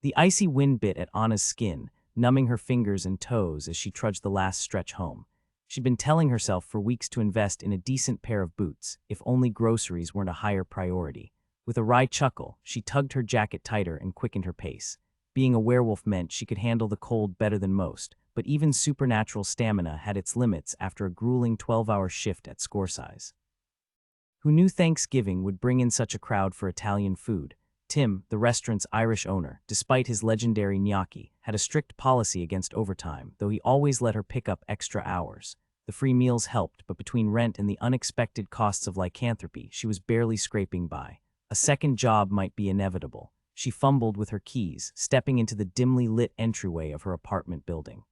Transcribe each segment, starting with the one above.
The icy wind bit at Anna's skin, numbing her fingers and toes as she trudged the last stretch home. She'd been telling herself for weeks to invest in a decent pair of boots, if only groceries weren't a higher priority. With a wry chuckle, she tugged her jacket tighter and quickened her pace. Being a werewolf meant she could handle the cold better than most, but even supernatural stamina had its limits after a grueling 12-hour shift at Scoresize. Who knew Thanksgiving would bring in such a crowd for Italian food? Tim, the restaurant's Irish owner, despite his legendary gnocchi, had a strict policy against overtime, though he always let her pick up extra hours. The free meals helped, but between rent and the unexpected costs of lycanthropy, she was barely scraping by. A second job might be inevitable. She fumbled with her keys, stepping into the dimly lit entryway of her apartment building.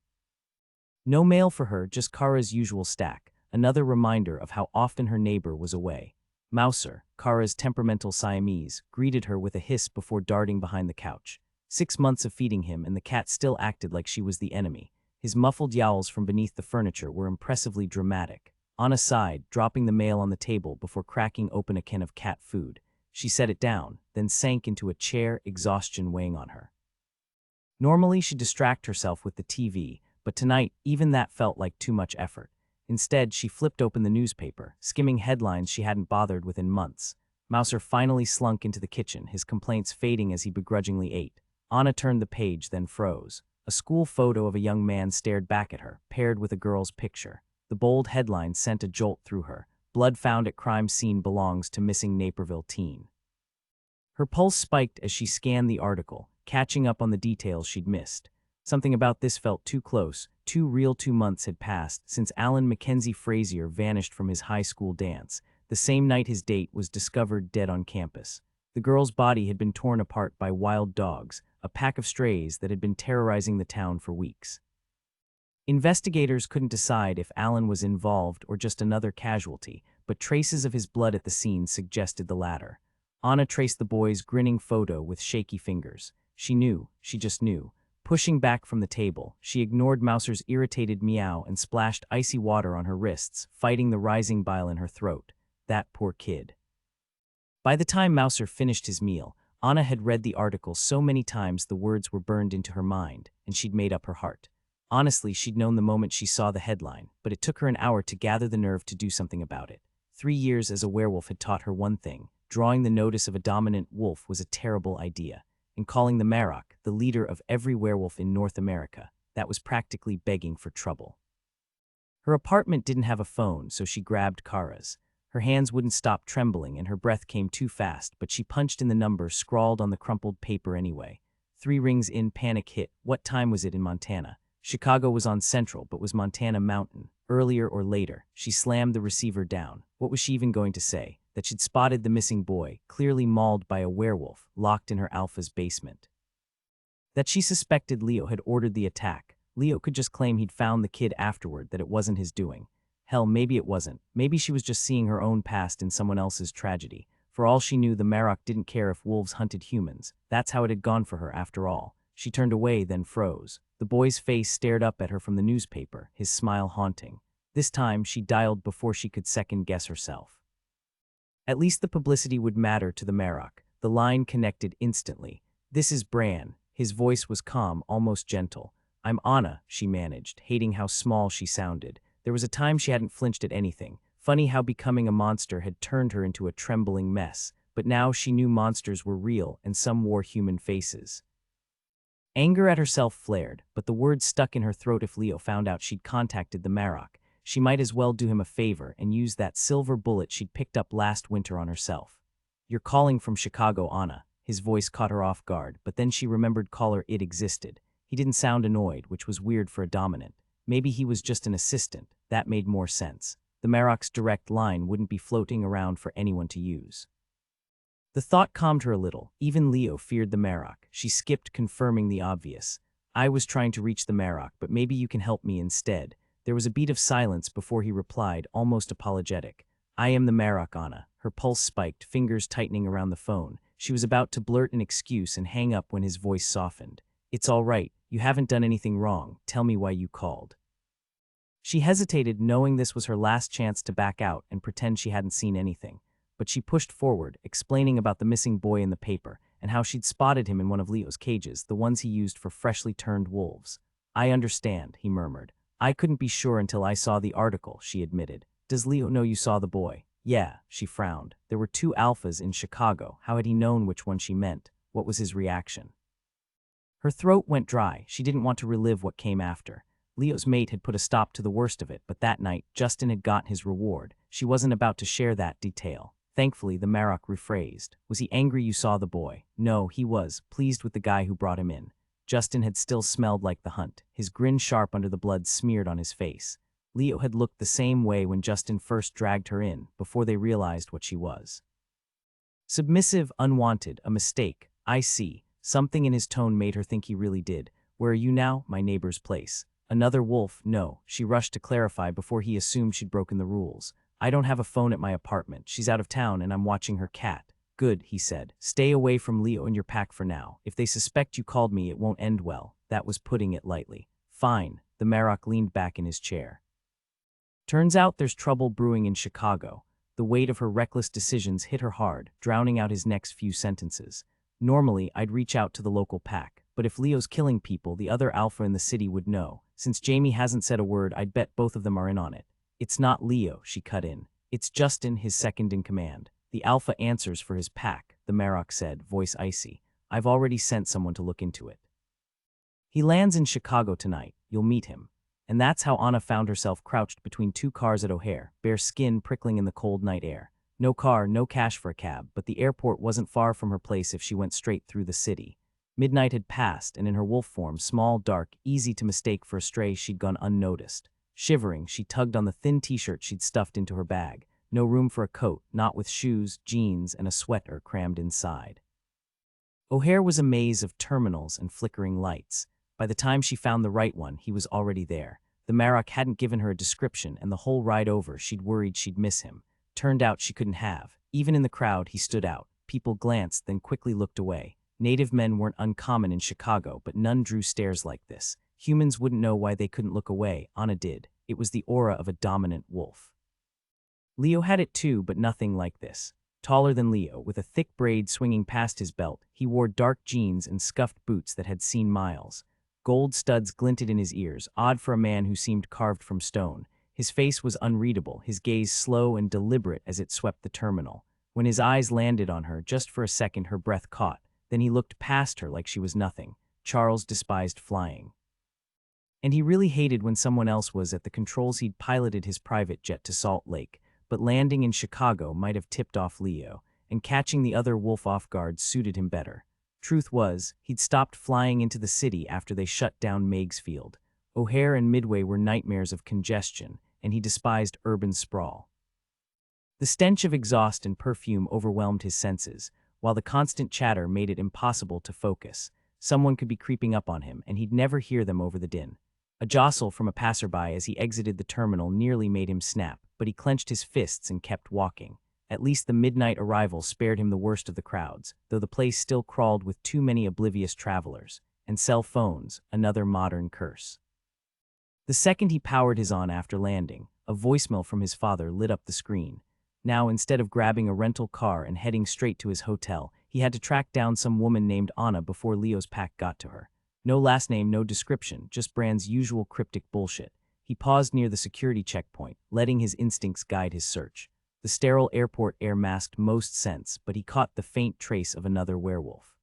No mail for her, just Kara's usual stack, another reminder of how often her neighbor was away. Mouser, Kara's temperamental Siamese, greeted her with a hiss before darting behind the couch. 6 months of feeding him and the cat still acted like she was the enemy. His muffled yowls from beneath the furniture were impressively dramatic. Anna sighed, dropping the mail on the table before cracking open a can of cat food. She set it down, then sank into a chair, exhaustion weighing on her. Normally she'd distract herself with the TV, but tonight even that felt like too much effort. Instead, she flipped open the newspaper, skimming headlines she hadn't bothered with in months. Mouser finally slunk into the kitchen, his complaints fading as he begrudgingly ate. Anna turned the page, then froze. A school photo of a young man stared back at her, paired with a girl's picture. The bold headline sent a jolt through her. Blood found at crime scene belongs to missing Naperville teen. Her pulse spiked as she scanned the article, catching up on the details she'd missed. Something about this felt too close. Too real. 2 months had passed since Alan Mackenzie Frazier vanished from his high school dance, the same night his date was discovered dead on campus. The girl's body had been torn apart by wild dogs, a pack of strays that had been terrorizing the town for weeks. Investigators couldn't decide if Alan was involved or just another casualty, but traces of his blood at the scene suggested the latter. Anna traced the boy's grinning photo with shaky fingers. She knew, she just knew. Pushing back from the table, she ignored Mouser's irritated meow and splashed icy water on her wrists, fighting the rising bile in her throat. That poor kid. By the time Mouser finished his meal, Anna had read the article so many times the words were burned into her mind, and she'd made up her heart. Honestly, she'd known the moment she saw the headline, but it took her an hour to gather the nerve to do something about it. 3 years as a werewolf had taught her one thing: drawing the notice of a dominant wolf was a terrible idea. And calling the Marok, the leader of every werewolf in North America, that was practically begging for trouble. Her apartment didn't have a phone, so she grabbed Kara's. Her hands wouldn't stop trembling and her breath came too fast, but she punched in the number scrawled on the crumpled paper anyway. 3 rings in, panic hit. What time was it in Montana? Chicago was on Central, but was Montana Mountain? Earlier or later? She slammed the receiver down. What was she even going to say? That she'd spotted the missing boy, clearly mauled by a werewolf, locked in her alpha's basement. That she suspected Leo had ordered the attack. Leo could just claim he'd found the kid afterward, that it wasn't his doing. Hell, maybe it wasn't. Maybe she was just seeing her own past in someone else's tragedy. For all she knew, the Marok didn't care if wolves hunted humans. That's how it had gone for her after all. She turned away, then froze. The boy's face stared up at her from the newspaper, his smile haunting. This time, she dialed before she could second-guess herself. At least the publicity would matter to the Marok. The line connected instantly. "This is Bran." His voice was calm, almost gentle. "I'm Anna," she managed, hating how small she sounded. There was a time she hadn't flinched at anything. Funny how becoming a monster had turned her into a trembling mess. But now she knew monsters were real, and some wore human faces. Anger at herself flared, but the words stuck in her throat. If Leo found out she'd contacted the Marok, she might as well do him a favor and use that silver bullet she'd picked up last winter on herself. "You're calling from Chicago, Anna." His voice caught her off guard, but then she remembered caller ID existed. He didn't sound annoyed, which was weird for a dominant. Maybe he was just an assistant. That made more sense. The Marok's direct line wouldn't be floating around for anyone to use. The thought calmed her a little. Even Leo feared the Marok. She skipped confirming the obvious. "I was trying to reach the Marok, but maybe you can help me instead." There was a beat of silence before he replied, almost apologetic. "I am the Marok, Anna." Her pulse spiked, fingers tightening around the phone. She was about to blurt an excuse and hang up when his voice softened. "It's all right. You haven't done anything wrong. Tell me why you called." She hesitated, knowing this was her last chance to back out and pretend she hadn't seen anything. But she pushed forward, explaining about the missing boy in the paper. and how she'd spotted him in one of Leo's cages, the ones he used for freshly turned wolves. "I understand," he murmured. "I couldn't be sure until I saw the article," she admitted. "Does Leo know you saw the boy?" "Yeah," she frowned. There were 2 alphas in Chicago. How had he known which one she meant? What was his reaction? Her throat went dry. She didn't want to relive what came after. Leo's mate had put a stop to the worst of it, but that night, Justin had got his reward. She wasn't about to share that detail. Thankfully, the Marok rephrased. "Was he angry you saw the boy?" "No, he was pleased with the guy who brought him in." Justin had still smelled like the hunt, his grin sharp under the blood smeared on his face. Leo had looked the same way when Justin first dragged her in, before they realized what she was. Submissive, unwanted, a mistake. "I see." Something in his tone made her think he really did. "Where are you now?" "My neighbor's place." "Another wolf?" "No." She rushed to clarify before he assumed she'd broken the rules. "I don't have a phone at my apartment. She's out of town and I'm watching her cat." "Good," he said. "Stay away from Leo and your pack for now. If they suspect you called me, it won't end well." That was putting it lightly. "Fine." The Marok leaned back in his chair. "Turns out there's trouble brewing in Chicago." The weight of her reckless decisions hit her hard, drowning out his next few sentences. "Normally, I'd reach out to the local pack, but if Leo's killing people, the other alpha in the city would know. Since Jamie hasn't said a word, I'd bet both of them are in on it." "It's not Leo," she cut in. "It's Justin, his second in command. The alpha answers for his pack," the Marok said, voice icy. "I've already sent someone to look into it. He lands in Chicago tonight. You'll meet him." And that's how Anna found herself crouched between 2 cars at O'Hare, bare skin prickling in the cold night air. No car, no cash for a cab, but the airport wasn't far from her place if she went straight through the city. Midnight had passed, and in her wolf form, small, dark, easy to mistake for a stray, she'd gone unnoticed. Shivering, she tugged on the thin t-shirt she'd stuffed into her bag. No room for a coat, not with shoes, jeans, and a sweater crammed inside. O'Hare was a maze of terminals and flickering lights. By the time she found the right one, he was already there. The Marok hadn't given her a description, and the whole ride over she'd worried she'd miss him. Turned out she couldn't have. Even in the crowd, he stood out. People glanced, then quickly looked away. Native men weren't uncommon in Chicago, but none drew stares like this. Humans wouldn't know why they couldn't look away. Anna did. It was the aura of a dominant wolf. Leo had it too, but nothing like this. Taller than Leo, with a thick braid swinging past his belt, he wore dark jeans and scuffed boots that had seen miles. Gold studs glinted in his ears, odd for a man who seemed carved from stone. His face was unreadable, his gaze slow and deliberate as it swept the terminal. When his eyes landed on her, just for a second her breath caught. Then he looked past her like she was nothing. Charles despised flying. And he really hated when someone else was at the controls. He'd piloted his private jet to Salt Lake, but landing in Chicago might have tipped off Leo, and catching the other wolf off guard suited him better. Truth was, he'd stopped flying into the city after they shut down Meigs Field. O'Hare and Midway were nightmares of congestion, and he despised urban sprawl. The stench of exhaust and perfume overwhelmed his senses, while the constant chatter made it impossible to focus. Someone could be creeping up on him, and he'd never hear them over the din. A jostle from a passerby as he exited the terminal nearly made him snap, but he clenched his fists and kept walking. At least the midnight arrival spared him the worst of the crowds, though the place still crawled with too many oblivious travelers. And cell phones, another modern curse. The second he powered his on after landing, a voicemail from his father lit up the screen. Now, instead of grabbing a rental car and heading straight to his hotel, he had to track down some woman named Anna before Leo's pack got to her. No last name, no description, just Brand's usual cryptic bullshit. He paused near the security checkpoint, letting his instincts guide his search. The sterile airport air masked most sense, but he caught the faint trace of another werewolf.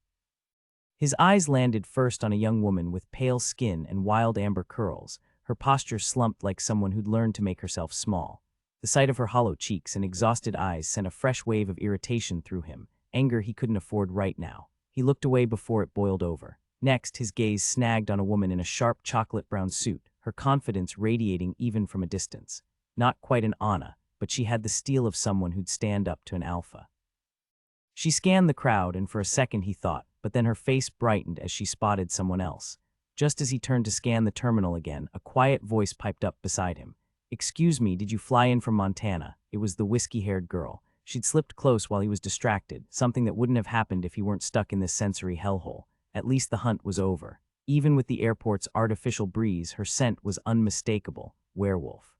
His eyes landed first on a young woman with pale skin and wild amber curls, her posture slumped like someone who'd learned to make herself small. The sight of her hollow cheeks and exhausted eyes sent a fresh wave of irritation through him, anger he couldn't afford right now. He looked away before it boiled over. Next, his gaze snagged on a woman in a sharp chocolate-brown suit, her confidence radiating even from a distance. Not quite an Anna, but she had the steel of someone who'd stand up to an alpha. She scanned the crowd, and for a second he thought, but then her face brightened as she spotted someone else. Just as he turned to scan the terminal again, a quiet voice piped up beside him. "Excuse me, did you fly in from Montana?" It was the whiskey-haired girl. She'd slipped close while he was distracted, something that wouldn't have happened if he weren't stuck in this sensory hellhole. At least the hunt was over. Even with the airport's artificial breeze, her scent was unmistakable. Werewolf.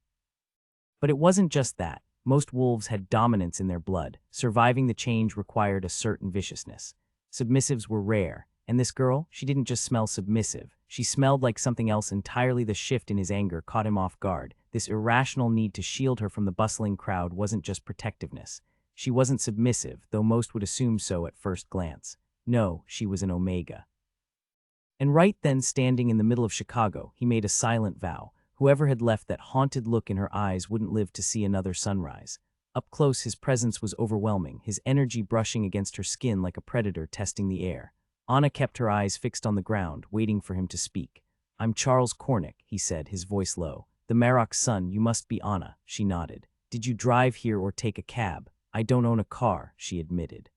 But it wasn't just that. Most wolves had dominance in their blood. Surviving the change required a certain viciousness. Submissives were rare, and this girl, she didn't just smell submissive. She smelled like something else entirely. The shift in his anger caught him off guard. This irrational need to shield her from the bustling crowd wasn't just protectiveness. She wasn't submissive, though most would assume so at first glance. No, she was an Omega. And right then, standing in the middle of Chicago, he made a silent vow. Whoever had left that haunted look in her eyes wouldn't live to see another sunrise. Up close, his presence was overwhelming, his energy brushing against her skin like a predator testing the air. Anna kept her eyes fixed on the ground, waiting for him to speak. "I'm Charles Cornick," he said, his voice low. "The Marok's son. You must be Anna." She nodded. "Did you drive here or take a cab?" "I don't own a car," she admitted.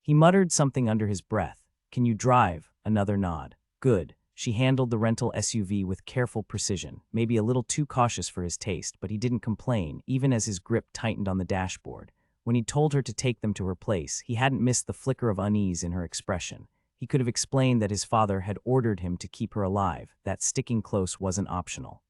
He muttered something under his breath. "Can you drive?" Another nod. "Good." She handled the rental SUV with careful precision, maybe a little too cautious for his taste, but he didn't complain, even as his grip tightened on the dashboard. When he told her to take them to her place, he hadn't missed the flicker of unease in her expression. He could have explained that his father had ordered him to keep her alive, that sticking close wasn't optional.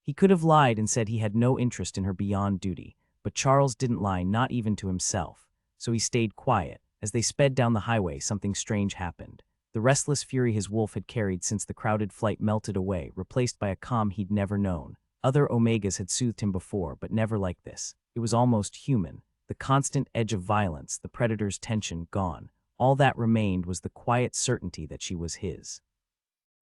He could have lied and said he had no interest in her beyond duty, but Charles didn't lie, not even to himself. So he stayed quiet. As they sped down the highway, something strange happened. The restless fury his wolf had carried since the crowded flight melted away, replaced by a calm he'd never known. Other Omegas had soothed him before, but never like this. It was almost human. The constant edge of violence, the predator's tension, gone. All that remained was the quiet certainty that she was his.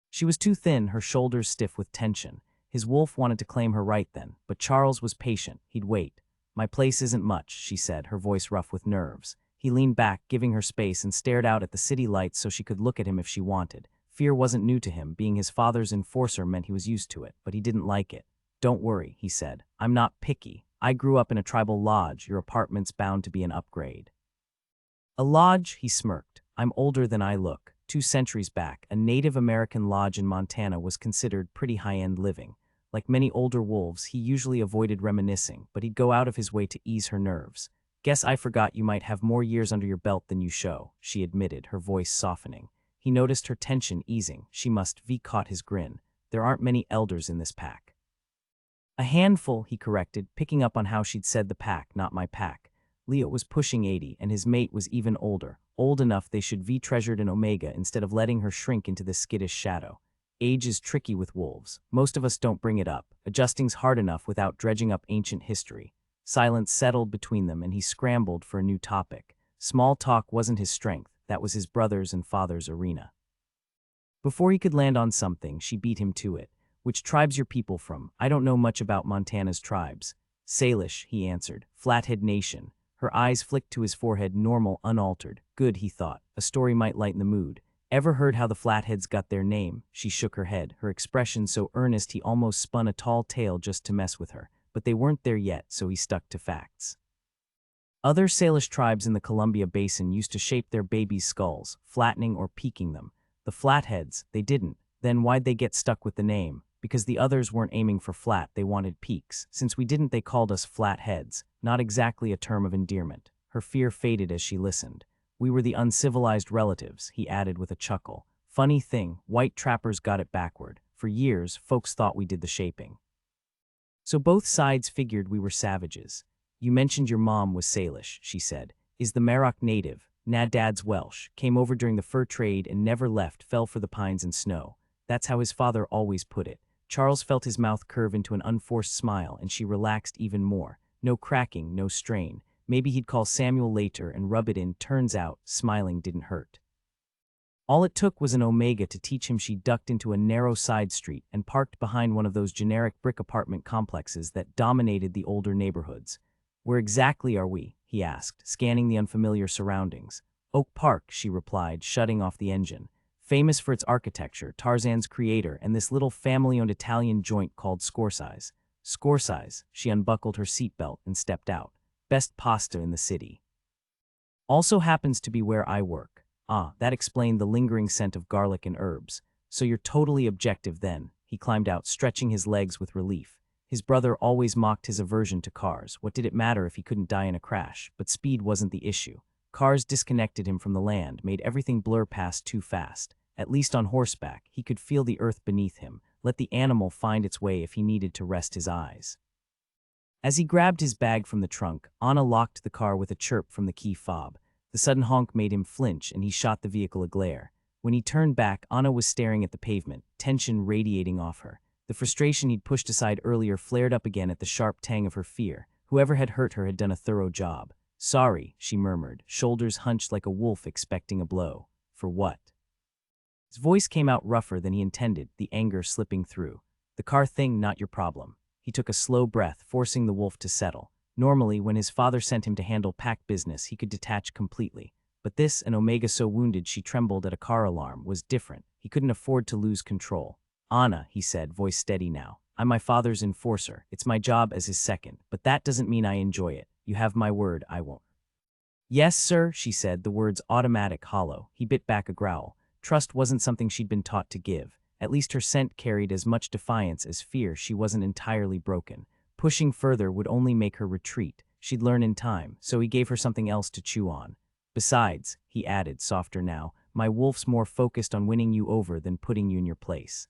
She was too thin, her shoulders stiff with tension. His wolf wanted to claim her right then, but Charles was patient. He'd wait. "My place isn't much," she said, her voice rough with nerves. He leaned back, giving her space, and stared out at the city lights so she could look at him if she wanted. Fear wasn't new to him. Being his father's enforcer meant he was used to it, but he didn't like it. "Don't worry," he said. "I'm not picky. I grew up in a tribal lodge. Your apartment's bound to be an upgrade." "A lodge?" he smirked. "I'm older than I look. 2 centuries back, a Native American lodge in Montana was considered pretty high-end living. Like many older wolves, he usually avoided reminiscing, but he'd go out of his way to ease her nerves. "Guess I forgot you might have more years under your belt than you show," she admitted, her voice softening. He noticed her tension easing. She must V caught his grin. "There aren't many elders in this pack." "A handful," he corrected, picking up on how she'd said the pack, not my pack. Leo was pushing 80, and his mate was even older, old enough they should V treasured an Omega instead of letting her shrink into the skittish shadow. Age is tricky with wolves. Most of us don't bring it up. Adjusting's hard enough without dredging up ancient history. Silence settled between them, and he scrambled for a new topic. Small talk wasn't his strength. That was his brother's and father's arena. Before he could land on something, she beat him to it. "Which tribe's your people from?" "I don't know much about Montana's tribes." "Salish," he answered. "Flathead Nation." Her eyes flicked to his forehead, normal, unaltered. Good, he thought. A story might lighten the mood. "Ever heard how the Flatheads got their name?" She shook her head, her expression so earnest he almost spun a tall tale just to mess with her. But they weren't there yet, so he stuck to facts. Other Salish tribes in the Columbia Basin used to shape their babies' skulls, flattening or peaking them. The Flatheads, they didn't. Then why'd they get stuck with the name? Because the others weren't aiming for flat, they wanted peaks. Since we didn't, they called us flatheads. Not exactly a term of endearment. Her fear faded as she listened. "We were the uncivilized relatives," he added with a chuckle. "Funny thing, white trappers got it backward. For years, folks thought we did the shaping. So both sides figured we were savages." "You mentioned your mom was Salish," she said. "Is the Marok native?" "Nah, Dad's Welsh. Came over during the fur trade and never left, fell for the pines and snow." That's how his father always put it. Charles felt his mouth curve into an unforced smile, and she relaxed even more. No cracking, no strain. Maybe he'd call Samuel later and rub it in. Turns out, smiling didn't hurt. All it took was an Omega to teach him. She ducked into a narrow side street and parked behind one of those generic brick apartment complexes that dominated the older neighborhoods. "Where exactly are we?" he asked, scanning the unfamiliar surroundings. "Oak Park," she replied, shutting off the engine. "Famous for its architecture, Tarzan's creator, and this little family-owned Italian joint called Scorsese." "Scorsese." She unbuckled her seatbelt and stepped out. "Best pasta in the city. Also happens to be where I work." "Ah, that explained the lingering scent of garlic and herbs. So you're totally objective then." He climbed out, stretching his legs with relief. His brother always mocked his aversion to cars. What did it matter if he couldn't die in a crash? But speed wasn't the issue. Cars disconnected him from the land, made everything blur past too fast. At least on horseback, he could feel the earth beneath him, let the animal find its way if he needed to rest his eyes. As he grabbed his bag from the trunk, Anna locked the car with a chirp from the key fob. The sudden honk made him flinch and he shot the vehicle a glare. When he turned back, Anna was staring at the pavement, tension radiating off her. The frustration he'd pushed aside earlier flared up again at the sharp tang of her fear. Whoever had hurt her had done a thorough job. "Sorry," she murmured, shoulders hunched like a wolf expecting a blow. "For what?" His voice came out rougher than he intended, the anger slipping through. "The car thing, not your problem." He took a slow breath, forcing the wolf to settle. Normally, when his father sent him to handle pack business, he could detach completely. But this, an Omega so wounded she trembled at a car alarm, was different. He couldn't afford to lose control. "Anna," he said, voice steady now. "I'm my father's enforcer. It's my job as his second, but that doesn't mean I enjoy it. You have my word, I won't." "Yes, sir," she said, the words automatic, hollow. He bit back a growl. Trust wasn't something she'd been taught to give. At least her scent carried as much defiance as fear. She wasn't entirely broken. Pushing further would only make her retreat. She'd learn in time, so he gave her something else to chew on. "Besides," he added, softer now, "my wolf's more focused on winning you over than putting you in your place."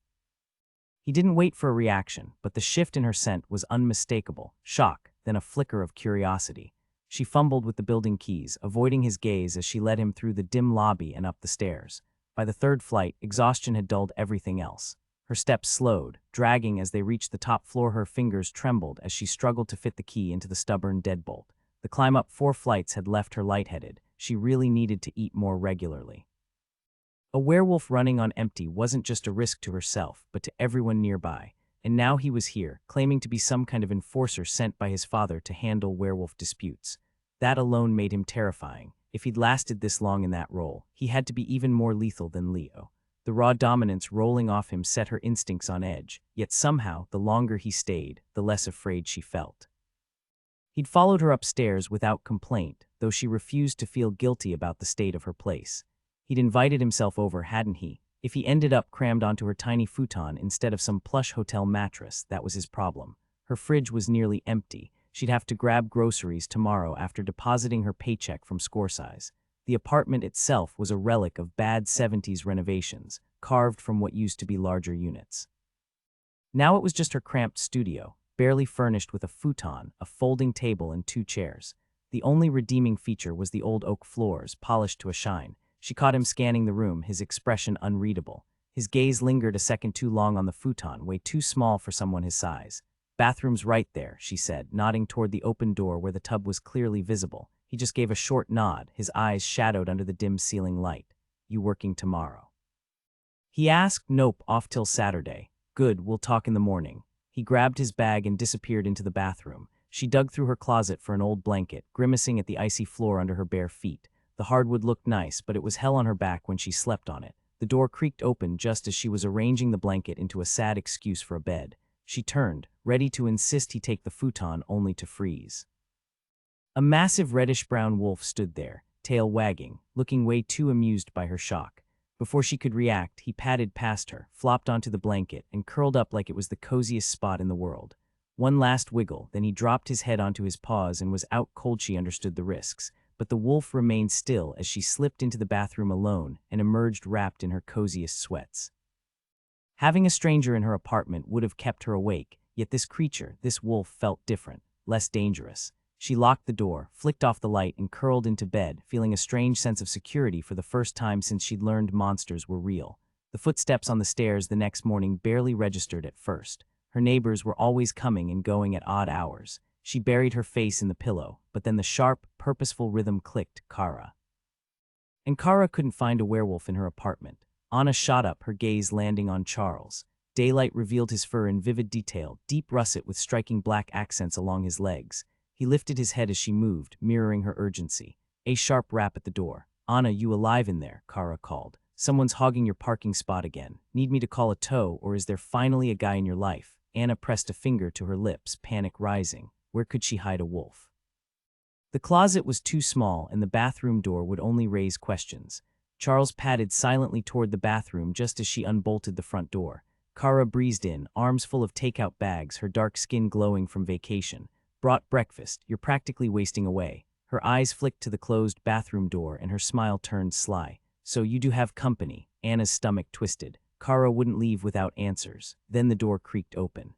He didn't wait for a reaction, but the shift in her scent was unmistakable. Shock, then a flicker of curiosity. She fumbled with the building keys, avoiding his gaze as she led him through the dim lobby and up the stairs. By the third flight, exhaustion had dulled everything else. Her steps slowed, dragging as they reached the top floor. Her fingers trembled as she struggled to fit the key into the stubborn deadbolt. The climb up 4 flights had left her lightheaded. She really needed to eat more regularly. A werewolf running on empty wasn't just a risk to herself, but to everyone nearby. And now he was here, claiming to be some kind of enforcer sent by his father to handle werewolf disputes. That alone made him terrifying. If he'd lasted this long in that role, he had to be even more lethal than Leo. The raw dominance rolling off him set her instincts on edge, yet somehow, the longer he stayed, the less afraid she felt. He'd followed her upstairs without complaint, though she refused to feel guilty about the state of her place. He'd invited himself over, hadn't he? If he ended up crammed onto her tiny futon instead of some plush hotel mattress, that was his problem. Her fridge was nearly empty. She'd have to grab groceries tomorrow after depositing her paycheck from Scoresize. The apartment itself was a relic of bad 70s renovations, carved from what used to be larger units. Now it was just her cramped studio, barely furnished with a futon, a folding table, and 2 chairs. The only redeeming feature was the old oak floors, polished to a shine. She caught him scanning the room, his expression unreadable. His gaze lingered a second too long on the futon, way too small for someone his size. "Bathroom's right there," she said, nodding toward the open door where the tub was clearly visible. He just gave a short nod, his eyes shadowed under the dim ceiling light. "You working tomorrow?" He asked. "Nope, off till Saturday." "Good, we'll talk in the morning." He grabbed his bag and disappeared into the bathroom. She dug through her closet for an old blanket, grimacing at the icy floor under her bare feet. The hardwood looked nice, but it was hell on her back when she slept on it. The door creaked open just as she was arranging the blanket into a sad excuse for a bed. She turned, ready to insist he take the futon, only to freeze. A massive reddish-brown wolf stood there, tail wagging, looking way too amused by her shock. Before she could react, he padded past her, flopped onto the blanket, and curled up like it was the coziest spot in the world. One last wiggle, then he dropped his head onto his paws and was out cold. She understood the risks, but the wolf remained still as she slipped into the bathroom alone and emerged wrapped in her coziest sweats. Having a stranger in her apartment would have kept her awake, yet this creature, this wolf, felt different, less dangerous. She locked the door, flicked off the light, and curled into bed, feeling a strange sense of security for the first time since she'd learned monsters were real. The footsteps on the stairs the next morning barely registered at first. Her neighbors were always coming and going at odd hours. She buried her face in the pillow, but then the sharp, purposeful rhythm clicked. Kara. And Kara couldn't find a werewolf in her apartment. Anna shot up, her gaze landing on Charles. Daylight revealed his fur in vivid detail, deep russet with striking black accents along his legs. He lifted his head as she moved, mirroring her urgency. A sharp rap at the door. "Anna, you alive in there?" Kara called. "Someone's hogging your parking spot again. Need me to call a tow, or is there finally a guy in your life?" Anna pressed a finger to her lips, panic rising. Where could she hide a wolf? The closet was too small, and the bathroom door would only raise questions. Charles padded silently toward the bathroom just as she unbolted the front door. Kara breezed in, arms full of takeout bags, her dark skin glowing from vacation. "Brought breakfast. You're practically wasting away." Her eyes flicked to the closed bathroom door, and her smile turned sly. "So you do have company." Anna's stomach twisted. Kara wouldn't leave without answers. Then the door creaked open.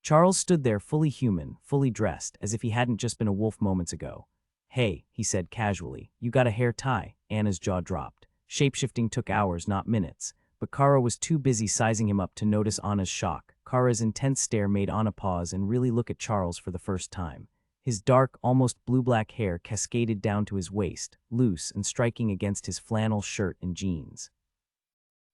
Charles stood there, fully human, fully dressed, as if he hadn't just been a wolf moments ago. Hey, he said casually, you got a hair tie. Anna's jaw dropped. Shapeshifting took hours, not minutes. But Kara was too busy sizing him up to notice Anna's shock. Kara's intense stare made Anna pause and really look at Charles for the first time. His dark, almost blue-black hair cascaded down to his waist, loose and striking against his flannel shirt and jeans.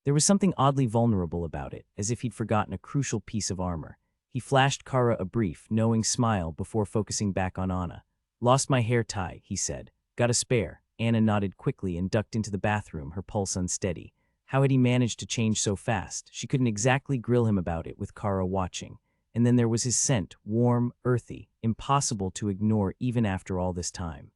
There was something oddly vulnerable about it, as if he'd forgotten a crucial piece of armor. He flashed Kara a brief, knowing smile before focusing back on Anna. Lost my hair tie, he said. Got a spare. Anna nodded quickly and ducked into the bathroom, her pulse unsteady. How had he managed to change so fast? She couldn't exactly grill him about it with Kara watching. And then there was his scent, warm, earthy, impossible to ignore even after all this time.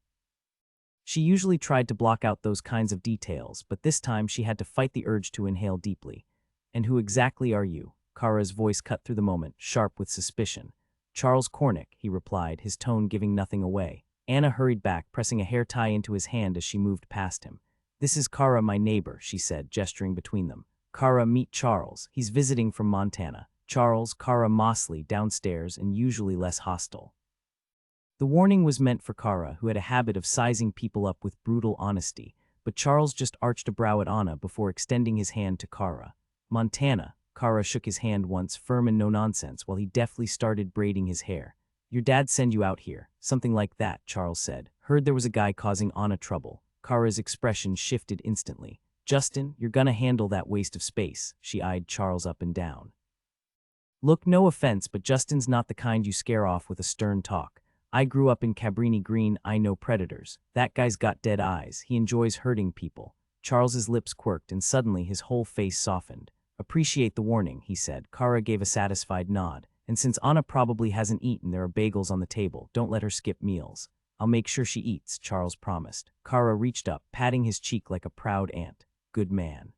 She usually tried to block out those kinds of details, but this time she had to fight the urge to inhale deeply. And who exactly are you? Kara's voice cut through the moment, sharp with suspicion. Charles Cornick, he replied, his tone giving nothing away. Anna hurried back, pressing a hair tie into his hand as she moved past him. This is Kara, my neighbor, she said, gesturing between them. Kara, meet Charles. He's visiting from Montana. Charles, Kara Mosley, downstairs and usually less hostile. The warning was meant for Kara, who had a habit of sizing people up with brutal honesty, but Charles just arched a brow at Anna before extending his hand to Kara. Montana. Kara shook his hand once, firm and no nonsense, while he deftly started braiding his hair. Your dad send you out here. Something like that, Charles said. Heard there was a guy causing Anna trouble. Kara's expression shifted instantly. Justin, you're gonna handle that waste of space. She eyed Charles up and down. Look, no offense, but Justin's not the kind you scare off with a stern talk. I grew up in Cabrini Green, I know predators. That guy's got dead eyes. He enjoys hurting people. Charles's lips quirked and suddenly his whole face softened. Appreciate the warning, he said. Kara gave a satisfied nod. And since Anna probably hasn't eaten, there are bagels on the table. Don't let her skip meals. I'll make sure she eats, Charles promised. Kara reached up, patting his cheek like a proud aunt. Good man.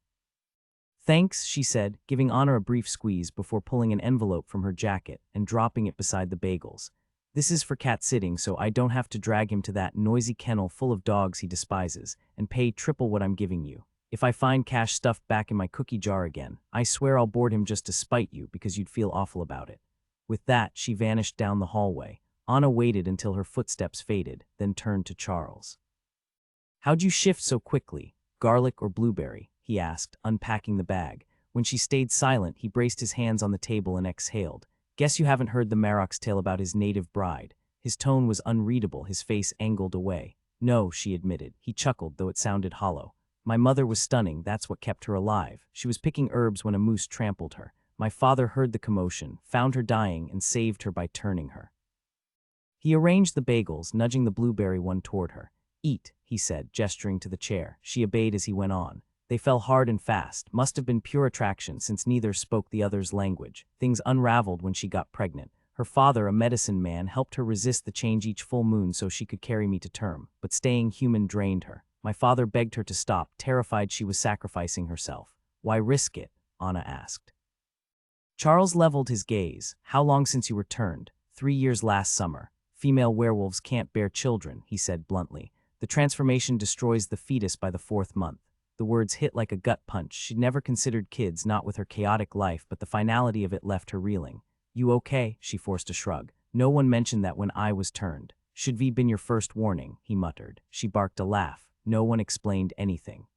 Thanks, she said, giving Anna a brief squeeze before pulling an envelope from her jacket and dropping it beside the bagels. This is for cat sitting, so I don't have to drag him to that noisy kennel full of dogs he despises, and pay triple what I'm giving you. If I find cash stuffed back in my cookie jar again, I swear I'll board him just to spite you because you'd feel awful about it. With that, she vanished down the hallway. Anna waited until her footsteps faded, then turned to Charles. How'd you shift so quickly? Garlic or blueberry? He asked, unpacking the bag. When she stayed silent, he braced his hands on the table and exhaled. Guess you haven't heard the Marrock's tale about his native bride. His tone was unreadable, his face angled away. No, she admitted. He chuckled, though it sounded hollow. My mother was stunning, that's what kept her alive. She was picking herbs when a moose trampled her. My father heard the commotion, found her dying, and saved her by turning her. He arranged the bagels, nudging the blueberry one toward her. Eat, he said, gesturing to the chair. She obeyed as he went on. They fell hard and fast, must have been pure attraction since neither spoke the other's language. Things unraveled when she got pregnant. Her father, a medicine man, helped her resist the change each full moon so she could carry me to term, but staying human drained her. My father begged her to stop, terrified she was sacrificing herself. Why risk it? Anna asked. Charles leveled his gaze. How long since you returned? 3 years last summer. Female werewolves can't bear children, he said bluntly. The transformation destroys the fetus by the 4th month. The words hit like a gut punch. She'd never considered kids, not with her chaotic life, but the finality of it left her reeling. You okay? She forced a shrug. No one mentioned that when I was turned. Should be been your first warning, he muttered. She barked a laugh. No one explained anything.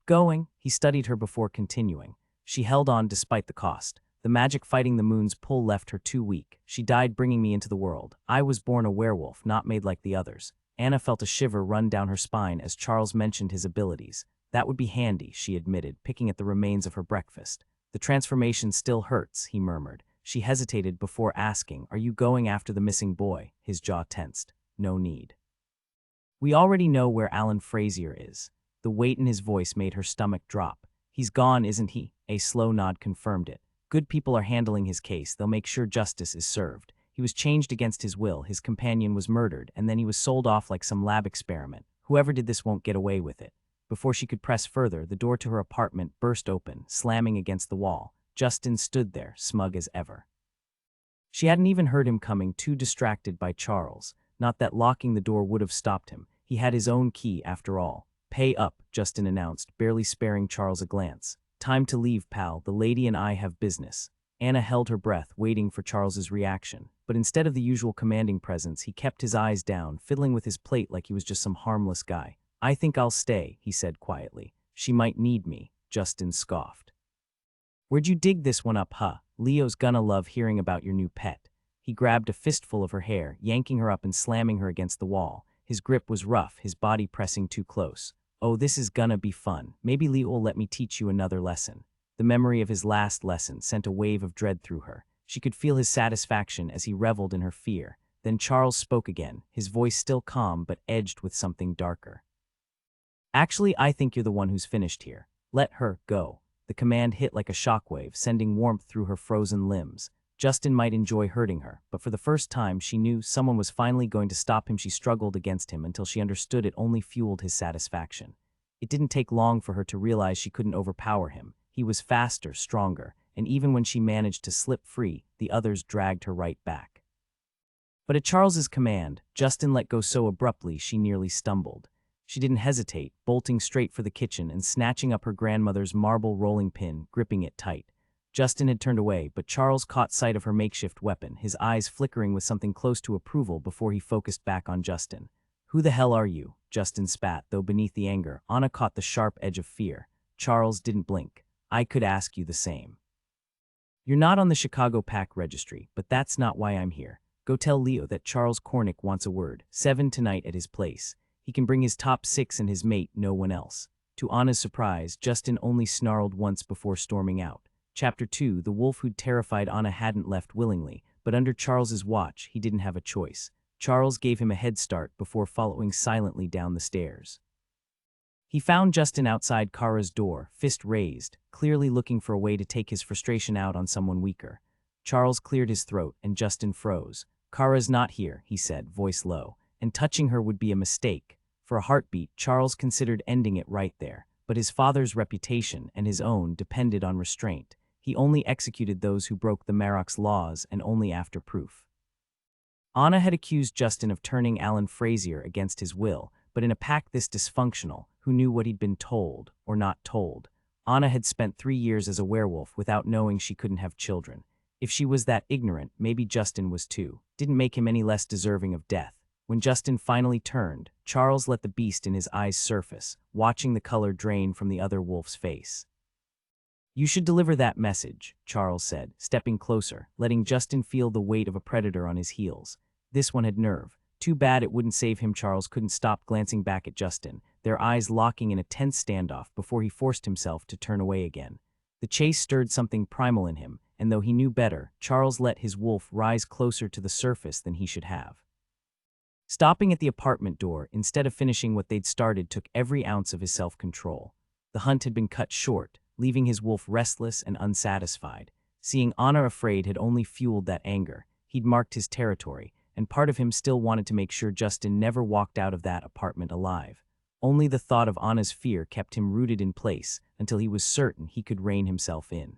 Going, he studied her before continuing. She held on despite the cost. The magic fighting the moon's pull left her too weak. She died bringing me into the world. I was born a werewolf, not made like the others. Anna felt a shiver run down her spine as Charles mentioned his abilities. That would be handy, she admitted, picking at the remains of her breakfast. The transformation still hurts, he murmured. She hesitated before asking, Are you going after the missing boy? His jaw tensed. No need. We already know where Alan Frazier is. The weight in his voice made her stomach drop. He's gone, isn't he? A slow nod confirmed it. Good people are handling his case. They'll make sure justice is served. He was changed against his will, his companion was murdered, and then he was sold off like some lab experiment. Whoever did this won't get away with it. Before she could press further, the door to her apartment burst open, slamming against the wall. Justin stood there, smug as ever. She hadn't even heard him coming, too distracted by Charles. Not that locking the door would have stopped him. He had his own key, after all. Pay up, Justin announced, barely sparing Charles a glance. Time to leave, pal. The lady and I have business. Anna held her breath, waiting for Charles's reaction. But instead of the usual commanding presence, he kept his eyes down, fiddling with his plate like he was just some harmless guy. "I think I'll stay," he said quietly. "She might need me," Justin scoffed. "Where'd you dig this one up, huh? Leo's gonna love hearing about your new pet." He grabbed a fistful of her hair, yanking her up and slamming her against the wall. His grip was rough, his body pressing too close. "Oh, this is gonna be fun. Maybe Leo will let me teach you another lesson." The memory of his last lesson sent a wave of dread through her. She could feel his satisfaction as he reveled in her fear. Then Charles spoke again, his voice still calm but edged with something darker. "Actually, I think you're the one who's finished here. Let her go." The command hit like a shockwave, sending warmth through her frozen limbs. Justin might enjoy hurting her, but for the first time she knew someone was finally going to stop him. She struggled against him until she understood it only fueled his satisfaction. It didn't take long for her to realize she couldn't overpower him. He was faster, stronger, and even when she managed to slip free, the others dragged her right back. But at Charles's command, Justin let go so abruptly she nearly stumbled. She didn't hesitate, bolting straight for the kitchen and snatching up her grandmother's marble rolling pin, gripping it tight. Justin had turned away, but Charles caught sight of her makeshift weapon, his eyes flickering with something close to approval before he focused back on Justin. "Who the hell are you?" Justin spat, though beneath the anger, Anna caught the sharp edge of fear. Charles didn't blink. "I could ask you the same. You're not on the Chicago PAC registry, but that's not why I'm here. Go tell Leo that Charles Cornick wants a word, 7 tonight at his place. He can bring his top 6 and his mate, no one else." To Anna's surprise, Justin only snarled once before storming out. Chapter 2, the wolf who'd terrified Anna hadn't left willingly, but under Charles's watch, he didn't have a choice. Charles gave him a head start before following silently down the stairs. He found Justin outside Kara's door, fist raised, clearly looking for a way to take his frustration out on someone weaker. Charles cleared his throat, and Justin froze. "Kara's not here," he said, voice low, "and touching her would be a mistake." For a heartbeat, Charles considered ending it right there, but his father's reputation and his own depended on restraint. He only executed those who broke the Marok's laws, and only after proof. Anna had accused Justin of turning Alan Frazier against his will, but in a pack this dysfunctional, who knew what he'd been told, or not told? Anna had spent 3 years as a werewolf without knowing she couldn't have children. If she was that ignorant, maybe Justin was too. Didn't make him any less deserving of death. When Justin finally turned, Charles let the beast in his eyes surface, watching the color drain from the other wolf's face. "You should deliver that message," Charles said, stepping closer, letting Justin feel the weight of a predator on his heels. This one had nerve. Too bad it wouldn't save him. Charles couldn't stop glancing back at Justin, their eyes locking in a tense standoff before he forced himself to turn away again. The chase stirred something primal in him, and though he knew better, Charles let his wolf rise closer to the surface than he should have. Stopping at the apartment door, instead of finishing what they'd started, took every ounce of his self-control. The hunt had been cut short, leaving his wolf restless and unsatisfied. Seeing Anna afraid had only fueled that anger. He'd marked his territory, and part of him still wanted to make sure Justin never walked out of that apartment alive. Only the thought of Anna's fear kept him rooted in place until he was certain he could rein himself in.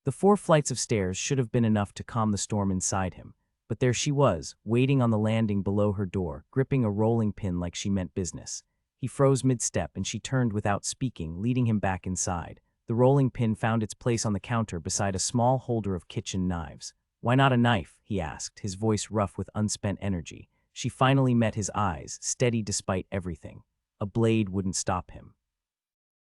The 4 flights of stairs should have been enough to calm the storm inside him, but there she was, waiting on the landing below her door, gripping a rolling pin like she meant business. He froze mid-step and she turned without speaking, leading him back inside. The rolling pin found its place on the counter beside a small holder of kitchen knives. "Why not a knife?" he asked, his voice rough with unspent energy. She finally met his eyes, steady despite everything. A blade wouldn't stop him.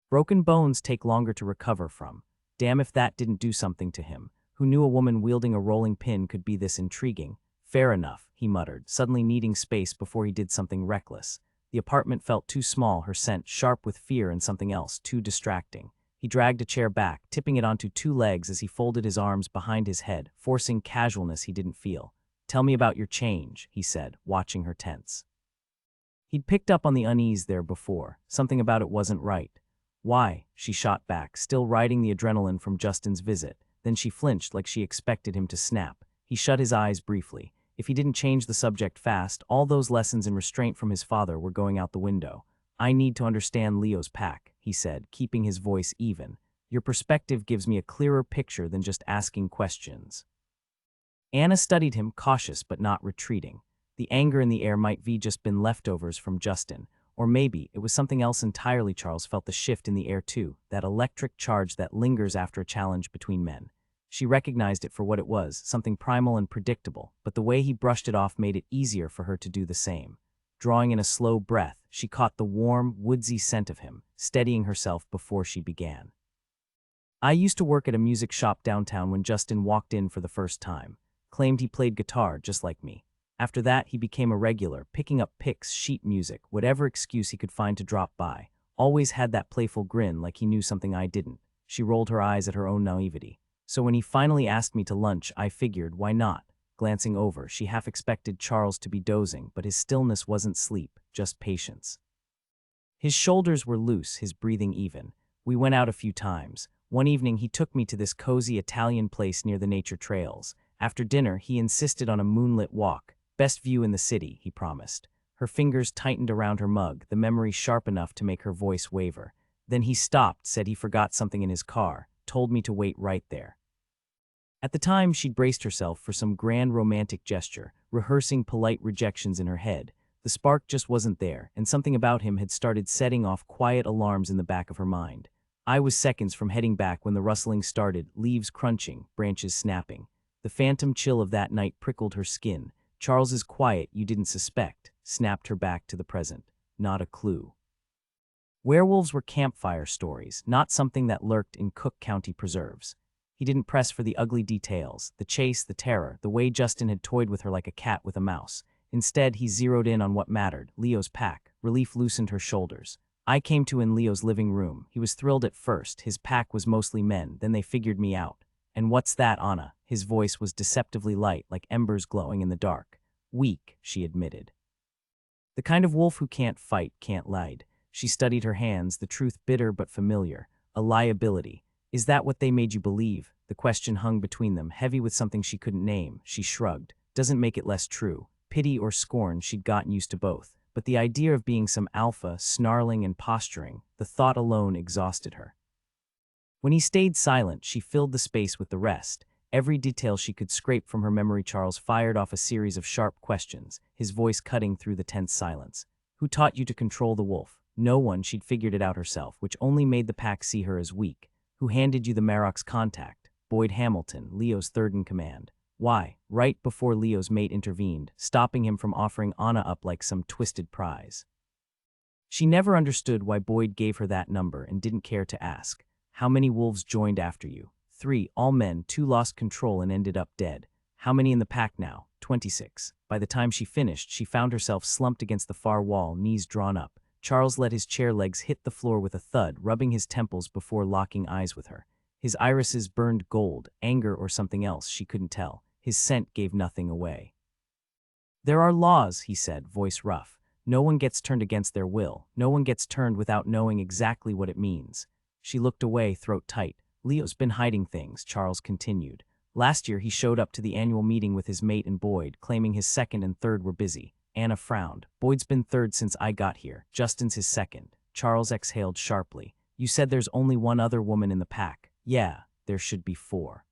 Broken bones take longer to recover from. Damn if that didn't do something to him. Who knew a woman wielding a rolling pin could be this intriguing? "Fair enough," he muttered, suddenly needing space before he did something reckless. The apartment felt too small, her scent sharp with fear and something else, too distracting. He dragged a chair back, tipping it onto 2 legs as he folded his arms behind his head, forcing casualness he didn't feel. "Tell me about your change," he said, watching her tense. He'd picked up on the unease there before. Something about it wasn't right. "Why?" she shot back, still riding the adrenaline from Justin's visit. Then she flinched like she expected him to snap. He shut his eyes briefly. If he didn't change the subject fast, all those lessons in restraint from his father were going out the window. "I need to understand Leo's pack," he said, keeping his voice even. "Your perspective gives me a clearer picture than just asking questions." Anna studied him, cautious but not retreating. The anger in the air might be just been leftovers from Justin, or maybe it was something else entirely. Charles felt the shift in the air too, that electric charge that lingers after a challenge between men. She recognized it for what it was, something primal and predictable, but the way he brushed it off made it easier for her to do the same. Drawing in a slow breath, she caught the warm, woodsy scent of him, steadying herself before she began. I used to work at a music shop downtown when Justin walked in for the first time. Claimed he played guitar just like me. After that, he became a regular, picking up picks, sheet music, whatever excuse he could find to drop by. Always had that playful grin like he knew something I didn't. She rolled her eyes at her own naivety. So when he finally asked me to lunch, I figured, why not? Glancing over, she half expected Charles to be dozing, but his stillness wasn't sleep, just patience. His shoulders were loose, his breathing even. We went out a few times. One evening, he took me to this cozy Italian place near the nature trails. After dinner, he insisted on a moonlit walk. Best view in the city, he promised. Her fingers tightened around her mug, the memory sharp enough to make her voice waver. Then he stopped, said he forgot something in his car, told me to wait right there. At the time, she'd braced herself for some grand romantic gesture, rehearsing polite rejections in her head. The spark just wasn't there, and something about him had started setting off quiet alarms in the back of her mind. I was seconds from heading back when the rustling started, leaves crunching, branches snapping. The phantom chill of that night prickled her skin. Charles's quiet, you didn't suspect, snapped her back to the present. Not a clue. Werewolves were campfire stories, not something that lurked in Cook County preserves. He didn't press for the ugly details, the chase, the terror, the way Justin had toyed with her like a cat with a mouse. Instead, he zeroed in on what mattered, Leo's pack. Relief loosened her shoulders. I came to in Leo's living room. He was thrilled at first. His pack was mostly men, then they figured me out. And what's that, Anna? His voice was deceptively light, like embers glowing in the dark. Weak, she admitted. The kind of wolf who can't fight, can't lie. She studied her hands, the truth bitter but familiar. A liability. Is that what they made you believe? The question hung between them, heavy with something she couldn't name. She shrugged. Doesn't make it less true. Pity or scorn, she'd gotten used to both. But the idea of being some alpha, snarling and posturing, the thought alone exhausted her. When he stayed silent, she filled the space with the rest. Every detail she could scrape from her memory, Charles fired off a series of sharp questions, his voice cutting through the tense silence. Who taught you to control the wolf? No one, she'd figured it out herself, which only made the pack see her as weak. Who handed you the Marok's contact? Boyd Hamilton, Leo's third in command. Why? Right before Leo's mate intervened, stopping him from offering Anna up like some twisted prize. She never understood why Boyd gave her that number and didn't care to ask. How many wolves joined after you? 3, all men, 2 lost control and ended up dead. How many in the pack now? 26. By the time she finished, she found herself slumped against the far wall, knees drawn up. Charles let his chair legs hit the floor with a thud, rubbing his temples before locking eyes with her. His irises burned gold, anger or something else, she couldn't tell. His scent gave nothing away. There are laws, he said, voice rough. No one gets turned against their will. No one gets turned without knowing exactly what it means. She looked away, throat tight. Leo's been hiding things, Charles continued. Last year he showed up to the annual meeting with his mate and Boyd, claiming his second and third were busy. Anna frowned. Boyd's been third since I got here. Justin's his second. Charles exhaled sharply. You said there's only one other woman in the pack. Yeah, there should be 4.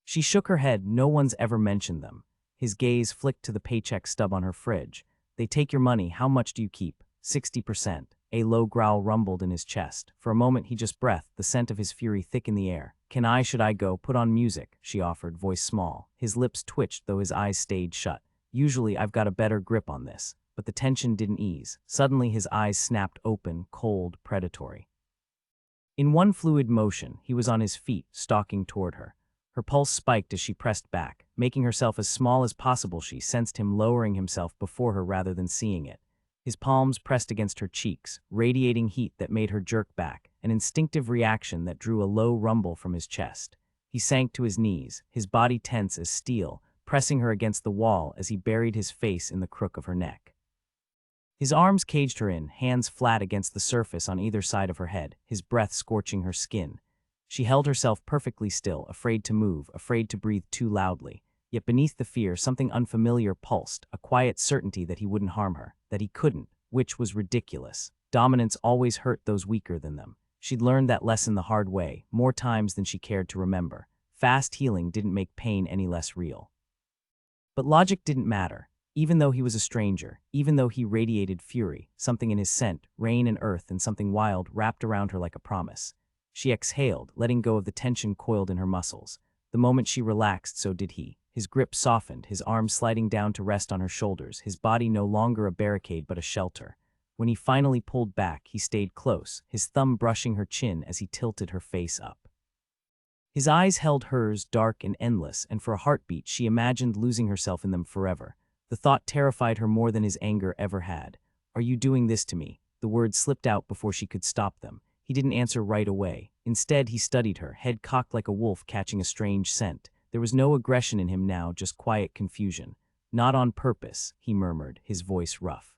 She shook her head. No one's ever mentioned them. His gaze flicked to the paycheck stub on her fridge. They take your money. How much do you keep? 60%. A low growl rumbled in his chest. For a moment he just breathed, the scent of his fury thick in the air. Should I go? Put on music, she offered, voice small. His lips twitched, though his eyes stayed shut. Usually I've got a better grip on this. But the tension didn't ease. Suddenly his eyes snapped open, cold, predatory. In one fluid motion, he was on his feet, stalking toward her. Her pulse spiked as she pressed back. Making herself as small as possible, she sensed him lowering himself before her rather than seeing it. His palms pressed against her cheeks, radiating heat that made her jerk back, an instinctive reaction that drew a low rumble from his chest. He sank to his knees, his body tense as steel, pressing her against the wall as he buried his face in the crook of her neck. His arms caged her in, hands flat against the surface on either side of her head, his breath scorching her skin. She held herself perfectly still, afraid to move, afraid to breathe too loudly. Yet beneath the fear, something unfamiliar pulsed, a quiet certainty that he wouldn't harm her, that he couldn't, which was ridiculous. Dominance always hurt those weaker than them. She'd learned that lesson the hard way, more times than she cared to remember. Fast healing didn't make pain any less real. But logic didn't matter. Even though he was a stranger, even though he radiated fury, something in his scent, rain and earth and something wild, wrapped around her like a promise. She exhaled, letting go of the tension coiled in her muscles. The moment she relaxed, so did he. His grip softened, his arms sliding down to rest on her shoulders, his body no longer a barricade but a shelter. When he finally pulled back, he stayed close, his thumb brushing her chin as he tilted her face up. His eyes held hers, dark and endless, and for a heartbeat she imagined losing herself in them forever. The thought terrified her more than his anger ever had. "Are you doing this to me?" The words slipped out before she could stop them. He didn't answer right away. Instead, he studied her, head cocked like a wolf catching a strange scent. There was no aggression in him now, just quiet confusion. "Not on purpose," he murmured, his voice rough.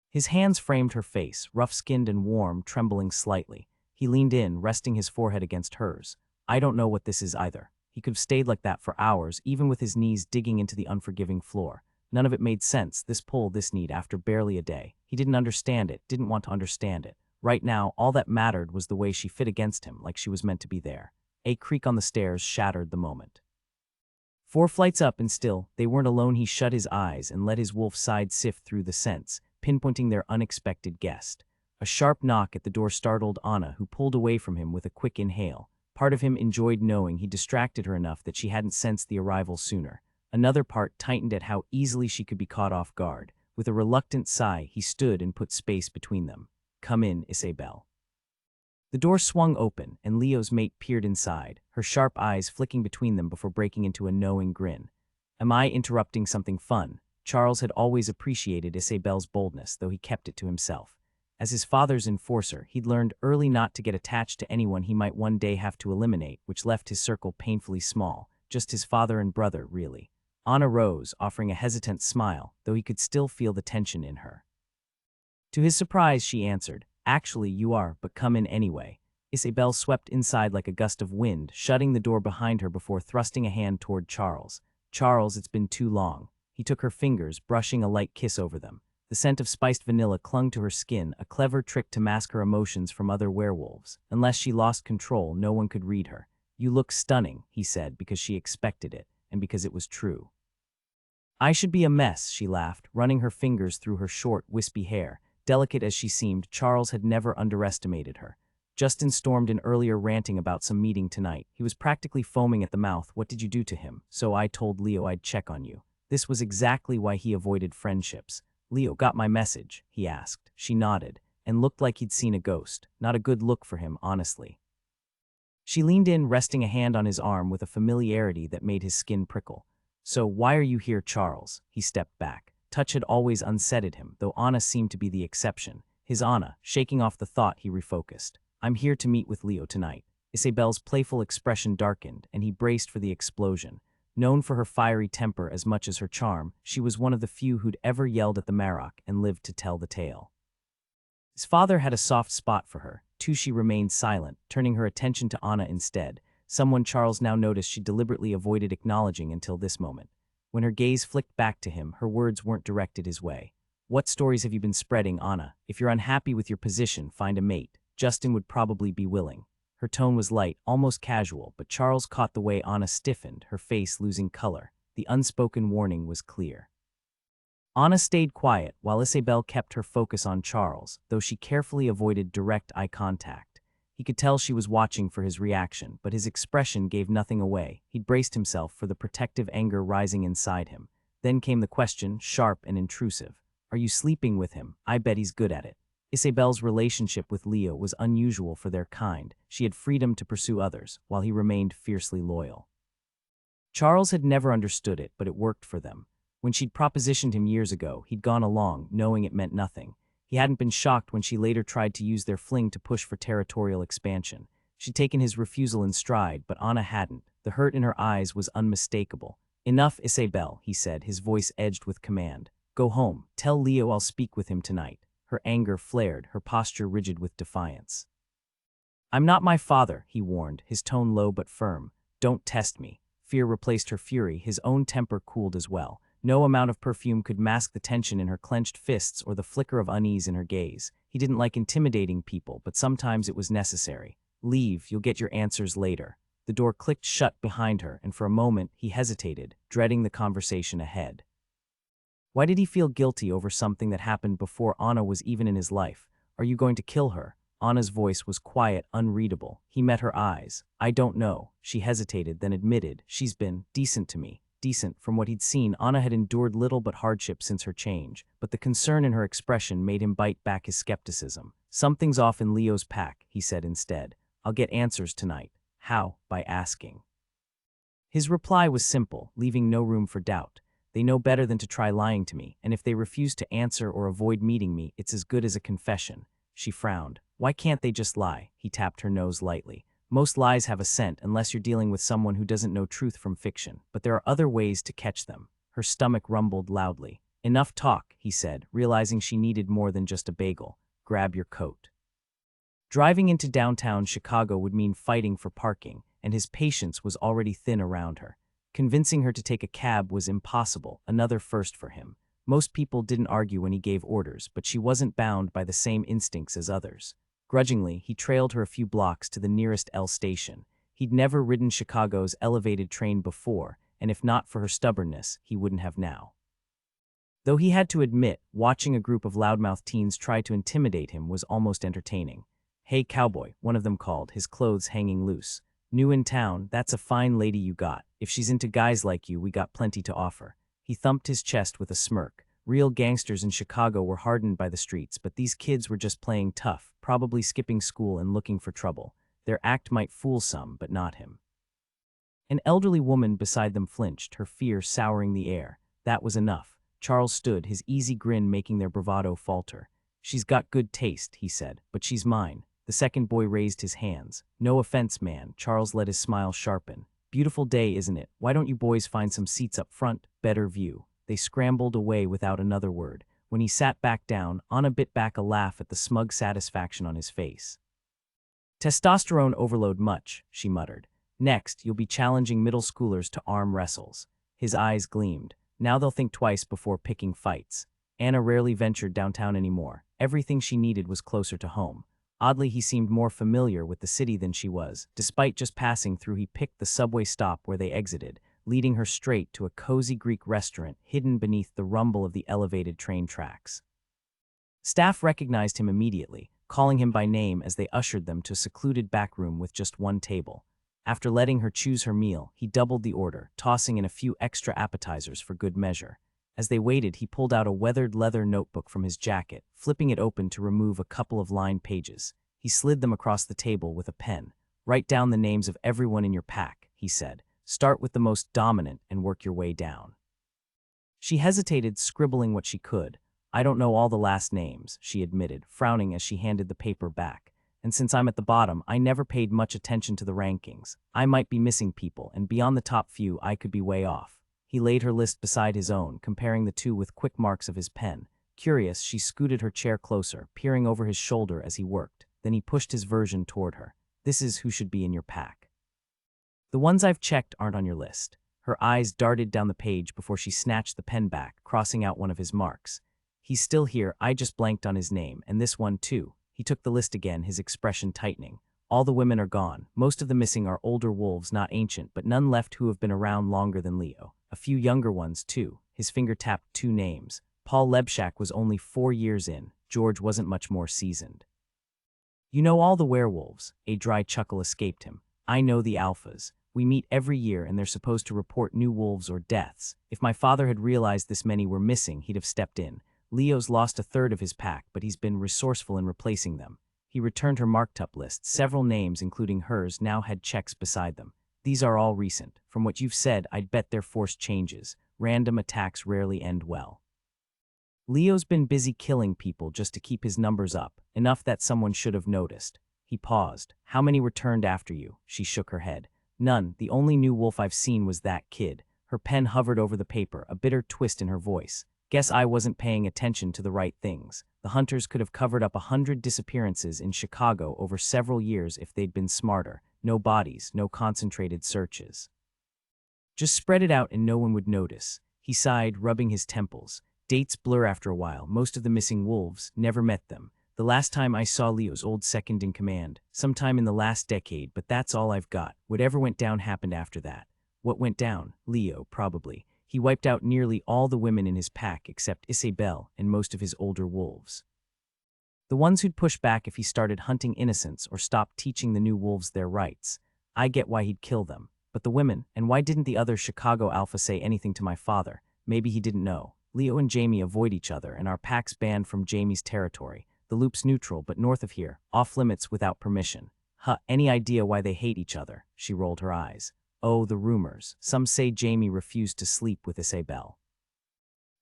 His hands framed her face, rough-skinned and warm, trembling slightly. He leaned in, resting his forehead against hers. "I don't know what this is either." He could have stayed like that for hours, even with his knees digging into the unforgiving floor. None of it made sense, this pull, this need, after barely a day. He didn't understand it, didn't want to understand it. Right now, all that mattered was the way she fit against him, like she was meant to be there. A creak on the stairs shattered the moment. 4 flights up, and still, they weren't alone. He shut his eyes and let his wolf side sift through the scents, pinpointing their unexpected guest. A sharp knock at the door startled Anna, who pulled away from him with a quick inhale. Part of him enjoyed knowing he distracted her enough that she hadn't sensed the arrival sooner. Another part tightened at how easily she could be caught off guard. With a reluctant sigh, he stood and put space between them. "Come in, Isabel." The door swung open, and Leo's mate peered inside, her sharp eyes flicking between them before breaking into a knowing grin. "Am I interrupting something fun?" Charles had always appreciated Isabel's boldness, though he kept it to himself. As his father's enforcer, he'd learned early not to get attached to anyone he might one day have to eliminate, which left his circle painfully small, just his father and brother, really. Anna rose, offering a hesitant smile, though he could still feel the tension in her. To his surprise, she answered, "Actually, you are, but come in anyway." Isabel swept inside like a gust of wind, shutting the door behind her before thrusting a hand toward Charles. "Charles, it's been too long." He took her fingers, brushing a light kiss over them. The scent of spiced vanilla clung to her skin, a clever trick to mask her emotions from other werewolves. Unless she lost control, no one could read her. "You look stunning," he said, because she expected it, and because it was true. "I should be a mess," she laughed, running her fingers through her short, wispy hair. Delicate as she seemed, Charles had never underestimated her. Justin stormed in earlier, ranting about some meeting tonight. He was practically foaming at the mouth. "What did you do to him?" "So I told Leo I'd check on you." This was exactly why he avoided friendships. "Leo got my message?" he asked. She nodded, and looked like he'd seen a ghost. Not a good look for him, honestly. She leaned in, resting a hand on his arm with a familiarity that made his skin prickle. "So why are you here, Charles?" He stepped back. Touch had always unsettled him, though Anna seemed to be the exception. His Anna, shaking off the thought, he refocused. "I'm here to meet with Leo tonight." Isabel's playful expression darkened, and he braced for the explosion. Known for her fiery temper as much as her charm, she was one of the few who'd ever yelled at the Marok and lived to tell the tale. His father had a soft spot for her, too. She remained silent, turning her attention to Anna instead, someone Charles now noticed she deliberately avoided acknowledging until this moment. When her gaze flicked back to him, her words weren't directed his way. "What stories have you been spreading, Anna? If you're unhappy with your position, find a mate. Justin would probably be willing." Her tone was light, almost casual, but Charles caught the way Anna stiffened, her face losing color. The unspoken warning was clear. Anna stayed quiet, while Isabel kept her focus on Charles, though she carefully avoided direct eye contact. He could tell she was watching for his reaction, but his expression gave nothing away. He'd braced himself for the protective anger rising inside him. Then came the question, sharp and intrusive. "Are you sleeping with him? I bet he's good at it." Isabel's relationship with Leo was unusual for their kind. She had freedom to pursue others, while he remained fiercely loyal. Charles had never understood it, but it worked for them. When she'd propositioned him years ago, he'd gone along, knowing it meant nothing. He hadn't been shocked when she later tried to use their fling to push for territorial expansion. She'd taken his refusal in stride, but Anna hadn't. The hurt in her eyes was unmistakable. "Enough, Isabel," he said, his voice edged with command. "Go home. Tell Leo I'll speak with him tonight." Her anger flared, her posture rigid with defiance. "I'm not my father," he warned, his tone low but firm. "Don't test me." Fear replaced her fury, his own temper cooled as well. No amount of perfume could mask the tension in her clenched fists or the flicker of unease in her gaze. He didn't like intimidating people, but sometimes it was necessary. "Leave, you'll get your answers later." The door clicked shut behind her, and for a moment he hesitated, dreading the conversation ahead. Why did he feel guilty over something that happened before Anna was even in his life? "Are you going to kill her?" Anna's voice was quiet, unreadable. He met her eyes. I don't know. She hesitated, then admitted. She's been decent to me. Decent. From what he'd seen, Anna had endured little but hardship since her change, but the concern in her expression made him bite back his skepticism. Something's off in Leo's pack, he said instead. I'll get answers tonight. How? By asking. His reply was simple, leaving no room for doubt. They know better than to try lying to me, and if they refuse to answer or avoid meeting me, it's as good as a confession. She frowned. Why can't they just lie? He tapped her nose lightly. Most lies have a scent unless you're dealing with someone who doesn't know truth from fiction, but there are other ways to catch them. Her stomach rumbled loudly. Enough talk, he said, realizing she needed more than just a bagel. Grab your coat. Driving into downtown Chicago would mean fighting for parking, and his patience was already thin around her. Convincing her to take a cab was impossible, another first for him. Most people didn't argue when he gave orders, but she wasn't bound by the same instincts as others. Grudgingly, he trailed her a few blocks to the nearest L station. He'd never ridden Chicago's elevated train before, and if not for her stubbornness, he wouldn't have now. Though he had to admit, watching a group of loudmouth teens try to intimidate him was almost entertaining. Hey cowboy, one of them called, his clothes hanging loose. New in town, that's a fine lady you got. If she's into guys like you, we got plenty to offer. He thumped his chest with a smirk. Real gangsters in Chicago were hardened by the streets, but these kids were just playing tough, probably skipping school and looking for trouble. Their act might fool some, but not him. An elderly woman beside them flinched, her fear souring the air. That was enough. Charles stood, his easy grin making their bravado falter. She's got good taste, he said, but she's mine. The second boy raised his hands. No offense, man. Charles let his smile sharpen. Beautiful day, isn't it? Why don't you boys find some seats up front? Better view. They scrambled away without another word. When he sat back down, Anna bit back a laugh at the smug satisfaction on his face. Testosterone overload much, she muttered. Next, you'll be challenging middle schoolers to arm wrestles. His eyes gleamed. Now they'll think twice before picking fights. Anna rarely ventured downtown anymore. Everything she needed was closer to home. Oddly, he seemed more familiar with the city than she was. Despite just passing through, he picked the subway stop where they exited, leading her straight to a cozy Greek restaurant hidden beneath the rumble of the elevated train tracks. Staff recognized him immediately, calling him by name as they ushered them to a secluded back room with just one table. After letting her choose her meal, he doubled the order, tossing in a few extra appetizers for good measure. As they waited, he pulled out a weathered leather notebook from his jacket, flipping it open to remove a couple of lined pages. He slid them across the table with a pen. Write down the names of everyone in your pack, he said. Start with the most dominant and work your way down. She hesitated, scribbling what she could. I don't know all the last names, she admitted, frowning as she handed the paper back. And since I'm at the bottom, I never paid much attention to the rankings. I might be missing people, and beyond the top few, I could be way off. He laid her list beside his own, comparing the two with quick marks of his pen. Curious, she scooted her chair closer, peering over his shoulder as he worked. Then he pushed his version toward her. This is who should be in your pack. The ones I've checked aren't on your list. Her eyes darted down the page before she snatched the pen back, crossing out one of his marks. He's still here, I just blanked on his name, and this one too. He took the list again, his expression tightening. All the women are gone. Most of the missing are older wolves, not ancient, but none left who have been around longer than Leo. A few younger ones, too. His finger tapped two names. Paul Lebshak was only 4 years in. George wasn't much more seasoned. You know all the werewolves. A dry chuckle escaped him. I know the alphas. We meet every year and they're supposed to report new wolves or deaths. If my father had realized this many were missing, he'd have stepped in. Leo's lost a third of his pack, but he's been resourceful in replacing them. He returned her marked-up list. Several names, including hers, now had checks beside them. These are all recent. From what you've said, I'd bet they're forced changes. Random attacks rarely end well. Leo's been busy killing people just to keep his numbers up, enough that someone should have noticed. He paused. How many were turned after you? She shook her head. None. The only new wolf I've seen was that kid. Her pen hovered over the paper, a bitter twist in her voice. Guess I wasn't paying attention to the right things. The hunters could have covered up 100 disappearances in Chicago over several years if they'd been smarter. No bodies, no concentrated searches. Just spread it out and no one would notice. He sighed, rubbing his temples. Dates blur after a while. Most of the missing wolves, never met them. The last time I saw Leo's old second-in-command, sometime in the last decade, but that's all I've got. Whatever went down happened after that. What went down? Leo, probably. He wiped out nearly all the women in his pack except Isabel and most of his older wolves. The ones who'd push back if he started hunting innocents or stopped teaching the new wolves their rights. I get why he'd kill them. But the women, and why didn't the other Chicago Alpha say anything to my father? Maybe he didn't know. Leo and Jamie avoid each other, and our pack's banned from Jamie's territory. The loop's neutral, but north of here, off limits without permission. Any idea why they hate each other? She rolled her eyes. Oh, the rumors. Some say Jamie refused to sleep with Isabel.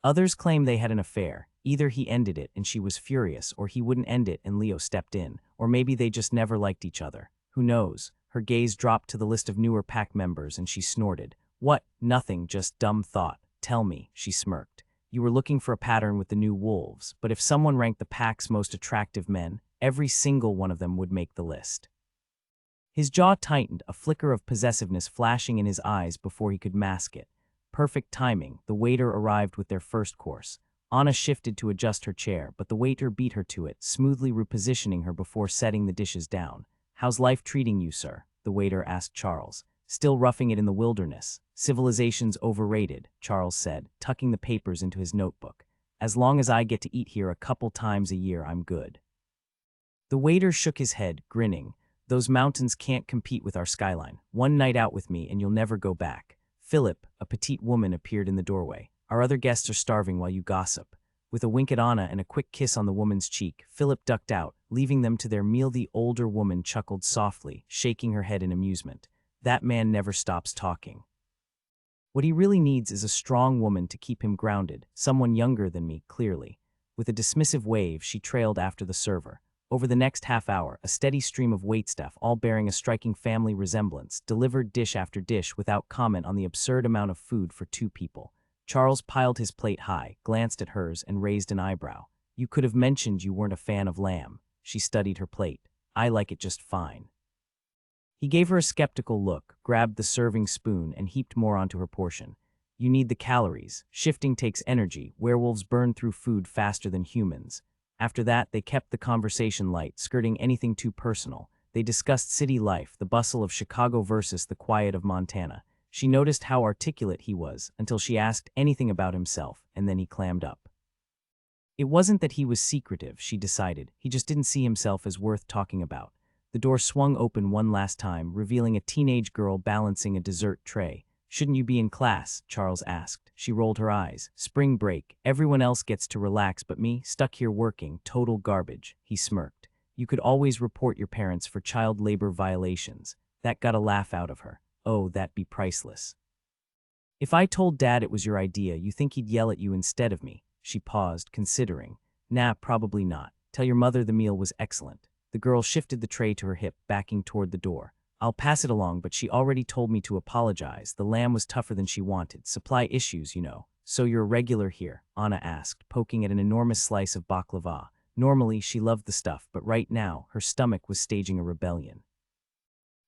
Others claim they had an affair. Either he ended it and she was furious, or he wouldn't end it and Leo stepped in. Or maybe they just never liked each other. Who knows? Her gaze dropped to the list of newer pack members and she snorted. What? Nothing, just dumb thought. Tell me, she smirked. You were looking for a pattern with the new wolves, but if someone ranked the pack's most attractive men, every single one of them would make the list. His jaw tightened, a flicker of possessiveness flashing in his eyes before he could mask it. Perfect timing. The waiter arrived with their first course. Anna shifted to adjust her chair, but the waiter beat her to it, smoothly repositioning her before setting the dishes down. How's life treating you, sir? The waiter asked Charles. Still roughing it in the wilderness. Civilization's overrated, Charles said, tucking the papers into his notebook. As long as I get to eat here a couple times a year, I'm good. The waiter shook his head, grinning. Those mountains can't compete with our skyline. One night out with me and you'll never go back. Philip, a petite woman, appeared in the doorway. Our other guests are starving while you gossip. With a wink at Anna and a quick kiss on the woman's cheek, Philip ducked out, leaving them to their meal. The older woman chuckled softly, shaking her head in amusement. That man never stops talking. What he really needs is a strong woman to keep him grounded, someone younger than me, clearly. With a dismissive wave, she trailed after the server. Over the next half hour, a steady stream of waitstaff, all bearing a striking family resemblance, delivered dish after dish without comment on the absurd amount of food for 2 people. Charles piled his plate high, glanced at hers, and raised an eyebrow. You could have mentioned you weren't a fan of lamb. She studied her plate. I like it just fine. He gave her a skeptical look, grabbed the serving spoon, and heaped more onto her portion. You need the calories. Shifting takes energy. Werewolves burn through food faster than humans. After that, they kept the conversation light, skirting anything too personal. They discussed city life, the bustle of Chicago versus the quiet of Montana. She noticed how articulate he was, until she asked anything about himself, and then he clammed up. It wasn't that he was secretive, she decided. He just didn't see himself as worth talking about. The door swung open one last time, revealing a teenage girl balancing a dessert tray. Shouldn't you be in class? Charles asked. She rolled her eyes. Spring break. Everyone else gets to relax but me, stuck here working, total garbage. He smirked. You could always report your parents for child labor violations. That got a laugh out of her. Oh, that'd be priceless. If I told Dad it was your idea, you think he'd yell at you instead of me? She paused, considering. Nah, probably not. Tell your mother the meal was excellent. The girl shifted the tray to her hip, backing toward the door. I'll pass it along, but she already told me to apologize. The lamb was tougher than she wanted. Supply issues, you know. So you're a regular here? Anna asked, poking at an enormous slice of baklava. Normally, she loved the stuff, but right now, her stomach was staging a rebellion.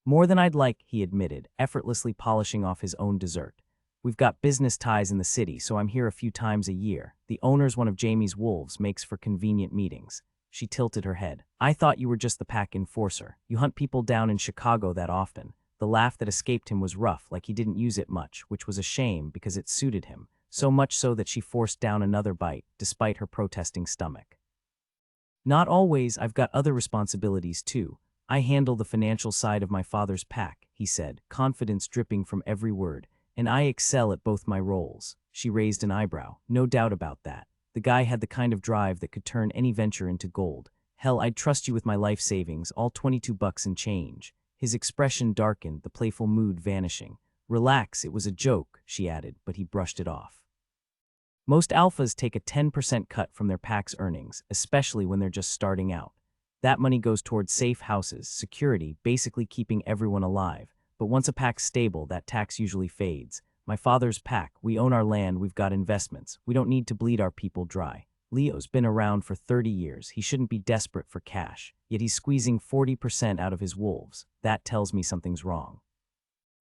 More than I'd like, he admitted, effortlessly polishing off his own dessert. We've got business ties in the city, so I'm here a few times a year. The owner's one of Jamie's wolves, makes for convenient meetings. She tilted her head. I thought you were just the pack enforcer. You hunt people down in Chicago that often. The laugh that escaped him was rough, like he didn't use it much, which was a shame because it suited him, so much so that she forced down another bite, despite her protesting stomach. Not always. I've got other responsibilities too. I handle the financial side of my father's pack, he said, confidence dripping from every word, and I excel at both my roles. She raised an eyebrow. No doubt about that. The guy had the kind of drive that could turn any venture into gold. Hell, I'd trust you with my life savings, all $22 and change. His expression darkened, the playful mood vanishing. Relax, it was a joke, she added, but he brushed it off. Most alphas take a 10% cut from their pack's earnings, especially when they're just starting out. That money goes towards safe houses, security, basically keeping everyone alive. But once a pack's stable, that tax usually fades. My father's pack, we own our land, we've got investments. We don't need to bleed our people dry. Leo's been around for 30 years. He shouldn't be desperate for cash. Yet he's squeezing 40% out of his wolves. That tells me something's wrong.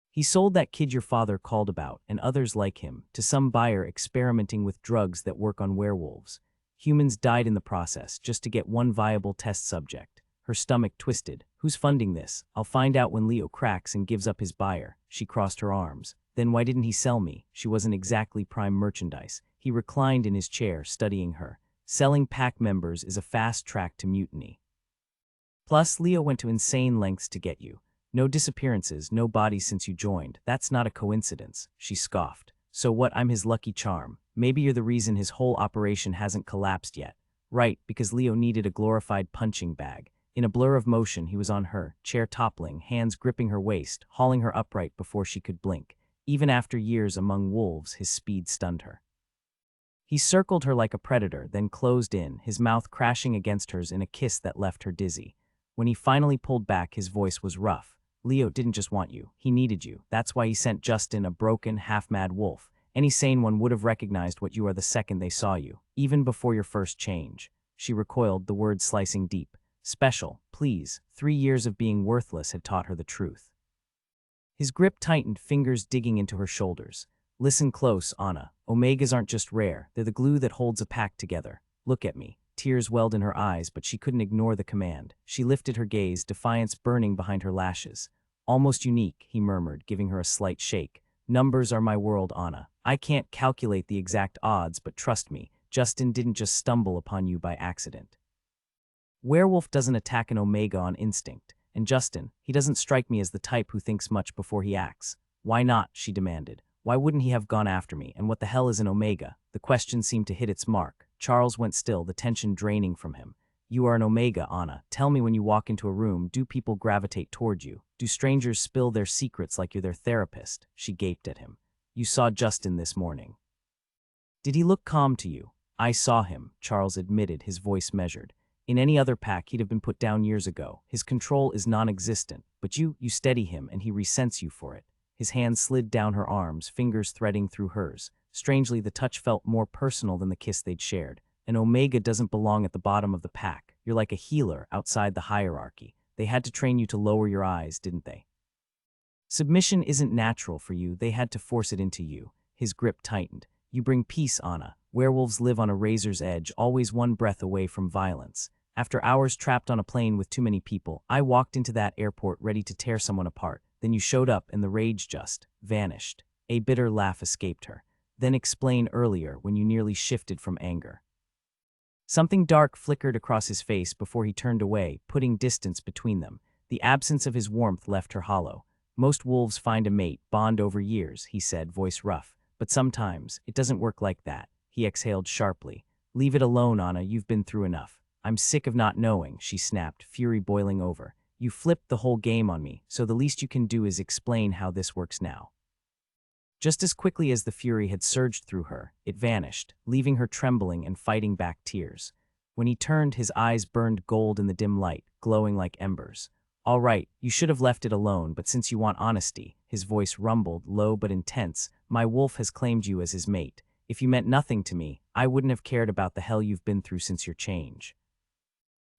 He sold that kid your father called about, and others like him, to some buyer experimenting with drugs that work on werewolves. Humans died in the process just to get one viable test subject. Her stomach twisted. Who's funding this? I'll find out when Leo cracks and gives up his buyer. She crossed her arms. Then why didn't he sell me? She wasn't exactly prime merchandise. He reclined in his chair, studying her. Selling pack members is a fast track to mutiny. Plus, Leo went to insane lengths to get you. No disappearances, no bodies since you joined. That's not a coincidence, she scoffed. So what, I'm his lucky charm. Maybe you're the reason his whole operation hasn't collapsed yet. Right, because Leo needed a glorified punching bag. In a blur of motion, he was on her, chair toppling, hands gripping her waist, hauling her upright before she could blink. Even after years among wolves, his speed stunned her. He circled her like a predator, then closed in, his mouth crashing against hers in a kiss that left her dizzy. When he finally pulled back, his voice was rough. Leo didn't just want you, he needed you. That's why he sent Justin, a broken, half-mad wolf. Any sane one would have recognized what you are the second they saw you, even before your first change. She recoiled, the words slicing deep. Special, please. 3 years of being worthless had taught her the truth. His grip tightened, fingers digging into her shoulders. Listen close, Anna. Omegas aren't just rare, they're the glue that holds a pack together. Look at me. Tears welled in her eyes, but she couldn't ignore the command. She lifted her gaze, defiance burning behind her lashes. Almost unique, he murmured, giving her a slight shake. Numbers are my world, Anna. I can't calculate the exact odds, but trust me, Justin didn't just stumble upon you by accident. Werewolf doesn't attack an Omega on instinct, and Justin, he doesn't strike me as the type who thinks much before he acts. Why not, she demanded. Why wouldn't he have gone after me, and what the hell is an Omega? The question seemed to hit its mark. Charles went still, the tension draining from him. You are an Omega, Anna. Tell me, when you walk into a room, do people gravitate toward you? Do strangers spill their secrets like you're their therapist? She gaped at him. You saw Justin this morning. Did he look calm to you? I saw him, Charles admitted, his voice measured. In any other pack, he'd have been put down years ago. His control is non-existent, but you steady him and he resents you for it. His hand slid down her arms, fingers threading through hers. Strangely, the touch felt more personal than the kiss they'd shared. An Omega doesn't belong at the bottom of the pack. You're like a healer outside the hierarchy. They had to train you to lower your eyes, didn't they? Submission isn't natural for you. They had to force it into you. His grip tightened. You bring peace, Anna. Werewolves live on a razor's edge, always one breath away from violence. After hours trapped on a plane with too many people, I walked into that airport ready to tear someone apart. Then you showed up and the rage just vanished. A bitter laugh escaped her. Then explain earlier, when you nearly shifted from anger. Something dark flickered across his face before he turned away, putting distance between them. The absence of his warmth left her hollow. Most wolves find a mate, bond over years, he said, voice rough. But sometimes, it doesn't work like that. He exhaled sharply. Leave it alone, Anna, you've been through enough. I'm sick of not knowing, she snapped, fury boiling over. You flipped the whole game on me, so the least you can do is explain how this works now. Just as quickly as the fury had surged through her, it vanished, leaving her trembling and fighting back tears. When he turned, his eyes burned gold in the dim light, glowing like embers. All right, you should have left it alone, but since you want honesty, his voice rumbled, low but intense, my wolf has claimed you as his mate. If you meant nothing to me, I wouldn't have cared about the hell you've been through since your change.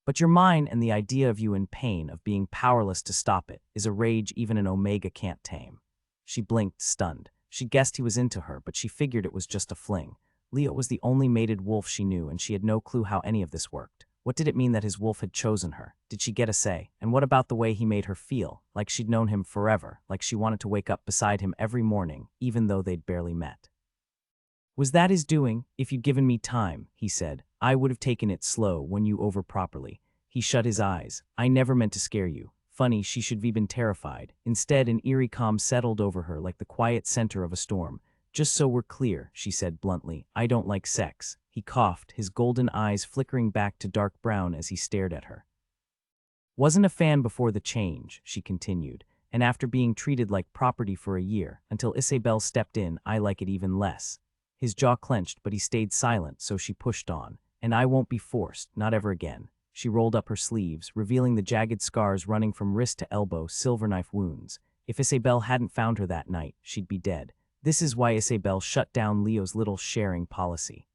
But you're mine, and the idea of you in pain, of being powerless to stop it, is a rage even an Omega can't tame. She blinked, stunned. She guessed he was into her, but she figured it was just a fling. Leo was the only mated wolf she knew, and she had no clue how any of this worked. What did it mean that his wolf had chosen her? Did she get a say? And what about the way he made her feel? Like she'd known him forever, like she wanted to wake up beside him every morning, even though they'd barely met. Was that his doing? If you'd given me time, he said, I would have taken it slow, won you over properly. He shut his eyes. I never meant to scare you. Funny, she should have been terrified. Instead, an eerie calm settled over her like the quiet center of a storm. Just so we're clear, she said bluntly, I don't like sex. He coughed, his golden eyes flickering back to dark brown as he stared at her. Wasn't a fan before the change, she continued, and after being treated like property for a year, until Isabel stepped in, I like it even less. His jaw clenched, but he stayed silent, so she pushed on. And I won't be forced, not ever again. She rolled up her sleeves, revealing the jagged scars running from wrist to elbow, silver knife wounds. If Isabel hadn't found her that night, she'd be dead. This is why Isabel shut down Leo's little sharing policy.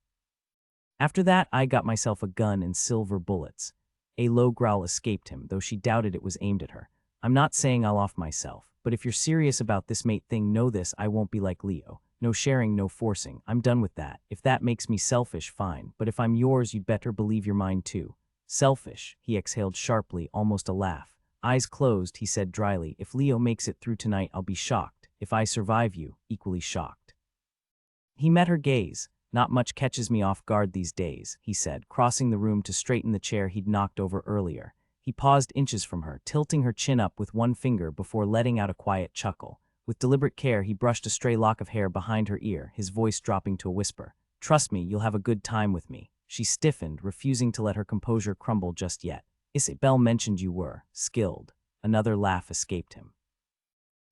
After that, I got myself a gun and silver bullets. A low growl escaped him, though she doubted it was aimed at her. I'm not saying I'll off myself, but if you're serious about this mate thing, know this, I won't be like Leo. No sharing, no forcing. I'm done with that. If that makes me selfish, fine. But if I'm yours, you'd better believe you're mine too. Selfish, he exhaled sharply, almost a laugh. Eyes closed, he said dryly, if Leo makes it through tonight, I'll be shocked. If I survive you, equally shocked. He met her gaze. Not much catches me off guard these days, he said, crossing the room to straighten the chair he'd knocked over earlier. He paused inches from her, tilting her chin up with one finger before letting out a quiet chuckle. With deliberate care, he brushed a stray lock of hair behind her ear, his voice dropping to a whisper. Trust me, you'll have a good time with me. She stiffened, refusing to let her composure crumble just yet. Isabel mentioned you were skilled. Another laugh escaped him.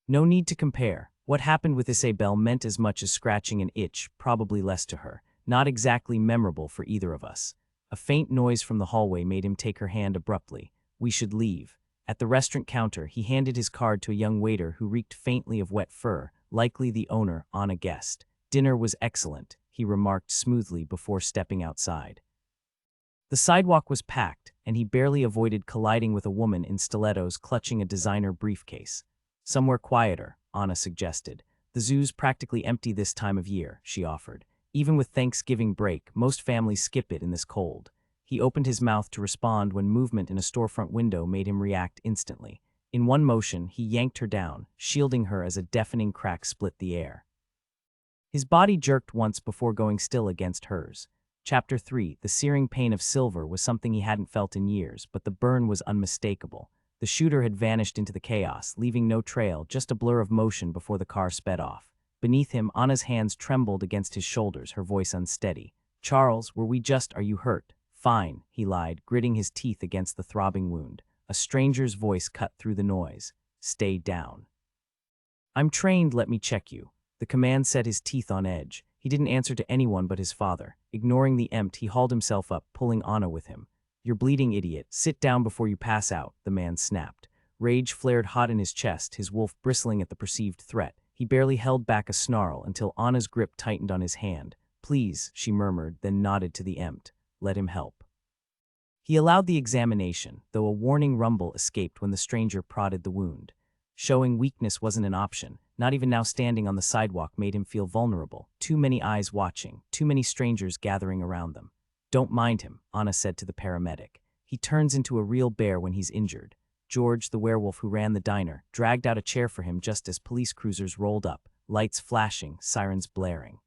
No need to compare. What happened with Isabel meant as much as scratching an itch, probably less to her. Not exactly memorable for either of us. A faint noise from the hallway made him take her hand abruptly. We should leave. At the restaurant counter, he handed his card to a young waiter who reeked faintly of wet fur, likely the owner on a guest. Dinner was excellent, he remarked smoothly before stepping outside. The sidewalk was packed, and he barely avoided colliding with a woman in stilettos clutching a designer briefcase. Somewhere quieter, Anna suggested. The zoo's practically empty this time of year, she offered. Even with Thanksgiving break, most families skip it in this cold. He opened his mouth to respond when movement in a storefront window made him react instantly. In one motion, he yanked her down, shielding her as a deafening crack split the air. His body jerked once before going still against hers. Chapter 3, the searing pain of silver was something he hadn't felt in years, but the burn was unmistakable. The shooter had vanished into the chaos, leaving no trail, just a blur of motion before the car sped off. Beneath him, Anna's hands trembled against his shoulders, her voice unsteady. Charles, are you hurt? Fine, he lied, gritting his teeth against the throbbing wound. A stranger's voice cut through the noise. Stay down. I'm trained, let me check you. The command set his teeth on edge. He didn't answer to anyone but his father. Ignoring the empt, he hauled himself up, pulling Anna with him. You're bleeding, idiot. Sit down before you pass out, the man snapped. Rage flared hot in his chest, his wolf bristling at the perceived threat. He barely held back a snarl until Anna's grip tightened on his hand. Please, she murmured, then nodded to the empt. Let him help. He allowed the examination, though a warning rumble escaped when the stranger prodded the wound. Showing weakness wasn't an option. Not even now standing on the sidewalk made him feel vulnerable. Too many eyes watching, too many strangers gathering around them. Don't mind him, Anna said to the paramedic. He turns into a real bear when he's injured. George, the werewolf who ran the diner, dragged out a chair for him just as police cruisers rolled up, lights flashing, sirens blaring.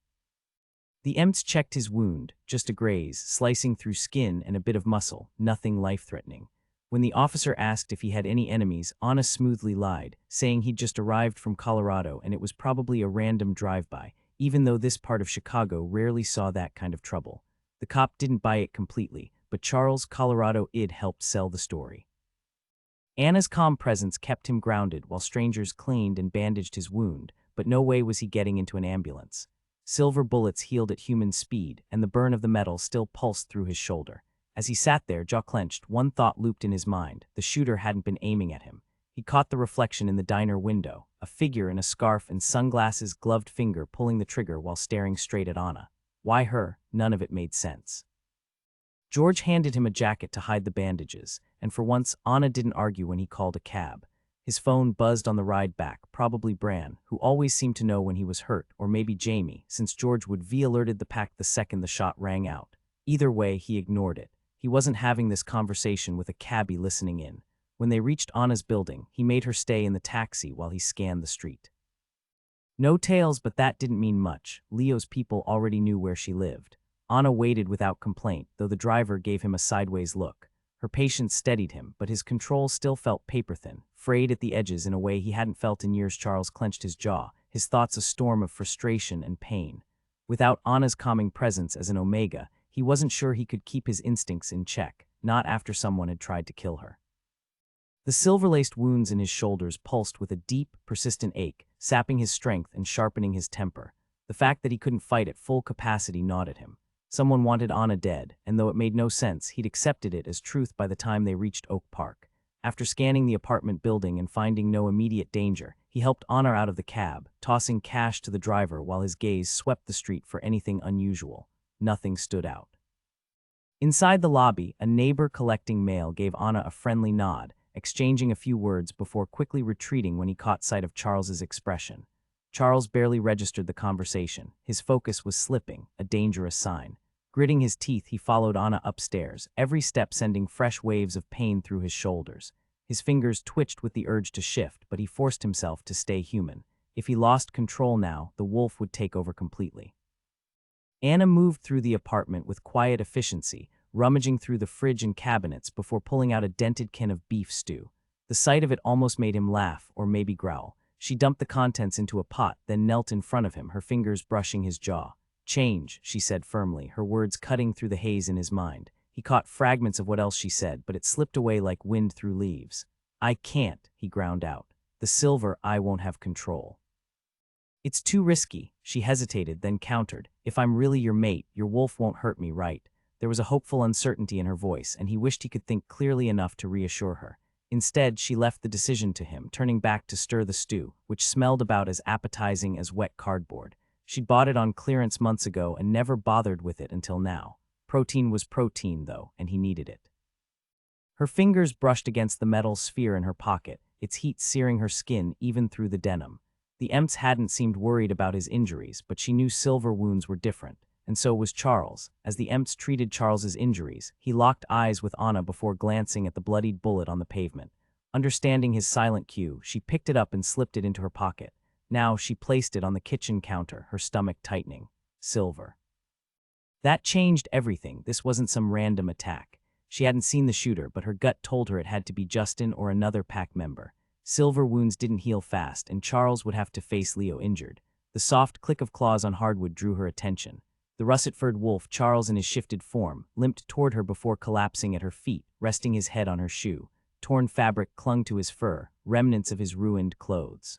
The EMTs checked his wound, just a graze, slicing through skin and a bit of muscle, nothing life-threatening. When the officer asked if he had any enemies, Anna smoothly lied, saying he'd just arrived from Colorado and it was probably a random drive-by, even though this part of Chicago rarely saw that kind of trouble. The cop didn't buy it completely, but Charles, Colorado id helped sell the story. Anna's calm presence kept him grounded while strangers cleaned and bandaged his wound, but no way was he getting into an ambulance. Silver bullets healed at human speed, and the burn of the metal still pulsed through his shoulder. As he sat there, jaw clenched, one thought looped in his mind. The shooter hadn't been aiming at him. He caught the reflection in the diner window, a figure in a scarf and sunglasses, gloved finger pulling the trigger while staring straight at Anna. Why her? None of it made sense. George handed him a jacket to hide the bandages, and for once, Anna didn't argue when he called a cab. His phone buzzed on the ride back, probably Bran, who always seemed to know when he was hurt, or maybe Jamie, since George would V-alerted the pack the second the shot rang out. Either way, he ignored it. He wasn't having this conversation with a cabbie listening in. When they reached Anna's building, he made her stay in the taxi while he scanned the street. No tales, but that didn't mean much. Leo's people already knew where she lived. Anna waited without complaint, though the driver gave him a sideways look. Her patience steadied him, but his control still felt paper-thin, frayed at the edges in a way he hadn't felt in years. Charles clenched his jaw, his thoughts a storm of frustration and pain. Without Anna's calming presence as an omega, he wasn't sure he could keep his instincts in check, not after someone had tried to kill her. The silver-laced wounds in his shoulders pulsed with a deep, persistent ache, sapping his strength and sharpening his temper. The fact that he couldn't fight at full capacity gnawed at him. Someone wanted Anna dead, and though it made no sense, he'd accepted it as truth by the time they reached Oak Park. After scanning the apartment building and finding no immediate danger, he helped Anna out of the cab, tossing cash to the driver while his gaze swept the street for anything unusual. Nothing stood out. Inside the lobby, a neighbor collecting mail gave Anna a friendly nod, exchanging a few words before quickly retreating when he caught sight of Charles's expression. Charles barely registered the conversation. His focus was slipping, a dangerous sign. Gritting his teeth, he followed Anna upstairs, every step sending fresh waves of pain through his shoulders. His fingers twitched with the urge to shift, but he forced himself to stay human. If he lost control now, the wolf would take over completely. Anna moved through the apartment with quiet efficiency, rummaging through the fridge and cabinets before pulling out a dented can of beef stew. The sight of it almost made him laugh, or maybe growl. She dumped the contents into a pot, then knelt in front of him, her fingers brushing his jaw. "Change," she said firmly, her words cutting through the haze in his mind. He caught fragments of what else she said, but it slipped away like wind through leaves. "I can't," he ground out. "The silver, I won't have control." "It's too risky," she hesitated, then countered. "If I'm really your mate, your wolf won't hurt me, right?" There was a hopeful uncertainty in her voice, and he wished he could think clearly enough to reassure her. Instead, she left the decision to him, turning back to stir the stew, which smelled about as appetizing as wet cardboard. She'd bought it on clearance months ago and never bothered with it until now. Protein was protein, though, and he needed it. Her fingers brushed against the metal sphere in her pocket, its heat searing her skin even through the denim. The Emps hadn't seemed worried about his injuries, but she knew silver wounds were different, and so was Charles. As the Emps treated Charles's injuries, he locked eyes with Anna before glancing at the bloodied bullet on the pavement. Understanding his silent cue, she picked it up and slipped it into her pocket. Now she placed it on the kitchen counter, her stomach tightening. Silver. That changed everything. This wasn't some random attack. She hadn't seen the shooter, but her gut told her it had to be Justin or another pack member. Silver wounds didn't heal fast, and Charles would have to face Leo injured. The soft click of claws on hardwood drew her attention. The russet-furred wolf, Charles in his shifted form, limped toward her before collapsing at her feet, resting his head on her shoe. Torn fabric clung to his fur, remnants of his ruined clothes.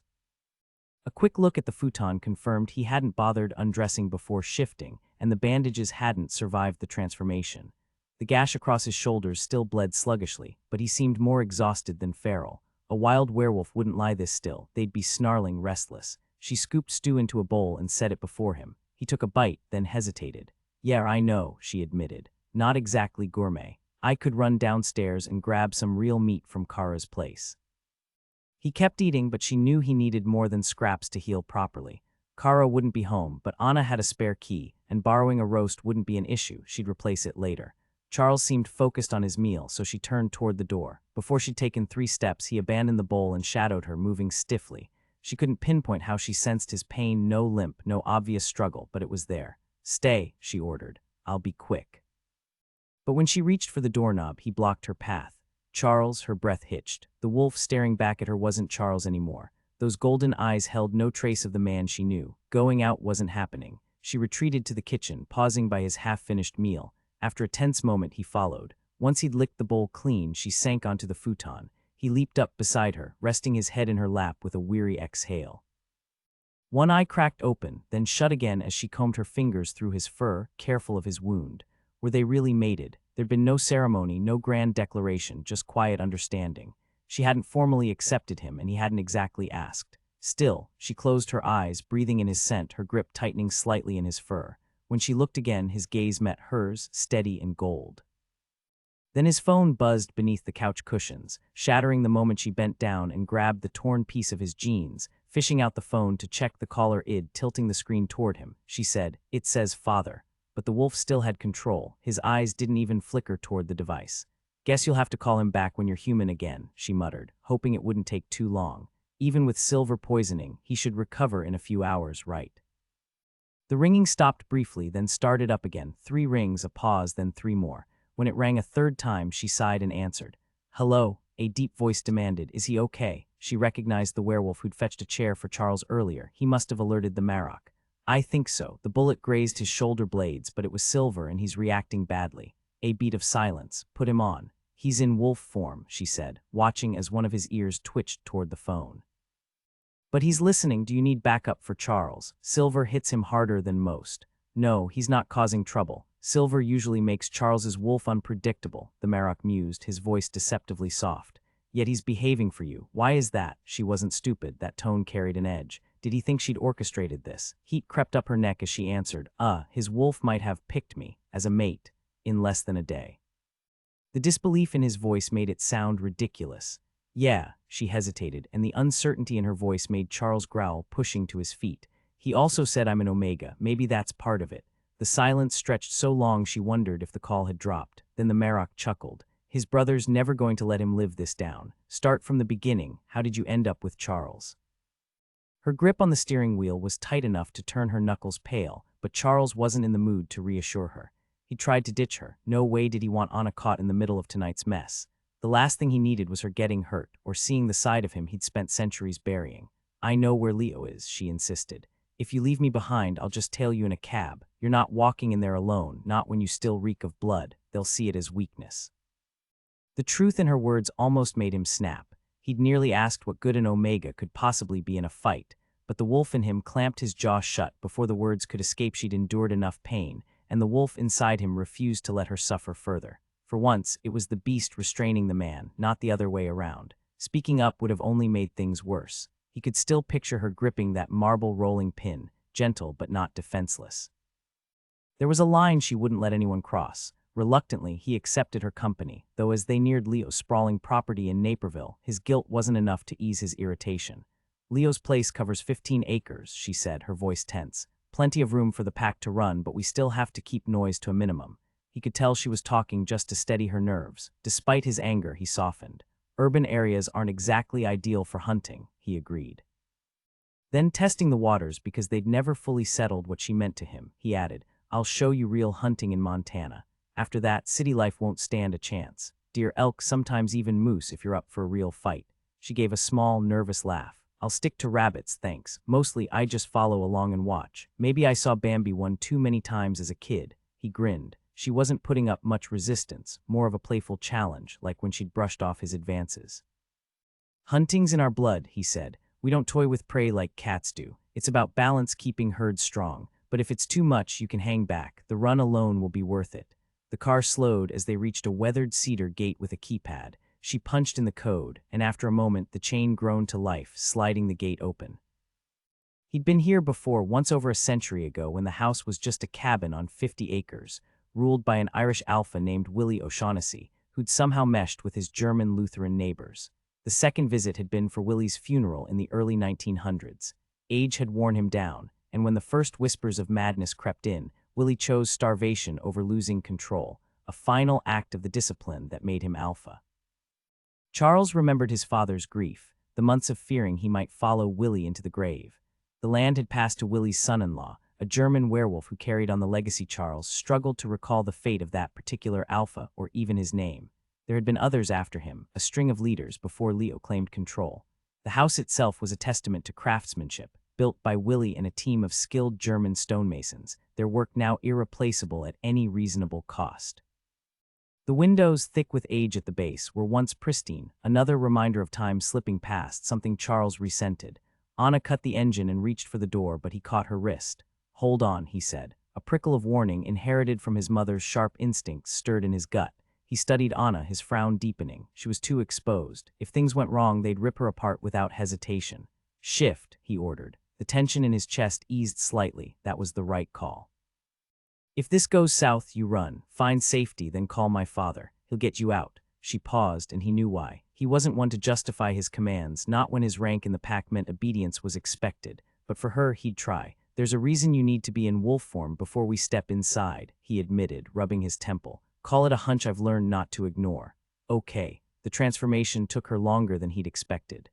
A quick look at the futon confirmed he hadn't bothered undressing before shifting, and the bandages hadn't survived the transformation. The gash across his shoulders still bled sluggishly, but he seemed more exhausted than feral. A wild werewolf wouldn't lie this still, they'd be snarling restless. She scooped stew into a bowl and set it before him. He took a bite, then hesitated. "Yeah, I know," she admitted. "Not exactly gourmet. I could run downstairs and grab some real meat from Kara's place." He kept eating, but she knew he needed more than scraps to heal properly. Kara wouldn't be home, but Anna had a spare key, and borrowing a roast wouldn't be an issue. She'd replace it later. Charles seemed focused on his meal, so she turned toward the door. Before she'd taken 3 steps, he abandoned the bowl and shadowed her, moving stiffly. She couldn't pinpoint how she sensed his pain, no limp, no obvious struggle, but it was there. "Stay," she ordered. "I'll be quick." But when she reached for the doorknob, he blocked her path. Charles, her breath hitched. The wolf staring back at her wasn't Charles anymore. Those golden eyes held no trace of the man she knew. Going out wasn't happening. She retreated to the kitchen, pausing by his half-finished meal. After a tense moment, he followed. Once he'd licked the bowl clean, she sank onto the futon. He leaped up beside her, resting his head in her lap with a weary exhale. One eye cracked open, then shut again as she combed her fingers through his fur, careful of his wound. Were they really mated? There'd been no ceremony, no grand declaration, just quiet understanding. She hadn't formally accepted him, and he hadn't exactly asked. Still, she closed her eyes, breathing in his scent, her grip tightening slightly in his fur. When she looked again, his gaze met hers, steady and gold. Then his phone buzzed beneath the couch cushions, shattering the moment she bent down and grabbed the torn piece of his jeans, fishing out the phone to check the caller id, tilting the screen toward him. She said, "It says father." But the wolf still had control. His eyes didn't even flicker toward the device. "Guess you'll have to call him back when you're human again," she muttered, hoping it wouldn't take too long. Even with silver poisoning, he should recover in a few hours, right? The ringing stopped briefly, then started up again. 3 rings, a pause, then 3 more. When it rang a 3rd time, she sighed and answered. "Hello," a deep voice demanded. "Is he okay?" She recognized the werewolf who'd fetched a chair for Charles earlier. He must have alerted the Marok. "I think so." The bullet grazed his shoulder blades, but it was silver and he's reacting badly. A beat of silence. "Put him on." "He's in wolf form," she said, watching as one of his ears twitched toward the phone. "But he's listening. Do you need backup for Charles?" Silver hits him harder than most. "No, he's not causing trouble. Silver usually makes Charles's wolf unpredictable," the Marok mused, his voice deceptively soft. "Yet he's behaving for you. Why is that?" She wasn't stupid. That tone carried an edge. Did he think she'd orchestrated this? Heat crept up her neck as she answered, His wolf might have picked me, as a mate, in less than a day." The disbelief in his voice made it sound ridiculous. "Yeah," she hesitated, and the uncertainty in her voice made Charles growl, pushing to his feet. "He also said I'm an Omega. Maybe that's part of it." The silence stretched so long she wondered if the call had dropped. Then the Marok chuckled. "His brother's never going to let him live this down. Start from the beginning. How did you end up with Charles?" Her grip on the steering wheel was tight enough to turn her knuckles pale, but Charles wasn't in the mood to reassure her. He tried to ditch her. No way did he want Anna caught in the middle of tonight's mess. The last thing he needed was her getting hurt or seeing the side of him he'd spent centuries burying. "I know where Leo is," she insisted. "If you leave me behind, I'll just tail you in a cab. You're not walking in there alone, not when you still reek of blood. They'll see it as weakness." The truth in her words almost made him snap. He'd nearly asked what good an Omega could possibly be in a fight, but the wolf in him clamped his jaw shut before the words could escape. She'd endured enough pain, and the wolf inside him refused to let her suffer further. For once, it was the beast restraining the man, not the other way around. Speaking up would have only made things worse. He could still picture her gripping that marble rolling pin, gentle but not defenseless. There was a line she wouldn't let anyone cross. Reluctantly, he accepted her company, though as they neared Leo's sprawling property in Naperville, his guilt wasn't enough to ease his irritation. "Leo's place covers 15 acres, she said, her voice tense. "Plenty of room for the pack to run, but we still have to keep noise to a minimum." He could tell she was talking just to steady her nerves. Despite his anger, he softened. "Urban areas aren't exactly ideal for hunting," he agreed. Then, testing the waters because they'd never fully settled what she meant to him, he added, "I'll show you real hunting in Montana. After that, city life won't stand a chance. Deer, elk, sometimes even moose if you're up for a real fight." She gave a small, nervous laugh. "I'll stick to rabbits, thanks. Mostly I just follow along and watch. Maybe I saw Bambi one too many times as a kid." He grinned. She wasn't putting up much resistance, more of a playful challenge, like when she'd brushed off his advances. "Hunting's in our blood," he said. "We don't toy with prey like cats do. It's about balance, keeping herds strong. But if it's too much, you can hang back. The run alone will be worth it." The car slowed as they reached a weathered cedar gate with a keypad. She punched in the code, and after a moment the chain groaned to life, sliding the gate open. He'd been here before, once over a century ago, when the house was just a cabin on 50 acres, ruled by an Irish alpha named Willie O'Shaughnessy, who'd somehow meshed with his German Lutheran neighbors. The second visit had been for Willie's funeral in the early 1900s. Age had worn him down, and when the first whispers of madness crept in, Willie chose starvation over losing control, a final act of the discipline that made him alpha. Charles remembered his father's grief, the months of fearing he might follow Willie into the grave. The land had passed to Willie's son-in-law, a German werewolf who carried on the legacy. Charles struggled to recall the fate of that particular alpha or even his name. There had been others after him, a string of leaders before Leo claimed control. The house itself was a testament to craftsmanship, built by Willie and a team of skilled German stonemasons, their work now irreplaceable at any reasonable cost. The windows, thick with age at the base, were once pristine, another reminder of time slipping past, something Charles resented. Anna cut the engine and reached for the door, but he caught her wrist. "Hold on," he said. A prickle of warning, inherited from his mother's sharp instincts, stirred in his gut. He studied Anna, his frown deepening. She was too exposed. If things went wrong, they'd rip her apart without hesitation. "Shift," he ordered. The tension in his chest eased slightly. That was the right call. "If this goes south, you run. Find safety, then call my father. He'll get you out." She paused, and he knew why. He wasn't one to justify his commands, not when his rank in the pack meant obedience was expected. But for her, he'd try. "There's a reason you need to be in wolf form before we step inside," he admitted, rubbing his temple. "Call it a hunch I've learned not to ignore." "Okay." The transformation took her longer than he'd expected.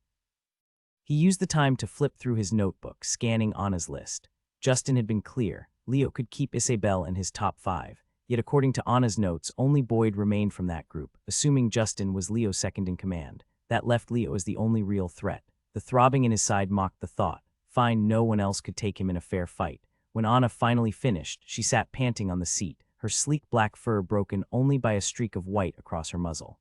He used the time to flip through his notebook, scanning Anna's list. Justin had been clear. Leo could keep Isabel in his top 5. Yet according to Anna's notes, only Boyd remained from that group, assuming Justin was Leo's second in command. That left Leo as the only real threat. The throbbing in his side mocked the thought. Fine, no one else could take him in a fair fight. When Anna finally finished, she sat panting on the seat, her sleek black fur broken only by a streak of white across her muzzle.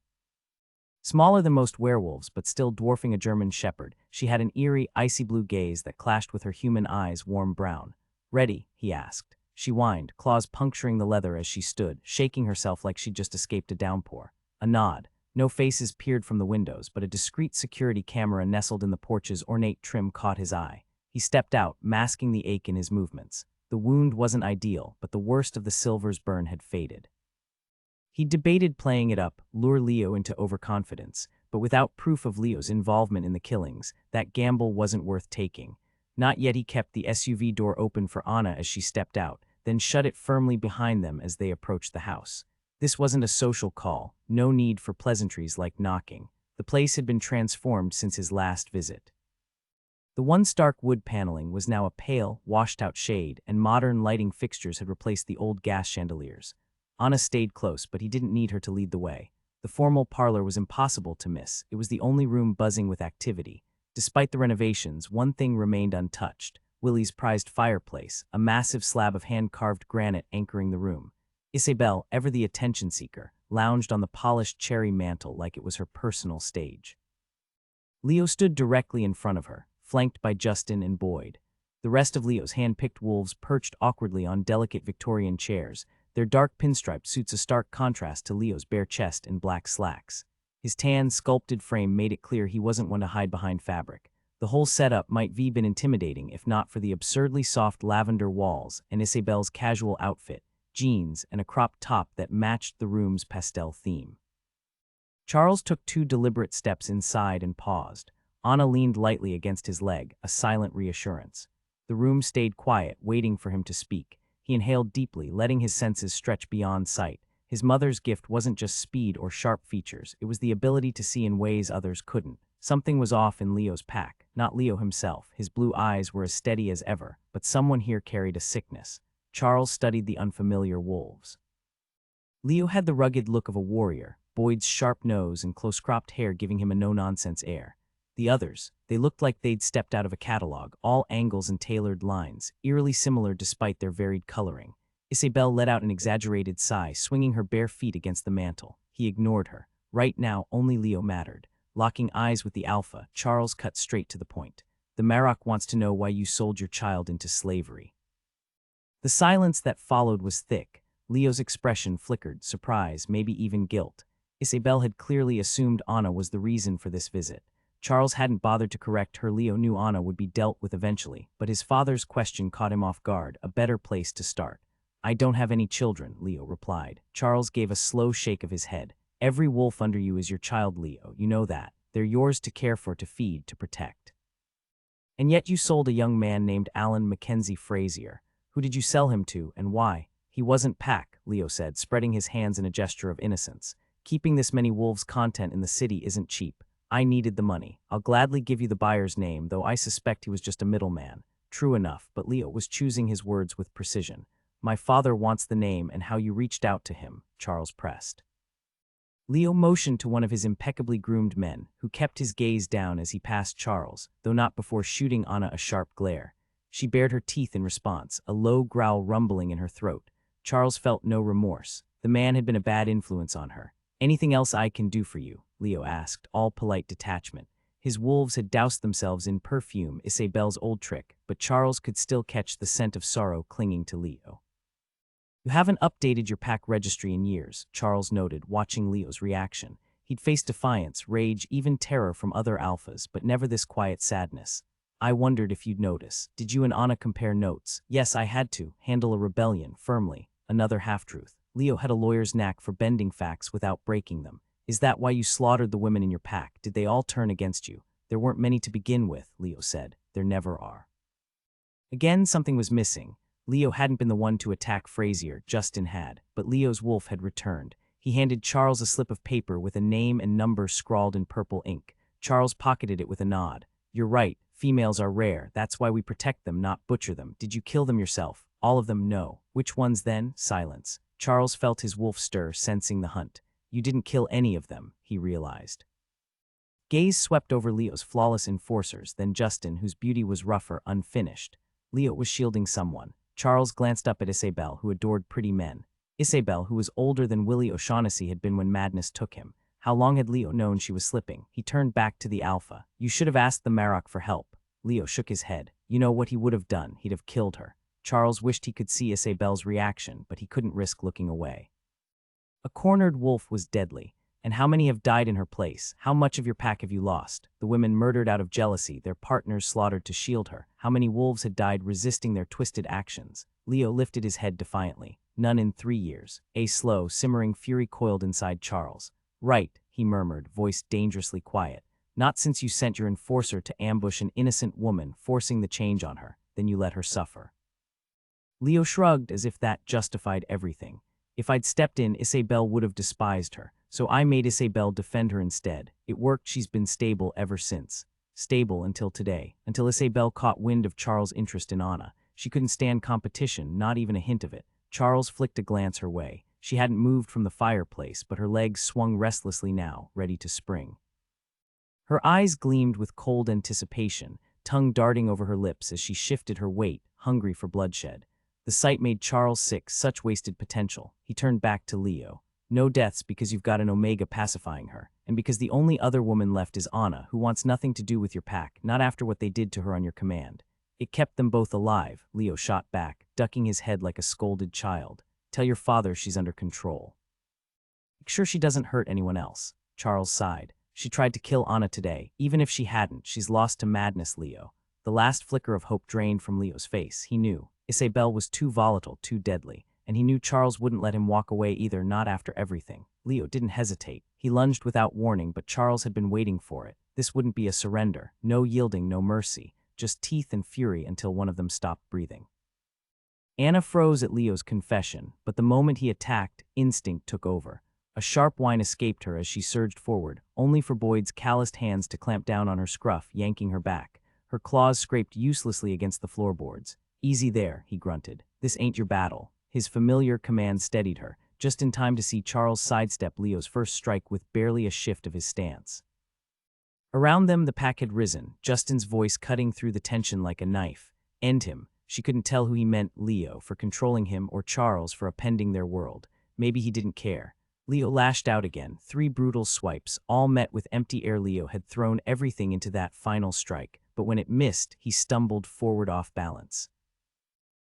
Smaller than most werewolves, but still dwarfing a German shepherd, she had an eerie, icy blue gaze that clashed with her human eyes' warm brown. "Ready?" he asked. She whined, claws puncturing the leather as she stood, shaking herself like she'd just escaped a downpour. A nod. No faces peered from the windows, but a discreet security camera nestled in the porch's ornate trim caught his eye. He stepped out, masking the ache in his movements. The wound wasn't ideal, but the worst of the silver's burn had faded. He debated playing it up, lure Leo into overconfidence, but without proof of Leo's involvement in the killings, that gamble wasn't worth taking. Not yet. He kept the SUV door open for Anna as she stepped out, then shut it firmly behind them as they approached the house. This wasn't a social call, no need for pleasantries like knocking. The place had been transformed since his last visit. The once dark wood paneling was now a pale, washed-out shade, and modern lighting fixtures had replaced the old gas chandeliers. Anna stayed close, but he didn't need her to lead the way. The formal parlor was impossible to miss. It was the only room buzzing with activity. Despite the renovations, one thing remained untouched: Willie's prized fireplace, a massive slab of hand-carved granite anchoring the room. Isabel, ever the attention-seeker, lounged on the polished cherry mantel like it was her personal stage. Leo stood directly in front of her, flanked by Justin and Boyd. The rest of Leo's hand-picked wolves perched awkwardly on delicate Victorian chairs, their dark pinstripe suits a stark contrast to Leo's bare chest and black slacks. His tan, sculpted frame made it clear he wasn't one to hide behind fabric. The whole setup might have been intimidating if not for the absurdly soft lavender walls and Isabel's casual outfit, jeans and a cropped top that matched the room's pastel theme. Charles took 2 deliberate steps inside and paused. Anna leaned lightly against his leg, a silent reassurance. The room stayed quiet, waiting for him to speak. He inhaled deeply, letting his senses stretch beyond sight. His mother's gift wasn't just speed or sharp features, it was the ability to see in ways others couldn't. Something was off in Leo's pack, not Leo himself. His blue eyes were as steady as ever, but someone here carried a sickness. Charles studied the unfamiliar wolves. Leo had the rugged look of a warrior, Boyd's sharp nose and close-cropped hair giving him a no-nonsense air. The others, they looked like they'd stepped out of a catalog, all angles and tailored lines, eerily similar despite their varied coloring. Isabel let out an exaggerated sigh, swinging her bare feet against the mantel. He ignored her. Right now, only Leo mattered. Locking eyes with the alpha, Charles cut straight to the point. The Marok wants to know why you sold your child into slavery. The silence that followed was thick. Leo's expression flickered, surprise, maybe even guilt. Isabel had clearly assumed Anna was the reason for this visit. Charles hadn't bothered to correct her. Leo knew Anna would be dealt with eventually, but his father's question caught him off guard, a better place to start. I don't have any children, Leo replied. Charles gave a slow shake of his head. Every wolf under you is your child, Leo, you know that. They're yours to care for, to feed, to protect. And yet you sold a young man named Alan Mackenzie Frazier. Who did you sell him to, and why? He wasn't Pack, Leo said, spreading his hands in a gesture of innocence. Keeping this many wolves' content in the city isn't cheap. I needed the money. I'll gladly give you the buyer's name, though I suspect he was just a middleman. True enough, but Leo was choosing his words with precision. My father wants the name and how you reached out to him, Charles pressed. Leo motioned to one of his impeccably groomed men, who kept his gaze down as he passed Charles, though not before shooting Anna a sharp glare. She bared her teeth in response, a low growl rumbling in her throat. Charles felt no remorse. The man had been a bad influence on her. Anything else I can do for you? Leo asked, all polite detachment. His wolves had doused themselves in perfume, Isabel's old trick, but Charles could still catch the scent of sorrow clinging to Leo. You haven't updated your pack registry in years, Charles noted, watching Leo's reaction. He'd faced defiance, rage, even terror from other alphas, but never this quiet sadness. I wondered if you'd notice. Did you and Anna compare notes? Yes, I had to. Handle a rebellion, firmly. Another half-truth. Leo had a lawyer's knack for bending facts without breaking them. Is that why you slaughtered the women in your pack? Did they all turn against you? There weren't many to begin with, Leo said. There never are. Again, something was missing. Leo hadn't been the one to attack Frazier, Justin had, but Leo's wolf had returned. He handed Charles a slip of paper with a name and number scrawled in purple ink. Charles pocketed it with a nod. You're right, females are rare, that's why we protect them, not butcher them. Did you kill them yourself? All of them, no. Which ones then? Silence. Charles felt his wolf stir, sensing the hunt. You didn't kill any of them, he realized. Gaze swept over Leo's flawless enforcers, then Justin, whose beauty was rougher, unfinished. Leo was shielding someone. Charles glanced up at Isabel, who adored pretty men. Isabel, who was older than Willie O'Shaughnessy had been when madness took him. How long had Leo known she was slipping? He turned back to the alpha. You should have asked the Marok for help. Leo shook his head. You know what he would have done? He'd have killed her. Charles wished he could see Isabel's reaction, but he couldn't risk looking away. A cornered wolf was deadly. And how many have died in her place? How much of your pack have you lost? The women murdered out of jealousy, their partners slaughtered to shield her. How many wolves had died resisting their twisted actions? Leo lifted his head defiantly. None in 3 years. A slow, simmering fury coiled inside Charles. Right, he murmured, voice dangerously quiet. Not since you sent your enforcer to ambush an innocent woman, forcing the change on her. Then you let her suffer. Leo shrugged as if that justified everything. If I'd stepped in, Isabel would have despised her. So I made Isabel defend her instead. It worked, she's been stable ever since. stable until today, until Isabel caught wind of Charles' interest in Anna. She couldn't stand competition, not even a hint of it. Charles flicked a glance her way. She hadn't moved from the fireplace, but her legs swung restlessly now, ready to spring. Her eyes gleamed with cold anticipation, tongue darting over her lips as she shifted her weight, hungry for bloodshed. The sight made Charles sick, such wasted potential. He turned back to Leo. No deaths because you've got an Omega pacifying her, and because the only other woman left is Anna, who wants nothing to do with your pack, not after what they did to her on your command. It kept them both alive, Leo shot back, ducking his head like a scolded child. Tell your father she's under control. Make sure she doesn't hurt anyone else. Charles sighed. She tried to kill Anna today. Even if she hadn't, she's lost to madness, Leo. The last flicker of hope drained from Leo's face. He knew. Isabel was too volatile, too deadly, and he knew Charles wouldn't let him walk away either, not after everything. Leo didn't hesitate. He lunged without warning, but Charles had been waiting for it. This wouldn't be a surrender. No yielding, no mercy. Just teeth and fury until one of them stopped breathing. Anna froze at Leo's confession, but the moment he attacked, instinct took over. A sharp whine escaped her as she surged forward, only for Boyd's calloused hands to clamp down on her scruff, yanking her back. Her claws scraped uselessly against the floorboards. Easy there, he grunted. This ain't your battle. His familiar command steadied her, just in time to see Charles sidestep Leo's first strike with barely a shift of his stance. Around them, the pack had risen, Justin's voice cutting through the tension like a knife. End him. She couldn't tell who he meant, Leo for controlling him or Charles for appending their world. Maybe he didn't care. Leo lashed out again, 3 brutal swipes, all met with empty air. Leo had thrown everything into that final strike, but when it missed, he stumbled forward off balance.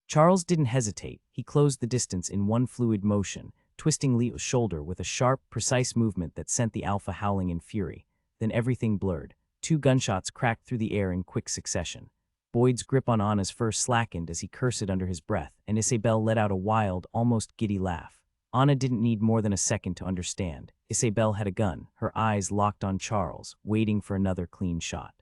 Charles didn't hesitate. He closed the distance in one fluid motion, twisting Leo's shoulder with a sharp, precise movement that sent the alpha howling in fury. Then everything blurred. 2 gunshots cracked through the air in quick succession. Boyd's grip on Anna's fur slackened as he cursed under his breath, and Isabel let out a wild, almost giddy laugh. Anna didn't need more than a second to understand. Isabel had a gun, her eyes locked on Charles, waiting for another clean shot.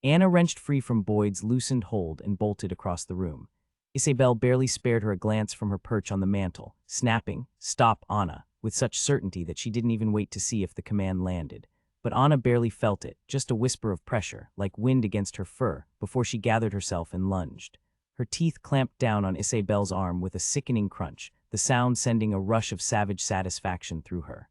Anna wrenched free from Boyd's loosened hold and bolted across the room. Isabel barely spared her a glance from her perch on the mantel, snapping, "Stop, Anna," with such certainty that she didn't even wait to see if the command landed. But Anna barely felt it, just a whisper of pressure, like wind against her fur, before she gathered herself and lunged. Her teeth clamped down on Isabel's arm with a sickening crunch, the sound sending a rush of savage satisfaction through her.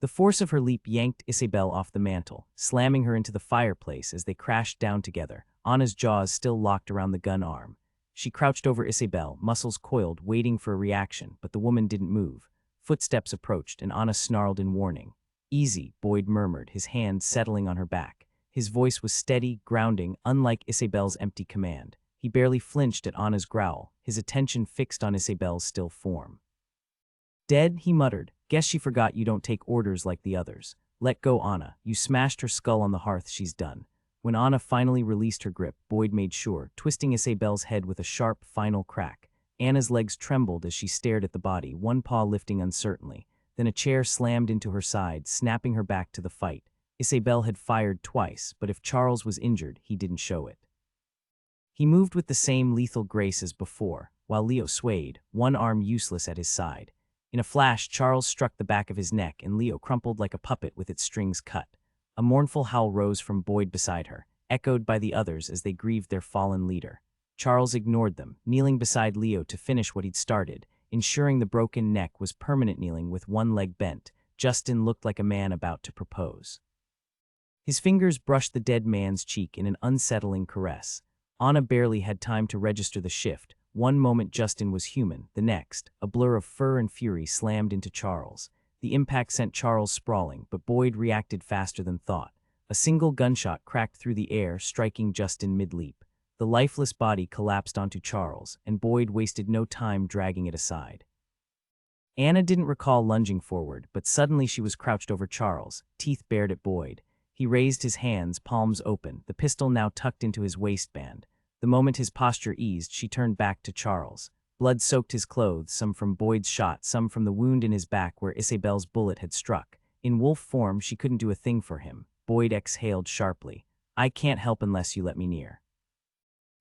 The force of her leap yanked Isabel off the mantel, slamming her into the fireplace as they crashed down together, Anna's jaws still locked around the gun arm. She crouched over Isabel, muscles coiled, waiting for a reaction, but the woman didn't move. Footsteps approached, and Anna snarled in warning. "Easy," Boyd murmured, his hand settling on her back. His voice was steady, grounding, unlike Isabel's empty command. He barely flinched at Anna's growl, his attention fixed on Isabel's still form. "Dead," he muttered. "Guess she forgot you don't take orders like the others. Let go, Anna. You smashed her skull on the hearth, she's done." When Anna finally released her grip, Boyd made sure, twisting Isabel's head with a sharp, final crack. Anna's legs trembled as she stared at the body, one paw lifting uncertainly. Then a chair slammed into her side, snapping her back to the fight. Isabel had fired twice, but if Charles was injured, he didn't show it. He moved with the same lethal grace as before, while Leo swayed, one arm useless at his side. In a flash, Charles struck the back of his neck, and Leo crumpled like a puppet with its strings cut. A mournful howl rose from Boyd beside her, echoed by the others as they grieved their fallen leader. Charles ignored them, kneeling beside Leo to finish what he'd started, ensuring the broken neck was permanent. Kneeling with one leg bent, Justin looked like a man about to propose. His fingers brushed the dead man's cheek in an unsettling caress. Anna barely had time to register the shift. One moment Justin was human, the next, a blur of fur and fury slammed into Charles. The impact sent Charles sprawling, but Boyd reacted faster than thought. A single gunshot cracked through the air, striking Justin mid-leap. The lifeless body collapsed onto Charles, and Boyd wasted no time dragging it aside. Anna didn't recall lunging forward, but suddenly she was crouched over Charles, teeth bared at Boyd. He raised his hands, palms open, the pistol now tucked into his waistband. The moment his posture eased, she turned back to Charles. Blood soaked his clothes, some from Boyd's shot, some from the wound in his back where Isabel's bullet had struck. In wolf form, she couldn't do a thing for him. Boyd exhaled sharply. "I can't help unless you let me near."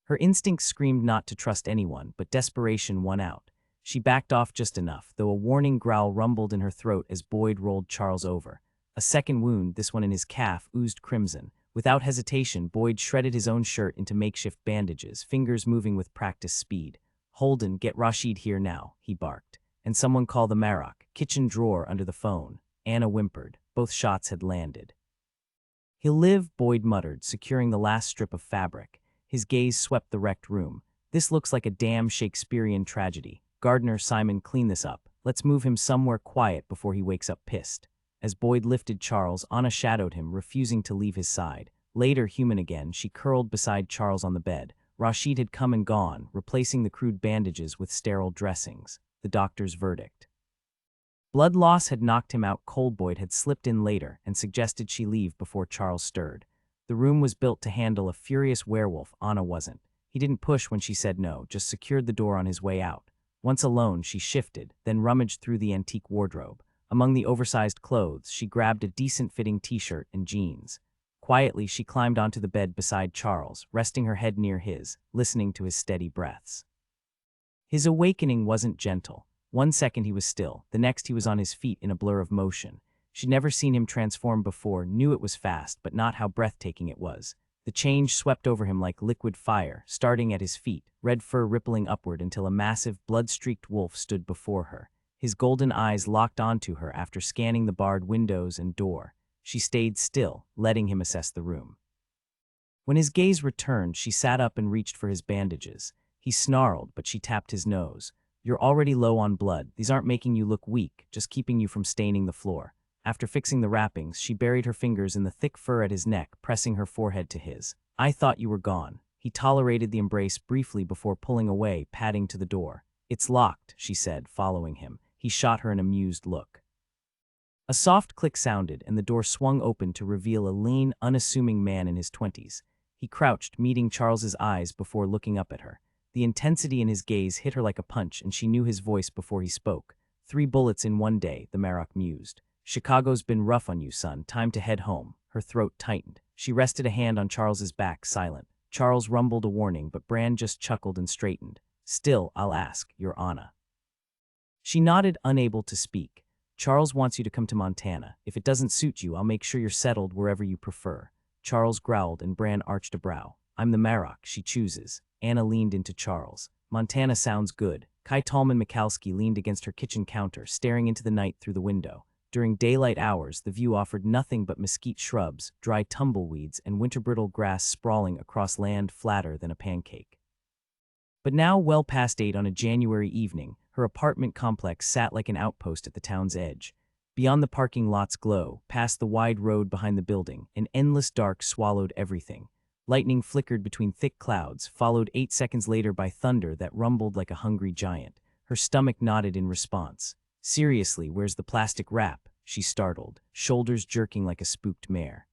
Her instincts screamed not to trust anyone, but desperation won out. She backed off just enough, though a warning growl rumbled in her throat as Boyd rolled Charles over. A second wound, this one in his calf, oozed crimson. Without hesitation, Boyd shredded his own shirt into makeshift bandages, fingers moving with practiced speed. "Holden, get Rashid here now," he barked. "And someone call the Marok. Kitchen drawer under the phone." Anna whimpered. Both shots had landed. "He'll live," Boyd muttered, securing the last strip of fabric. His gaze swept the wrecked room. "This looks like a damn Shakespearean tragedy. Gardener, Simon, clean this up. Let's move him somewhere quiet before he wakes up pissed." As Boyd lifted Charles, Anna shadowed him, refusing to leave his side. Later, human again, she curled beside Charles on the bed. Rashid had come and gone, replacing the crude bandages with sterile dressings. The doctor's verdict. Blood loss had knocked him out cold. Boyd had slipped in later and suggested she leave before Charles stirred. The room was built to handle a furious werewolf. Anna wasn't. He didn't push when she said no, just secured the door on his way out. Once alone, she shifted, then rummaged through the antique wardrobe. Among the oversized clothes, she grabbed a decent-fitting t-shirt and jeans. Quietly, she climbed onto the bed beside Charles, resting her head near his, listening to his steady breaths. His awakening wasn't gentle. One second he was still, the next he was on his feet in a blur of motion. She'd never seen him transform before, knew it was fast, but not how breathtaking it was. The change swept over him like liquid fire, starting at his feet, red fur rippling upward until a massive, blood-streaked wolf stood before her. His golden eyes locked onto her after scanning the barred windows and door. She stayed still, letting him assess the room. When his gaze returned, she sat up and reached for his bandages. He snarled, but she tapped his nose. "You're already low on blood. These aren't making you look weak, just keeping you from staining the floor." After fixing the wrappings, she buried her fingers in the thick fur at his neck, pressing her forehead to his. "I thought you were gone." He tolerated the embrace briefly before pulling away, padding to the door. "It's locked," she said, following him. He shot her an amused look. A soft click sounded, and the door swung open to reveal a lean, unassuming man in his 20s. He crouched, meeting Charles's eyes before looking up at her. The intensity in his gaze hit her like a punch, and she knew his voice before he spoke. "3 bullets in one day," the Marok mused. "Chicago's been rough on you, son. Time to head home." Her throat tightened. She rested a hand on Charles's back, silent. Charles rumbled a warning, but Brand just chuckled and straightened. "Still, I'll ask, Your Honor." She nodded, unable to speak. "Charles wants you to come to Montana. If it doesn't suit you, I'll make sure you're settled wherever you prefer." Charles growled, and Brand arched a brow. "I'm the Marok she chooses." Anna leaned into Charles. "Montana sounds good." Kai Tallman Mikalski leaned against her kitchen counter, staring into the night through the window. During daylight hours, the view offered nothing but mesquite shrubs, dry tumbleweeds, and winter-brittle grass sprawling across land flatter than a pancake. But now, well past 8 on a January evening, her apartment complex sat like an outpost at the town's edge. Beyond the parking lot's glow, past the wide road behind the building, an endless dark swallowed everything. Lightning flickered between thick clouds, followed 8 seconds later by thunder that rumbled like a hungry giant. Her stomach nodded in response. "Seriously, where's the plastic wrap?" she startled, shoulders jerking like a spooked mare.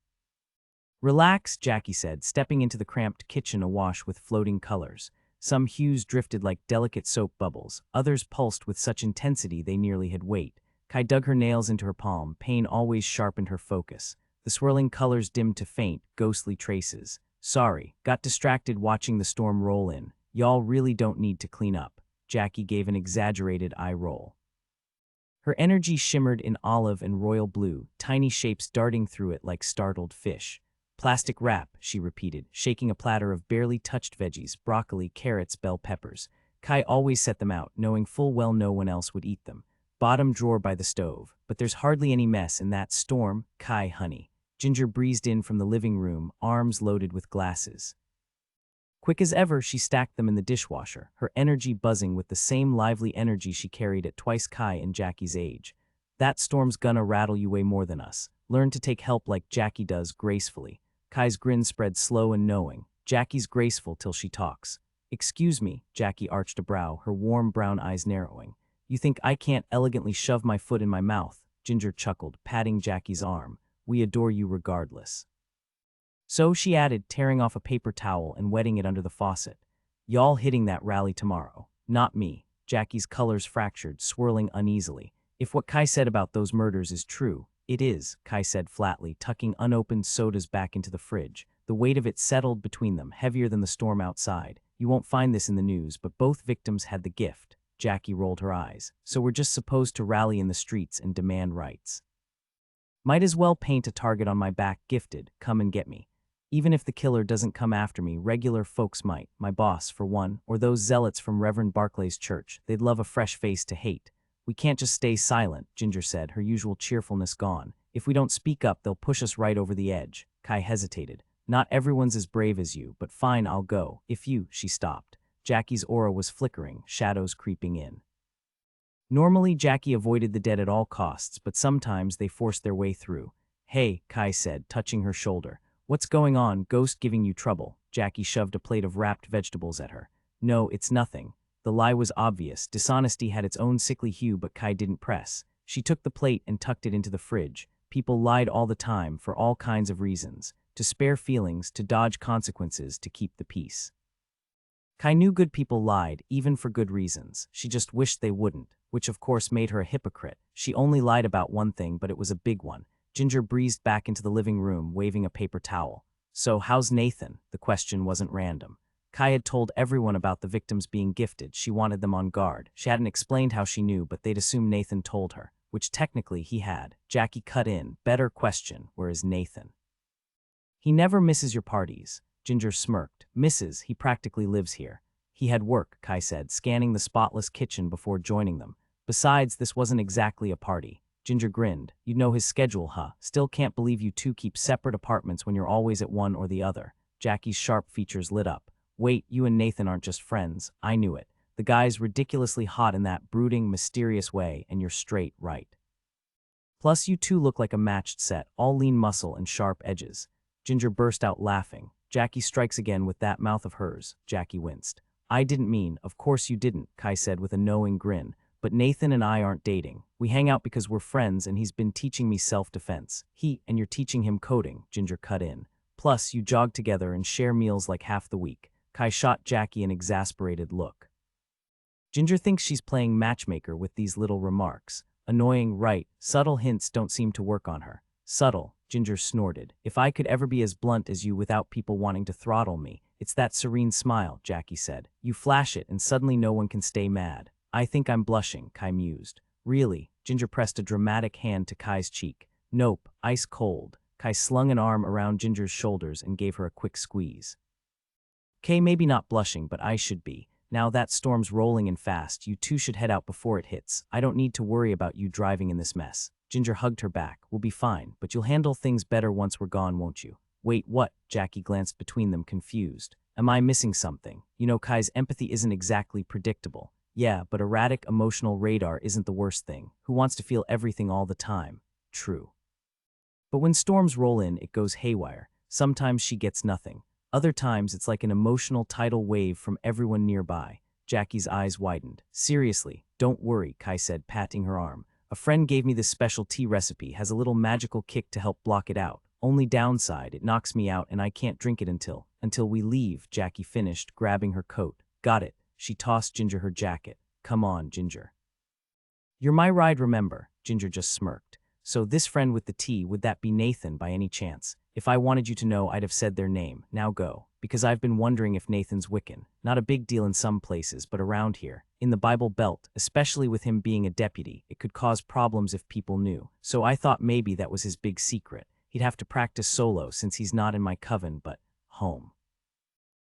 "Relax," Jackie said, stepping into the cramped kitchen awash with floating colors. Some hues drifted like delicate soap bubbles, others pulsed with such intensity they nearly had weight. Kai dug her nails into her palm, pain always sharpened her focus. The swirling colors dimmed to faint, ghostly traces. "Sorry, got distracted watching the storm roll in. Y'all really don't need to clean up." Jackie gave an exaggerated eye roll. Her energy shimmered in olive and royal blue, tiny shapes darting through it like startled fish. "Plastic wrap," she repeated, shaking a platter of barely touched veggies, broccoli, carrots, bell peppers. Kai always set them out, knowing full well no one else would eat them. "Bottom drawer by the stove. But there's hardly any mess in that storm, Kai, honey." Ginger breezed in from the living room, arms loaded with glasses. Quick as ever, she stacked them in the dishwasher, her energy buzzing with the same lively energy she carried at twice Kai and Jackie's age. "That storm's gonna rattle you way more than us. Learn to take help like Jackie does, gracefully." Kai's grin spread slow and knowing. Jackie's graceful till she talks. "Excuse me," Jackie arched a brow, her warm brown eyes narrowing. "You think I can't elegantly shove my foot in my mouth?" Ginger chuckled, patting Jackie's arm. "We adore you regardless." "So," she added, tearing off a paper towel and wetting it under the faucet. "Y'all hitting that rally tomorrow." "Not me." Jackie's colors fractured, swirling uneasily. "If what Kai said about those murders is true." "It is," Kai said flatly, tucking unopened sodas back into the fridge. The weight of it settled between them, heavier than the storm outside. "You won't find this in the news, but both victims had the gift." Jackie rolled her eyes. "So we're just supposed to rally in the streets and demand rights." "Might as well paint a target on my back, gifted, come and get me." Even if the killer doesn't come after me, regular folks might. My boss, for one, or those zealots from Reverend Barclay's church. They'd love a fresh face to hate. We can't just stay silent, Ginger said, her usual cheerfulness gone. If we don't speak up, they'll push us right over the edge. Kai hesitated. Not everyone's as brave as you, but fine, I'll go. If you, she stopped. Jackie's aura was flickering, shadows creeping in. Normally, Jackie avoided the dead at all costs, but sometimes they forced their way through. Hey, Kai said, touching her shoulder. What's going on? Ghost giving you trouble? Jackie shoved a plate of wrapped vegetables at her. No, it's nothing. The lie was obvious. Dishonesty had its own sickly hue, but Kai didn't press. She took the plate and tucked it into the fridge. People lied all the time for all kinds of reasons. To spare feelings, to dodge consequences, to keep the peace. Kai knew good people lied, even for good reasons. She just wished they wouldn't, which of course made her a hypocrite. She only lied about one thing, but it was a big one. Ginger breezed back into the living room, waving a paper towel. So, how's Nathan? The question wasn't random. Kai had told everyone about the victims being gifted. She wanted them on guard. She hadn't explained how she knew, but they'd assumed Nathan told her, which technically he had. Jackie cut in. Better question, where is Nathan? He never misses your parties. Ginger smirked. Misses, he practically lives here. He had work, Kai said, scanning the spotless kitchen before joining them. Besides, this wasn't exactly a party. Ginger grinned. You'd know his schedule, huh? Still can't believe you two keep separate apartments when you're always at one or the other. Jackie's sharp features lit up. Wait, you and Nathan aren't just friends. I knew it. The guy's ridiculously hot in that brooding, mysterious way, and you're straight right. Plus, you two look like a matched set, all lean muscle and sharp edges. Ginger burst out laughing. Jackie strikes again with that mouth of hers. Jackie winced. I didn't mean, of course you didn't, Kai said with a knowing grin. But Nathan and I aren't dating. We hang out because we're friends and he's been teaching me self-defense. And you're teaching him coding, Ginger cut in. Plus, you jog together and share meals like half the week. Kai shot Jackie an exasperated look. Ginger thinks she's playing matchmaker with these little remarks. Annoying, right? Subtle hints don't seem to work on her. Subtle, Ginger snorted. If I could ever be as blunt as you without people wanting to throttle me, it's that serene smile, Jackie said. You flash it and suddenly no one can stay mad. I think I'm blushing, Kai mused. Really? Ginger pressed a dramatic hand to Kai's cheek. Nope, ice cold. Kai slung an arm around Ginger's shoulders and gave her a quick squeeze. Kay, maybe not blushing, but I should be. Now that storm's rolling in fast, you two should head out before it hits. I don't need to worry about you driving in this mess. Ginger hugged her back. We'll be fine, but you'll handle things better once we're gone, won't you? Wait, what? Jackie glanced between them, confused. Am I missing something? You know, Kai's empathy isn't exactly predictable. Yeah, but erratic emotional radar isn't the worst thing. Who wants to feel everything all the time? True. But when storms roll in, it goes haywire. Sometimes she gets nothing. Other times, it's like an emotional tidal wave from everyone nearby. Jackie's eyes widened. Seriously, don't worry, Kai said, patting her arm. A friend gave me this special tea recipe, has a little magical kick to help block it out. Only downside, it knocks me out and I can't drink it until we leave, Jackie finished, grabbing her coat. Got it. She tossed Ginger her jacket. Come on, Ginger. You're my ride, remember? Ginger just smirked. So this friend with the tea, would that be Nathan by any chance? If I wanted you to know, I'd have said their name. Now go. Because I've been wondering if Nathan's Wiccan. Not a big deal in some places, but around here, in the Bible Belt, especially with him being a deputy, it could cause problems if people knew. So I thought maybe that was his big secret. He'd have to practice solo since he's not in my coven, but home.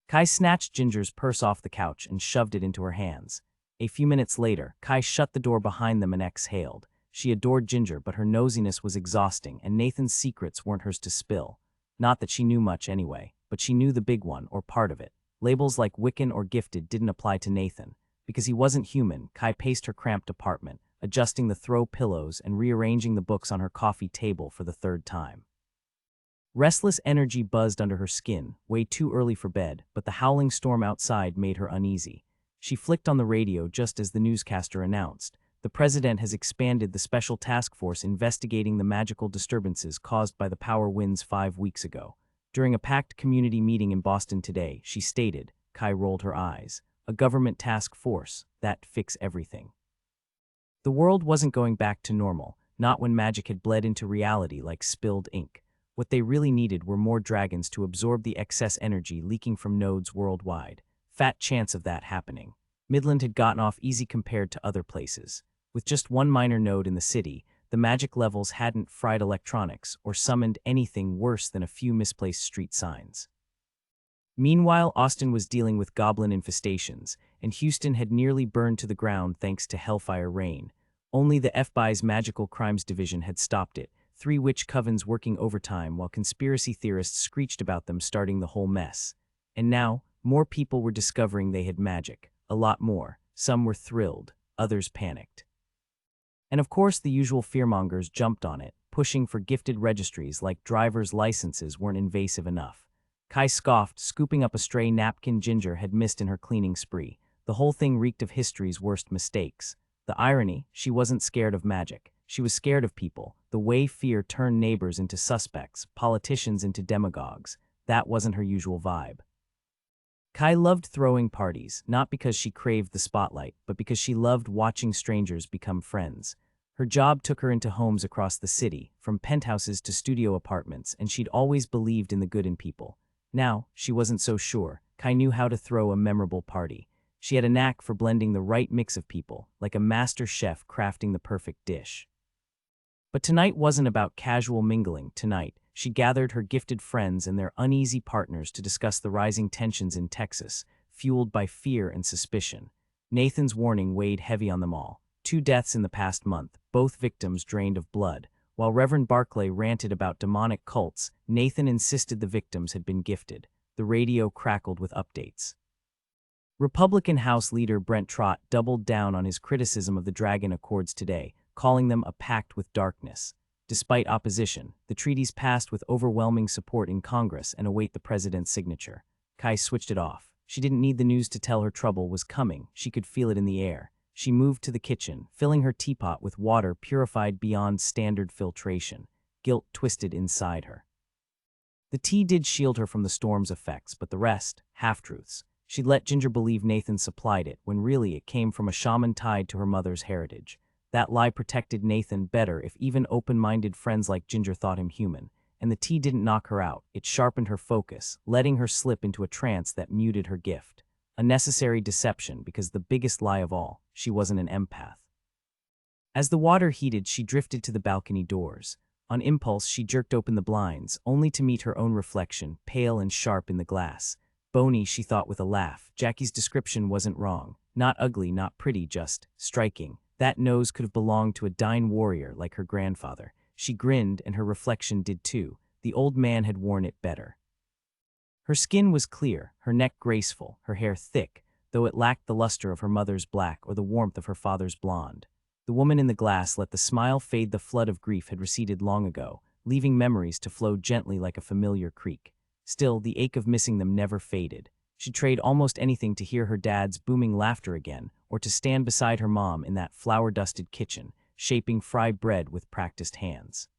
Kai snatched Ginger's purse off the couch and shoved it into her hands. A few minutes later, Kai shut the door behind them and exhaled. She adored Ginger, but her nosiness was exhausting, and Nathan's secrets weren't hers to spill. Not that she knew much anyway, but she knew the big one, or part of it. Labels like Wiccan or gifted didn't apply to Nathan. Because he wasn't human, Kai paced her cramped apartment, adjusting the throw pillows and rearranging the books on her coffee table for the third time. Restless energy buzzed under her skin, way too early for bed, but the howling storm outside made her uneasy. She flicked on the radio just as the newscaster announced, the president has expanded the special task force investigating the magical disturbances caused by the power winds 5 weeks ago. During a packed community meeting in Boston today, she stated, Kai rolled her eyes, a government task force, that fix everything. The world wasn't going back to normal, not when magic had bled into reality like spilled ink. What they really needed were more dragons to absorb the excess energy leaking from nodes worldwide. Fat chance of that happening. Midland had gotten off easy compared to other places. With just one minor node in the city, the magic levels hadn't fried electronics or summoned anything worse than a few misplaced street signs. Meanwhile, Austin was dealing with goblin infestations, and Houston had nearly burned to the ground thanks to Hellfire Rain. Only the FBI's Magical Crimes Division had stopped it, 3 witch covens working overtime while conspiracy theorists screeched about them starting the whole mess. And now, more people were discovering they had magic, a lot more. Some were thrilled, others panicked. And of course the usual fearmongers jumped on it, pushing for gifted registries like driver's licenses weren't invasive enough. Kai scoffed, scooping up a stray napkin Ginger had missed in her cleaning spree. The whole thing reeked of history's worst mistakes. The irony, she wasn't scared of magic. She was scared of people, the way fear turned neighbors into suspects, politicians into demagogues. That wasn't her usual vibe. Kai loved throwing parties, not because she craved the spotlight, but because she loved watching strangers become friends. Her job took her into homes across the city, from penthouses to studio apartments, and she'd always believed in the good in people. Now, she wasn't so sure. Kai knew how to throw a memorable party. She had a knack for blending the right mix of people, like a master chef crafting the perfect dish. But tonight wasn't about casual mingling. Tonight, she gathered her gifted friends and their uneasy partners to discuss the rising tensions in Texas, fueled by fear and suspicion. Nathan's warning weighed heavy on them all. 2 deaths in the past month, both victims drained of blood. While Reverend Barclay ranted about demonic cults, Nathan insisted the victims had been gifted. The radio crackled with updates. Republican House leader Brent Trott doubled down on his criticism of the Dragon Accords today, calling them a pact with darkness. Despite opposition, the treaties passed with overwhelming support in Congress and await the president's signature. Kai switched it off. She didn't need the news to tell her trouble was coming. She could feel it in the air. She moved to the kitchen, filling her teapot with water purified beyond standard filtration. Guilt twisted inside her. The tea did shield her from the storm's effects, but the rest, half-truths. She'd let Ginger believe Nathan supplied it, when really it came from a shaman tied to her mother's heritage. That lie protected Nathan better if even open-minded friends like Ginger thought him human. And the tea didn't knock her out, it sharpened her focus, letting her slip into a trance that muted her gift. A necessary deception because the biggest lie of all, she wasn't an empath. As the water heated, she drifted to the balcony doors. On impulse, she jerked open the blinds, only to meet her own reflection, pale and sharp in the glass. Bony, she thought with a laugh. Jackie's description wasn't wrong. Not ugly, not pretty, just striking. That nose could have belonged to a dying warrior like her grandfather. She grinned, and her reflection did too. The old man had worn it better. Her skin was clear, her neck graceful, her hair thick, though it lacked the luster of her mother's black or the warmth of her father's blonde. The woman in the glass let the smile fade. The flood of grief had receded long ago, leaving memories to flow gently like a familiar creek. Still, the ache of missing them never faded. She'd trade almost anything to hear her dad's booming laughter again, or to stand beside her mom in that flour-dusted kitchen, shaping fried bread with practiced hands.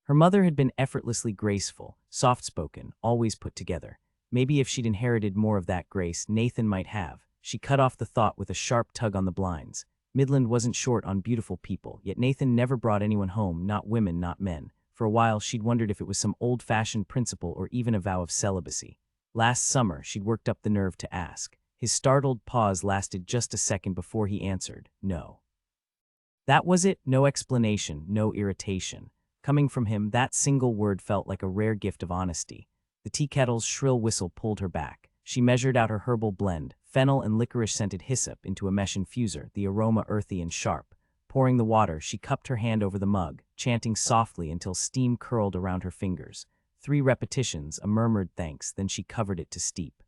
Her mother had been effortlessly graceful, soft-spoken, always put together. Maybe if she'd inherited more of that grace, Nathan might have. She cut off the thought with a sharp tug on the blinds. Midland wasn't short on beautiful people, yet Nathan never brought anyone home, not women, not men. For a while, she'd wondered if it was some old-fashioned principle or even a vow of celibacy. Last summer, she'd worked up the nerve to ask. His startled pause lasted just a second before he answered, no. That was it, no explanation, no irritation. Coming from him, that single word felt like a rare gift of honesty. The tea kettle's shrill whistle pulled her back. She measured out her herbal blend, fennel and licorice-scented hyssop, into a mesh infuser, the aroma earthy and sharp. Pouring the water, she cupped her hand over the mug, chanting softly until steam curled around her fingers. 3 repetitions, a murmured thanks, then she covered it to steep.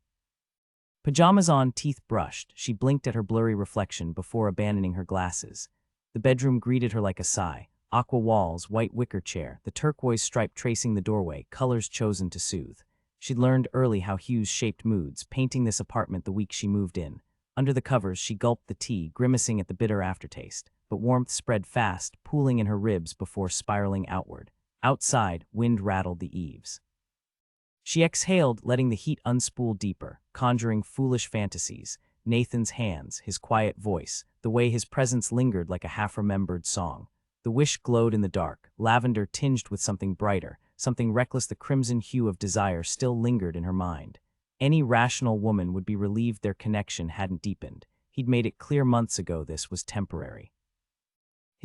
Pajamas on, teeth brushed, she blinked at her blurry reflection before abandoning her glasses. The bedroom greeted her like a sigh. Aqua walls, white wicker chair, the turquoise stripe tracing the doorway, colors chosen to soothe. She'd learned early how hues shaped moods, painting this apartment the week she moved in. Under the covers, she gulped the tea, grimacing at the bitter aftertaste. But warmth spread fast, pooling in her ribs before spiraling outward. Outside, wind rattled the eaves. She exhaled, letting the heat unspool deeper, conjuring foolish fantasies. Nathan's hands, his quiet voice, the way his presence lingered like a half-remembered song. The wish glowed in the dark, lavender tinged with something brighter, something reckless. The crimson hue of desire still lingered in her mind. Any rational woman would be relieved their connection hadn't deepened. He'd made it clear months ago this was temporary.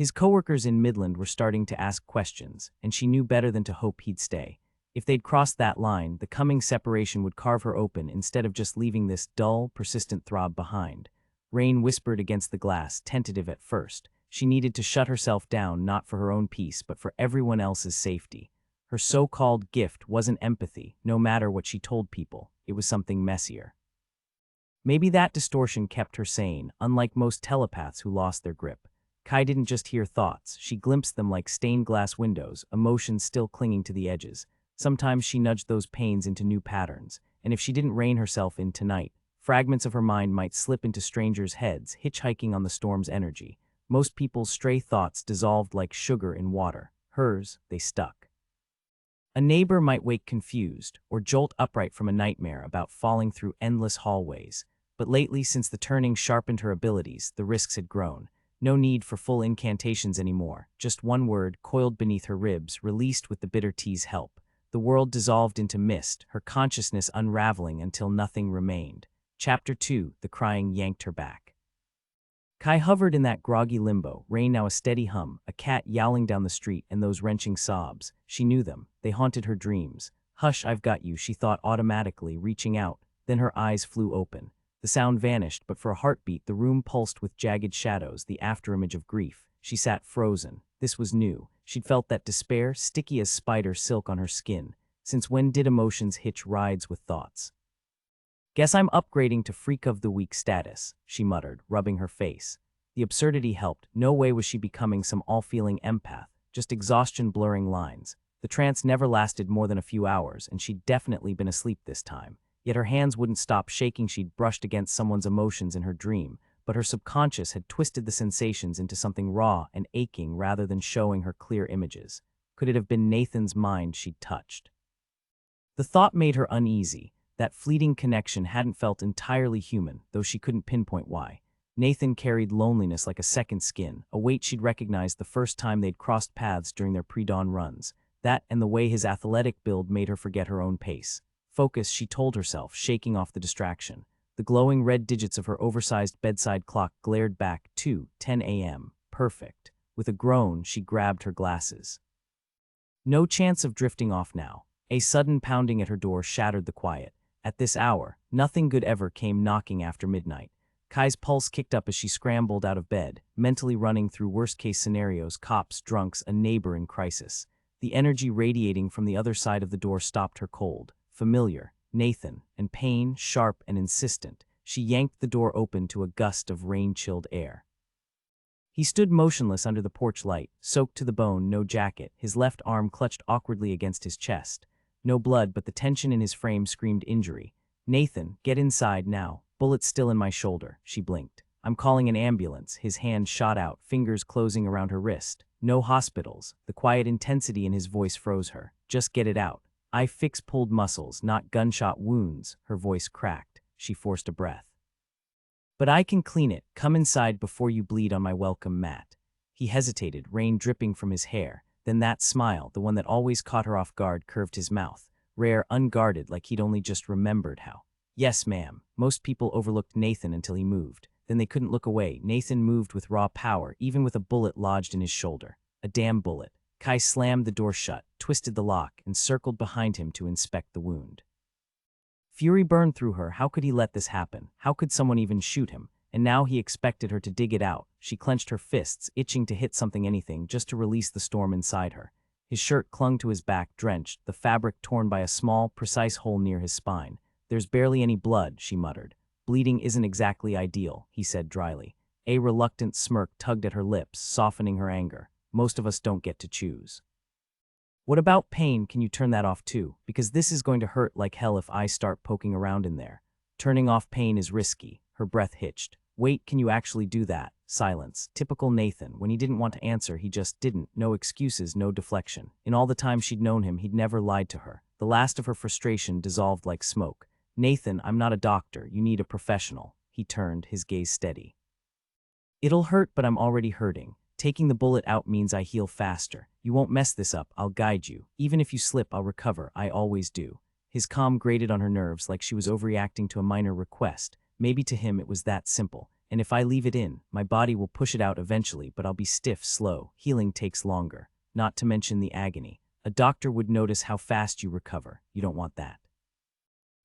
His coworkers in Midland were starting to ask questions, and she knew better than to hope he'd stay. If they'd crossed that line, the coming separation would carve her open instead of just leaving this dull, persistent throb behind. Rain whispered against the glass, tentative at first. She needed to shut herself down not for her own peace but for everyone else's safety. Her so-called gift wasn't empathy, no matter what she told people. It was something messier. Maybe that distortion kept her sane, unlike most telepaths who lost their grip. Kai didn't just hear thoughts, she glimpsed them like stained glass windows, emotions still clinging to the edges. Sometimes she nudged those pains into new patterns, and if she didn't rein herself in tonight, fragments of her mind might slip into strangers' heads, hitchhiking on the storm's energy. Most people's stray thoughts dissolved like sugar in water. Hers, they stuck. A neighbor might wake confused, or jolt upright from a nightmare about falling through endless hallways. But lately, since the turning sharpened her abilities, the risks had grown. No need for full incantations anymore. Just one word, coiled beneath her ribs, released with the bitter tea's help. The world dissolved into mist, her consciousness unraveling until nothing remained. Chapter 2, the crying yanked her back. Kai hovered in that groggy limbo, rain now a steady hum, a cat yowling down the street, and those wrenching sobs. She knew them. They haunted her dreams. Hush, I've got you, she thought automatically, reaching out. Then her eyes flew open. The sound vanished, but for a heartbeat, the room pulsed with jagged shadows, the afterimage of grief. She sat frozen. This was new. She'd felt that despair, sticky as spider silk on her skin. Since when did emotions hitch rides with thoughts? Guess I'm upgrading to freak of the week status, she muttered, rubbing her face. The absurdity helped. No way was she becoming some all-feeling empath, just exhaustion blurring lines. The trance never lasted more than a few hours, and she'd definitely been asleep this time. Yet her hands wouldn't stop shaking. She'd brushed against someone's emotions in her dream, but her subconscious had twisted the sensations into something raw and aching rather than showing her clear images. Could it have been Nathan's mind she'd touched? The thought made her uneasy. That fleeting connection hadn't felt entirely human, though she couldn't pinpoint why. Nathan carried loneliness like a second skin, a weight she'd recognized the first time they'd crossed paths during their pre-dawn runs. That and the way his athletic build made her forget her own pace. Focus, she told herself, shaking off the distraction. The glowing red digits of her oversized bedside clock glared back. 2:10 a.m. Perfect. With a groan, she grabbed her glasses. No chance of drifting off now. A sudden pounding at her door shattered the quiet. At this hour, nothing good ever came knocking after midnight. Kai's pulse kicked up as she scrambled out of bed, mentally running through worst-case scenarios, cops, drunks, a neighbor in crisis. The energy radiating from the other side of the door stopped her cold. Familiar, Nathan, and pain, sharp and insistent. She yanked the door open to a gust of rain-chilled air. He stood motionless under the porch light, soaked to the bone, no jacket, his left arm clutched awkwardly against his chest. No blood, but the tension in his frame screamed injury. Nathan, get inside now. Bullet still in my shoulder, she blinked. I'm calling an ambulance. His hand shot out, fingers closing around her wrist. No hospitals. The quiet intensity in his voice froze her. Just get it out. I fix pulled muscles, not gunshot wounds. Her voice cracked. She forced a breath. But I can clean it. Come inside before you bleed on my welcome mat. He hesitated, rain dripping from his hair. Then that smile, the one that always caught her off guard, curved his mouth. Rare, unguarded, like he'd only just remembered how. Yes, ma'am. Most people overlooked Nathan until he moved. Then they couldn't look away. Nathan moved with raw power, even with a bullet lodged in his shoulder. A damn bullet. Kai slammed the door shut, twisted the lock, and circled behind him to inspect the wound. Fury burned through her. How could he let this happen? How could someone even shoot him? And now he expected her to dig it out. She clenched her fists, itching to hit something, anything, just to release the storm inside her. His shirt clung to his back, drenched, the fabric torn by a small, precise hole near his spine. There's barely any blood, she muttered. Bleeding isn't exactly ideal, he said dryly. A reluctant smirk tugged at her lips, softening her anger. Most of us don't get to choose. What about pain? Can you turn that off too? Because this is going to hurt like hell if I start poking around in there. Turning off pain is risky. Her breath hitched. Wait, can you actually do that? Silence. Typical Nathan. When he didn't want to answer, he just didn't. No excuses, no deflection. In all the time she'd known him, he'd never lied to her. The last of her frustration dissolved like smoke. Nathan, I'm not a doctor. You need a professional. He turned, his gaze steady. It'll hurt, but I'm already hurting. Taking the bullet out means I heal faster. You won't mess this up. I'll guide you. Even if you slip, I'll recover. I always do. His calm grated on her nerves like she was overreacting to a minor request. Maybe to him it was that simple. and if I leave it in, my body will push it out eventually, but I'll be stiff, slow. Healing takes longer, not to mention the agony. A doctor would notice how fast you recover. You don't want that.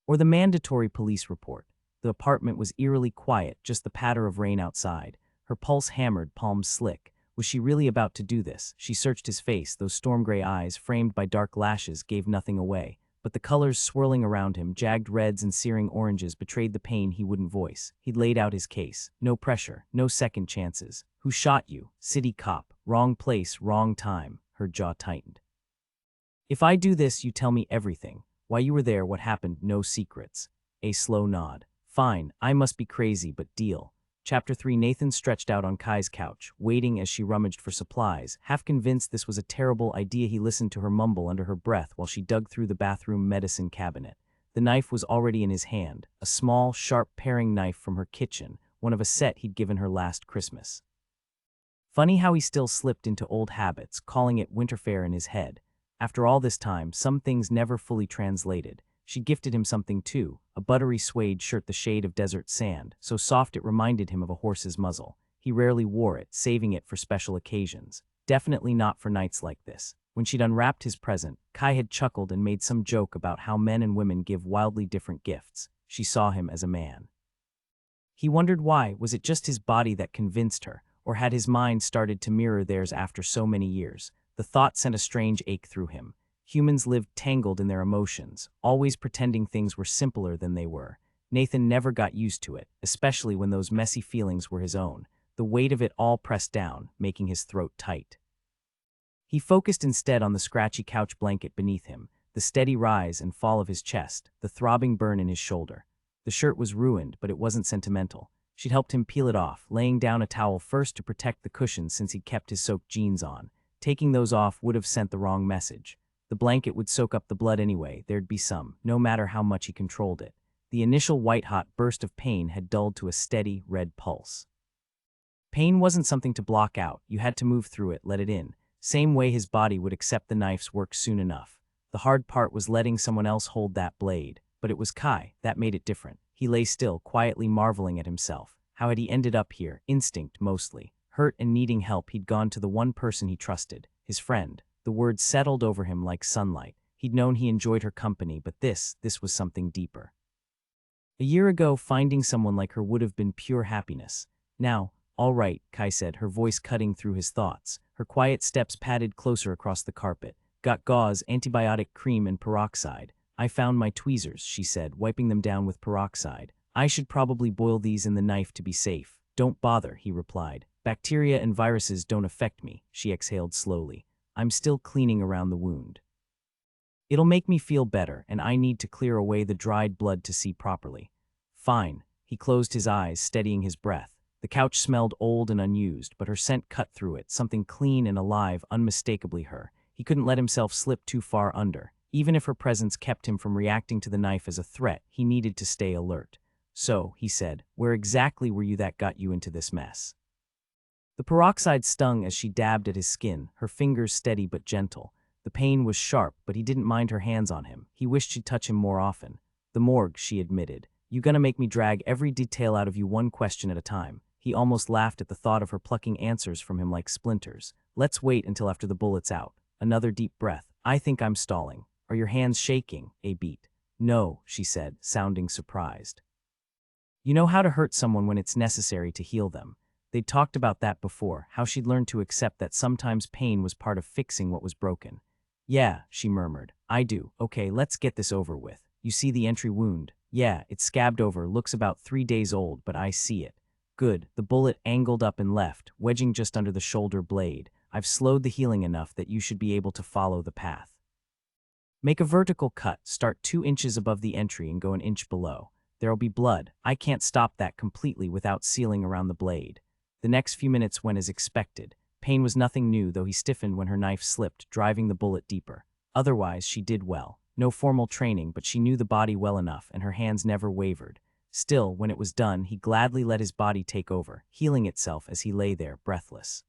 Or the mandatory police report. The apartment was eerily quiet, just the patter of rain outside. Her pulse hammered, palms slick. Was she really about to do this? She searched his face. Those storm-gray eyes, framed by dark lashes, gave nothing away. But the colors swirling around him, jagged reds and searing oranges, betrayed the pain he wouldn't voice. He'd laid out his case. No pressure, no second chances. Who shot you? City cop. Wrong place, wrong time. Her jaw tightened. If I do this, you tell me everything. Why you were there, what happened, no secrets. A slow nod. Fine, I must be crazy, but deal. Chapter 3. Nathan stretched out on Kai's couch, waiting as she rummaged for supplies. Half convinced this was a terrible idea, he listened to her mumble under her breath while she dug through the bathroom medicine cabinet. The knife was already in his hand, a small, sharp paring knife from her kitchen, one of a set he'd given her last Christmas. Funny how he still slipped into old habits, calling it winterfare in his head. After all this time, some things never fully translated. She gifted him something too, a buttery suede shirt the shade of desert sand, so soft it reminded him of a horse's muzzle. He rarely wore it, saving it for special occasions. Definitely not for nights like this. When she'd unwrapped his present, Kai had chuckled and made some joke about how men and women give wildly different gifts. She saw him as a man. He wondered why. Was it just his body that convinced her, or had his mind started to mirror theirs after so many years? The thought sent a strange ache through him. Humans lived tangled in their emotions, always pretending things were simpler than they were. Nathan never got used to it, especially when those messy feelings were his own, the weight of it all pressed down, making his throat tight. He focused instead on the scratchy couch blanket beneath him, the steady rise and fall of his chest, the throbbing burn in his shoulder. The shirt was ruined, but it wasn't sentimental. She'd helped him peel it off, laying down a towel first to protect the cushions since he'd kept his soaked jeans on. Taking those off would have sent the wrong message. The blanket would soak up the blood anyway, there'd be some, no matter how much he controlled it. The initial white-hot burst of pain had dulled to a steady, red pulse. Pain wasn't something to block out, you had to move through it, let it in. Same way his body would accept the knife's work soon enough. The hard part was letting someone else hold that blade. But it was Kai, that made it different. He lay still, quietly marveling at himself. How had he ended up here? Instinct, mostly. Hurt and needing help, he'd gone to the one person he trusted, his friend. The words settled over him like sunlight. He'd known he enjoyed her company, but this was something deeper. A year ago, finding someone like her would have been pure happiness. Now, all right, Kai said, her voice cutting through his thoughts. Her quiet steps padded closer across the carpet. Got gauze, antibiotic cream, and peroxide. I found my tweezers, she said, wiping them down with peroxide. I should probably boil these in the knife to be safe. Don't bother, he replied. Bacteria and viruses don't affect me, she exhaled slowly. I'm still cleaning around the wound. It'll make me feel better, and I need to clear away the dried blood to see properly. Fine. He closed his eyes, steadying his breath. The couch smelled old and unused, but her scent cut through it, something clean and alive, unmistakably her. He couldn't let himself slip too far under. Even if her presence kept him from reacting to the knife as a threat, he needed to stay alert. So, he said, where exactly were you that got you into this mess? The peroxide stung as she dabbed at his skin, her fingers steady but gentle. The pain was sharp, but he didn't mind her hands on him. He wished she'd touch him more often. The morgue, she admitted. You gonna make me drag every detail out of you one question at a time. He almost laughed at the thought of her plucking answers from him like splinters. Let's wait until after the bullet's out. Another deep breath. I think I'm stalling. Are your hands shaking? A beat. No, she said, sounding surprised. You know how to hurt someone when it's necessary to heal them. They'd talked about that before, how she'd learned to accept that sometimes pain was part of fixing what was broken. Yeah, she murmured. I do. Okay, let's get this over with. You see the entry wound? Yeah, it's scabbed over, looks about 3 days old, but I see it. Good. The bullet angled up and left, wedging just under the shoulder blade. I've slowed the healing enough that you should be able to follow the path. Make a vertical cut, start 2 inches above the entry and go an inch below. There'll be blood. I can't stop that completely without sealing around the blade. The next few minutes went as expected. Pain was nothing new, though he stiffened when her knife slipped, driving the bullet deeper. Otherwise, she did well. No formal training, but she knew the body well enough, and her hands never wavered. Still, when it was done, he gladly let his body take over, healing itself as he lay there, breathless.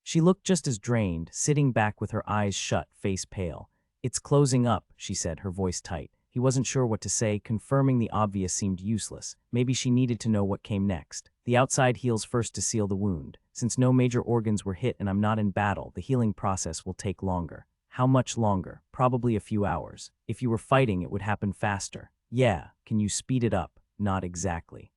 She looked just as drained, sitting back with her eyes shut, face pale. It's closing up, she said, her voice tight. He wasn't sure what to say, confirming the obvious seemed useless. Maybe she needed to know what came next. The outside heals first to seal the wound. Since no major organs were hit and I'm not in battle, the healing process will take longer. How much longer? Probably a few hours. If you were fighting, it would happen faster. Yeah, can you speed it up? Not exactly.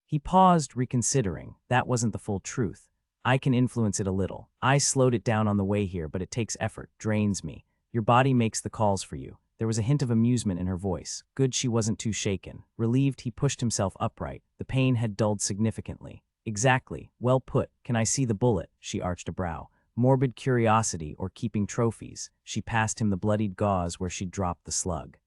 He paused, reconsidering. That wasn't the full truth. I can influence it a little. I slowed it down on the way here, but it takes effort, drains me. Your body makes the calls for you. There was a hint of amusement in her voice. Good she wasn't too shaken. Relieved, he pushed himself upright. The pain had dulled significantly. Exactly. Well put. Can I see the bullet? She arched a brow. Morbid curiosity or keeping trophies. She passed him the bloodied gauze where she'd dropped the slug.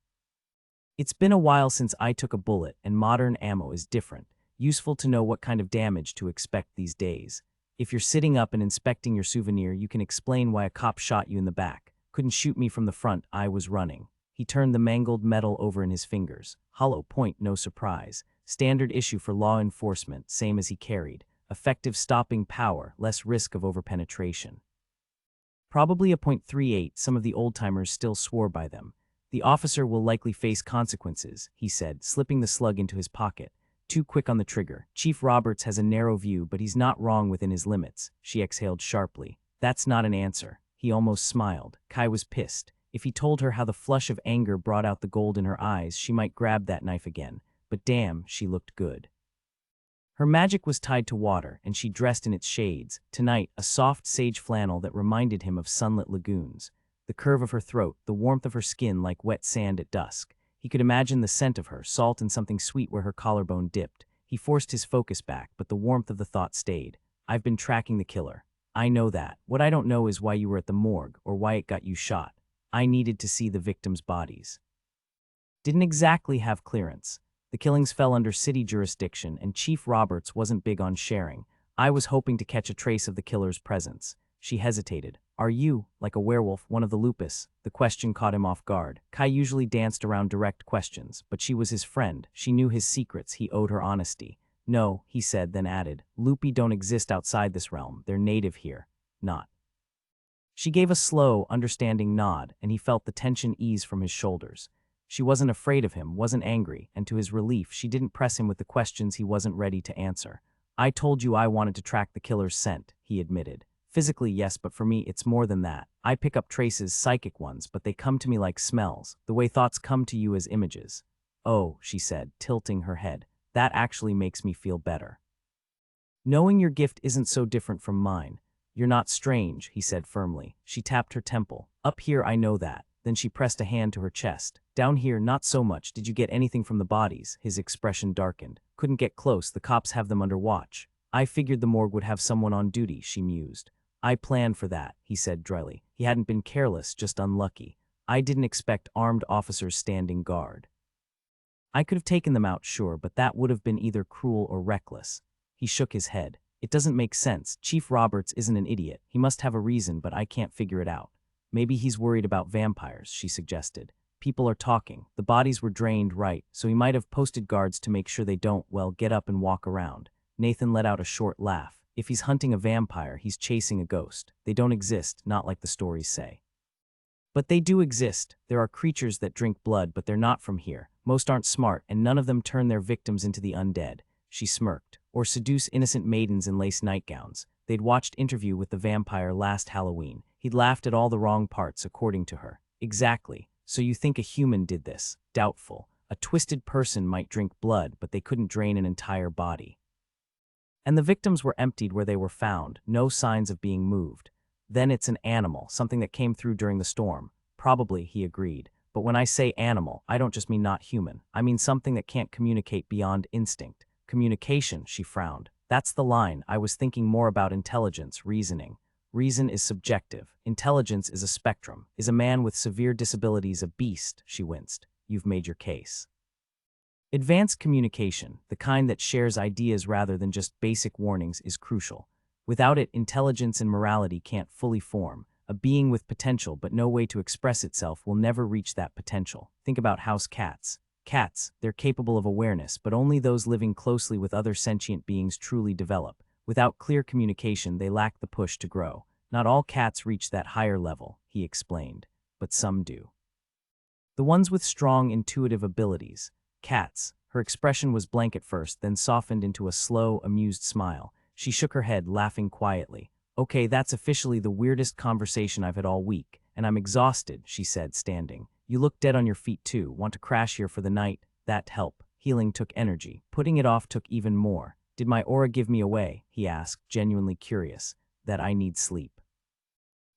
It's been a while since I took a bullet, and modern ammo is different. Useful to know what kind of damage to expect these days. If you're sitting up and inspecting your souvenir, you can explain why a cop shot you in the back. Couldn't shoot me from the front, I was running. He turned the mangled metal over in his fingers. Hollow point, no surprise. Standard issue for law enforcement, same as he carried. Effective stopping power, less risk of overpenetration. Probably a .38, some of the old-timers still swore by them. The officer will likely face consequences, he said, slipping the slug into his pocket. Too quick on the trigger. Chief Roberts has a narrow view, but he's not wrong within his limits. She exhaled sharply. That's not an answer. He almost smiled. Kai was pissed. If he told her how the flush of anger brought out the gold in her eyes, she might grab that knife again. But damn, she looked good. Her magic was tied to water, and she dressed in its shades. Tonight, a soft sage flannel that reminded him of sunlit lagoons. The curve of her throat, the warmth of her skin like wet sand at dusk. He could imagine the scent of her, salt and something sweet where her collarbone dipped. He forced his focus back, but the warmth of the thought stayed. I've been tracking the killer. I know that. What I don't know is why you were at the morgue, or why it got you shot. I needed to see the victims' bodies. Didn't exactly have clearance. The killings fell under city jurisdiction, and Chief Roberts wasn't big on sharing. I was hoping to catch a trace of the killer's presence. She hesitated. Are you, like a werewolf, one of the lupus? The question caught him off guard. Kai usually danced around direct questions, but she was his friend. She knew his secrets. He owed her honesty. No, he said, then added, Lupi don't exist outside this realm. They're native here. Not. She gave a slow, understanding nod, and he felt the tension ease from his shoulders. She wasn't afraid of him, wasn't angry, and to his relief, she didn't press him with the questions he wasn't ready to answer. I told you I wanted to track the killer's scent, he admitted. Physically, yes, but for me, it's more than that. I pick up traces, psychic ones, but they come to me like smells, the way thoughts come to you as images. Oh, she said, tilting her head, that actually makes me feel better. Knowing your gift isn't so different from mine. You're not strange, he said firmly. She tapped her temple. Up here, I know that. Then she pressed a hand to her chest. Down here, not so much. Did you get anything from the bodies? His expression darkened. Couldn't get close, the cops have them under watch. I figured the morgue would have someone on duty, she mused. I planned for that, he said dryly. He hadn't been careless, just unlucky. I didn't expect armed officers standing guard. I could have taken them out, sure, but that would have been either cruel or reckless. He shook his head. It doesn't make sense. Chief Roberts isn't an idiot. He must have a reason, but I can't figure it out. Maybe he's worried about vampires, she suggested. People are talking. The bodies were drained, right, so he might have posted guards to make sure they don't, well, get up and walk around. Nathan let out a short laugh. If he's hunting a vampire, he's chasing a ghost. They don't exist, not like the stories say. But they do exist. There are creatures that drink blood, but they're not from here. Most aren't smart, and none of them turn their victims into the undead. She smirked. Or seduce innocent maidens in lace nightgowns. They'd watched Interview with the Vampire last Halloween. He'd laughed at all the wrong parts, according to her. Exactly. So you think a human did this? Doubtful. A twisted person might drink blood, but they couldn't drain an entire body. And the victims were emptied where they were found, no signs of being moved. Then it's an animal, something that came through during the storm. Probably, he agreed. But when I say animal, I don't just mean not human. I mean something that can't communicate beyond instinct. Communication, she frowned. That's the line. I was thinking more about intelligence, reasoning. Reason is subjective. Intelligence is a spectrum. Is a man with severe disabilities a beast? She winced. You've made your case. Advanced communication, the kind that shares ideas rather than just basic warnings, is crucial. Without it, intelligence and morality can't fully form. A being with potential but no way to express itself will never reach that potential. Think about house cats. Cats, they're capable of awareness, but only those living closely with other sentient beings truly develop. Without clear communication, they lack the push to grow. Not all cats reach that higher level, he explained, but some do. The ones with strong intuitive abilities. Cats. Her expression was blank at first, then softened into a slow, amused smile. She shook her head, laughing quietly. Okay, that's officially the weirdest conversation I've had all week, and I'm exhausted, she said, standing. You look dead on your feet too. Want to crash here for the night? That help. Healing took energy. Putting it off took even more. Did my aura give me away? He asked, genuinely curious. That I need sleep.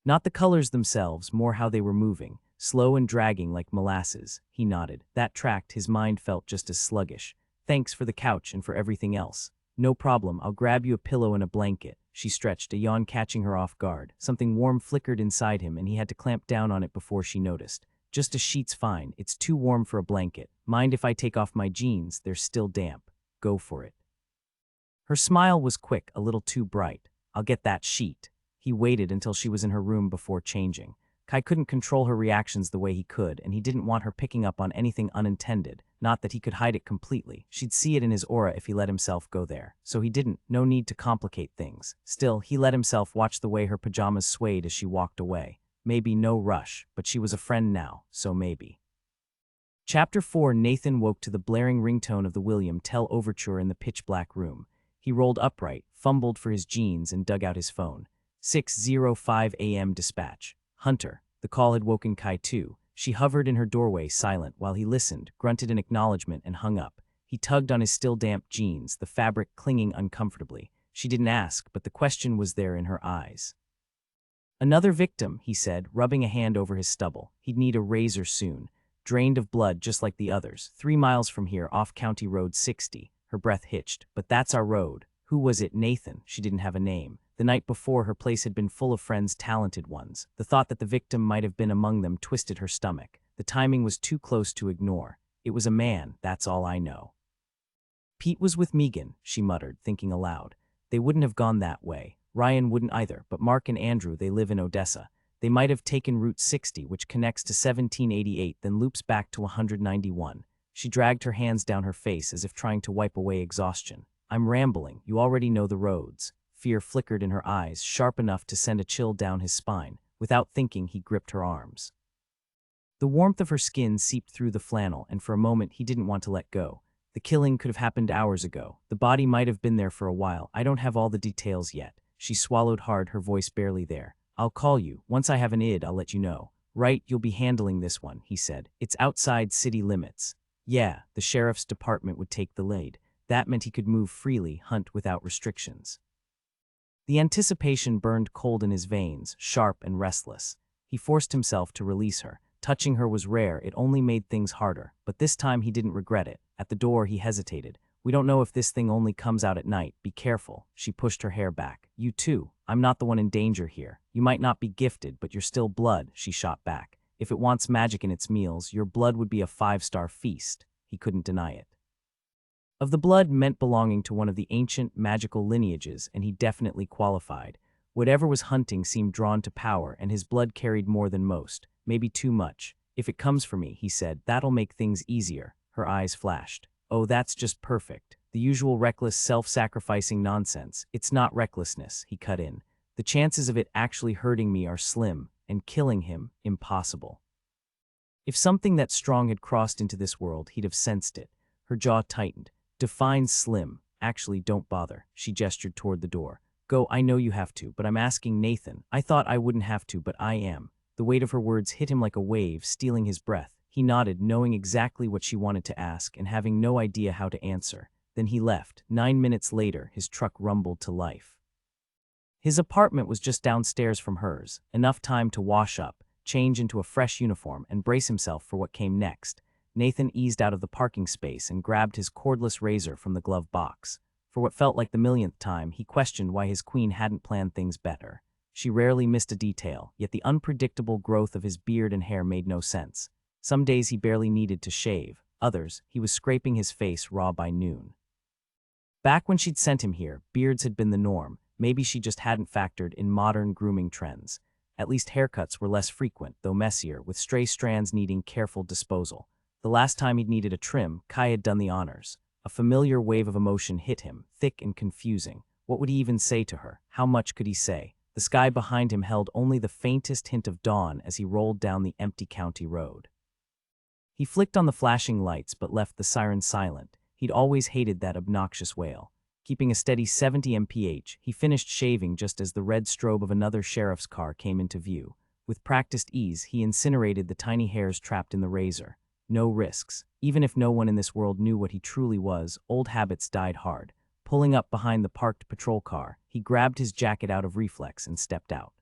Not the colors themselves, more how they were moving, slow and dragging like molasses. He nodded. That tracked. His mind felt just as sluggish. Thanks for the couch and for everything else. No problem, I'll grab you a pillow and a blanket. She stretched, a yawn catching her off guard. Something warm flickered inside him and he had to clamp down on it before she noticed. Just a sheet's fine, it's too warm for a blanket. Mind if I take off my jeans? They're still damp. Go for it. Her smile was quick, a little too bright. I'll get that sheet. He waited until she was in her room before changing. Kai couldn't control her reactions the way he could, and he didn't want her picking up on anything unintended. Not that he could hide it completely. She'd see it in his aura if he let himself go there. So he didn't. No need to complicate things. Still, he let himself watch the way her pajamas swayed as she walked away. Maybe no rush, but she was a friend now, so maybe. Chapter 4. Nathan woke to the blaring ringtone of the William Tell overture in the pitch-black room. He rolled upright, fumbled for his jeans, and dug out his phone. 6:05 a.m. dispatch. Hunter. The call had woken Kai too. She hovered in her doorway, silent, while he listened, grunted in acknowledgement, and hung up. He tugged on his still damp jeans, the fabric clinging uncomfortably. She didn't ask, but the question was there in her eyes. Another victim, he said, rubbing a hand over his stubble. He'd need a razor soon. Drained of blood just like the others. 3 miles from here, off County Road 60. Her breath hitched. But that's our road. Who was it? Nathan. She didn't have a name. The night before, her place had been full of friends, talented ones. The thought that the victim might have been among them twisted her stomach. The timing was too close to ignore. It was a man, that's all I know. Pete was with Megan, she muttered, thinking aloud. They wouldn't have gone that way. Ryan wouldn't either, but Mark and Andrew, they live in Odessa. They might have taken Route 60, which connects to 1788, then loops back to 191. She dragged her hands down her face as if trying to wipe away exhaustion. I'm rambling, you already know the roads. Fear flickered in her eyes, sharp enough to send a chill down his spine. Without thinking, he gripped her arms. The warmth of her skin seeped through the flannel, and for a moment he didn't want to let go. The killing could have happened hours ago. The body might have been there for a while. I don't have all the details yet. She swallowed hard, her voice barely there. I'll call you. Once I have an id, I'll let you know. Right, you'll be handling this one, he said. It's outside city limits. Yeah, the sheriff's department would take the lead. That meant he could move freely, hunt without restrictions. The anticipation burned cold in his veins, sharp and restless. He forced himself to release her. Touching her was rare, it only made things harder. But this time he didn't regret it. At the door he hesitated. We don't know if this thing only comes out at night. Be careful. She pushed her hair back. You too. I'm not the one in danger here. You might not be gifted, but you're still blood, she shot back. If it wants magic in its meals, your blood would be a 5-star feast. He couldn't deny it. Of the blood meant belonging to one of the ancient, magical lineages, and he definitely qualified. Whatever was hunting seemed drawn to power, and his blood carried more than most, maybe too much. If it comes for me, he said, that'll make things easier. Her eyes flashed. Oh, that's just perfect. The usual reckless, self-sacrificing nonsense. It's not recklessness, he cut in. The chances of it actually hurting me are slim, and killing him, impossible. If something that strong had crossed into this world, he'd have sensed it. Her jaw tightened. Define slim. Actually, don't bother. She gestured toward the door. Go, I know you have to, but I'm asking Nathan. I thought I wouldn't have to, but I am. The weight of her words hit him like a wave, stealing his breath. He nodded, knowing exactly what she wanted to ask and having no idea how to answer. Then he left. 9 minutes later, his truck rumbled to life. His apartment was just downstairs from hers, enough time to wash up, change into a fresh uniform, and brace himself for what came next. Nathan eased out of the parking space and grabbed his cordless razor from the glove box. For what felt like the millionth time, he questioned why his queen hadn't planned things better. She rarely missed a detail, yet the unpredictable growth of his beard and hair made no sense. Some days he barely needed to shave. Others, he was scraping his face raw by noon. Back when she'd sent him here, beards had been the norm. Maybe she just hadn't factored in modern grooming trends. At least haircuts were less frequent, though messier, with stray strands needing careful disposal. The last time he'd needed a trim, Kai had done the honors. A familiar wave of emotion hit him, thick and confusing. What would he even say to her? How much could he say? The sky behind him held only the faintest hint of dawn as he rolled down the empty county road. He flicked on the flashing lights but left the siren silent. He'd always hated that obnoxious wail. Keeping a steady 70 mph, he finished shaving just as the red strobe of another sheriff's car came into view. With practiced ease, he incinerated the tiny hairs trapped in the razor. No risks. Even if no one in this world knew what he truly was, old habits died hard. Pulling up behind the parked patrol car, he grabbed his jacket out of reflex and stepped out.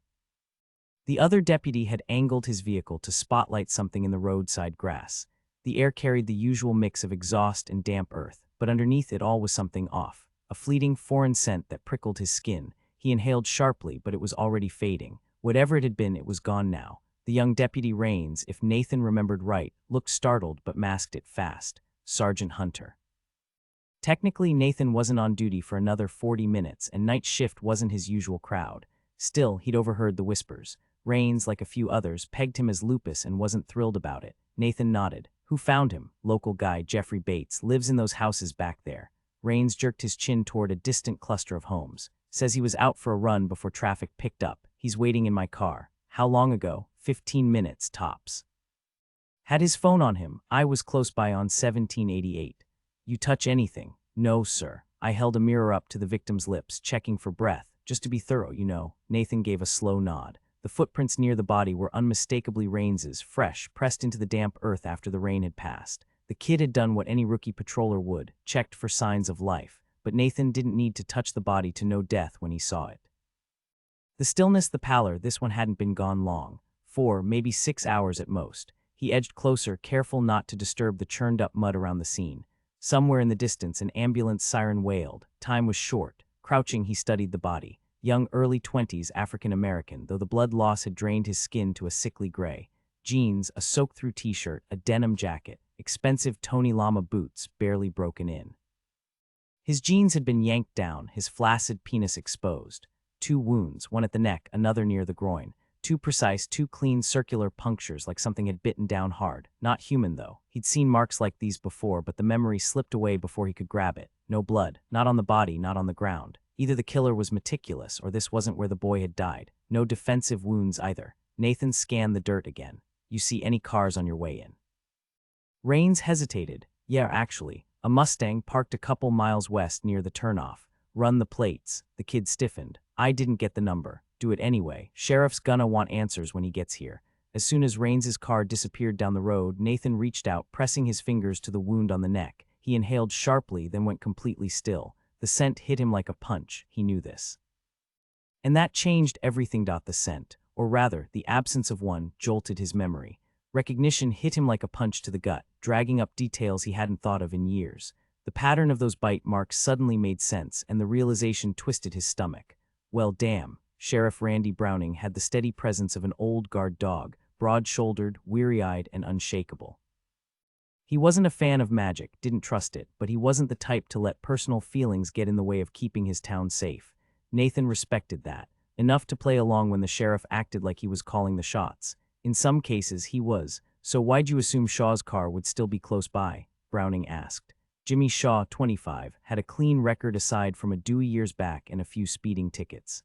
The other deputy had angled his vehicle to spotlight something in the roadside grass. The air carried the usual mix of exhaust and damp earth, but underneath it all was something off. A fleeting foreign scent that prickled his skin. He inhaled sharply, but it was already fading. Whatever it had been, it was gone now. The young deputy Rains, if Nathan remembered right, looked startled but masked it fast. Sergeant Hunter. Technically, Nathan wasn't on duty for another 40 minutes, and night shift wasn't his usual crowd. Still, he'd overheard the whispers. Rains, like a few others, pegged him as lupus and wasn't thrilled about it. Nathan nodded. Who found him? Local guy, Jeffrey Bates, lives in those houses back there. Rains jerked his chin toward a distant cluster of homes. Says he was out for a run before traffic picked up. He's waiting in my car. How long ago? 15 minutes, tops. Had his phone on him. I was close by on 1788. You touch anything? No, sir. I held a mirror up to the victim's lips, checking for breath. Just to be thorough, you know. Nathan gave a slow nod. The footprints near the body were unmistakably Rains's, fresh, pressed into the damp earth after the rain had passed. The kid had done what any rookie patroller would, checked for signs of life. But Nathan didn't need to touch the body to know death when he saw it. The stillness, the pallor, this one hadn't been gone long. 4, maybe 6 hours at most. He edged closer, careful not to disturb the churned-up mud around the scene. Somewhere in the distance, an ambulance siren wailed. Time was short. Crouching, he studied the body. Young, early 20s, African-American, though the blood loss had drained his skin to a sickly gray. Jeans, a soaked-through t-shirt, a denim jacket, expensive Tony Lama boots, barely broken in. His jeans had been yanked down, his flaccid penis exposed. 2 wounds, one at the neck, another near the groin. 2 precise, 2 clean circular punctures like something had bitten down hard. Not human, though. He'd seen marks like these before, but the memory slipped away before he could grab it. No blood. Not on the body, not on the ground. Either the killer was meticulous, or this wasn't where the boy had died. No defensive wounds either. Nathan scanned the dirt again. You see any cars on your way in? Rains hesitated. Yeah, actually. A Mustang parked a couple miles west near the turnoff. Run the plates. The kid stiffened. I didn't get the number. Do it anyway. Sheriff's gonna want answers when he gets here. As soon as Rains's car disappeared down the road, Nathan reached out, pressing his fingers to the wound on the neck. He inhaled sharply, then went completely still. The scent hit him like a punch. He knew this. And that changed everything. The scent, or rather, the absence of one, jolted his memory. Recognition hit him like a punch to the gut, dragging up details he hadn't thought of in years. The pattern of those bite marks suddenly made sense, and the realization twisted his stomach. Well, damn. Sheriff Randy Browning had the steady presence of an old guard dog, broad-shouldered, weary-eyed, and unshakable. He wasn't a fan of magic, didn't trust it, but he wasn't the type to let personal feelings get in the way of keeping his town safe. Nathan respected that, enough to play along when the sheriff acted like he was calling the shots. In some cases, he was. So why'd you assume Shaw's car would still be close by? Browning asked. Jimmy Shaw, 25, had a clean record aside from a Dewey years back and a few speeding tickets.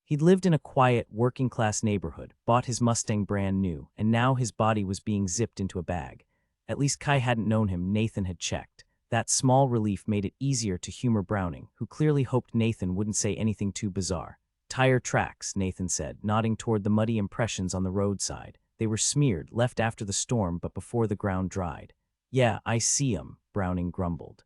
He'd lived in a quiet, working-class neighborhood, bought his Mustang brand new, and now his body was being zipped into a bag. At least Kai hadn't known him, Nathan had checked. That small relief made it easier to humor Browning, who clearly hoped Nathan wouldn't say anything too bizarre. Tire tracks, Nathan said, nodding toward the muddy impressions on the roadside. They were smeared, left after the storm but before the ground dried. Yeah, I see 'em, Browning grumbled.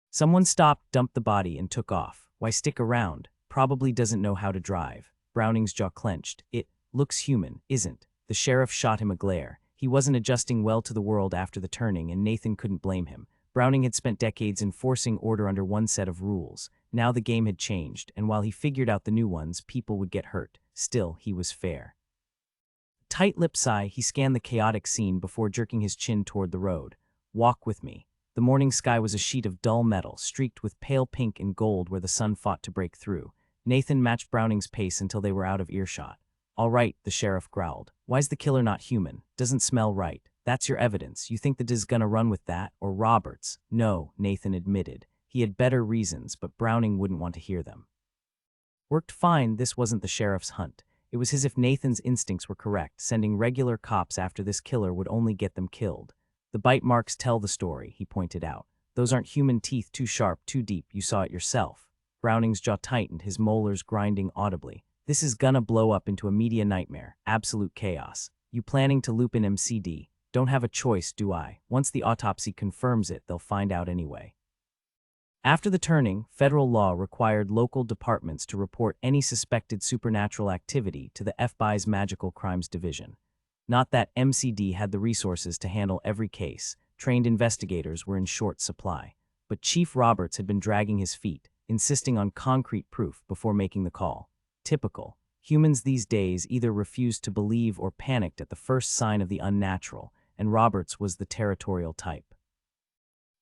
Someone stopped, dumped the body, and took off. Why stick around? Probably doesn't know how to drive. Browning's jaw clenched. It looks human, isn't? The sheriff shot him a glare. He wasn't adjusting well to the world after the turning, and Nathan couldn't blame him. Browning had spent decades enforcing order under one set of rules. Now the game had changed, and while he figured out the new ones, people would get hurt. Still, he was fair. Tight-lipped sigh, he scanned the chaotic scene before jerking his chin toward the road. Walk with me. The morning sky was a sheet of dull metal, streaked with pale pink and gold where the sun fought to break through. Nathan matched Browning's pace until they were out of earshot. All right, the sheriff growled. Why's the killer not human? Doesn't smell right. That's your evidence. You think the DA's gonna run with that? Or Roberts? No, Nathan admitted. He had better reasons, but Browning wouldn't want to hear them. Worked fine, this wasn't the sheriff's hunt. It was as if Nathan's instincts were correct. Sending regular cops after this killer would only get them killed. The bite marks tell the story, he pointed out. Those aren't human teeth, too sharp, too deep, you saw it yourself. Browning's jaw tightened, his molars grinding audibly. This is gonna blow up into a media nightmare, absolute chaos. You planning to loop in MCD? Don't have a choice, do I? Once the autopsy confirms it, they'll find out anyway. After the turning, federal law required local departments to report any suspected supernatural activity to the FBI's Magical Crimes Division. Not that MCD had the resources to handle every case. Trained investigators were in short supply. But Chief Roberts had been dragging his feet, insisting on concrete proof before making the call. Typical. Humans these days either refused to believe or panicked at the first sign of the unnatural, and Roberts was the territorial type.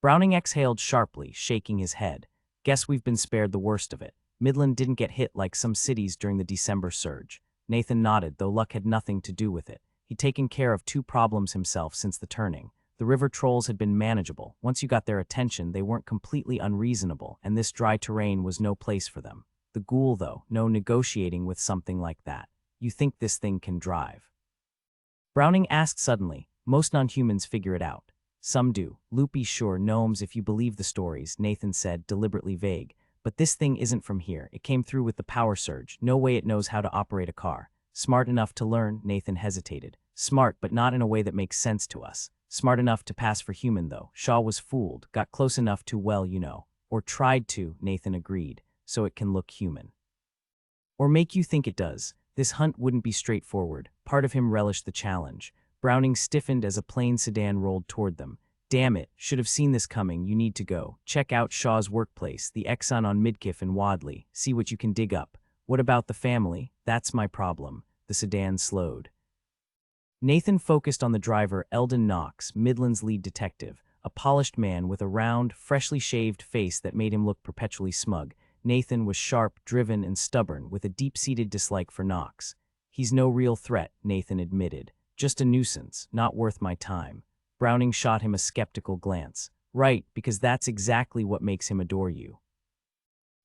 Browning exhaled sharply, shaking his head. Guess we've been spared the worst of it. Midland didn't get hit like some cities during the December surge. Nathan nodded, though luck had nothing to do with it. He'd taken care of 2 problems himself since the turning. The river trolls had been manageable. Once you got their attention, they weren't completely unreasonable, and this dry terrain was no place for them. The ghoul, though, no negotiating with something like that. You think this thing can drive? Browning asked suddenly. Most non-humans figure it out. Some do. Loopy sure gnomes if you believe the stories, Nathan said, deliberately vague. But this thing isn't from here. It came through with the power surge. No way it knows how to operate a car. Smart enough to learn, Nathan hesitated. Smart, but not in a way that makes sense to us. Smart enough to pass for human, though. Shaw was fooled. Got close enough to, well, you know. Or tried to, Nathan agreed, so it can look human. Or make you think it does. This hunt wouldn't be straightforward. Part of him relished the challenge. Browning stiffened as a plain sedan rolled toward them. Damn it, should have seen this coming. You need to go. Check out Shaw's workplace, the Exxon on Midkiff and Wadley. See what you can dig up. What about the family? That's my problem. The sedan slowed. Nathan focused on the driver, Eldon Knox, Midland's lead detective, a polished man with a round, freshly shaved face that made him look perpetually smug. Nathan was sharp, driven, and stubborn, with a deep-seated dislike for Knox. He's no real threat, Nathan admitted. Just a nuisance, not worth my time. Browning shot him a skeptical glance. Right, because that's exactly what makes him adore you.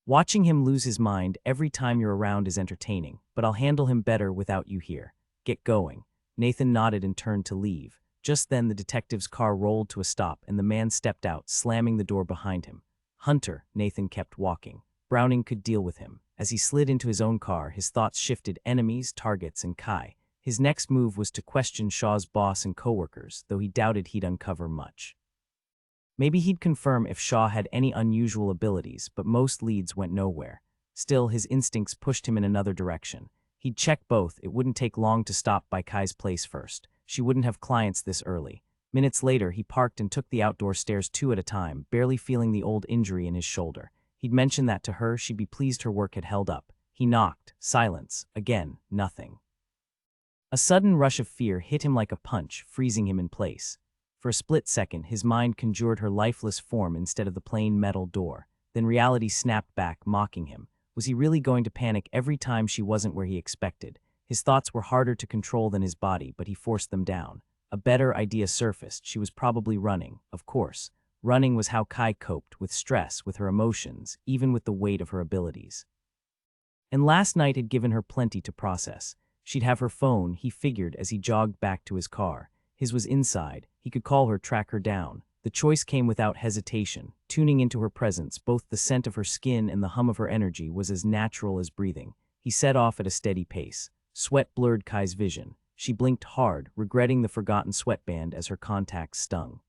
Watching him lose his mind every time you're around is entertaining, but I'll handle him better without you here. Get going. Nathan nodded and turned to leave. Just then the detective's car rolled to a stop and the man stepped out, slamming the door behind him. Hunter, Nathan kept walking. Browning could deal with him. As he slid into his own car, his thoughts shifted enemies, targets, and Kai. His next move was to question Shaw's boss and coworkers, though he doubted he'd uncover much. Maybe he'd confirm if Shaw had any unusual abilities, but most leads went nowhere. Still, his instincts pushed him in another direction. He'd check both. It wouldn't take long to stop by Kai's place first. She wouldn't have clients this early. Minutes later, he parked and took the outdoor stairs 2 at a time, barely feeling the old injury in his shoulder. He'd mentioned that to her. She'd be pleased her work had held up. He knocked. Silence. Again, nothing. A sudden rush of fear hit him like a punch, freezing him in place. For a split second, his mind conjured her lifeless form instead of the plain metal door. Then reality snapped back, mocking him. Was he really going to panic every time she wasn't where he expected? His thoughts were harder to control than his body, but he forced them down. A better idea surfaced. She was probably running, of course. Running was how Kai coped, with stress, with her emotions, even with the weight of her abilities. And last night had given her plenty to process. She'd have her phone, he figured as he jogged back to his car. His was inside. He could call her, track her down. The choice came without hesitation. Tuning into her presence, both the scent of her skin and the hum of her energy was as natural as breathing. He set off at a steady pace. Sweat blurred Kai's vision. She blinked hard, regretting the forgotten sweatband as her contacts stung.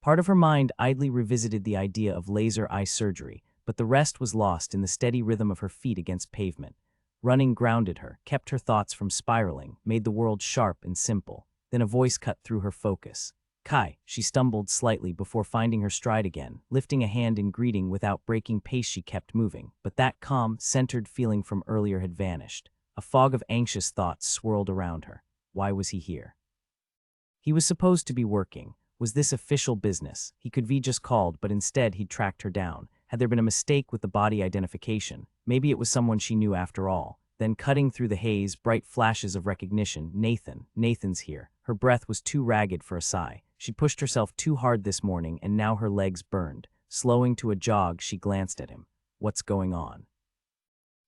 Part of her mind idly revisited the idea of laser eye surgery, but the rest was lost in the steady rhythm of her feet against pavement. Running grounded her, kept her thoughts from spiraling, made the world sharp and simple. Then a voice cut through her focus. Kai, she stumbled slightly before finding her stride again, lifting a hand in greeting without breaking pace. She kept moving, but that calm, centered feeling from earlier had vanished. A fog of anxious thoughts swirled around her. Why was he here? He was supposed to be working. Was this official business? He could be just called, but instead he'd tracked her down. Had there been a mistake with the body identification? Maybe it was someone she knew after all. Then cutting through the haze, bright flashes of recognition. Nathan's here. Her breath was too ragged for a sigh. She pushed herself too hard this morning, and now her legs burned. Slowing to a jog, she glanced at him. What's going on?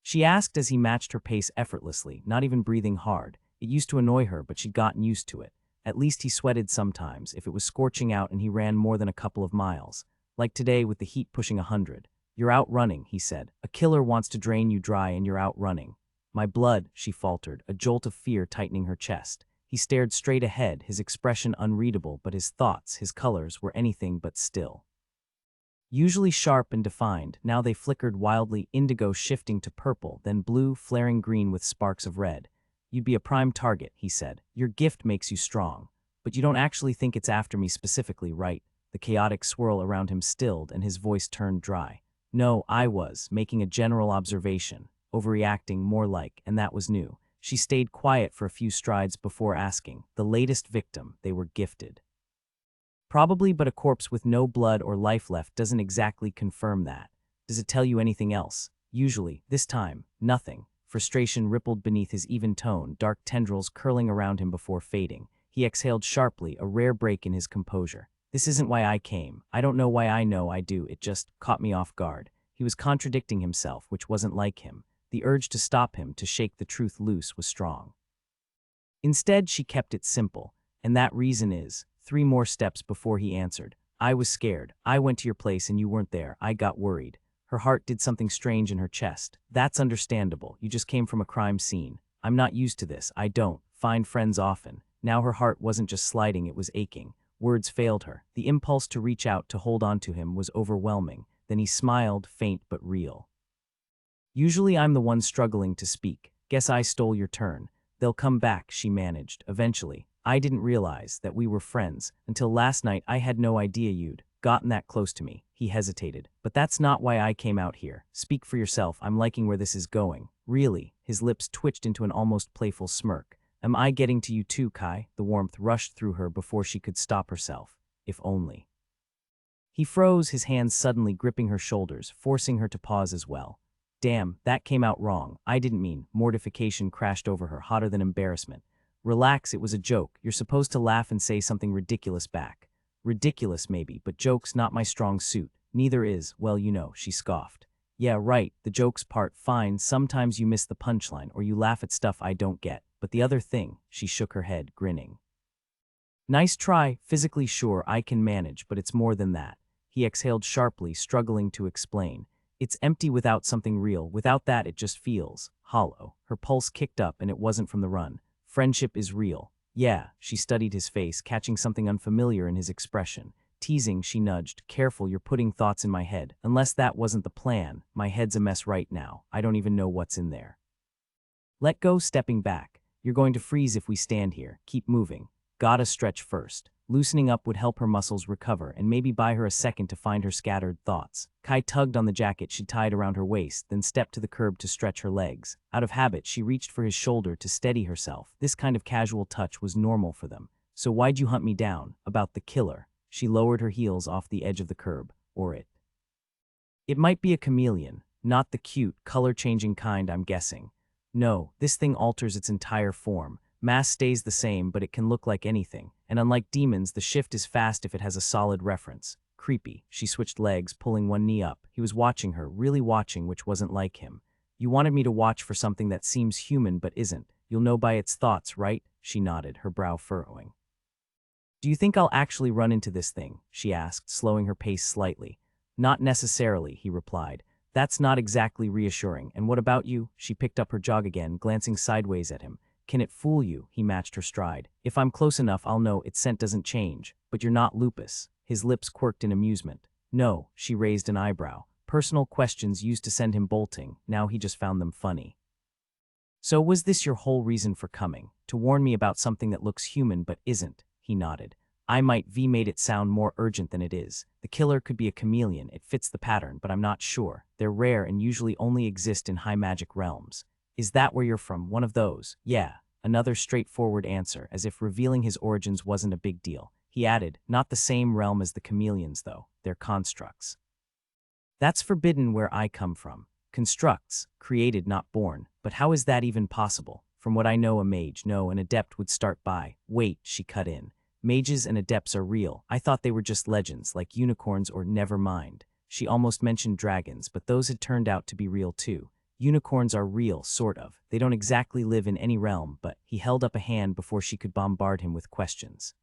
She asked as he matched her pace effortlessly, not even breathing hard. It used to annoy her, but she'd gotten used to it. At least he sweated sometimes, if it was scorching out and he ran more than a couple of miles. Like today with the heat pushing 100. You're out running, he said. A killer wants to drain you dry and you're out running. My blood, she faltered, a jolt of fear tightening her chest. He stared straight ahead, his expression unreadable, but his thoughts, his colors, were anything but still. Usually sharp and defined, now they flickered wildly, indigo shifting to purple, then blue, flaring green with sparks of red. You'd be a prime target, he said. Your gift makes you strong. But you don't actually think it's after me specifically, right? The chaotic swirl around him stilled and his voice turned dry. No, I was, making a general observation. Overreacting, more like, and that was new. She stayed quiet for a few strides before asking. The latest victim, they were gifted. Probably, but a corpse with no blood or life left doesn't exactly confirm that. Does it tell you anything else? Usually, this time, nothing. Frustration rippled beneath his even tone, dark tendrils curling around him before fading. He exhaled sharply, a rare break in his composure. This isn't why I came. I don't know why I know I do. It just caught me off guard. He was contradicting himself, which wasn't like him. The urge to stop him, to shake the truth loose, was strong. Instead, she kept it simple, and that reason is 3 more steps before he answered. I was scared. I went to your place and you weren't there. I got worried. Her heart did something strange in her chest. That's understandable. You just came from a crime scene. I'm not used to this. I don't find friends often. Now her heart wasn't just sliding, it was aching. Words failed her. The impulse to reach out, to hold on to him, was overwhelming. Then he smiled, faint but real. Usually I'm the one struggling to speak. Guess I stole your turn. They'll come back, she managed, eventually. I didn't realize that we were friends. Until last night I had no idea you'd gotten that close to me. He hesitated. But that's not why I came out here. Speak for yourself. I'm liking where this is going. Really? His lips twitched into an almost playful smirk. Am I getting to you too, Kai? The warmth rushed through her before she could stop herself. If only. He froze, his hands suddenly gripping her shoulders, forcing her to pause as well. Damn, that came out wrong. I didn't mean. Mortification crashed over her, hotter than embarrassment. Relax, it was a joke. You're supposed to laugh and say something ridiculous back. Ridiculous maybe, but joke's not my strong suit. Neither is, well, you know, she scoffed. Yeah, right, the jokes part, fine. Sometimes you miss the punchline or you laugh at stuff I don't get. But the other thing, she shook her head, grinning. Nice try, physically sure I can manage, but it's more than that. He exhaled sharply, struggling to explain. It's empty without something real. Without that, it just feels hollow. Her pulse kicked up, and it wasn't from the run. Friendship is real. Yeah, she studied his face, catching something unfamiliar in his expression. Teasing, she nudged. Careful, you're putting thoughts in my head. Unless that wasn't the plan. My head's a mess right now. I don't even know what's in there. Let go, stepping back. You're going to freeze if we stand here. Keep moving. Gotta stretch first. Loosening up would help her muscles recover and maybe buy her a second to find her scattered thoughts. Kai tugged on the jacket she'd tied around her waist, then stepped to the curb to stretch her legs. Out of habit, she reached for his shoulder to steady herself. This kind of casual touch was normal for them. So why'd you hunt me down? About the killer. She lowered her heels off the edge of the curb. Or it. It might be a chameleon, not the cute, color-changing kind, I'm guessing. No, this thing alters its entire form. Mass stays the same, but it can look like anything. And unlike demons, the shift is fast if it has a solid reference. Creepy. She switched legs, pulling one knee up. He was watching her, really watching, which wasn't like him. You wanted me to watch for something that seems human but isn't. You'll know by its thoughts, right? She nodded, her brow furrowing. Do you think I'll actually run into this thing? She asked, slowing her pace slightly. Not necessarily, he replied. That's not exactly reassuring. And what about you? She picked up her jog again, glancing sideways at him. Can it fool you? He matched her stride. If I'm close enough, I'll know its scent doesn't change. But you're not lupus. His lips quirked in amusement. No, she raised an eyebrow. Personal questions used to send him bolting. Now he just found them funny. So was this your whole reason for coming? To warn me about something that looks human but isn't? He nodded. I might V made it sound more urgent than it is. The killer could be a chameleon. It fits the pattern, but I'm not sure. They're rare and usually only exist in high magic realms. Is that where you're from? One of those? Yeah. Another straightforward answer, as if revealing his origins wasn't a big deal. He added, not the same realm as the chameleons, though. They're constructs. That's forbidden where I come from. Constructs, created, not born. But how is that even possible? From what I know, a mage, no, an adept would start by. Wait, she cut in. Mages and adepts are real. I thought they were just legends, like unicorns or never mind. She almost mentioned dragons, but those had turned out to be real too. Unicorns are real, sort of. They don't exactly live in any realm, but he held up a hand before she could bombard him with questions.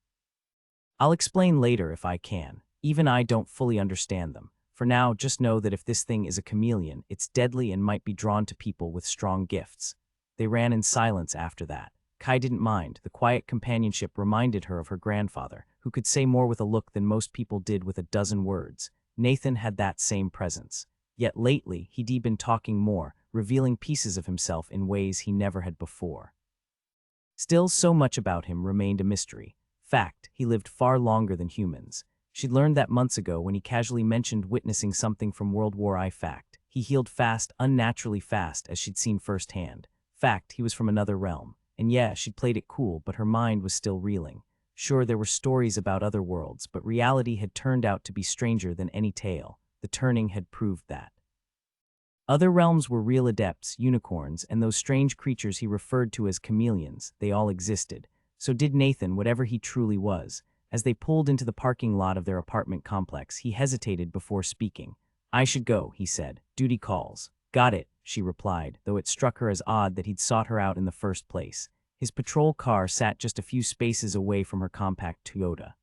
I'll explain later if I can. Even I don't fully understand them. For now, just know that if this thing is a chameleon, it's deadly and might be drawn to people with strong gifts. They ran in silence after that. Kai didn't mind. The quiet companionship reminded her of her grandfather, who could say more with a look than most people did with a dozen words. Nathan had that same presence. Yet lately, he'd been talking more, revealing pieces of himself in ways he never had before. Still, so much about him remained a mystery. Fact, he lived far longer than humans. She'd learned that months ago when he casually mentioned witnessing something from World War I. Fact, he healed fast, unnaturally fast, as she'd seen firsthand. Fact, he was from another realm. And yeah, she'd played it cool, but her mind was still reeling. Sure, there were stories about other worlds, but reality had turned out to be stranger than any tale. The turning had proved that. Other realms were real adepts, unicorns, and those strange creatures he referred to as chameleons. They all existed. So did Nathan, whatever he truly was. As they pulled into the parking lot of their apartment complex, he hesitated before speaking. I should go, he said. Duty calls. Got it, she replied, though it struck her as odd that he'd sought her out in the first place. His patrol car sat just a few spaces away from her compact Toyota.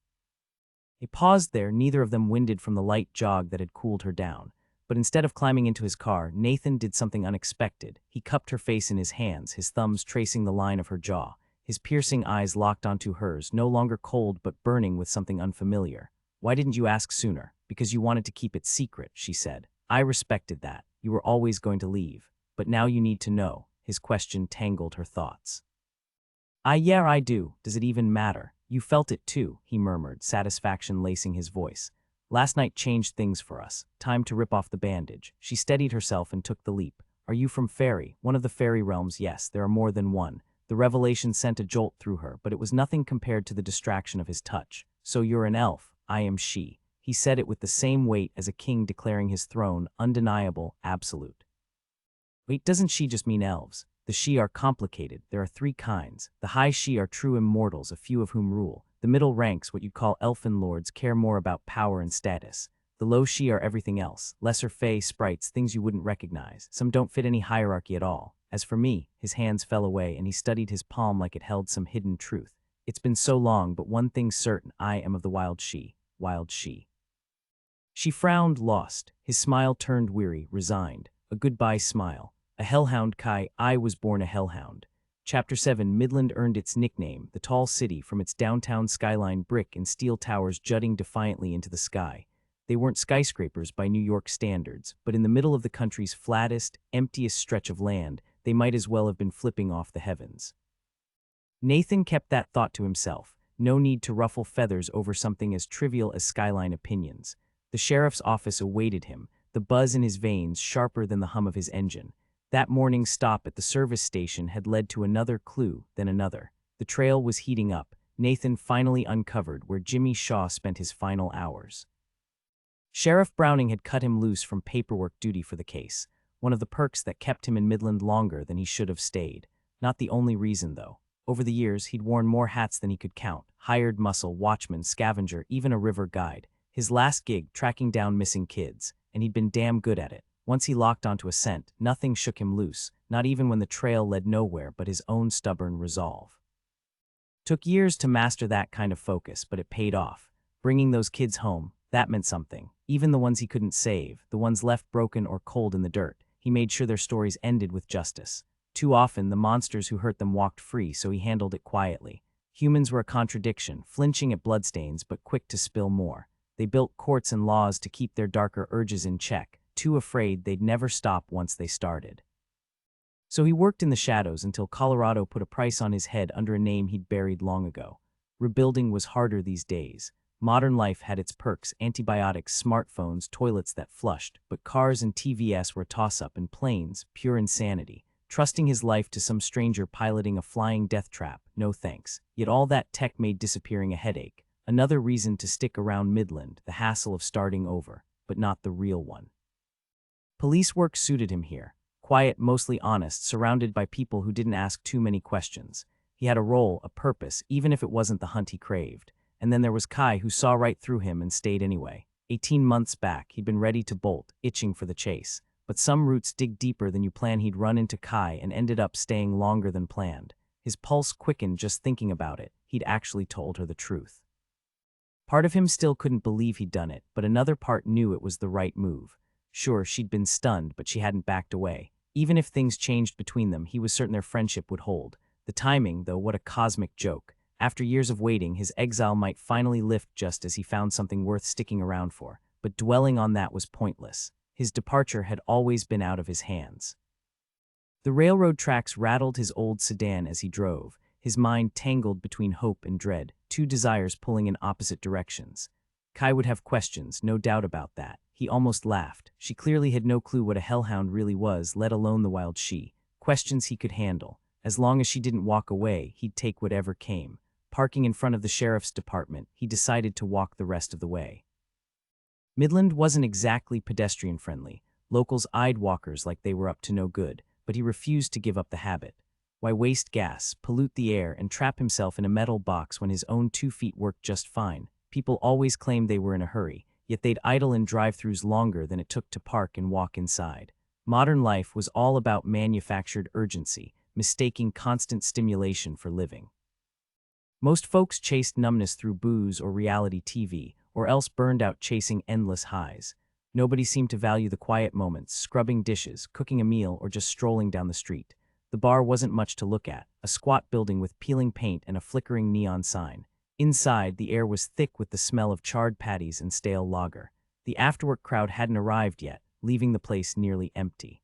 They paused there, neither of them winded from the light jog that had cooled her down. But instead of climbing into his car, Nathan did something unexpected. He cupped her face in his hands, his thumbs tracing the line of her jaw. His piercing eyes locked onto hers, no longer cold but burning with something unfamiliar. Why didn't you ask sooner? Because you wanted to keep it secret, she said. I respected that. You were always going to leave. But now you need to know. His question tangled her thoughts. Yeah, I do. Does it even matter? You felt it too, he murmured, satisfaction lacing his voice. Last night changed things for us. Time to rip off the bandage. She steadied herself and took the leap. Are you from fairy? One of the fairy realms, yes, there are more than one. The revelation sent a jolt through her, but it was nothing compared to the distraction of his touch. So you're an elf. I am she. He said it with the same weight as a king declaring his throne, undeniable, absolute. Wait, doesn't she just mean elves? The she are complicated. There are three kinds. The high she are true immortals, a few of whom rule. The middle ranks, what you'd call elfin lords, care more about power and status. The low she are everything else. Lesser fae, sprites, things you wouldn't recognize. Some don't fit any hierarchy at all. As for me, his hands fell away and he studied his palm like it held some hidden truth. It's been so long, but one thing's certain, I am of the wild she. Wild she. She frowned, lost. His smile turned weary, resigned. A goodbye smile. A hellhound, Kai. I was born a hellhound. Chapter 7. Midland earned its nickname, the tall city, from its downtown skyline, brick and steel towers jutting defiantly into the sky. They weren't skyscrapers by New York standards, but in the middle of the country's flattest, emptiest stretch of land, they might as well have been flipping off the heavens. Nathan kept that thought to himself. No need to ruffle feathers over something as trivial as skyline opinions. The sheriff's office awaited him, the buzz in his veins sharper than the hum of his engine. That morning's stop at the service station had led to another clue, then another. The trail was heating up. Nathan finally uncovered where Jimmy Shaw spent his final hours. Sheriff Browning had cut him loose from paperwork duty for the case, one of the perks that kept him in Midland longer than he should have stayed. Not the only reason, though. Over the years, he'd worn more hats than he could count. Hired muscle, watchman, scavenger, even a river guide. His last gig, tracking down missing kids. And he'd been damn good at it. Once he locked onto a scent, nothing shook him loose, not even when the trail led nowhere but his own stubborn resolve. Took years to master that kind of focus, but it paid off. Bringing those kids home, that meant something. Even the ones he couldn't save, the ones left broken or cold in the dirt, he made sure their stories ended with justice. Too often, the monsters who hurt them walked free, so he handled it quietly. Humans were a contradiction, flinching at bloodstains but quick to spill more. They built courts and laws to keep their darker urges in check, too afraid they'd never stop once they started. So he worked in the shadows until Colorado put a price on his head under a name he'd buried long ago. Rebuilding was harder these days. Modern life had its perks, antibiotics, smartphones, toilets that flushed, but cars and TVS were a toss-up, and planes, pure insanity. Trusting his life to some stranger piloting a flying death trap, no thanks. Yet all that tech made disappearing a headache. Another reason to stick around Midland, the hassle of starting over, but not the real one. Police work suited him here. Quiet, mostly honest, surrounded by people who didn't ask too many questions. He had a role, a purpose, even if it wasn't the hunt he craved. And then there was Kai, who saw right through him and stayed anyway. 18 months back, he'd been ready to bolt, itching for the chase. but some roots dig deeper than you plan. He'd run into Kai and ended up staying longer than planned. His pulse quickened just thinking about it. He'd actually told her the truth. Part of him still couldn't believe he'd done it, but another part knew it was the right move. Sure, she'd been stunned, but she hadn't backed away. Even if things changed between them, he was certain their friendship would hold. The timing, though, what a cosmic joke. After years of waiting, his exile might finally lift just as he found something worth sticking around for. But dwelling on that was pointless. His departure had always been out of his hands. The railroad tracks rattled his old sedan as he drove, his mind tangled between hope and dread, two desires pulling in opposite directions. Kai would have questions, no doubt about that. He almost laughed. She clearly had no clue what a hellhound really was, let alone the wild she. Questions he could handle. As long as she didn't walk away, he'd take whatever came. Parking in front of the sheriff's department, he decided to walk the rest of the way. Midland wasn't exactly pedestrian-friendly. Locals eyed walkers like they were up to no good, but he refused to give up the habit. Why waste gas, pollute the air, and trap himself in a metal box when his own 2 feet worked just fine? People always claimed they were in a hurry, yet they'd idle in drive-thrus longer than it took to park and walk inside. Modern life was all about manufactured urgency, mistaking constant stimulation for living. Most folks chased numbness through booze or reality TV, or else burned out chasing endless highs. Nobody seemed to value the quiet moments, scrubbing dishes, cooking a meal, or just strolling down the street. The bar wasn't much to look at, a squat building with peeling paint and a flickering neon sign. Inside, the air was thick with the smell of charred patties and stale lager. The afterwork crowd hadn't arrived yet, leaving the place nearly empty.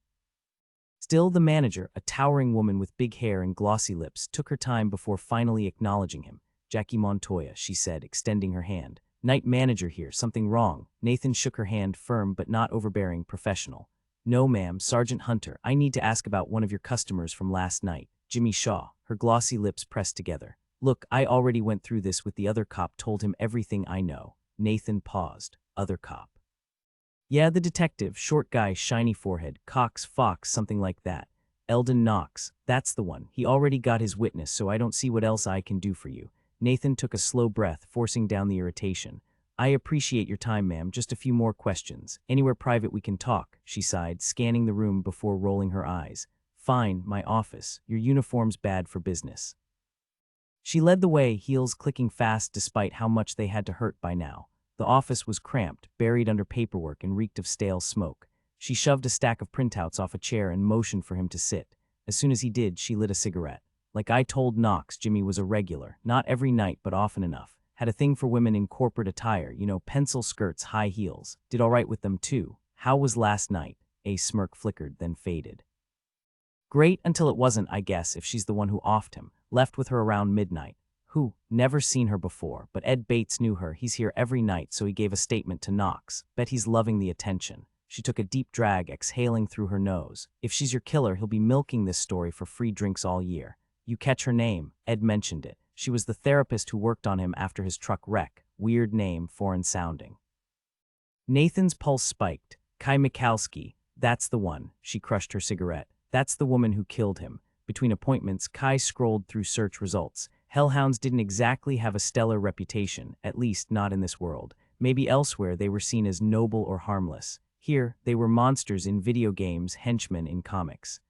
Still, the manager, a towering woman with big hair and glossy lips, took her time before finally acknowledging him. "Jackie Montoya," she said, extending her hand. "Night manager here, something wrong?" Nathan shook her hand, firm but not overbearing, professional. "No, ma'am, Sergeant Hunter. I need to ask about one of your customers from last night, Jimmy Shaw." Her glossy lips pressed together. "Look, I already went through this with the other cop, told him everything I know." Nathan paused. "Other cop?" "Yeah, the detective, short guy, shiny forehead, Fox, something like that. Eldon Knox, that's the one. He already got his witness, so I don't see what else I can do for you." Nathan took a slow breath, forcing down the irritation. "I appreciate your time, ma'am. Just a few more questions. Anywhere private we can talk," she sighed, scanning the room before rolling her eyes. "Fine, my office. Your uniform's bad for business." She led the way, heels clicking fast despite how much they had to hurt by now. The office was cramped, buried under paperwork, and reeked of stale smoke. She shoved a stack of printouts off a chair and motioned for him to sit. As soon as he did, she lit a cigarette. "Like I told Knox, Jimmy was a regular, not every night but often enough. Had a thing for women in corporate attire, pencil skirts, high heels. Did all right with them too. How was last night?" A smirk flickered, then faded. "Great until it wasn't, I guess, if she's the one who offed him. Left with her around midnight. Who? Never seen her before, but Ed Bates knew her. He's here every night, so he gave a statement to Knox. Bet he's loving the attention." She took a deep drag, exhaling through her nose. "If she's your killer, he'll be milking this story for free drinks all year." "You catch her name?" Ed mentioned it. "She was the therapist who worked on him after his truck wreck. Weird name, foreign sounding." Nathan's pulse spiked. "Kai Michalski, that's the one." She crushed her cigarette. "That's the woman who killed him." Between appointments, Kai scrolled through search results. Hellhounds didn't exactly have a stellar reputation, at least not in this world. Maybe elsewhere they were seen as noble or harmless. Here, they were monsters in video games, henchmen in comics.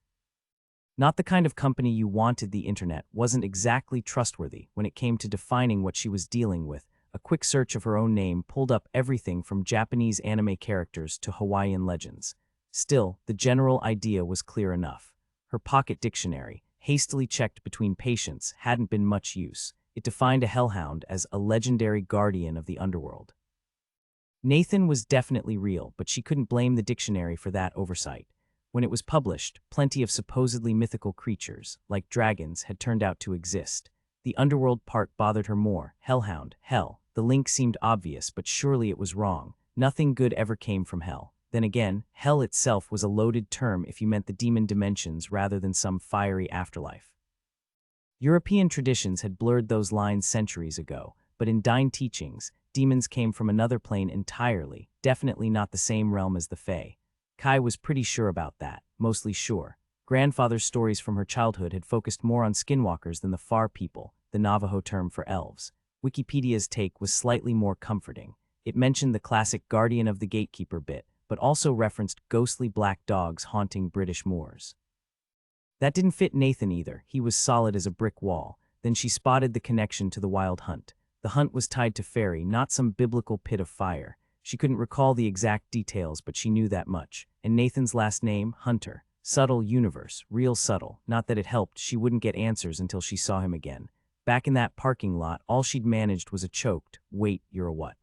Not the kind of company you wanted. The internet wasn't exactly trustworthy when it came to defining what she was dealing with. A quick search of her own name pulled up everything from Japanese anime characters to Hawaiian legends. Still, the general idea was clear enough. Her pocket dictionary, hastily checked between patients, hadn't been much use. It defined a hellhound as a legendary guardian of the underworld. Nathan was definitely real, but she couldn't blame the dictionary for that oversight. When it was published, plenty of supposedly mythical creatures, like dragons, had turned out to exist. The underworld part bothered her more. Hellhound, hell. The link seemed obvious, but surely it was wrong. Nothing good ever came from hell. Then again, hell itself was a loaded term if you meant the demon dimensions rather than some fiery afterlife. European traditions had blurred those lines centuries ago, but in Dine teachings, demons came from another plane entirely, definitely not the same realm as the Fae. Kai was pretty sure about that, mostly sure. Grandfather's stories from her childhood had focused more on skinwalkers than the Far people, the Navajo term for elves. Wikipedia's take was slightly more comforting. It mentioned the classic guardian of the gatekeeper bit, but also referenced ghostly black dogs haunting British moors. That didn't fit Nathan either. He was solid as a brick wall. Then she spotted the connection to the wild hunt. The hunt was tied to fairy, not some biblical pit of fire. She couldn't recall the exact details, but she knew that much. And Nathan's last name, Hunter. Subtle universe, real subtle. Not that it helped, she wouldn't get answers until she saw him again. Back in that parking lot, all she'd managed was a choked, "Wait, you're a what?"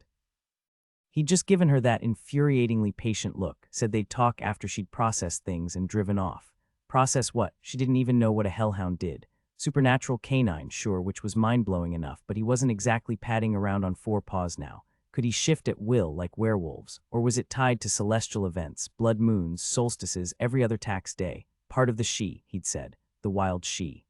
He'd just given her that infuriatingly patient look, said they'd talk after she'd processed things and driven off. Process what? She didn't even know what a hellhound did. Supernatural canine, sure, which was mind-blowing enough, but he wasn't exactly padding around on four paws now. Could he shift at will like werewolves, or was it tied to celestial events, blood moons, solstices, every other tax day? Part of the she, he'd said, the wild she.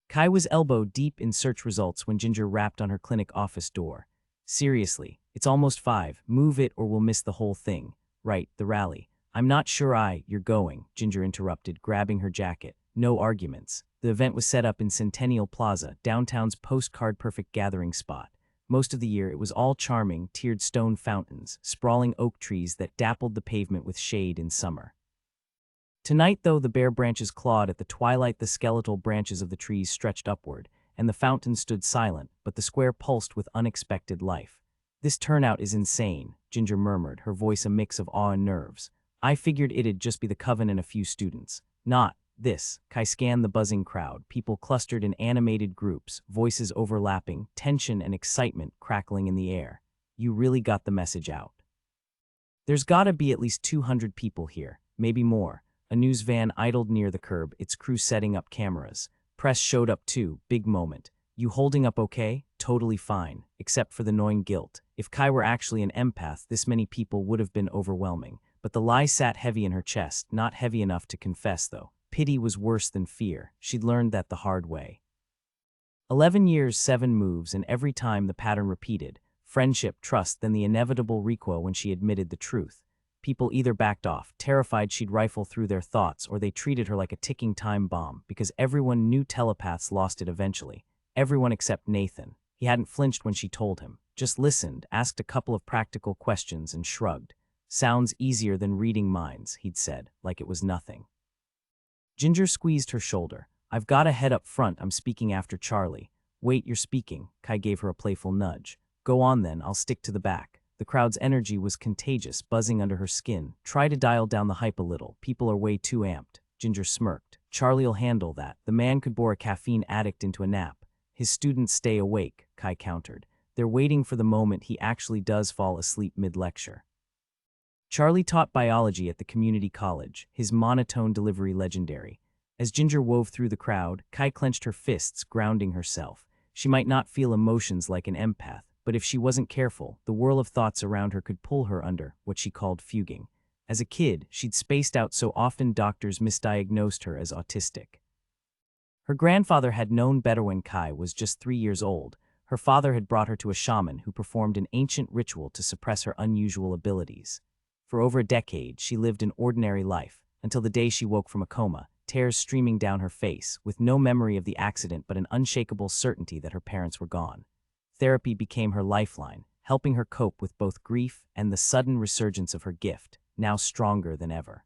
Kai was elbow deep in search results when Ginger rapped on her clinic office door. Seriously, it's almost 5, move it or we'll miss the whole thing. Right, the rally. I'm not sure you're going, Ginger interrupted, grabbing her jacket. No arguments. The event was set up in Centennial Plaza, downtown's postcard-perfect gathering spot. Most of the year, it was all charming, tiered stone fountains, sprawling oak trees that dappled the pavement with shade in summer. Tonight, though, the bare branches clawed at the twilight, the skeletal branches of the trees stretched upward, and the fountain stood silent, but the square pulsed with unexpected life. This turnout is insane, Ginger murmured, her voice a mix of awe and nerves. I figured it'd just be the coven and a few students. Not this. Kai scanned the buzzing crowd, people clustered in animated groups, voices overlapping, tension and excitement crackling in the air. You really got the message out. There's gotta be at least 200 people here, maybe more. A news van idled near the curb, its crew setting up cameras. Press showed up too, big moment. You holding up okay? Totally fine, except for the gnawing guilt. If Kai were actually an empath, this many people would have been overwhelming. But the lie sat heavy in her chest, not heavy enough to confess though. Pity was worse than fear. She'd learned that the hard way. 11 years, 7 moves, and every time the pattern repeated. Friendship, trust, then the inevitable recoil when she admitted the truth. People either backed off, terrified she'd rifle through their thoughts, or they treated her like a ticking time bomb, because everyone knew telepaths lost it eventually. Everyone except Nathan. He hadn't flinched when she told him. Just listened, asked a couple of practical questions, and shrugged. Sounds easier than reading minds, he'd said, like it was nothing. Ginger squeezed her shoulder. I've got a head up front, I'm speaking after Charlie. Wait, you're speaking. Kai gave her a playful nudge. Go on then, I'll stick to the back. The crowd's energy was contagious, buzzing under her skin. Try to dial down the hype a little. People are way too amped. Ginger smirked. Charlie'll handle that. The man could bore a caffeine addict into a nap. His students stay awake, Kai countered. They're waiting for the moment he actually does fall asleep mid-lecture. Charlie taught biology at the community college, his monotone delivery legendary. As Ginger wove through the crowd, Kai clenched her fists, grounding herself. She might not feel emotions like an empath, but if she wasn't careful, the whirl of thoughts around her could pull her under what she called fuging. As a kid, she'd spaced out so often doctors misdiagnosed her as autistic. Her grandfather had known better when Kai was just 3 years old. Her father had brought her to a shaman who performed an ancient ritual to suppress her unusual abilities. For over a decade, she lived an ordinary life, until the day she woke from a coma, tears streaming down her face, with no memory of the accident but an unshakable certainty that her parents were gone. Therapy became her lifeline, helping her cope with both grief and the sudden resurgence of her gift, now stronger than ever.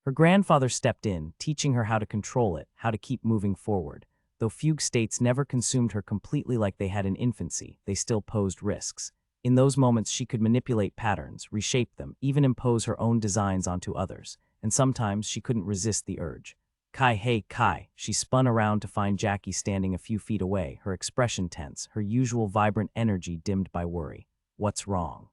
Her grandfather stepped in, teaching her how to control it, how to keep moving forward. Though fugue states never consumed her completely like they had in infancy, they still posed risks. In those moments, she could manipulate patterns, reshape them, even impose her own designs onto others, and sometimes she couldn't resist the urge. Kai, hey, Kai. She spun around to find Jackie standing a few feet away, her expression tense, her usual vibrant energy dimmed by worry. What's wrong?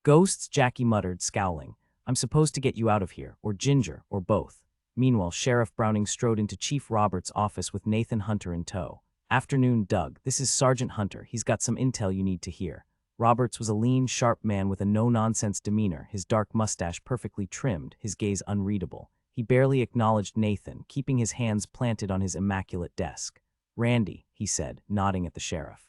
Ghosts, Jackie muttered, scowling. I'm supposed to get you out of here, or Ginger, or both. Meanwhile, Sheriff Browning strode into Chief Roberts' office with Nathan Hunter in tow. Afternoon, Doug. This is Sergeant Hunter. He's got some intel you need to hear. Roberts was a lean, sharp man with a no-nonsense demeanor, his dark mustache perfectly trimmed, his gaze unreadable. He barely acknowledged Nathan, keeping his hands planted on his immaculate desk. Randy, he said, nodding at the sheriff.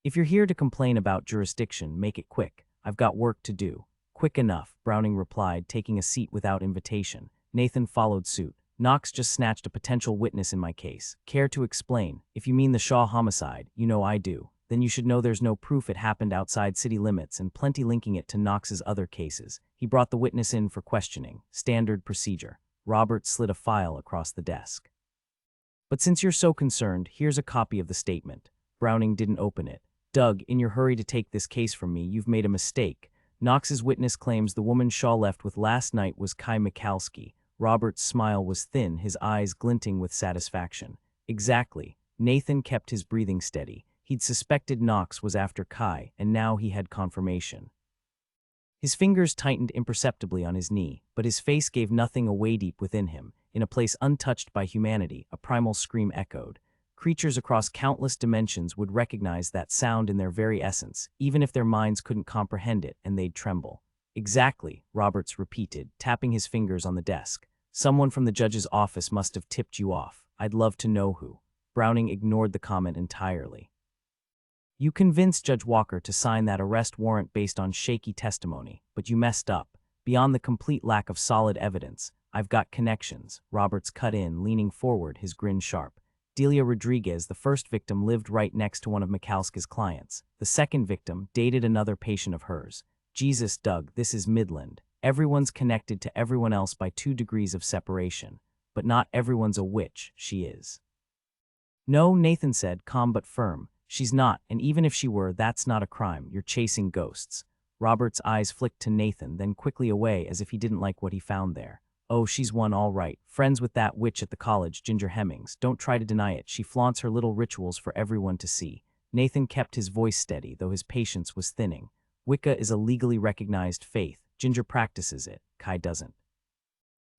If you're here to complain about jurisdiction, make it quick. I've got work to do. Quick enough, Browning replied, taking a seat without invitation. Nathan followed suit. Knox just snatched a potential witness in my case. Care to explain? If you mean the Shaw homicide, you know I do. Then you should know there's no proof it happened outside city limits and plenty linking it to Knox's other cases. He brought the witness in for questioning. Standard procedure. Robert slid a file across the desk. But since you're so concerned, here's a copy of the statement. Browning didn't open it. Doug, in your hurry to take this case from me, you've made a mistake. Knox's witness claims the woman Shaw left with last night was Kai Michalski. Robert's smile was thin, his eyes glinting with satisfaction. Exactly. Nathan kept his breathing steady. He'd suspected Knox was after Kai, and now he had confirmation. His fingers tightened imperceptibly on his knee, but his face gave nothing away. Deep within him, in a place untouched by humanity, a primal scream echoed. Creatures across countless dimensions would recognize that sound in their very essence, even if their minds couldn't comprehend it, and they'd tremble. Exactly, Roberts repeated, tapping his fingers on the desk. Someone from the judge's office must have tipped you off. I'd love to know who. Browning ignored the comment entirely. You convinced Judge Walker to sign that arrest warrant based on shaky testimony, but you messed up. Beyond the complete lack of solid evidence, I've got connections. Roberts cut in, leaning forward, his grin sharp. Delia Rodriguez, the first victim, lived right next to one of Michalski's clients. The second victim dated another patient of hers. Jesus, Doug, this is Midland. Everyone's connected to everyone else by 2 degrees of separation. But not everyone's a witch, she is. No, Nathan said, calm but firm. She's not, and even if she were, that's not a crime. You're chasing ghosts. Robert's eyes flicked to Nathan, then quickly away as if he didn't like what he found there. Oh, she's one all right. Friends with that witch at the college, Ginger Hemmings. Don't try to deny it. She flaunts her little rituals for everyone to see. Nathan kept his voice steady, though his patience was thinning. Wicca is a legally recognized faith. Ginger practices it. Kai doesn't.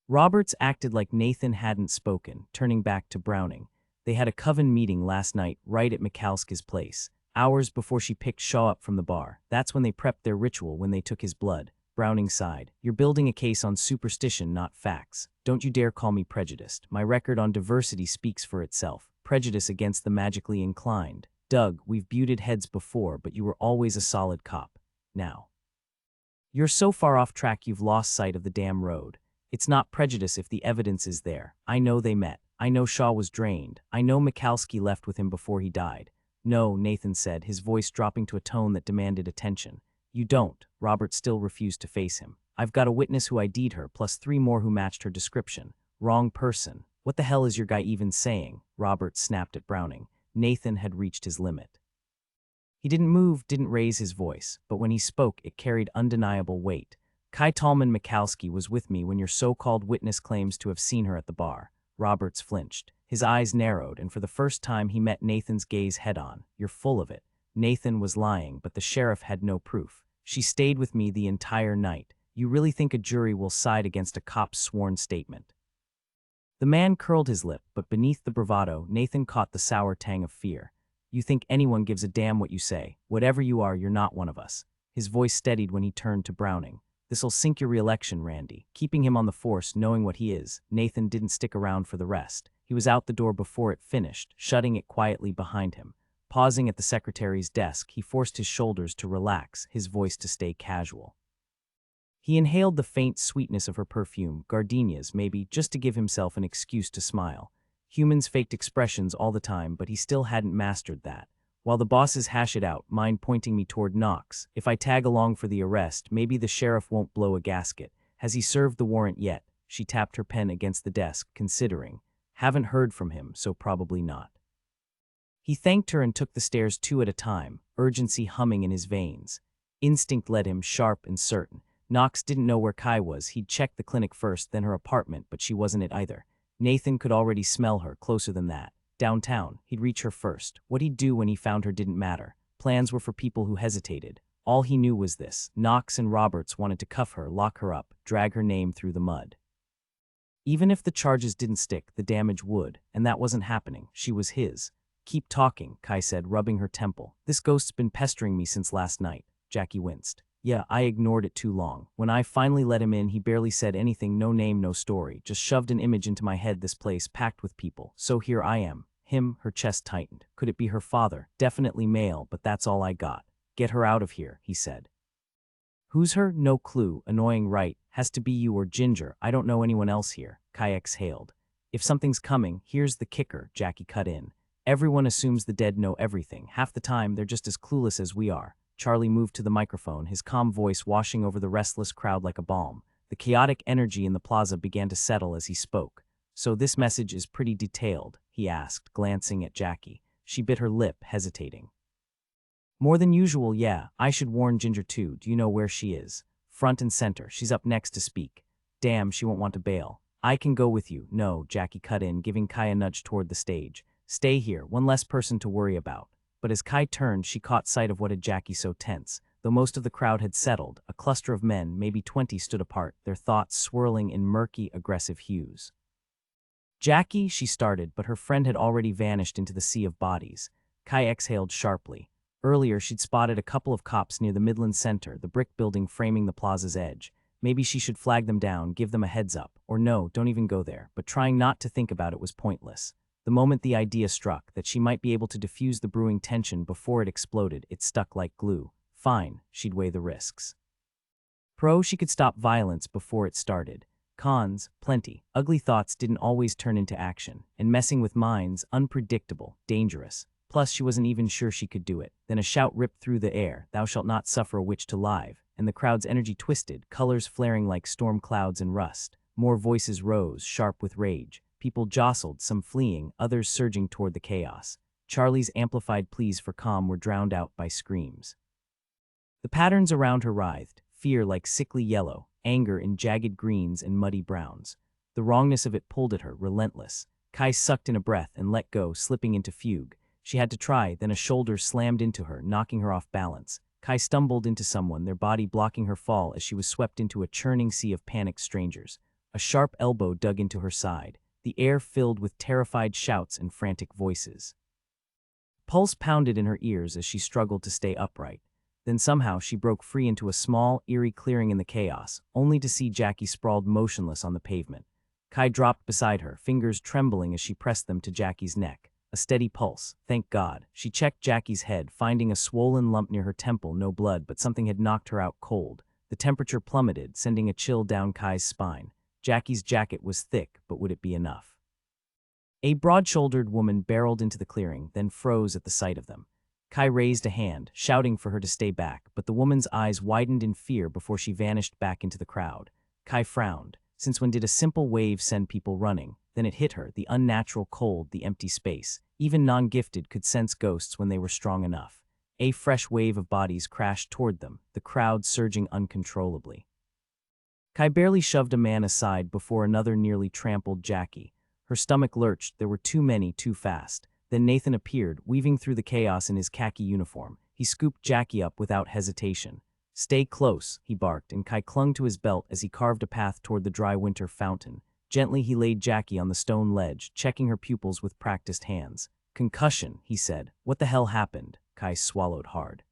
Roberts acted like Nathan hadn't spoken, turning back to Browning. They had a coven meeting last night right at Michalski's place, hours before she picked Shaw up from the bar. That's when they prepped their ritual when they took his blood. Browning sighed. You're building a case on superstition, not facts. Don't you dare call me prejudiced. My record on diversity speaks for itself. Prejudice against the magically inclined. Doug, we've butted heads before, but you were always a solid cop. Now. You're so far off track you've lost sight of the damn road. It's not prejudice if the evidence is there. I know they met. I know Shaw was drained. I know Michalski left with him before he died. No, Nathan said, his voice dropping to a tone that demanded attention. You don't. Robert still refused to face him. I've got a witness who ID'd her, plus 3 more who matched her description. Wrong person. What the hell is your guy even saying? Robert snapped at Browning. Nathan had reached his limit. He didn't move, didn't raise his voice, but when he spoke, it carried undeniable weight. Kai Tallman Michalski was with me when your so-called witness claims to have seen her at the bar. Roberts flinched. His eyes narrowed, and for the first time he met Nathan's gaze head-on. You're full of it. Nathan was lying, but the sheriff had no proof. She stayed with me the entire night. You really think a jury will side against a cop's sworn statement? The man curled his lip, but beneath the bravado, Nathan caught the sour tang of fear. You think anyone gives a damn what you say. Whatever you are, you're not one of us. His voice steadied when he turned to Browning. This'll sink your re-election, Randy. Keeping him on the force, knowing what he is, Nathan didn't stick around for the rest. He was out the door before it finished, shutting it quietly behind him. Pausing at the secretary's desk, he forced his shoulders to relax, his voice to stay casual. He inhaled the faint sweetness of her perfume, gardenias maybe, just to give himself an excuse to smile. Humans faked expressions all the time, but he still hadn't mastered that. While the bosses hash it out, mine pointing me toward Knox. If I tag along for the arrest, maybe the sheriff won't blow a gasket. Has he served the warrant yet? She tapped her pen against the desk, considering. Haven't heard from him, so probably not. He thanked her and took the stairs 2 at a time, urgency humming in his veins. Instinct led him, sharp and certain. Knox didn't know where Kai was. He'd checked the clinic first, then her apartment, but she wasn't it either. Nathan could already smell her, closer than that. Downtown, he'd reach her first. What he'd do when he found her didn't matter. Plans were for people who hesitated. All he knew was this. Knox and Roberts wanted to cuff her, lock her up, drag her name through the mud. Even if the charges didn't stick, the damage would, and that wasn't happening. She was his. Keep talking, Kai said, rubbing her temple. This ghost's been pestering me since last night. Jackie winced. Yeah, I ignored it too long. When I finally let him in, he barely said anything, no name, no story, just shoved an image into my head, this place packed with people. So here I am. Him, her chest tightened. Could it be her father? Definitely male, but that's all I got. Get her out of here, he said. Who's her? No clue. Annoying, right? Has to be you or Ginger. I don't know anyone else here. Kai exhaled. If something's coming, here's the kicker, Jackie cut in. Everyone assumes the dead know everything. Half the time, they're just as clueless as we are. Charlie moved to the microphone, his calm voice washing over the restless crowd like a balm. The chaotic energy in the plaza began to settle as he spoke. "So this message is pretty detailed?" he asked, glancing at Jackie. She bit her lip, hesitating. "More than usual, yeah. I should warn Ginger too. Do you know where she is?" "Front and center. She's up next to speak." "Damn, she won't want to bail." "I can go with you." "No," Jackie cut in, giving Kai a nudge toward the stage. "Stay here, one less person to worry about." But as Kai turned, she caught sight of what had Jackie so tense. Though most of the crowd had settled, a cluster of men, maybe 20, stood apart, their thoughts swirling in murky, aggressive hues. "Jackie," she started, but her friend had already vanished into the sea of bodies. Kai exhaled sharply. Earlier, she'd spotted a couple of cops near the Midland Center, the brick building framing the plaza's edge. Maybe she should flag them down, give them a heads up, or no, don't even go there, but trying not to think about it was pointless. The moment the idea struck that she might be able to diffuse the brewing tension before it exploded, it stuck like glue. Fine, she'd weigh the risks. Pro, she could stop violence before it started. Cons, plenty. Ugly thoughts didn't always turn into action, and messing with minds, unpredictable, dangerous. Plus, she wasn't even sure she could do it. Then a shout ripped through the air, "Thou shalt not suffer a witch to live," and the crowd's energy twisted, colors flaring like storm clouds in rust. More voices rose, sharp with rage. People jostled, some fleeing, others surging toward the chaos. Charlie's amplified pleas for calm were drowned out by screams. The patterns around her writhed, fear like sickly yellow, anger in jagged greens and muddy browns. The wrongness of it pulled at her, relentless. Kai sucked in a breath and let go, slipping into fugue. She had to try, then a shoulder slammed into her, knocking her off balance. Kai stumbled into someone, their body blocking her fall as she was swept into a churning sea of panicked strangers. A sharp elbow dug into her side, the air filled with terrified shouts and frantic voices. Pulse pounded in her ears as she struggled to stay upright. Then somehow she broke free into a small, eerie clearing in the chaos, only to see Jackie sprawled motionless on the pavement. Kai dropped beside her, fingers trembling as she pressed them to Jackie's neck. A steady pulse, thank God. She checked Jackie's head, finding a swollen lump near her temple, no blood, but something had knocked her out cold. The temperature plummeted, sending a chill down Kai's spine. Jackie's jacket was thick, but would it be enough? A broad-shouldered woman barreled into the clearing, then froze at the sight of them. Kai raised a hand, shouting for her to stay back, but the woman's eyes widened in fear before she vanished back into the crowd. Kai frowned. Since when did a simple wave send people running? Then it hit her, the unnatural cold, the empty space. Even non-gifted could sense ghosts when they were strong enough. A fresh wave of bodies crashed toward them, the crowd surging uncontrollably. Kai barely shoved a man aside before another nearly trampled Jackie. Her stomach lurched, there were too many, too fast. Then Nathan appeared, weaving through the chaos in his khaki uniform. He scooped Jackie up without hesitation. "Stay close," he barked, and Kai clung to his belt as he carved a path toward the dry winter fountain. Gently he laid Jackie on the stone ledge, checking her pupils with practiced hands. "Concussion," he said. "What the hell happened?" Kai swallowed hard.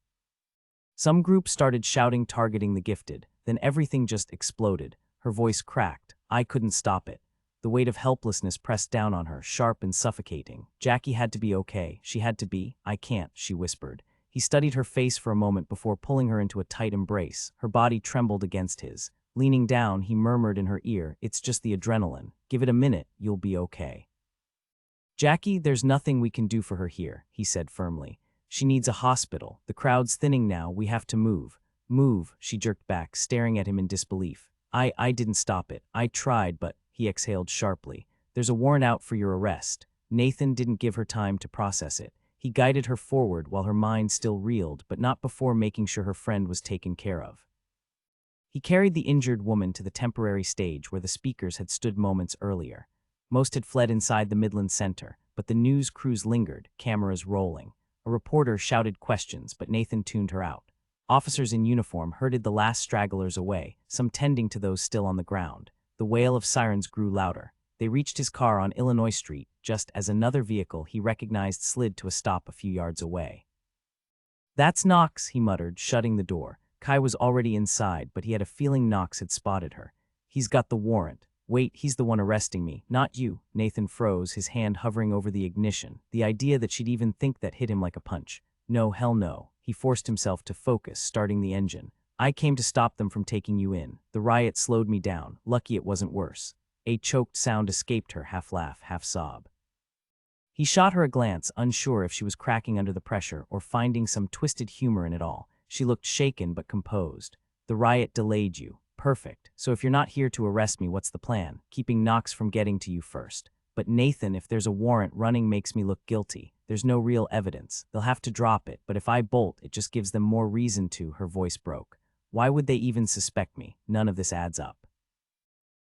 Some group started shouting, targeting the gifted. Then everything just exploded. Her voice cracked. I couldn't stop it. The weight of helplessness pressed down on her, sharp and suffocating. Jackie had to be okay. She had to be. "I can't," she whispered. He studied her face for a moment before pulling her into a tight embrace. Her body trembled against his. Leaning down, he murmured in her ear, "It's just the adrenaline. Give it a minute, you'll be okay." "Jackie, there's nothing we can do for her here," he said firmly. "She needs a hospital. The crowd's thinning now, we have to move." "Move," she jerked back, staring at him in disbelief. I didn't stop it. I tried, but..." He exhaled sharply. "There's a warrant out for your arrest." Nathan didn't give her time to process it. He guided her forward while her mind still reeled, but not before making sure her friend was taken care of. He carried the injured woman to the temporary stage where the speakers had stood moments earlier. Most had fled inside the Midland Center, but the news crews lingered, cameras rolling. A reporter shouted questions, but Nathan tuned her out. Officers in uniform herded the last stragglers away, some tending to those still on the ground. The wail of sirens grew louder. They reached his car on Illinois Street, just as another vehicle he recognized slid to a stop a few yards away. "That's Knox," he muttered, shutting the door. Kai was already inside, but he had a feeling Knox had spotted her. "He's got the warrant." "Wait, he's the one arresting me, not you." Nathan froze, his hand hovering over the ignition. The idea that she'd even think that hit him like a punch. "No, hell no." He forced himself to focus, starting the engine. "I came to stop them from taking you in. The riot slowed me down. Lucky it wasn't worse." A choked sound escaped her, half laugh, half sob. He shot her a glance, unsure if she was cracking under the pressure or finding some twisted humor in it all. She looked shaken but composed. The riot delayed you. Perfect. So if you're not here to arrest me, what's the plan? Keeping Knox from getting to you first. But Nathan, if there's a warrant, running makes me look guilty. There's no real evidence. They'll have to drop it, but if I bolt, it just gives them more reason to. Her voice broke. Why would they even suspect me? None of this adds up.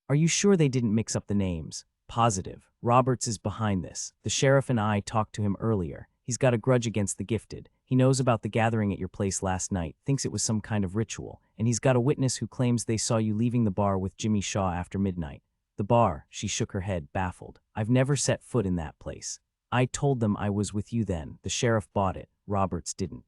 Are you sure they didn't mix up the names? Positive. Roberts is behind this. The sheriff and I talked to him earlier. He's got a grudge against the gifted. He knows about the gathering at your place last night, thinks it was some kind of ritual, and he's got a witness who claims they saw you leaving the bar with Jimmy Shaw after midnight. The bar, she shook her head, baffled. I've never set foot in that place. I told them I was with you then. The sheriff bought it. Roberts didn't.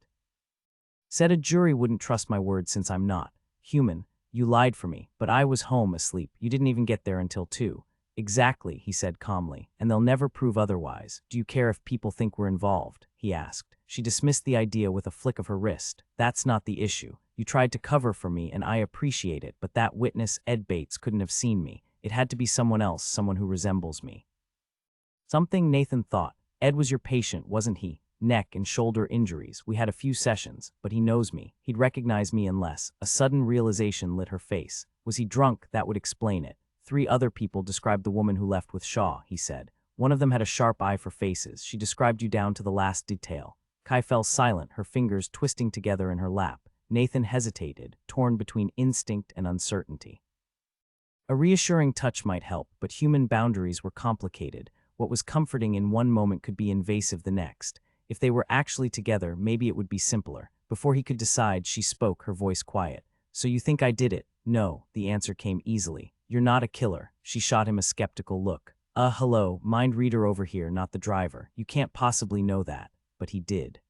Said a jury wouldn't trust my word since I'm not human. You lied for me, but I was home asleep. You didn't even get there until 2. Exactly, he said calmly, and they'll never prove otherwise. Do you care if people think we're involved? He asked. She dismissed the idea with a flick of her wrist. That's not the issue. You tried to cover for me, and I appreciate it, but that witness, Ed Bates, couldn't have seen me. It had to be someone else, someone who resembles me. Something, Nathan thought. Ed was your patient, wasn't he? Neck and shoulder injuries. We had a few sessions, but he knows me. He'd recognize me unless. A sudden realization lit her face. Was he drunk? That would explain it. 3 other people described the woman who left with Shaw, he said. One of them had a sharp eye for faces. She described you down to the last detail. Kai fell silent, her fingers twisting together in her lap. Nathan hesitated, torn between instinct and uncertainty. A reassuring touch might help, but human boundaries were complicated. What was comforting in one moment could be invasive the next. If they were actually together, maybe it would be simpler. Before he could decide, she spoke, her voice quiet. So you think I did it? No, the answer came easily. You're not a killer. She shot him a skeptical look. Hello, mind reader over here, not the driver. You can't possibly know that. But he did.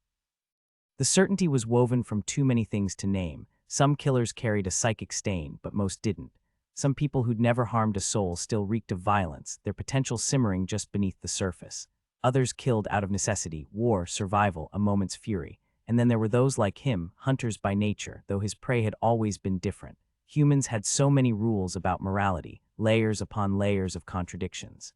The certainty was woven from too many things to name. Some killers carried a psychic stain, but most didn't. Some people who'd never harmed a soul still reeked of violence, their potential simmering just beneath the surface. Others killed out of necessity, war, survival, a moment's fury. And then there were those like him, hunters by nature, though his prey had always been different. Humans had so many rules about morality, layers upon layers of contradictions.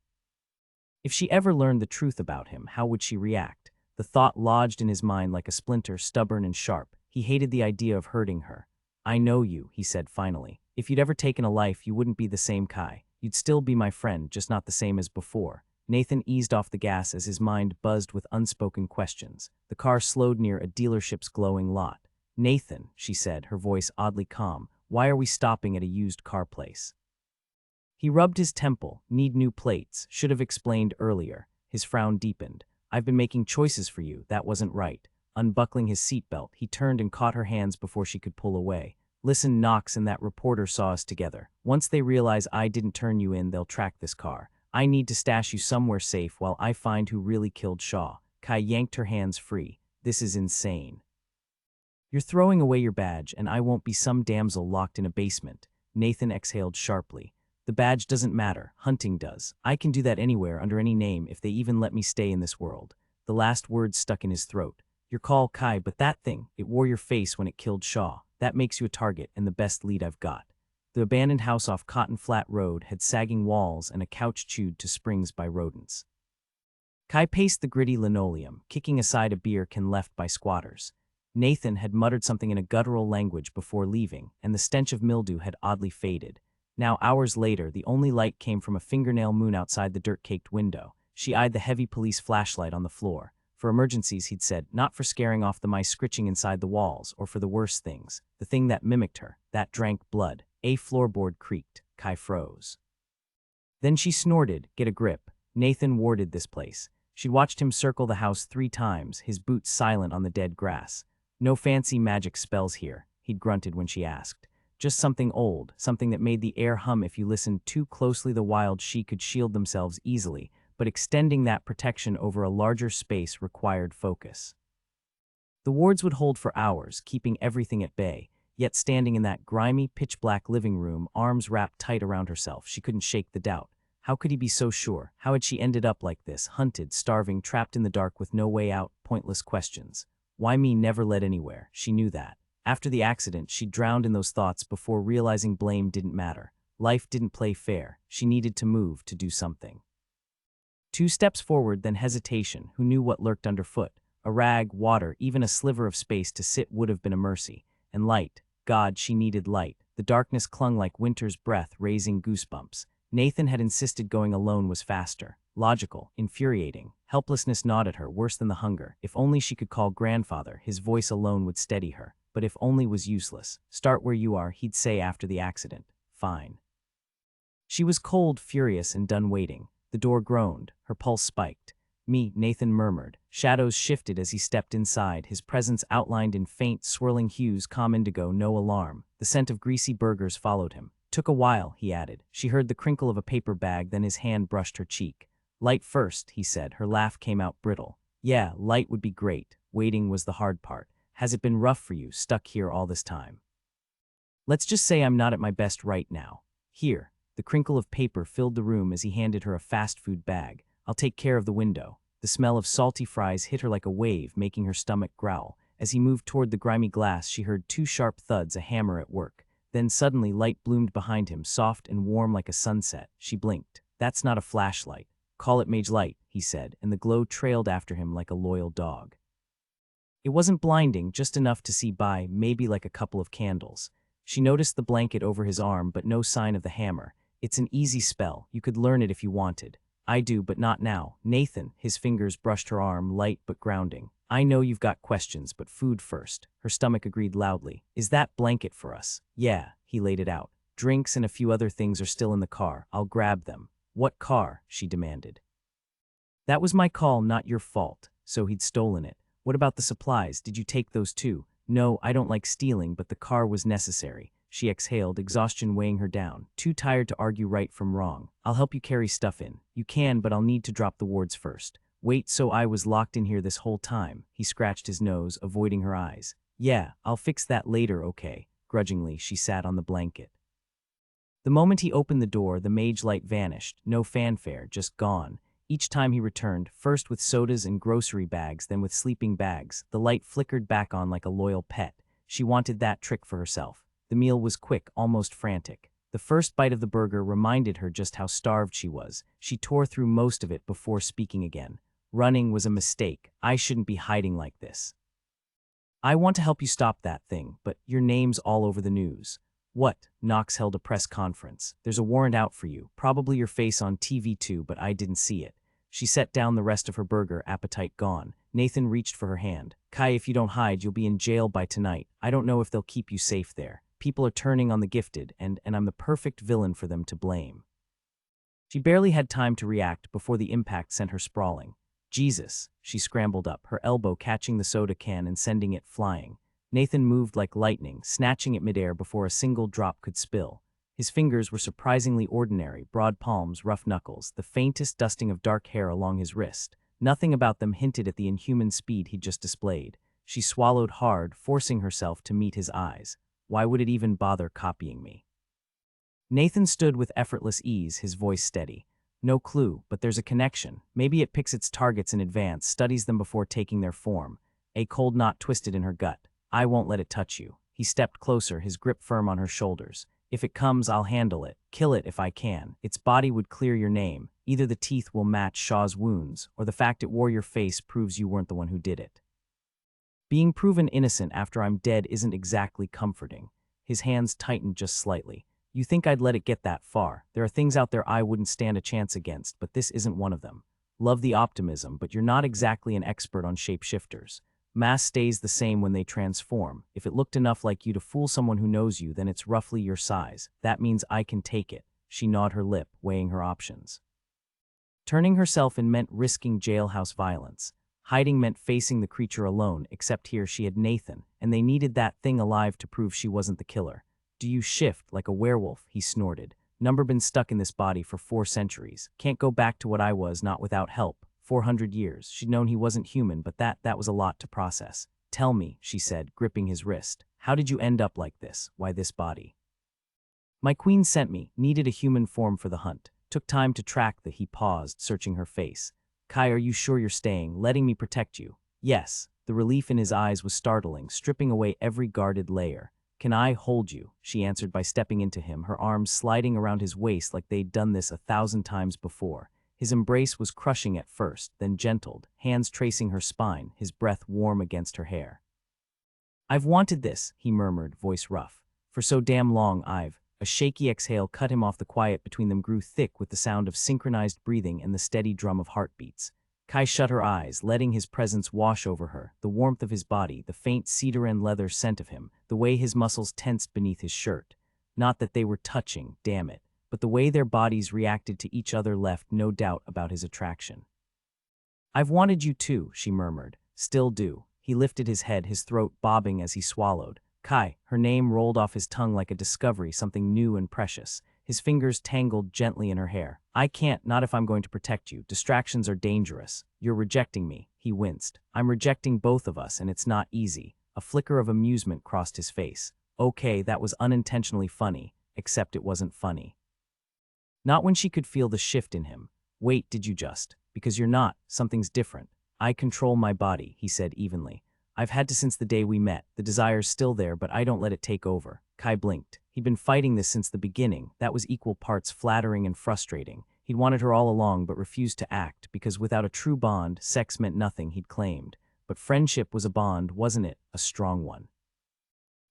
If she ever learned the truth about him, how would she react? The thought lodged in his mind like a splinter, stubborn and sharp. He hated the idea of hurting her. I know you, he said finally. If you'd ever taken a life, you wouldn't be the same Kai. You'd still be my friend, just not the same as before. Nathan eased off the gas as his mind buzzed with unspoken questions. The car slowed near a dealership's glowing lot. Nathan, she said, her voice oddly calm, why are we stopping at a used car place? He rubbed his temple. Need new plates. Should have explained earlier. His frown deepened. I've been making choices for you. That wasn't right. Unbuckling his seatbelt, he turned and caught her hands before she could pull away. Listen, Knox and that reporter saw us together. Once they realize I didn't turn you in, they'll track this car. I need to stash you somewhere safe while I find who really killed Shaw. Kai yanked her hands free. This is insane. You're throwing away your badge, and I won't be some damsel locked in a basement. Nathan exhaled sharply. The badge doesn't matter. Hunting does. I can do that anywhere, under any name, if they even let me stay in this world. The last word stuck in his throat. Your call, Kai, but that thing, it wore your face when it killed Shaw. That makes you a target and the best lead I've got. The abandoned house off Cotton Flat Road had sagging walls and a couch chewed to springs by rodents. Kai paced the gritty linoleum, kicking aside a beer can left by squatters. Nathan had muttered something in a guttural language before leaving, and the stench of mildew had oddly faded. Now, hours later, the only light came from a fingernail moon outside the dirt-caked window. She eyed the heavy police flashlight on the floor. For emergencies, he'd said, not for scaring off the mice scritching inside the walls, or for the worst things. The thing that mimicked her, that drank blood. A floorboard creaked. Kai froze. Then she snorted, get a grip. Nathan warded this place. She'd watched him circle the house 3 times, his boots silent on the dead grass. No fancy magic spells here, he'd grunted when she asked. Just something old, something that made the air hum if you listened too closely. The wild she could shield themselves easily, but extending that protection over a larger space required focus. The wards would hold for hours, keeping everything at bay, yet standing in that grimy, pitch-black living room, arms wrapped tight around herself, she couldn't shake the doubt. How could he be so sure? How had she ended up like this, hunted, starving, trapped in the dark with no way out, pointless questions? Why me never led anywhere? She knew that. After the accident, she drowned in those thoughts before realizing blame didn't matter. Life didn't play fair. She needed to move, to do something. 2 steps forward, then hesitation. Who knew what lurked underfoot? A rag, water, even a sliver of space to sit would have been a mercy. And light. God, she needed light. The darkness clung like winter's breath, raising goosebumps. Nathan had insisted going alone was faster. Logical, infuriating. Helplessness gnawed at her, worse than the hunger. If only she could call grandfather, his voice alone would steady her. But if only was useless. Start where you are, he'd say after the accident. Fine. She was cold, furious, and done waiting. The door groaned. Her pulse spiked. Me, Nathan murmured. Shadows shifted as he stepped inside, his presence outlined in faint, swirling hues, calm indigo, no alarm. The scent of greasy burgers followed him. Took a while, he added. She heard the crinkle of a paper bag, then his hand brushed her cheek. Light first, he said. Her laugh came out brittle. Yeah, light would be great. Waiting was the hard part. Has it been rough for you, stuck here all this time? Let's just say I'm not at my best right now. Here. The crinkle of paper filled the room as he handed her a fast food bag. I'll take care of the window. The smell of salty fries hit her like a wave, making her stomach growl. As he moved toward the grimy glass, she heard 2 sharp thuds, a hammer at work. Then suddenly light bloomed behind him, soft and warm like a sunset. She blinked. That's not a flashlight. Call it mage light, he said, and the glow trailed after him like a loyal dog. It wasn't blinding, just enough to see by, maybe like a couple of candles. She noticed the blanket over his arm, but no sign of the hammer. It's an easy spell. You could learn it if you wanted. I do, but not now. Nathan, his fingers brushed her arm, light but grounding. I know you've got questions, but food first. Her stomach agreed loudly. Is that blanket for us? Yeah, he laid it out. Drinks and a few other things are still in the car. I'll grab them. What car? She demanded. That was my call, not your fault. So he'd stolen it. What about the supplies? Did you take those too? No, I don't like stealing, but the car was necessary. She exhaled, exhaustion weighing her down. Too tired to argue right from wrong. I'll help you carry stuff in. You can, but I'll need to drop the wards first. Wait, so I was locked in here this whole time. He scratched his nose, avoiding her eyes. Yeah, I'll fix that later, okay. Grudgingly, she sat on the blanket. The moment he opened the door, the mage light vanished. No fanfare, just gone. Each time he returned, first with sodas and grocery bags, then with sleeping bags, the light flickered back on like a loyal pet. She wanted that trick for herself. The meal was quick, almost frantic. The first bite of the burger reminded her just how starved she was. She tore through most of it before speaking again. Running was a mistake. I shouldn't be hiding like this. I want to help you stop that thing, but your name's all over the news. What? Knox held a press conference. There's a warrant out for you. Probably your face on TV too, but I didn't see it. She set down the rest of her burger, appetite gone. Nathan reached for her hand. Kai, if you don't hide, you'll be in jail by tonight. I don't know if they'll keep you safe there. People are turning on the gifted, and I'm the perfect villain for them to blame. She barely had time to react before the impact sent her sprawling. Jesus, she scrambled up, her elbow catching the soda can and sending it flying. Nathan moved like lightning, snatching it midair before a single drop could spill. His fingers were surprisingly ordinary, broad palms, rough knuckles, the faintest dusting of dark hair along his wrist. Nothing about them hinted at the inhuman speed he'd just displayed. She swallowed hard, forcing herself to meet his eyes. Why would it even bother copying me? Nathan stood with effortless ease, his voice steady. No clue, but there's a connection. Maybe it picks its targets in advance, studies them before taking their form. A cold knot twisted in her gut. I won't let it touch you. He stepped closer, his grip firm on her shoulders. If it comes, I'll handle it. Kill it if I can. Its body would clear your name. Either the teeth will match Shaw's wounds, or the fact it wore your face proves you weren't the one who did it. Being proven innocent after I'm dead isn't exactly comforting. His hands tightened just slightly. You think I'd let it get that far? There are things out there I wouldn't stand a chance against, but this isn't one of them. Love the optimism, but you're not exactly an expert on shapeshifters. Mass stays the same when they transform. If it looked enough like you to fool someone who knows you, then it's roughly your size. That means I can take it. She gnawed her lip, weighing her options. Turning herself in meant risking jailhouse violence. Hiding meant facing the creature alone, except here she had Nathan, and they needed that thing alive to prove she wasn't the killer. Do you shift like a werewolf? He snorted. Number been stuck in this body for 4 centuries. Can't go back to what I was, not without help. 400 years. She'd known he wasn't human, but that was a lot to process. Tell me, she said, gripping his wrist. How did you end up like this? Why this body? My queen sent me, needed a human form for the hunt. Took time to track the. He paused, searching her face. Kai, are you sure you're staying, letting me protect you? Yes. The relief in his eyes was startling, stripping away every guarded layer. Can I hold you? She answered by stepping into him, her arms sliding around his waist like they'd done this 1,000 times before. His embrace was crushing at first, then gentled, hands tracing her spine, his breath warm against her hair. "I've wanted this," he murmured, voice rough. "For so damn long I've—" A shaky exhale cut him off. The quiet between them grew thick with the sound of synchronized breathing and the steady drum of heartbeats. Kai shut her eyes, letting his presence wash over her, the warmth of his body, the faint cedar and leather scent of him, the way his muscles tensed beneath his shirt. Not that they were touching, damn it, but the way their bodies reacted to each other left no doubt about his attraction. "I've wanted you too," she murmured. "Still do." He lifted his head, his throat bobbing as he swallowed. Kai, her name rolled off his tongue like a discovery, something new and precious. His fingers tangled gently in her hair. "I can't, not if I'm going to protect you. Distractions are dangerous. You're rejecting me." He winced. "I'm rejecting both of us, and it's not easy." A flicker of amusement crossed his face. Okay, that was unintentionally funny, except it wasn't funny. Not when she could feel the shift in him. "Wait, did you just? Because you're not. Something's different." "I control my body," he said evenly. "I've had to since the day we met. The desire's still there, but I don't let it take over." Kai blinked. He'd been fighting this since the beginning. That was equal parts flattering and frustrating. He'd wanted her all along but refused to act, because without a true bond, sex meant nothing, he'd claimed. But friendship was a bond, wasn't it? A strong one.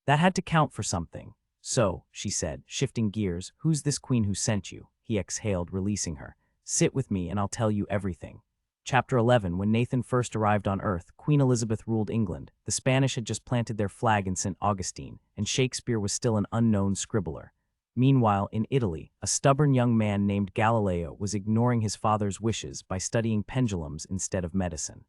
That had to count for something. "So," she said, shifting gears, "who's this queen who sent you?" He exhaled, releasing her. "Sit with me and I'll tell you everything." Chapter 11. When Nathan first arrived on Earth, Queen Elizabeth ruled England. The Spanish had just planted their flag in St. Augustine, and Shakespeare was still an unknown scribbler. Meanwhile, in Italy, a stubborn young man named Galileo was ignoring his father's wishes by studying pendulums instead of medicine.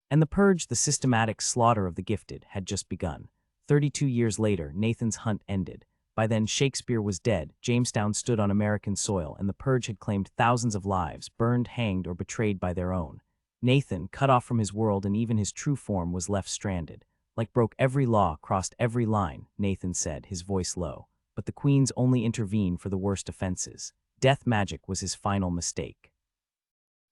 And the purge, the systematic slaughter of the gifted, had just begun. 32 years later, Nathan's hunt ended. By then, Shakespeare was dead, Jamestown stood on American soil, and the purge had claimed thousands of lives, burned, hanged, or betrayed by their own. Nathan, cut off from his world and even his true form, was left stranded. "Like broke every law, crossed every line," Nathan said, his voice low. But the queens only intervened for the worst offenses. Death magic was his final mistake.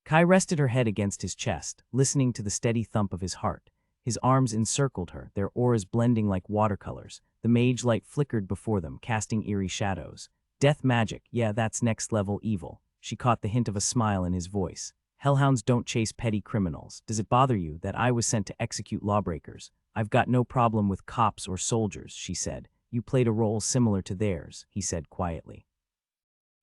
Kai rested her head against his chest, listening to the steady thump of his heart. His arms encircled her, their auras blending like watercolors. The mage light flickered before them, casting eerie shadows. "Death magic, yeah, that's next-level evil." She caught the hint of a smile in his voice. "Hellhounds don't chase petty criminals. Does it bother you that I was sent to execute lawbreakers?" "I've got no problem with cops or soldiers," she said. "You played a role similar to theirs," he said quietly.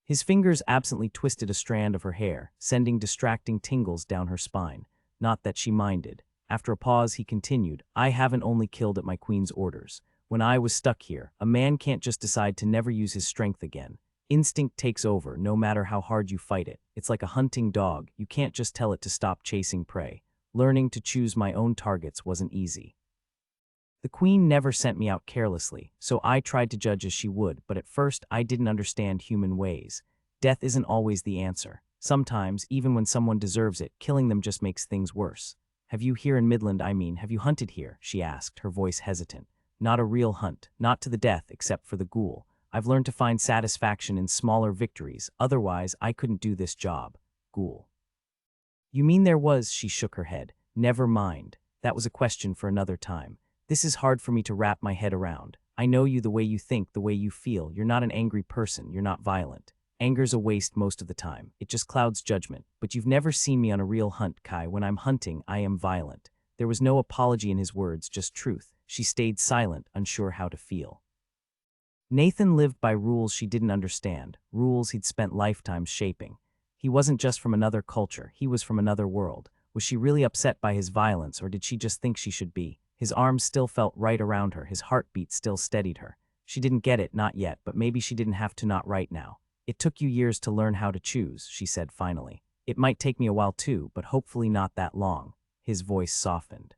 His fingers absently twisted a strand of her hair, sending distracting tingles down her spine. Not that she minded. After a pause, he continued, "I haven't only killed at my queen's orders. When I was stuck here, a man can't just decide to never use his strength again. Instinct takes over, no matter how hard you fight it. It's like a hunting dog. You can't just tell it to stop chasing prey. Learning to choose my own targets wasn't easy. The queen never sent me out carelessly, so I tried to judge as she would, but at first I didn't understand human ways. Death isn't always the answer. Sometimes, even when someone deserves it, killing them just makes things worse." "Have you here in Midland, have you hunted here?" she asked, her voice hesitant. "Not a real hunt, not to the death except for the ghoul. I've learned to find satisfaction in smaller victories, otherwise I couldn't do this job." "Ghoul. You mean there was?" She shook her head. "Never mind. That was a question for another time. This is hard for me to wrap my head around. I know you the way you think, the way you feel. You're not an angry person, you're not violent. Anger's a waste most of the time. It just clouds judgment. But you've never seen me on a real hunt, Kai. When I'm hunting, I am violent." There was no apology in his words, just truth. She stayed silent, unsure how to feel. Nathan lived by rules she didn't understand, rules he'd spent lifetimes shaping. He wasn't just from another culture, he was from another world. Was she really upset by his violence, or did she just think she should be? His arms still felt right around her, his heartbeat still steadied her. She didn't get it, not yet, but maybe she didn't have to, not right now. "It took you years to learn how to choose," she said finally. "It might take me a while too, but hopefully not that long." His voice softened.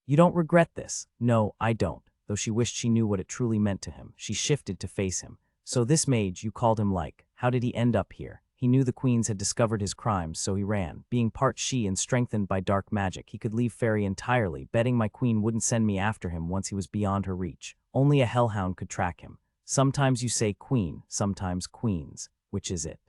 "You don't regret this?" "No, I don't," though she wished she knew what it truly meant to him. She shifted to face him. "So this mage, you called him like, how did he end up here?" He knew the queens had discovered his crimes, so he ran. Being part she and strengthened by dark magic, he could leave Fairy entirely, betting my queen wouldn't send me after him once he was beyond her reach. Only a hellhound could track him. Sometimes you say queen, sometimes queens. Which is it?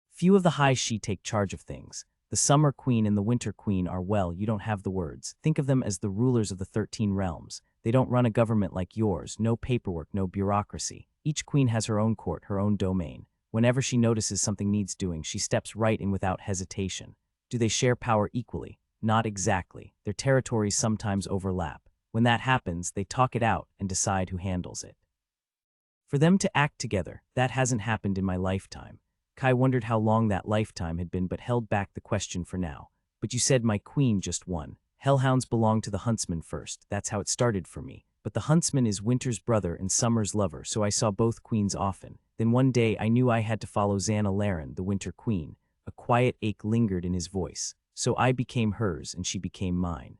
Few of the high she take charge of things. The summer queen and the winter queen are, well, you don't have the words. Think of them as the rulers of the 13 realms. They don't run a government like yours, no paperwork, no bureaucracy. Each queen has her own court, her own domain. Whenever she notices something needs doing, she steps right in without hesitation. Do they share power equally? Not exactly. Their territories sometimes overlap. When that happens, they talk it out and decide who handles it. For them to act together, that hasn't happened in my lifetime. Kai wondered how long that lifetime had been but held back the question for now. But you said my queen just won. Hellhounds belong to the huntsman first. That's how it started for me. But the huntsman is Winter's brother and Summer's lover, so I saw both queens often. Then one day I knew I had to follow Xana Laren, the Winter Queen. A quiet ache lingered in his voice. So I became hers and she became mine.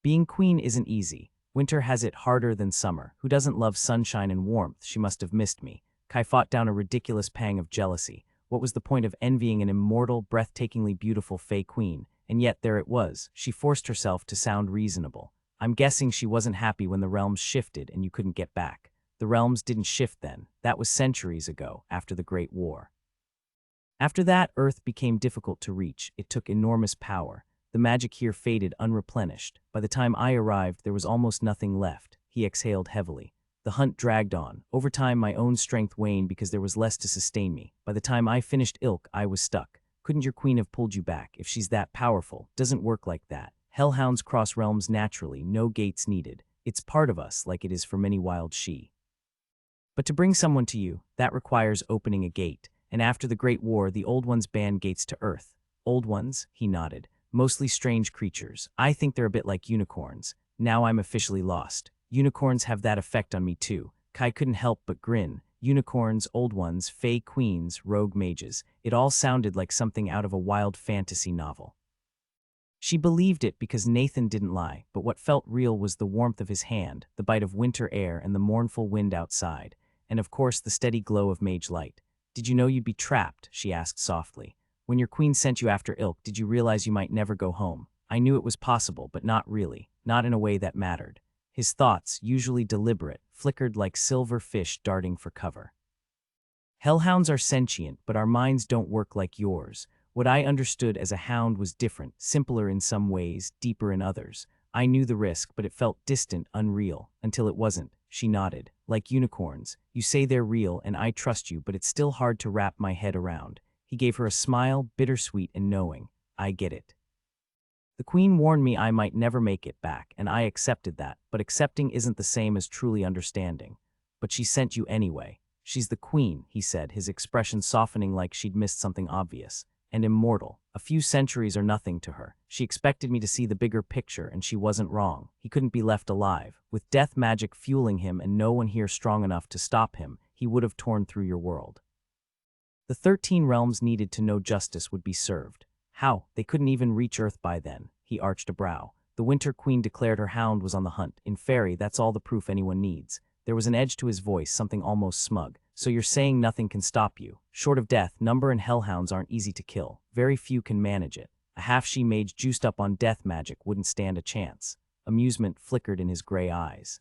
Being queen isn't easy. Winter has it harder than Summer. Who doesn't love sunshine and warmth? She must have missed me. Kai fought down a ridiculous pang of jealousy. What was the point of envying an immortal, breathtakingly beautiful Fey Queen? And yet there it was. She forced herself to sound reasonable. I'm guessing she wasn't happy when the realms shifted and you couldn't get back. The realms didn't shift then. That was centuries ago, after the Great War. After that, Earth became difficult to reach. It took enormous power. The magic here faded unreplenished. By the time I arrived, there was almost nothing left. He exhaled heavily. The hunt dragged on. Over time, my own strength waned because there was less to sustain me. By the time I finished Ilk, I was stuck. Couldn't your queen have pulled you back? If she's that powerful, doesn't work like that. Hellhounds cross realms naturally, no gates needed. It's part of us, like it is for many wild she. But to bring someone to you, that requires opening a gate. And after the Great War, the Old Ones banned gates to Earth. Old Ones? He nodded. Mostly strange creatures. I think they're a bit like unicorns. Now I'm officially lost. Unicorns have that effect on me too. Kai couldn't help but grin. Unicorns, Old Ones, Fey Queens, rogue mages. It all sounded like something out of a wild fantasy novel. She believed it because Nathan didn't lie, but what felt real was the warmth of his hand, the bite of winter air and the mournful wind outside, and of course the steady glow of mage light. Did you know you'd be trapped? She asked softly. When your queen sent you after Ilk, did you realize you might never go home? I knew it was possible, but not really, not in a way that mattered. His thoughts, usually deliberate, flickered like silver fish darting for cover. Hellhounds are sentient, but our minds don't work like yours. What I understood as a hound was different, simpler in some ways, deeper in others. I knew the risk, but it felt distant, unreal, until it wasn't. She nodded. Like unicorns, you say they're real and I trust you, but it's still hard to wrap my head around. He gave her a smile, bittersweet and knowing. I get it. The queen warned me I might never make it back, and I accepted that, but accepting isn't the same as truly understanding. But she sent you anyway. She's the queen, he said, his expression softening like she'd missed something obvious. And immortal. A few centuries are nothing to her. She expected me to see the bigger picture, and she wasn't wrong. He couldn't be left alive. With death magic fueling him and no one here strong enough to stop him, he would have torn through your world. The 13 realms needed to know justice would be served. How? They couldn't even reach Earth by then. He arched a brow. The Winter Queen declared her hound was on the hunt. In Fairy, that's all the proof anyone needs. There was an edge to his voice, something almost smug. So you're saying nothing can stop you? Short of death, Number and Hellhounds aren't easy to kill. Very few can manage it. A half-she mage juiced up on death magic wouldn't stand a chance. Amusement flickered in his gray eyes.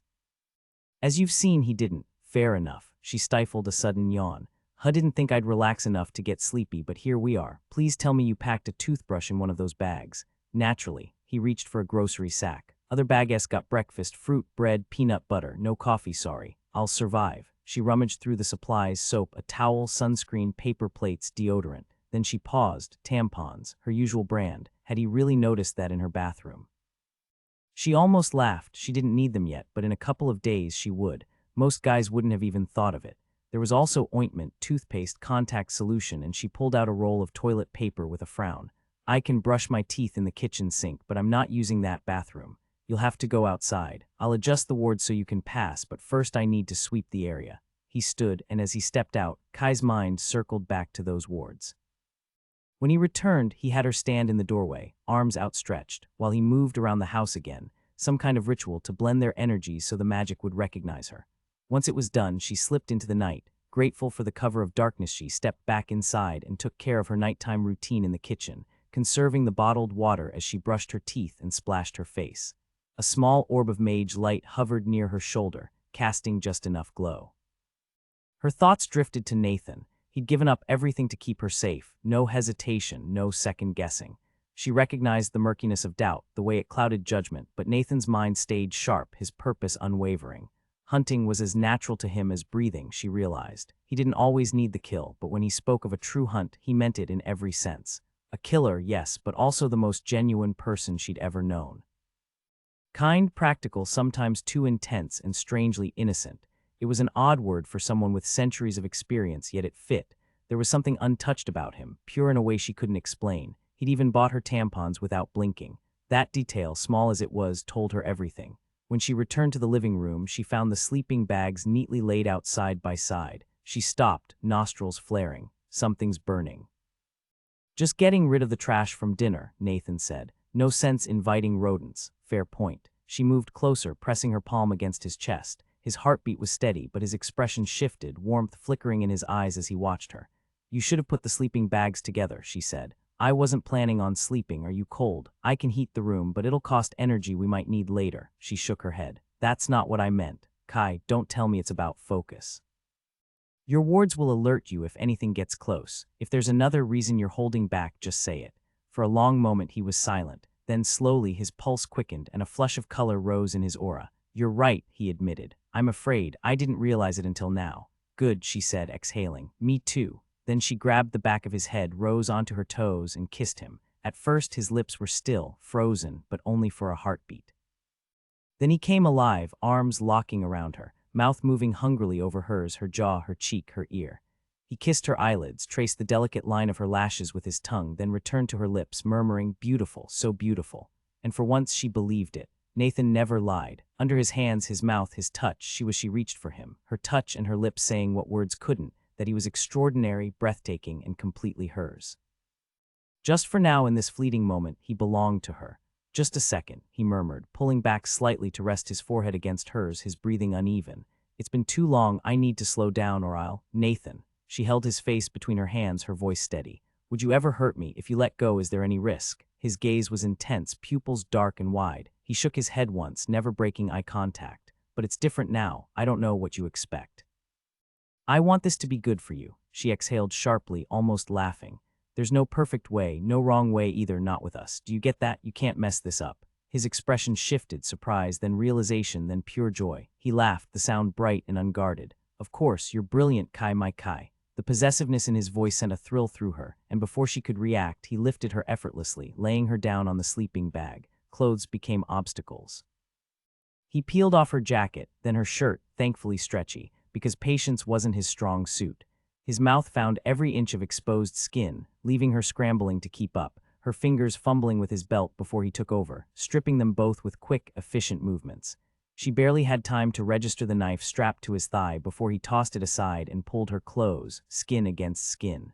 As you've seen, he didn't. Fair enough. She stifled a sudden yawn. I didn't think I'd relax enough to get sleepy, but here we are. Please tell me you packed a toothbrush in one of those bags. Naturally, he reached for a grocery sack. Other baguettes got breakfast, fruit, bread, peanut butter. No coffee, sorry. I'll survive. She rummaged through the supplies, soap, a towel, sunscreen, paper plates, deodorant. Then she paused. Tampons, her usual brand. Had he really noticed that in her bathroom? She almost laughed. She didn't need them yet, but in a couple of days she would. Most guys wouldn't have even thought of it. There was also ointment, toothpaste, contact solution, and she pulled out a roll of toilet paper with a frown. I can brush my teeth in the kitchen sink, but I'm not using that bathroom. You'll have to go outside. I'll adjust the ward so you can pass, but first I need to sweep the area. He stood, and as he stepped out, Kai's mind circled back to those wards. When he returned, he had her stand in the doorway, arms outstretched, while he moved around the house again, some kind of ritual to blend their energies so the magic would recognize her. Once it was done, she slipped into the night. Grateful for the cover of darkness, she stepped back inside and took care of her nighttime routine in the kitchen, conserving the bottled water as she brushed her teeth and splashed her face. A small orb of mage light hovered near her shoulder, casting just enough glow. Her thoughts drifted to Nathan. He'd given up everything to keep her safe. No hesitation, no second guessing. She recognized the murkiness of doubt, the way it clouded judgment, but Nathan's mind stayed sharp, his purpose unwavering. Hunting was as natural to him as breathing, she realized. He didn't always need the kill, but when he spoke of a true hunt, he meant it in every sense. A killer, yes, but also the most genuine person she'd ever known. Kind, practical, sometimes too intense and strangely innocent. It was an odd word for someone with centuries of experience, yet it fit. There was something untouched about him, pure in a way she couldn't explain. He'd even bought her tampons without blinking. That detail, small as it was, told her everything. When she returned to the living room, she found the sleeping bags neatly laid out side by side. She stopped, nostrils flaring. Something's burning. Just getting rid of the trash from dinner, Nathan said. No sense inviting rodents. Fair point. She moved closer, pressing her palm against his chest. His heartbeat was steady, but his expression shifted, warmth flickering in his eyes as he watched her. You should have put the sleeping bags together, she said. I wasn't planning on sleeping. Are you cold? I can heat the room, but it'll cost energy we might need later. She shook her head. That's not what I meant. Kai, don't tell me it's about focus. Your wards will alert you if anything gets close. If there's another reason you're holding back, just say it. For a long moment he was silent. Then slowly his pulse quickened and a flush of color rose in his aura. You're right, he admitted. I'm afraid. I didn't realize it until now. Good, she said, exhaling. Me too. Then she grabbed the back of his head, rose onto her toes, and kissed him. At first his lips were still, frozen, but only for a heartbeat. Then he came alive, arms locking around her, mouth moving hungrily over hers, her jaw, her cheek, her ear. He kissed her eyelids, traced the delicate line of her lashes with his tongue, then returned to her lips, murmuring, beautiful, so beautiful. And for once she believed it. Nathan never lied. Under his hands, his mouth, his touch, she reached for him, her touch and her lips saying what words couldn't, that he was extraordinary, breathtaking, and completely hers. Just for now, in this fleeting moment, he belonged to her. Just a second, he murmured, pulling back slightly to rest his forehead against hers, his breathing uneven. It's been too long, I need to slow down or I'll… Nathan. She held his face between her hands, her voice steady. Would you ever hurt me? If you let go, is there any risk? His gaze was intense, pupils dark and wide. He shook his head once, never breaking eye contact. But it's different now. I don't know what you expect. I want this to be good for you, she exhaled sharply, almost laughing. There's no perfect way, no wrong way either, not with us. Do you get that? You can't mess this up. His expression shifted, surprise, then realization, then pure joy. He laughed, the sound bright and unguarded. Of course, you're brilliant, Kai, my Kai. The possessiveness in his voice sent a thrill through her, and before she could react, he lifted her effortlessly, laying her down on the sleeping bag. Clothes became obstacles. He peeled off her jacket, then her shirt, thankfully stretchy, because patience wasn't his strong suit. His mouth found every inch of exposed skin, leaving her scrambling to keep up, her fingers fumbling with his belt before he took over, stripping them both with quick, efficient movements. She barely had time to register the knife strapped to his thigh before he tossed it aside and pulled her close, skin against skin.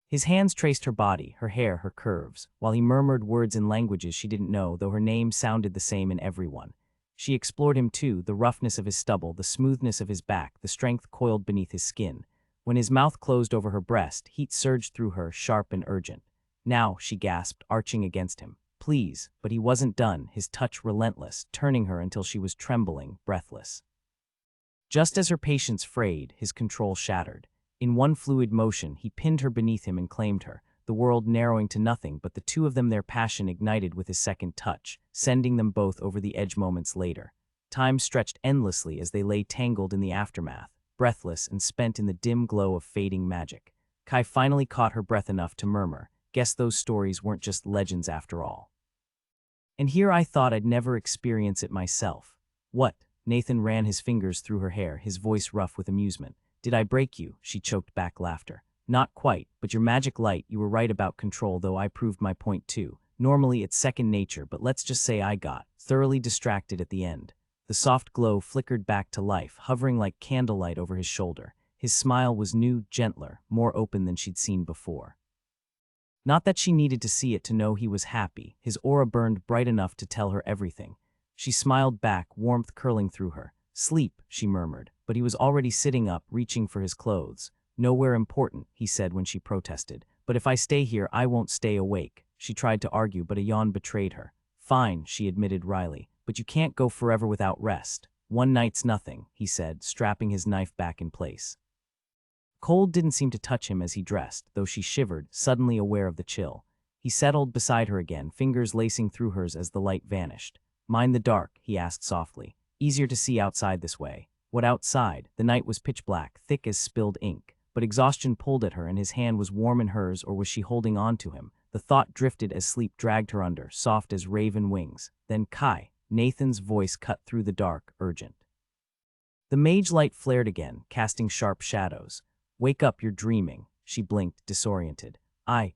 His hands traced her body, her hair, her curves, while he murmured words in languages she didn't know, though her name sounded the same in everyone. She explored him too, the roughness of his stubble, the smoothness of his back, the strength coiled beneath his skin. When his mouth closed over her breast, heat surged through her, sharp and urgent. Now, she gasped, arching against him. Please, but he wasn't done, his touch relentless, turning her until she was trembling, breathless. Just as her patience frayed, his control shattered. In one fluid motion, he pinned her beneath him and claimed her, the world narrowing to nothing but the two of them, their passion ignited with his second touch, sending them both over the edge moments later. Time stretched endlessly as they lay tangled in the aftermath, breathless and spent in the dim glow of fading magic. Kai finally caught her breath enough to murmur, guess those stories weren't just legends after all. And here I thought I'd never experience it myself. What? Nathan ran his fingers through her hair, his voice rough with amusement. Did I break you? She choked back laughter. Not quite, but your magic light, you were right about control, though I proved my point too. Normally it's second nature, but let's just say I got thoroughly distracted at the end. The soft glow flickered back to life, hovering like candlelight over his shoulder. His smile was new, gentler, more open than she'd seen before. Not that she needed to see it to know he was happy. His aura burned bright enough to tell her everything. She smiled back, warmth curling through her. Sleep, she murmured, but he was already sitting up, reaching for his clothes. Nowhere important, he said when she protested. But if I stay here, I won't stay awake. She tried to argue, but a yawn betrayed her. Fine, she admitted wryly, but you can't go forever without rest. One night's nothing, he said, strapping his knife back in place. Cold didn't seem to touch him as he dressed, though she shivered, suddenly aware of the chill. He settled beside her again, fingers lacing through hers as the light vanished. Mind the dark, he asked softly. Easier to see outside this way. What outside? The night was pitch black, thick as spilled ink. But exhaustion pulled at her and his hand was warm in hers, or was she holding on to him? The thought drifted as sleep dragged her under, soft as raven wings. Then Kai, Nathan's voice cut through the dark, urgent. The mage light flared again, casting sharp shadows. Wake up, you're dreaming. She blinked, disoriented.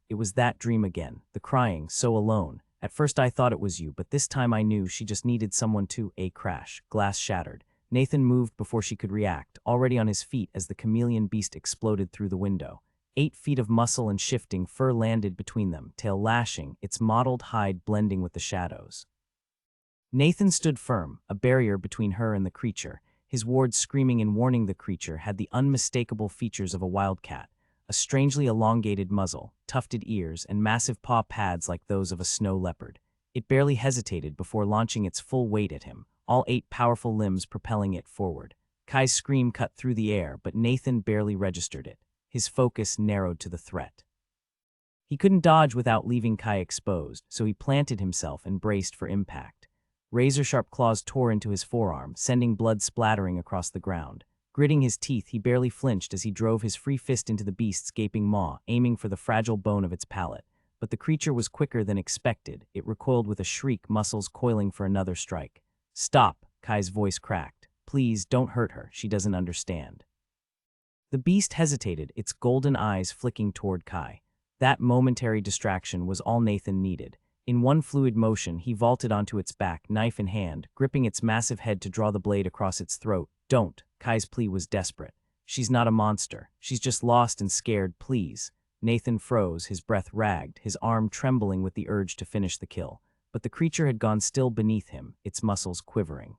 It was that dream again, the crying, so alone. At first I thought it was you, but this time I knew she just needed someone to. A crash, glass shattered. Nathan moved before she could react, already on his feet as the chameleon beast exploded through the window. 8 feet of muscle and shifting fur landed between them, tail lashing, its mottled hide blending with the shadows. Nathan stood firm, a barrier between her and the creature. His wards screaming and warning. The creature had the unmistakable features of a wildcat, a strangely elongated muzzle, tufted ears, and massive paw pads like those of a snow leopard. It barely hesitated before launching its full weight at him, all 8 powerful limbs propelling it forward. Kai's scream cut through the air, but Nathan barely registered it. His focus narrowed to the threat. He couldn't dodge without leaving Kai exposed, so he planted himself and braced for impact. Razor-sharp claws tore into his forearm, sending blood splattering across the ground. Gritting his teeth, he barely flinched as he drove his free fist into the beast's gaping maw, aiming for the fragile bone of its palate. But the creature was quicker than expected. It recoiled with a shriek, muscles coiling for another strike. Stop, Kai's voice cracked. Please, don't hurt her. She doesn't understand. The beast hesitated, its golden eyes flicking toward Kai. That momentary distraction was all Nathan needed. In one fluid motion, he vaulted onto its back, knife in hand, gripping its massive head to draw the blade across its throat. Don't. Kai's plea was desperate. She's not a monster. She's just lost and scared, please. Nathan froze, his breath ragged, his arm trembling with the urge to finish the kill. But the creature had gone still beneath him, its muscles quivering.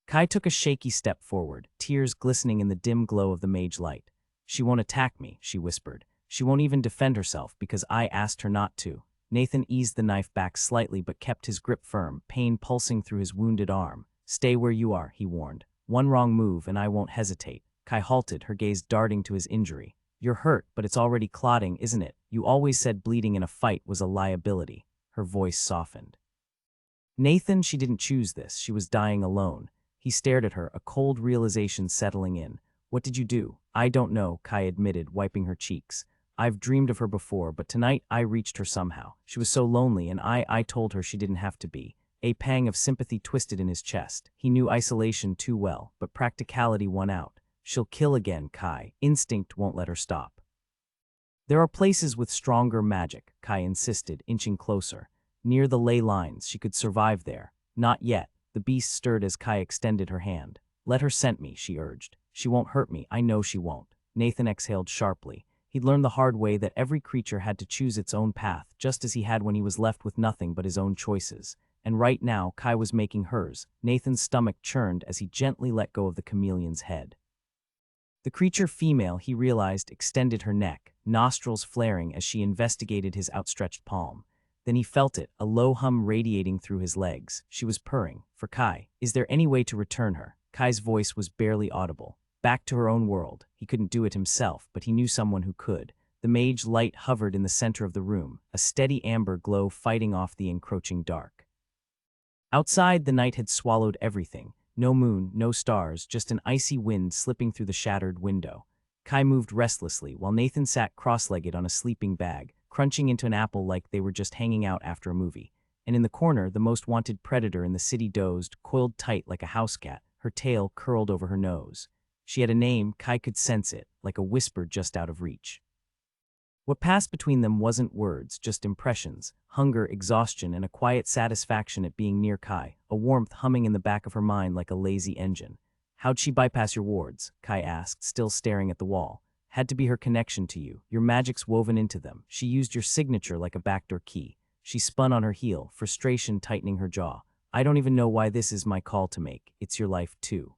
Kai took a shaky step forward, tears glistening in the dim glow of the mage light. She won't attack me, she whispered. She won't even defend herself because I asked her not to. Nathan eased the knife back slightly but kept his grip firm, pain pulsing through his wounded arm. Stay where you are, he warned. One wrong move and I won't hesitate. Kai halted, her gaze darting to his injury. You're hurt, but it's already clotting, isn't it? You always said bleeding in a fight was a liability. Her voice softened. Nathan, she didn't choose this. She was dying alone. He stared at her, a cold realization settling in. What did you do? I don't know, Kai admitted, wiping her cheeks. I've dreamed of her before, but tonight I reached her somehow. She was so lonely and I told her she didn't have to be. A pang of sympathy twisted in his chest. He knew isolation too well, but practicality won out. She'll kill again, Kai. Instinct won't let her stop. There are places with stronger magic, Kai insisted, inching closer. Near the ley lines, she could survive there. Not yet. The beast stirred as Kai extended her hand. Let her scent me, she urged. She won't hurt me, I know she won't. Nathan exhaled sharply. He'd learned the hard way that every creature had to choose its own path, just as he had when he was left with nothing but his own choices. And right now, Kai was making hers. Nathan's stomach churned as he gently let go of the chameleon's head. The creature, female, he realized, extended her neck, nostrils flaring as she investigated his outstretched palm. Then he felt it, a low hum radiating through his legs. She was purring. For Kai. Is there any way to return her? Kai's voice was barely audible. Back to her own world. He couldn't do it himself, but he knew someone who could. The mage light hovered in the center of the room, a steady amber glow fighting off the encroaching dark. Outside, the night had swallowed everything. No moon, no stars, just an icy wind slipping through the shattered window. Kai moved restlessly, while Nathan sat cross-legged on a sleeping bag, crunching into an apple like they were just hanging out after a movie. And in the corner, the most wanted predator in the city dozed, coiled tight like a house cat, her tail curled over her nose. She had a name, Kai could sense it, like a whisper just out of reach. What passed between them wasn't words, just impressions, hunger, exhaustion, and a quiet satisfaction at being near Kai, a warmth humming in the back of her mind like a lazy engine. How'd she bypass your wards? Kai asked, still staring at the wall. Had to be her connection to you. Your magic's woven into them. She used your signature like a backdoor key. She spun on her heel, frustration tightening her jaw. I don't even know why this is my call to make. It's your life, too.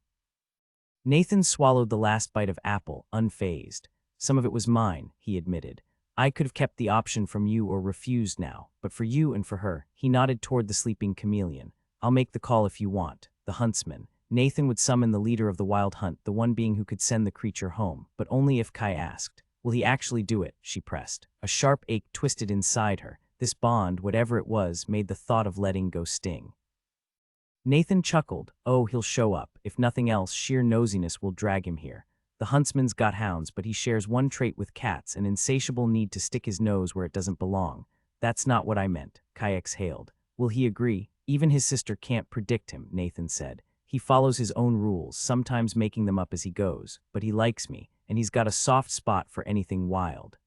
Nathan swallowed the last bite of apple, unfazed. Some of it was mine, he admitted. I could have kept the option from you or refused now, but for you and for her, he nodded toward the sleeping chameleon. I'll make the call if you want. The huntsman. Nathan would summon the leader of the wild hunt, the one being who could send the creature home, but only if Kai asked. Will he actually do it? She pressed. A sharp ache twisted inside her. This bond, whatever it was, made the thought of letting go sting. Nathan chuckled. Oh, he'll show up. If nothing else, sheer nosiness will drag him here. The huntsman's got hounds, but he shares one trait with cats, an insatiable need to stick his nose where it doesn't belong. That's not what I meant, Kai exhaled. Will he agree? Even his sister can't predict him, Nathan said. He follows his own rules, sometimes making them up as he goes, but he likes me, and he's got a soft spot for anything wild.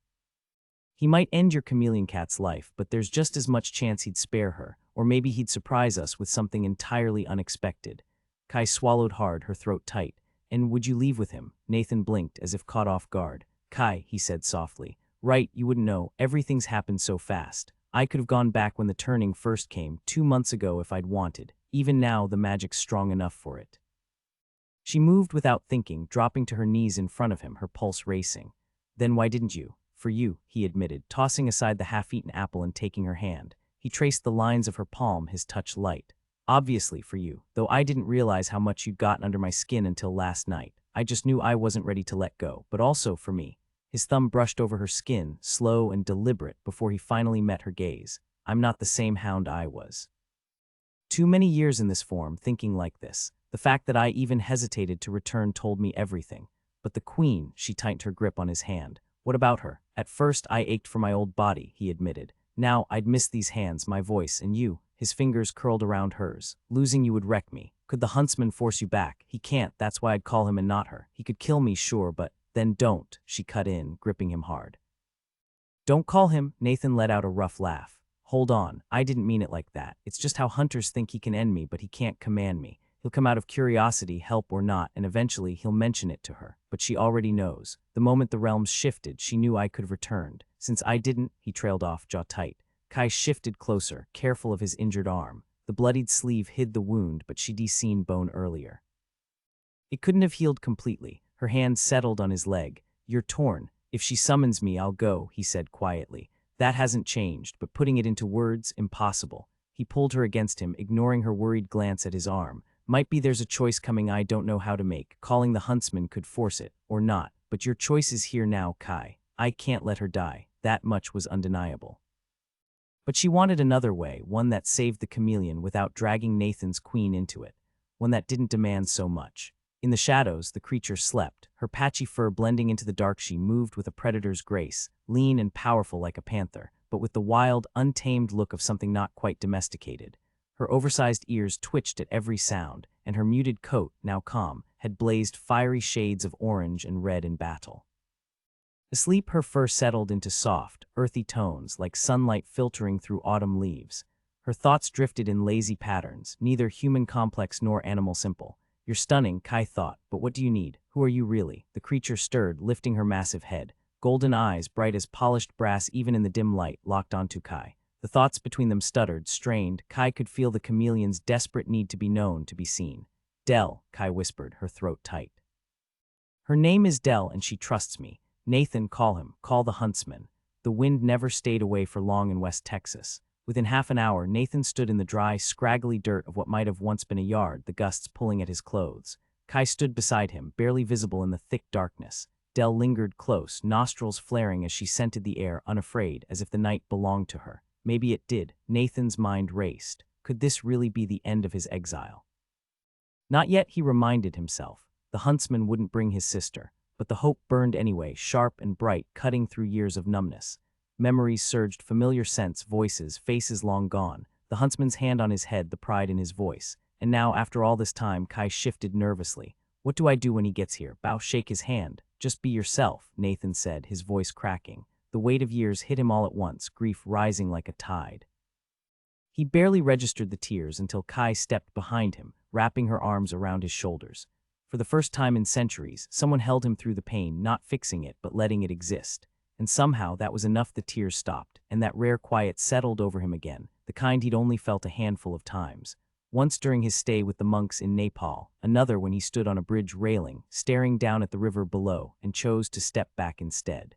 He might end your chameleon cat's life, but there's just as much chance he'd spare her, or maybe he'd surprise us with something entirely unexpected. Kai swallowed hard, her throat tight. And would you leave with him? Nathan blinked, as if caught off guard. Kai, he said softly. Right, you wouldn't know. Everything's happened so fast. I could have gone back when the turning first came, 2 months ago if I'd wanted. Even now, the magic's strong enough for it. She moved without thinking, dropping to her knees in front of him, her pulse racing. Then why didn't you? For you, he admitted, tossing aside the half-eaten apple and taking her hand. He traced the lines of her palm, his touch light. Obviously for you, though I didn't realize how much you'd gotten under my skin until last night. I just knew I wasn't ready to let go, but also for me. His thumb brushed over her skin, slow and deliberate, before he finally met her gaze. I'm not the same hound I was. Too many years in this form, thinking like this. The fact that I even hesitated to return told me everything. But the queen, she tightened her grip on his hand. What about her? At first I ached for my old body, he admitted. Now I'd miss these hands, my voice, and you. His fingers curled around hers. Losing you would wreck me. Could the huntsman force you back? He can't, that's why I'd call him and not her. He could kill me, sure, but then don't, she cut in, gripping him hard. Don't call him, Nathan let out a rough laugh. Hold on, I didn't mean it like that. It's just how hunters think he can end me, but he can't command me. He'll come out of curiosity, help or not, and eventually he'll mention it to her. But she already knows. The moment the realms shifted, she knew I could have returned. Since I didn't, he trailed off, jaw tight. Kai shifted closer, careful of his injured arm. The bloodied sleeve hid the wound, but she'd seen bone earlier. It couldn't have healed completely. Her hand settled on his leg. You're torn. If she summons me, I'll go, he said quietly. That hasn't changed, but putting it into words, impossible. He pulled her against him, ignoring her worried glance at his arm. Might be there's a choice coming I don't know how to make. Calling the huntsman could force it, or not. But your choice is here now, Kai. I can't let her die. That much was undeniable. But she wanted another way, one that saved the chameleon without dragging Nathan's queen into it, one that didn't demand so much. In the shadows, the creature slept, her patchy fur blending into the dark. She moved with a predator's grace, lean and powerful like a panther, but with the wild, untamed look of something not quite domesticated. Her oversized ears twitched at every sound, and her muted coat, now calm, had blazed fiery shades of orange and red in battle. Asleep, her fur settled into soft, earthy tones like sunlight filtering through autumn leaves. Her thoughts drifted in lazy patterns, neither human complex nor animal simple. You're stunning, Kai thought, but what do you need? Who are you really? The creature stirred, lifting her massive head. Golden eyes, bright as polished brass even in the dim light, locked onto Kai. The thoughts between them stuttered, strained. Kai could feel the chameleon's desperate need to be known, to be seen. Dell, Kai whispered, her throat tight. Her name is Dell, and she trusts me. Nathan, call him. Call the huntsman. The wind never stayed away for long in West Texas. Within half an hour, Nathan stood in the dry, scraggly dirt of what might have once been a yard, the gusts pulling at his clothes. Kai stood beside him, barely visible in the thick darkness. Dell lingered close, nostrils flaring as she scented the air, unafraid, as if the night belonged to her. Maybe it did. Nathan's mind raced. Could this really be the end of his exile? Not yet, he reminded himself. The huntsman wouldn't bring his sister. But the hope burned anyway, sharp and bright, cutting through years of numbness. Memories surged, familiar scents, voices, faces long gone. The huntsman's hand on his head, the pride in his voice. And now, after all this time, Kai shifted nervously. What do I do when he gets here? Bow, shake his hand. Just be yourself, Nathan said, his voice cracking. The weight of years hit him all at once, grief rising like a tide. He barely registered the tears until Kai stepped behind him, wrapping her arms around his shoulders. For the first time in centuries, someone held him through the pain, not fixing it, but letting it exist. And somehow that was enough. The tears stopped, and that rare quiet settled over him again, the kind he'd only felt a handful of times. Once during his stay with the monks in Nepal, another when he stood on a bridge railing, staring down at the river below, and chose to step back instead.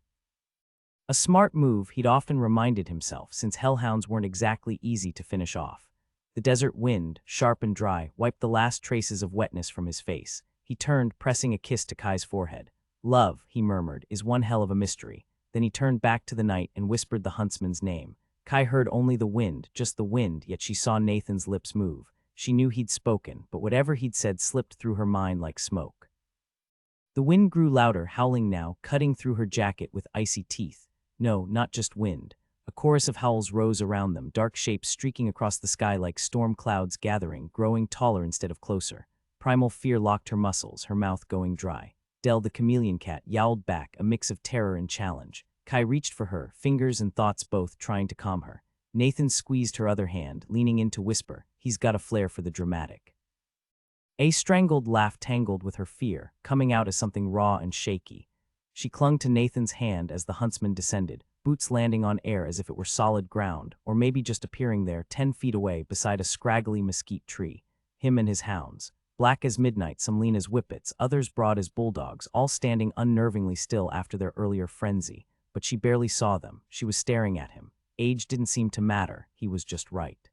A smart move, he'd often reminded himself, since hellhounds weren't exactly easy to finish off. The desert wind, sharp and dry, wiped the last traces of wetness from his face. He turned, pressing a kiss to Kai's forehead. Love, he murmured, is one hell of a mystery. Then he turned back to the night and whispered the huntsman's name. Kai heard only the wind, just the wind, yet she saw Nathan's lips move. She knew he'd spoken, but whatever he'd said slipped through her mind like smoke. The wind grew louder, howling now, cutting through her jacket with icy teeth. No, not just wind. A chorus of howls rose around them, dark shapes streaking across the sky like storm clouds gathering, growing taller instead of closer. Primal fear locked her muscles, her mouth going dry. Del the chameleon cat yowled back, a mix of terror and challenge. Kai reached for her, fingers and thoughts both trying to calm her. Nathan squeezed her other hand, leaning in to whisper, "He's got a flair for the dramatic." A strangled laugh tangled with her fear, coming out as something raw and shaky. She clung to Nathan's hand as the huntsman descended, boots landing on air as if it were solid ground, or maybe just appearing there 10 feet away beside a scraggly mesquite tree. Him and his hounds, black as midnight, some lean as whippets, others broad as bulldogs, all standing unnervingly still after their earlier frenzy. But she barely saw them. She was staring at him. Age didn't seem to matter. He was just right.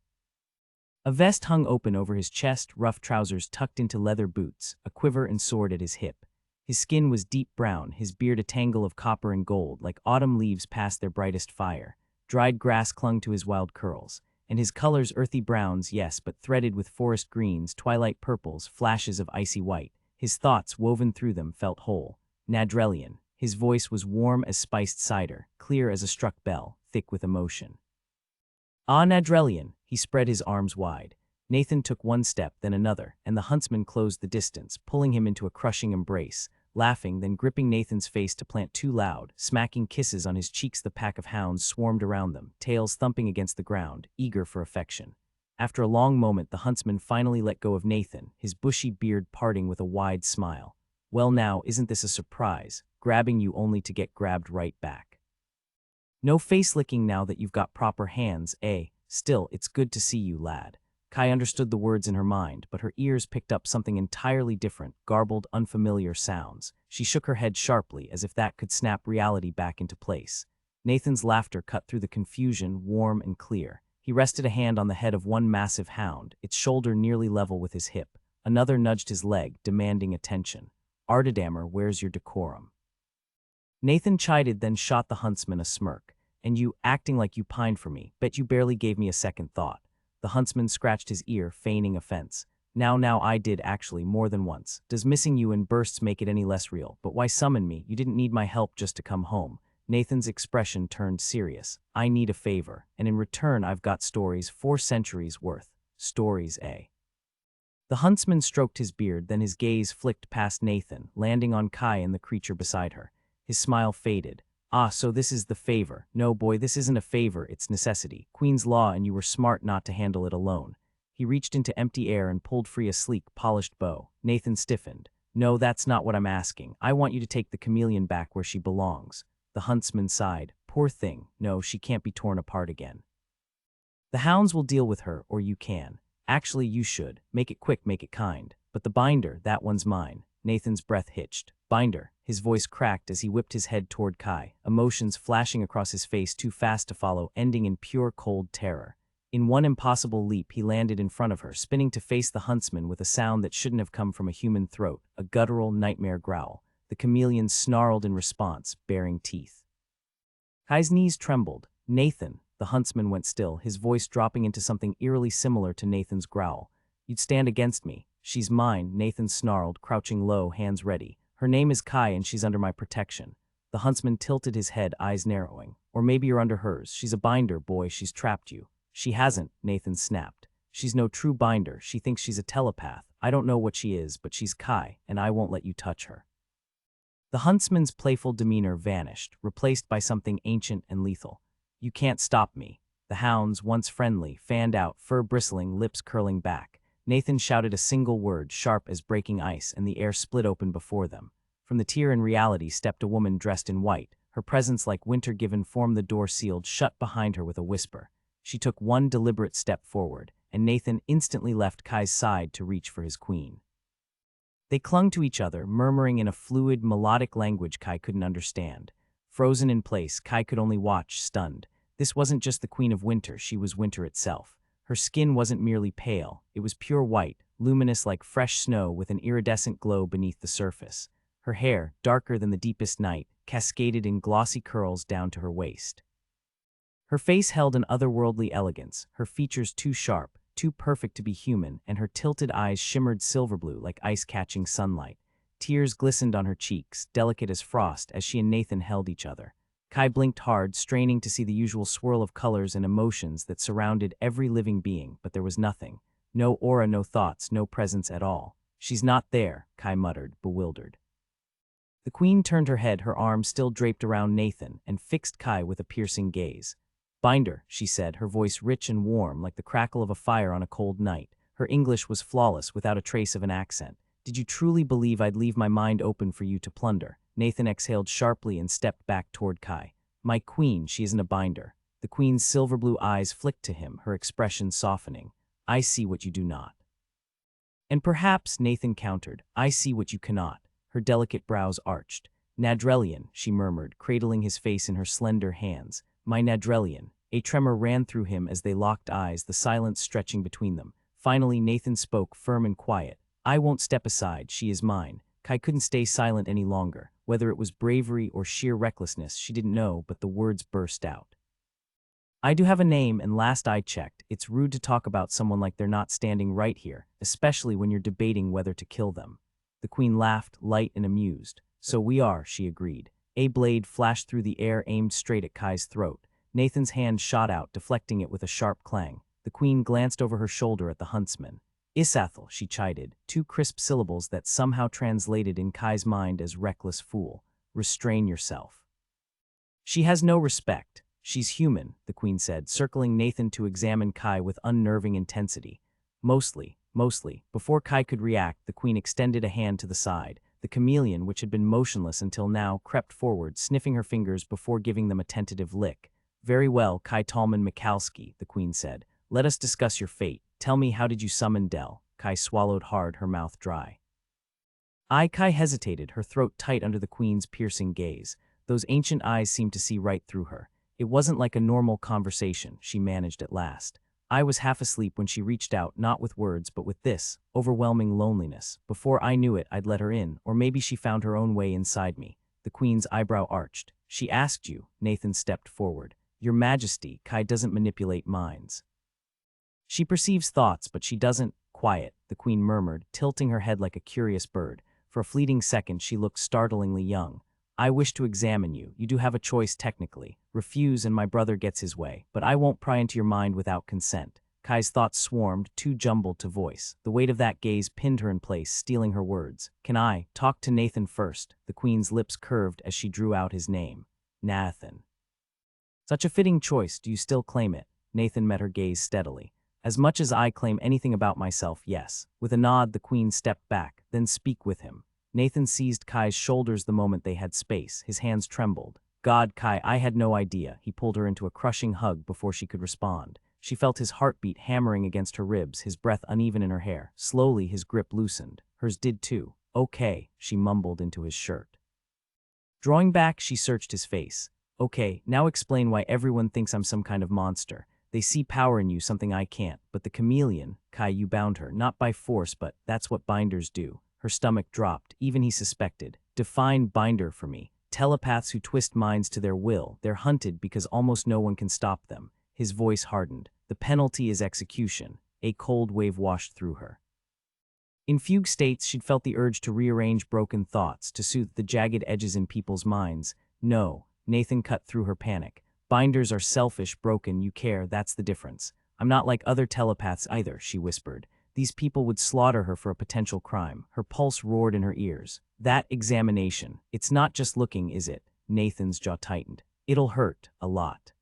A vest hung open over his chest, rough trousers tucked into leather boots, a quiver and sword at his hip. His skin was deep brown, his beard a tangle of copper and gold, like autumn leaves past their brightest fire. Dried grass clung to his wild curls, and his colors earthy browns, yes, but threaded with forest greens, twilight purples, flashes of icy white. His thoughts, woven through them, felt whole. Nadrellian. His voice was warm as spiced cider, clear as a struck bell, thick with emotion. "Ah, Nadrellian," he spread his arms wide. Nathan took one step, then another, and the huntsman closed the distance, pulling him into a crushing embrace, laughing, then gripping Nathan's face to plant two loud, smacking kisses on his cheeks. The pack of hounds swarmed around them, tails thumping against the ground, eager for affection. After a long moment, the huntsman finally let go of Nathan, his bushy beard parting with a wide smile. "Well now, isn't this a surprise, grabbing you only to get grabbed right back? No face-licking now that you've got proper hands, eh? Still, it's good to see you, lad." Kai understood the words in her mind, but her ears picked up something entirely different, garbled, unfamiliar sounds. She shook her head sharply, as if that could snap reality back into place. Nathan's laughter cut through the confusion, warm and clear. He rested a hand on the head of one massive hound, its shoulder nearly level with his hip. Another nudged his leg, demanding attention. "Ardadammer, where's your decorum?" Nathan chided, then shot the huntsman a smirk. "And you, acting like you pined for me, bet you barely gave me a second thought." The huntsman scratched his ear, feigning offense. Now, I did actually, more than once. Does missing you in bursts make it any less real? But why summon me? You didn't need my help just to come home." Nathan's expression turned serious. "I need a favor, and in return I've got stories, 4 centuries worth. Stories, eh?" The huntsman stroked his beard, then his gaze flicked past Nathan, landing on Kai and the creature beside her. His smile faded. "Ah, so this is the favor. No, boy, this isn't a favor, it's necessity. Queen's law, and you were smart not to handle it alone." He reached into empty air and pulled free a sleek, polished bow. Nathan stiffened. "No, that's not what I'm asking. I want you to take the chameleon back where she belongs." The huntsman sighed. "Poor thing. No, she can't be torn apart again. The hounds will deal with her, or you can. Actually, you should. Make it quick, make it kind. But the binder, that one's mine." Nathan's breath hitched. "Binder." His voice cracked as he whipped his head toward Kai, emotions flashing across his face too fast to follow, ending in pure cold terror. In one impossible leap, he landed in front of her, spinning to face the huntsman with a sound that shouldn't have come from a human throat, a guttural nightmare growl. The chameleon snarled in response, baring teeth. Kai's knees trembled. "Nathan." The huntsman went still, his voice dropping into something eerily similar to Nathan's growl. "You'd stand against me." "She's mine," Nathan snarled, crouching low, hands ready. "Her name is Kai and she's under my protection." The huntsman tilted his head, eyes narrowing. "Or maybe you're under hers. She's a binder, boy, she's trapped you." "She hasn't," Nathan snapped. "She's no true binder. She thinks she's a telepath. I don't know what she is, but she's Kai, and I won't let you touch her." The huntsman's playful demeanor vanished, replaced by something ancient and lethal. "You can't stop me." The hounds, once friendly, fanned out, fur bristling, lips curling back. Nathan shouted a single word, sharp as breaking ice, and the air split open before them. From the tier in reality stepped a woman dressed in white. Her presence like winter given form. The door sealed shut behind her with a whisper. She took one deliberate step forward, and Nathan instantly left Kai's side to reach for his queen. They clung to each other, murmuring in a fluid, melodic language Kai couldn't understand. Frozen in place, Kai could only watch, stunned. This wasn't just the Queen of Winter, she was winter itself. Her skin wasn't merely pale, it was pure white, luminous like fresh snow with an iridescent glow beneath the surface. Her hair, darker than the deepest night, cascaded in glossy curls down to her waist. Her face held an otherworldly elegance, her features too sharp, too perfect to be human, and her tilted eyes shimmered silver blue like ice-catching sunlight. Tears glistened on her cheeks, delicate as frost, as she and Nathan held each other. Kai blinked hard, straining to see the usual swirl of colors and emotions that surrounded every living being, but there was nothing. No aura, no thoughts, no presence at all. "She's not there," Kai muttered, bewildered. The queen turned her head, her arm still draped around Nathan, and fixed Kai with a piercing gaze. "Binder," she said, her voice rich and warm like the crackle of a fire on a cold night. Her English was flawless, without a trace of an accent. "Did you truly believe I'd leave my mind open for you to plunder?" Nathan exhaled sharply and stepped back toward Kai. "My queen, she isn't a binder." The queen's silver blue eyes flicked to him, her expression softening. "I see what you do not." "And perhaps," Nathan countered, "I see what you cannot." Her delicate brows arched. "Nadrellian," she murmured, cradling his face in her slender hands. "My Nadrellian." A tremor ran through him as they locked eyes, the silence stretching between them. Finally, Nathan spoke, firm and quiet. "I won't step aside, she is mine." Kai couldn't stay silent any longer. Whether it was bravery or sheer recklessness, she didn't know, but the words burst out. "I do have a name, and last I checked, it's rude to talk about someone like they're not standing right here, especially when you're debating whether to kill them." The queen laughed, light and amused. "So we are," she agreed. A blade flashed through the air, aimed straight at Kai's throat. Nathan's hand shot out, deflecting it with a sharp clang. The queen glanced over her shoulder at the huntsman. "Isathel," she chided, two crisp syllables that somehow translated in Kai's mind as reckless fool. "Restrain yourself." "She has no respect. She's human," the queen said, circling Nathan to examine Kai with unnerving intensity. Mostly. Before Kai could react, the queen extended a hand to the side. The chameleon, which had been motionless until now, crept forward, sniffing her fingers before giving them a tentative lick. "Very well, Kai Tallman Mikalski," the queen said. "Let us discuss your fate. Tell me, how did you summon Del?" Kai swallowed hard, her mouth dry. Kai hesitated, her throat tight under the queen's piercing gaze. Those ancient eyes seemed to see right through her. "It wasn't like a normal conversation," she managed at last. "I was half asleep when she reached out, not with words, but with this overwhelming loneliness. Before I knew it, I'd let her in, or maybe she found her own way inside me." The queen's eyebrow arched. "She asked you." Nathan stepped forward. "Your Majesty, Kai doesn't manipulate minds. She perceives thoughts, but she doesn't." "Quiet," the queen murmured, tilting her head like a curious bird. For a fleeting second, she looked startlingly young. "I wish to examine you. You do have a choice technically. Refuse and my brother gets his way. But I won't pry into your mind without consent." Kai's thoughts swarmed, too jumbled to voice. The weight of that gaze pinned her in place, stealing her words. "Can I talk to Nathan first?" The queen's lips curved as she drew out his name. "Nathan." "Such a fitting choice. Do you still claim it?" Nathan met her gaze steadily. "As much as I claim anything about myself, yes." With a nod, the queen stepped back. "Then speak with him." Nathan seized Kai's shoulders the moment they had space. His hands trembled. "God, Kai, I had no idea." He pulled her into a crushing hug before she could respond. She felt his heartbeat hammering against her ribs, his breath uneven in her hair. Slowly, his grip loosened. Hers did too. "Okay," she mumbled into his shirt. Drawing back, she searched his face. "Okay, now explain why everyone thinks I'm some kind of monster. They see power in you, something I can't. But the chameleon, Kai, you bound her, not by force, but that's what binders do." Her stomach dropped. Even he suspected. "Define binder for me." "Telepaths who twist minds to their will. They're hunted because almost no one can stop them." His voice hardened. "The penalty is execution." A cold wave washed through her. In fugue states, she'd felt the urge to rearrange broken thoughts, to soothe the jagged edges in people's minds. "No," Nathan cut through her panic. "Binders are selfish, broken, you care, that's the difference. I'm not like other telepaths either," she whispered. "These people would slaughter her for a potential crime." Her pulse roared in her ears. "That examination, it's not just looking, is it?" Nathan's jaw tightened. "It'll hurt, a lot."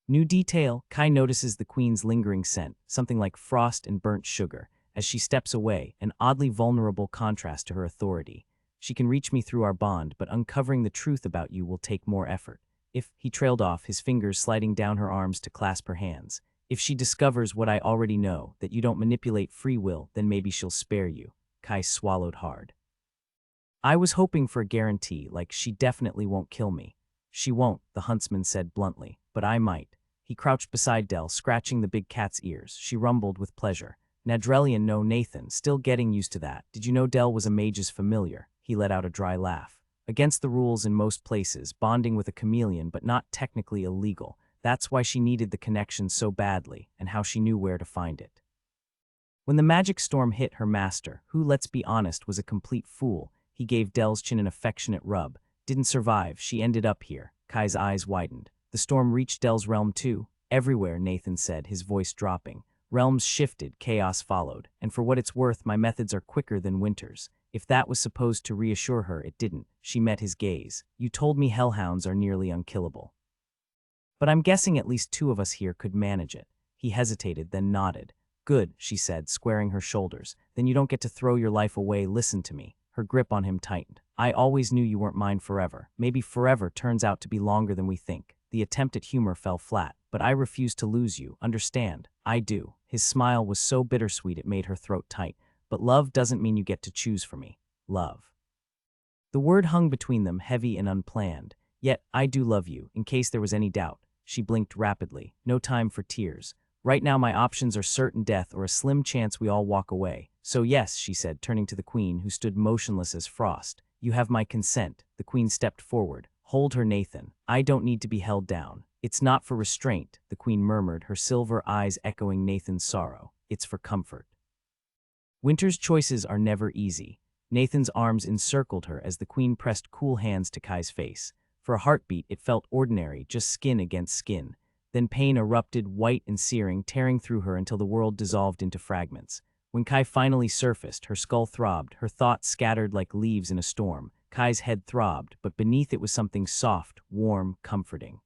New detail, Kai notices the queen's lingering scent, something like frost and burnt sugar. As she steps away, an oddly vulnerable contrast to her authority. "She can reach me through our bond, but uncovering the truth about you will take more effort. If," he trailed off, his fingers sliding down her arms to clasp her hands. "If she discovers what I already know, that you don't manipulate free will, then maybe she'll spare you." Kai swallowed hard. "I was hoping for a guarantee, like she definitely won't kill me." "She won't," the huntsman said bluntly, "but I might." He crouched beside Del, scratching the big cat's ears. She rumbled with pleasure. "Nadrellian, no, Nathan, still getting used to that. Did you know Del was a mage's familiar?" He let out a dry laugh. "Against the rules in most places, bonding with a chameleon, but not technically illegal. That's why she needed the connection so badly, and how she knew where to find it. When the magic storm hit her master, who, let's be honest, was a complete fool, he gave Dell's chin an affectionate rub. Didn't survive, she ended up here. Kai's eyes widened. The storm reached Dell's realm too. Everywhere, Nathan said, his voice dropping. Realms shifted, chaos followed, and for what it's worth, my methods are quicker than Winter's. If that was supposed to reassure her, it didn't. She met his gaze. You told me hellhounds are nearly unkillable. But I'm guessing at least 2 of us here could manage it. He hesitated, then nodded. Good, she said, squaring her shoulders. Then you don't get to throw your life away. Listen to me. Her grip on him tightened. I always knew you weren't mine forever. Maybe forever turns out to be longer than we think. The attempt at humor fell flat. But I refuse to lose you, understand? I do. His smile was so bittersweet it made her throat tight. But love doesn't mean you get to choose for me. Love. The word hung between them, heavy and unplanned. Yet, I do love you, in case there was any doubt. She blinked rapidly. No time for tears. Right now my options are certain death or a slim chance we all walk away. So yes, she said, turning to the queen, who stood motionless as frost. You have my consent. The queen stepped forward. Hold her, Nathan. I don't need to be held down. It's not for restraint, the queen murmured, her silver eyes echoing Nathan's sorrow. It's for comfort. Winter's choices are never easy. Nathan's arms encircled her as the queen pressed cool hands to Kai's face. For a heartbeat, it felt ordinary, just skin against skin. Then pain erupted, white and searing, tearing through her until the world dissolved into fragments. When Kai finally surfaced, her skull throbbed, her thoughts scattered like leaves in a storm. Kai's head throbbed, but beneath it was something soft, warm, comforting.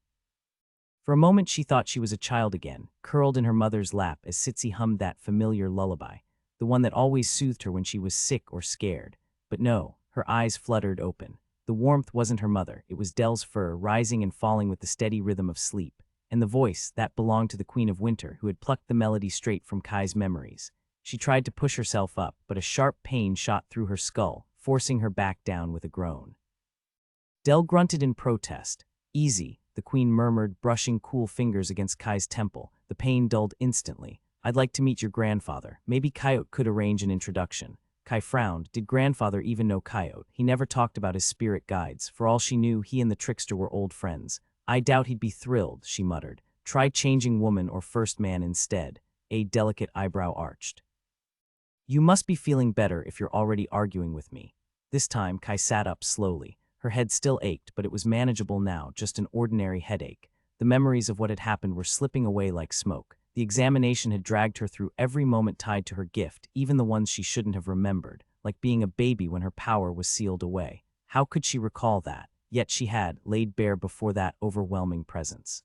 For a moment she thought she was a child again, curled in her mother's lap as Sitsi hummed that familiar lullaby, the one that always soothed her when she was sick or scared. But no, her eyes fluttered open. The warmth wasn't her mother, it was Dell's fur, rising and falling with the steady rhythm of sleep. And the voice, that belonged to the Queen of Winter, who had plucked the melody straight from Kai's memories. She tried to push herself up, but a sharp pain shot through her skull, forcing her back down with a groan. Dell grunted in protest. Easy, the Queen murmured, brushing cool fingers against Kai's temple. The pain dulled instantly. I'd like to meet your grandfather. Maybe Coyote could arrange an introduction. Kai frowned. Did grandfather even know Coyote? He never talked about his spirit guides. For all she knew, he and the trickster were old friends. I doubt he'd be thrilled, she muttered. Try changing woman or first man instead. A delicate eyebrow arched. You must be feeling better if you're already arguing with me. This time, Kai sat up slowly. Her head still ached, but it was manageable now, just an ordinary headache. The memories of what had happened were slipping away like smoke. The examination had dragged her through every moment tied to her gift, even the ones she shouldn't have remembered, like being a baby when her power was sealed away. How could she recall that? Yet she had, laid bare before that overwhelming presence.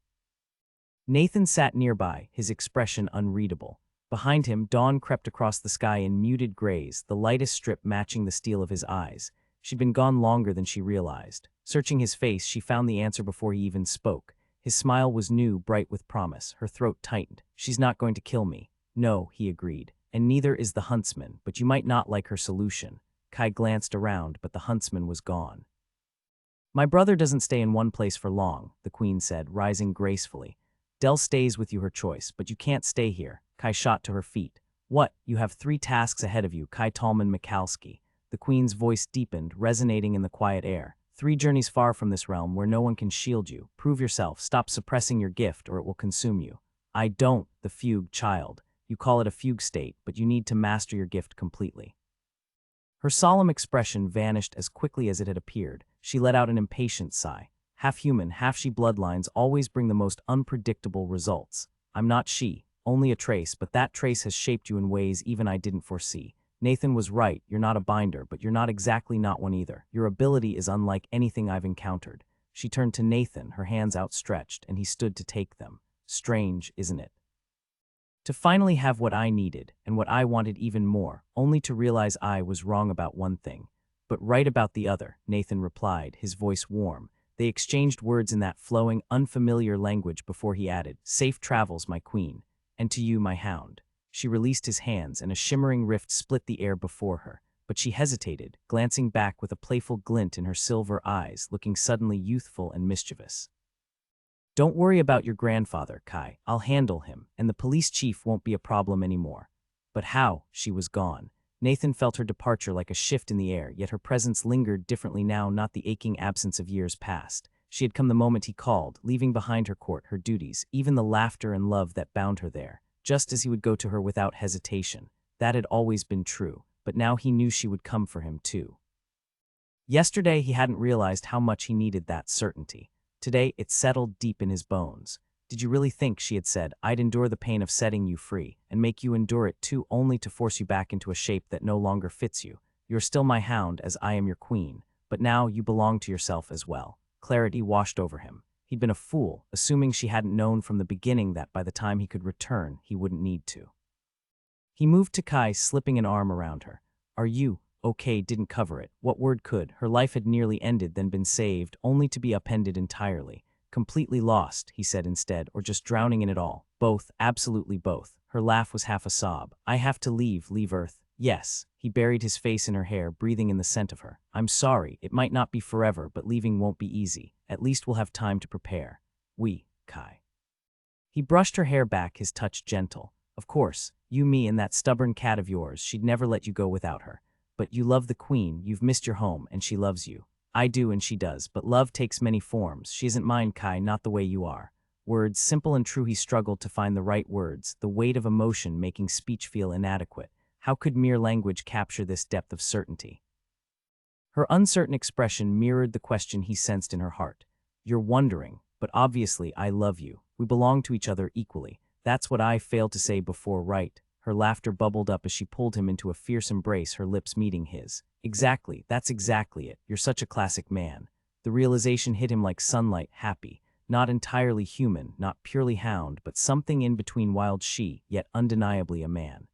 Nathan sat nearby, his expression unreadable. Behind him, dawn crept across the sky in muted grays, the lightest strip matching the steel of his eyes. She'd been gone longer than she realized. Searching his face, she found the answer before he even spoke. His smile was new, bright with promise. Her throat tightened. She's not going to kill me. No, he agreed. And neither is the huntsman, but you might not like her solution. Kai glanced around, but the huntsman was gone. My brother doesn't stay in one place for long, the queen said, rising gracefully. Dell stays with you, her choice, but you can't stay here. Kai shot to her feet. What? You have 3 tasks ahead of you, Kai Tallman Mikalski. The queen's voice deepened, resonating in the quiet air. 3 journeys far from this realm where no one can shield you. Prove yourself. Stop suppressing your gift or it will consume you. I don't, the fugue child. You call it a fugue state, but you need to master your gift completely. Her solemn expression vanished as quickly as it had appeared. She let out an impatient sigh. Half human, half she bloodlines always bring the most unpredictable results. I'm not she, only a trace, but that trace has shaped you in ways even I didn't foresee. Nathan was right, you're not a binder, but you're not exactly not one either. Your ability is unlike anything I've encountered. She turned to Nathan, her hands outstretched, and he stood to take them. Strange, isn't it? To finally have what I needed, and what I wanted even more, only to realize I was wrong about one thing, but right about the other, Nathan replied, his voice warm. They exchanged words in that flowing, unfamiliar language before he added, Safe travels, my queen, and to you, my hound. She released his hands, and a shimmering rift split the air before her, but she hesitated, glancing back with a playful glint in her silver eyes, looking suddenly youthful and mischievous. Don't worry about your grandfather, Kai. I'll handle him, and the police chief won't be a problem anymore. But how? She was gone. Nathan felt her departure like a shift in the air, yet her presence lingered differently now, not the aching absence of years past. She had come the moment he called, leaving behind her court, her duties, even the laughter and love that bound her there, just as he would go to her without hesitation. That had always been true, but now he knew she would come for him too. Yesterday he hadn't realized how much he needed that certainty. Today it settled deep in his bones. Did you really think, she had said, I'd endure the pain of setting you free, and make you endure it too, only to force you back into a shape that no longer fits you? You're still my hound, as I am your queen, but now you belong to yourself as well. Clarity washed over him. He'd been a fool, assuming she hadn't known from the beginning that by the time he could return, he wouldn't need to. He moved to Kai, slipping an arm around her. Are you okay? Didn't cover it. What word could? Her life had nearly ended, then been saved, only to be upended entirely. Completely lost, he said instead, or just drowning in it all. Both, absolutely both. Her laugh was half a sob. I have to leave Earth. Yes. He buried his face in her hair, breathing in the scent of her. I'm sorry, it might not be forever, but leaving won't be easy. At least we'll have time to prepare. Kai. He brushed her hair back, his touch gentle. Of course, you, me, and that stubborn cat of yours, she'd never let you go without her. But you love the queen, you've missed your home, and she loves you. I do and she does, but love takes many forms. She isn't mine, Kai, not the way you are. Words, simple and true, he struggled to find the right words, the weight of emotion making speech feel inadequate. How could mere language capture this depth of certainty? Her uncertain expression mirrored the question he sensed in her heart. You're wondering, but obviously I love you. We belong to each other equally. That's what I failed to say before, right? Her laughter bubbled up as she pulled him into a fierce embrace, her lips meeting his. Exactly, that's exactly it. You're such a classic man. The realization hit him like sunlight, happy. Not entirely human, not purely hound, but something in between, wild she, yet undeniably a man.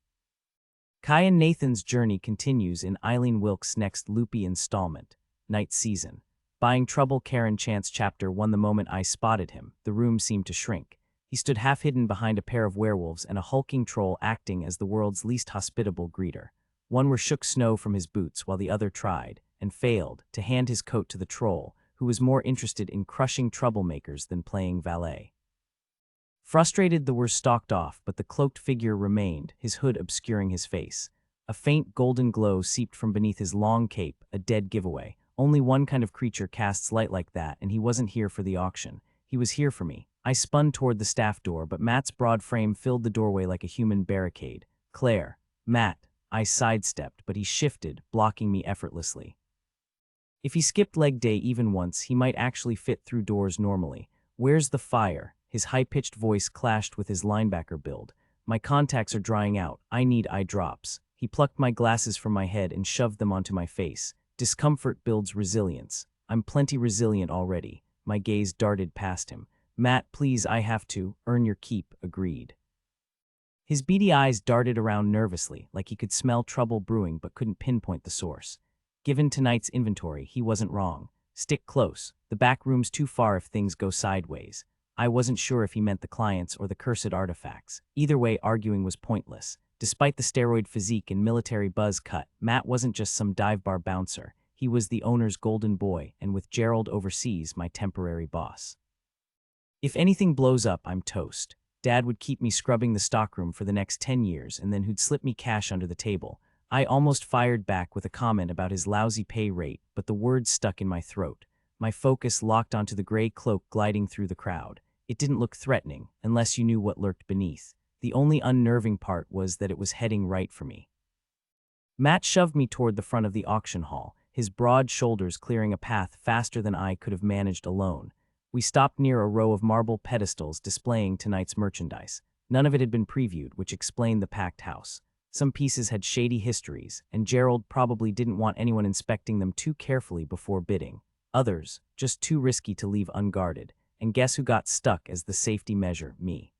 Kai and Nathan's journey continues in Eileen Wilkes' next loopy installment, Night Season. Buying Trouble, Karen Chance. Chapter 1. The moment I spotted him, the room seemed to shrink. He stood half-hidden behind a pair of werewolves and a hulking troll acting as the world's least hospitable greeter. One shook snow from his boots while the other tried, and failed, to hand his coat to the troll, who was more interested in crushing troublemakers than playing valet. Frustrated, the Were stalked off, but the cloaked figure remained, his hood obscuring his face. A faint golden glow seeped from beneath his long cape, a dead giveaway. Only one kind of creature casts light like that, and he wasn't here for the auction. He was here for me. I spun toward the staff door, but Matt's broad frame filled the doorway like a human barricade. Claire. Matt. I sidestepped, but he shifted, blocking me effortlessly. If he skipped leg day even once, he might actually fit through doors normally. Where's the fire? His high-pitched voice clashed with his linebacker build. My contacts are drying out. I need eye drops. He plucked my glasses from my head and shoved them onto my face. Discomfort builds resilience. I'm plenty resilient already. My gaze darted past him. Matt, please, I have to. Earn your keep, agreed. His beady eyes darted around nervously, like he could smell trouble brewing but couldn't pinpoint the source. Given tonight's inventory, he wasn't wrong. Stick close. The back room's too far if things go sideways. I wasn't sure if he meant the clients or the cursed artifacts. Either way, arguing was pointless. Despite the steroid physique and military buzz cut, Matt wasn't just some dive bar bouncer. He was the owner's golden boy, and with Gerald overseas, my temporary boss. If anything blows up, I'm toast. Dad would keep me scrubbing the stockroom for the next 10 years, and then he'd slip me cash under the table. I almost fired back with a comment about his lousy pay rate, but the words stuck in my throat. My focus locked onto the gray cloak gliding through the crowd. It didn't look threatening, unless you knew what lurked beneath. The only unnerving part was that it was heading right for me. Matt shoved me toward the front of the auction hall, his broad shoulders clearing a path faster than I could have managed alone. We stopped near a row of marble pedestals displaying tonight's merchandise. None of it had been previewed, which explained the packed house. Some pieces had shady histories, and Gerald probably didn't want anyone inspecting them too carefully before bidding. Others, just too risky to leave unguarded. And guess who got stuck as the safety measure? Me.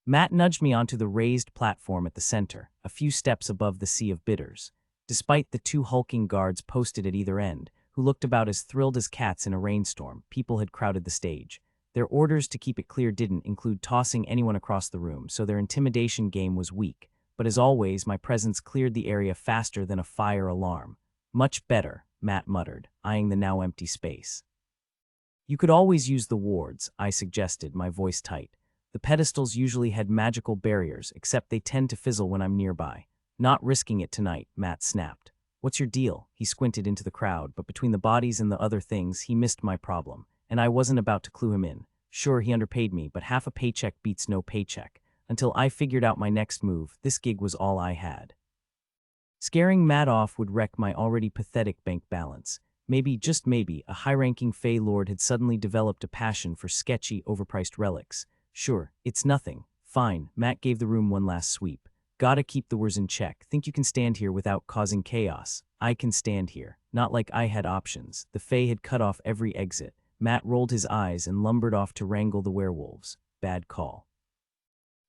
Matt nudged me onto the raised platform at the center, a few steps above the sea of bidders. Despite the two hulking guards posted at either end, who looked about as thrilled as cats in a rainstorm, people had crowded the stage. Their orders to keep it clear didn't include tossing anyone across the room, so their intimidation game was weak. But as always, my presence cleared the area faster than a fire alarm. Much better, Matt muttered, eyeing the now empty space. You could always use the wards, I suggested, my voice tight. The pedestals usually had magical barriers, except they tend to fizzle when I'm nearby. Not risking it tonight, Matt snapped. What's your deal? He squinted into the crowd, but between the bodies and the other things, he missed my problem. and I wasn't about to clue him in. Sure, he underpaid me, but half a paycheck beats no paycheck. Until I figured out my next move, this gig was all I had. Scaring Matt off would wreck my already pathetic bank balance. Maybe, just maybe, a high-ranking Fey Lord had suddenly developed a passion for sketchy, overpriced relics. Sure, it's nothing. Fine, Matt gave the room one last sweep. Gotta keep the words in check. Think you can stand here without causing chaos? I can stand here. Not like I had options. The Fae had cut off every exit. Matt rolled his eyes and lumbered off to wrangle the werewolves. Bad call.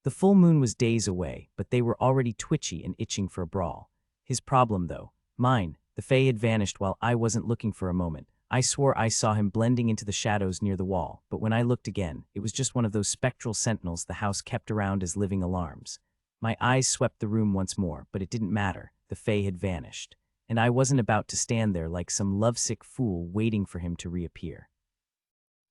The full moon was days away, but they were already twitchy and itching for a brawl. His problem, though. Mine. The Fae had vanished while I wasn't looking for a moment. I swore I saw him blending into the shadows near the wall, but when I looked again, it was just one of those spectral sentinels the house kept around as living alarms. My eyes swept the room once more, but it didn't matter. The Fae had vanished, and I wasn't about to stand there like some lovesick fool waiting for him to reappear.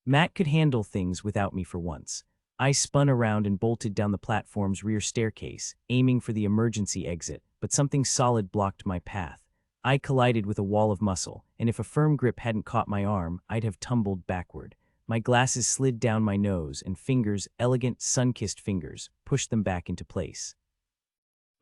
Matt could handle things without me for once. I spun around and bolted down the platform's rear staircase, aiming for the emergency exit, but something solid blocked my path. I collided with a wall of muscle, and if a firm grip hadn't caught my arm, I'd have tumbled backward. My glasses slid down my nose, and fingers, elegant, sun-kissed fingers, pushed them back into place.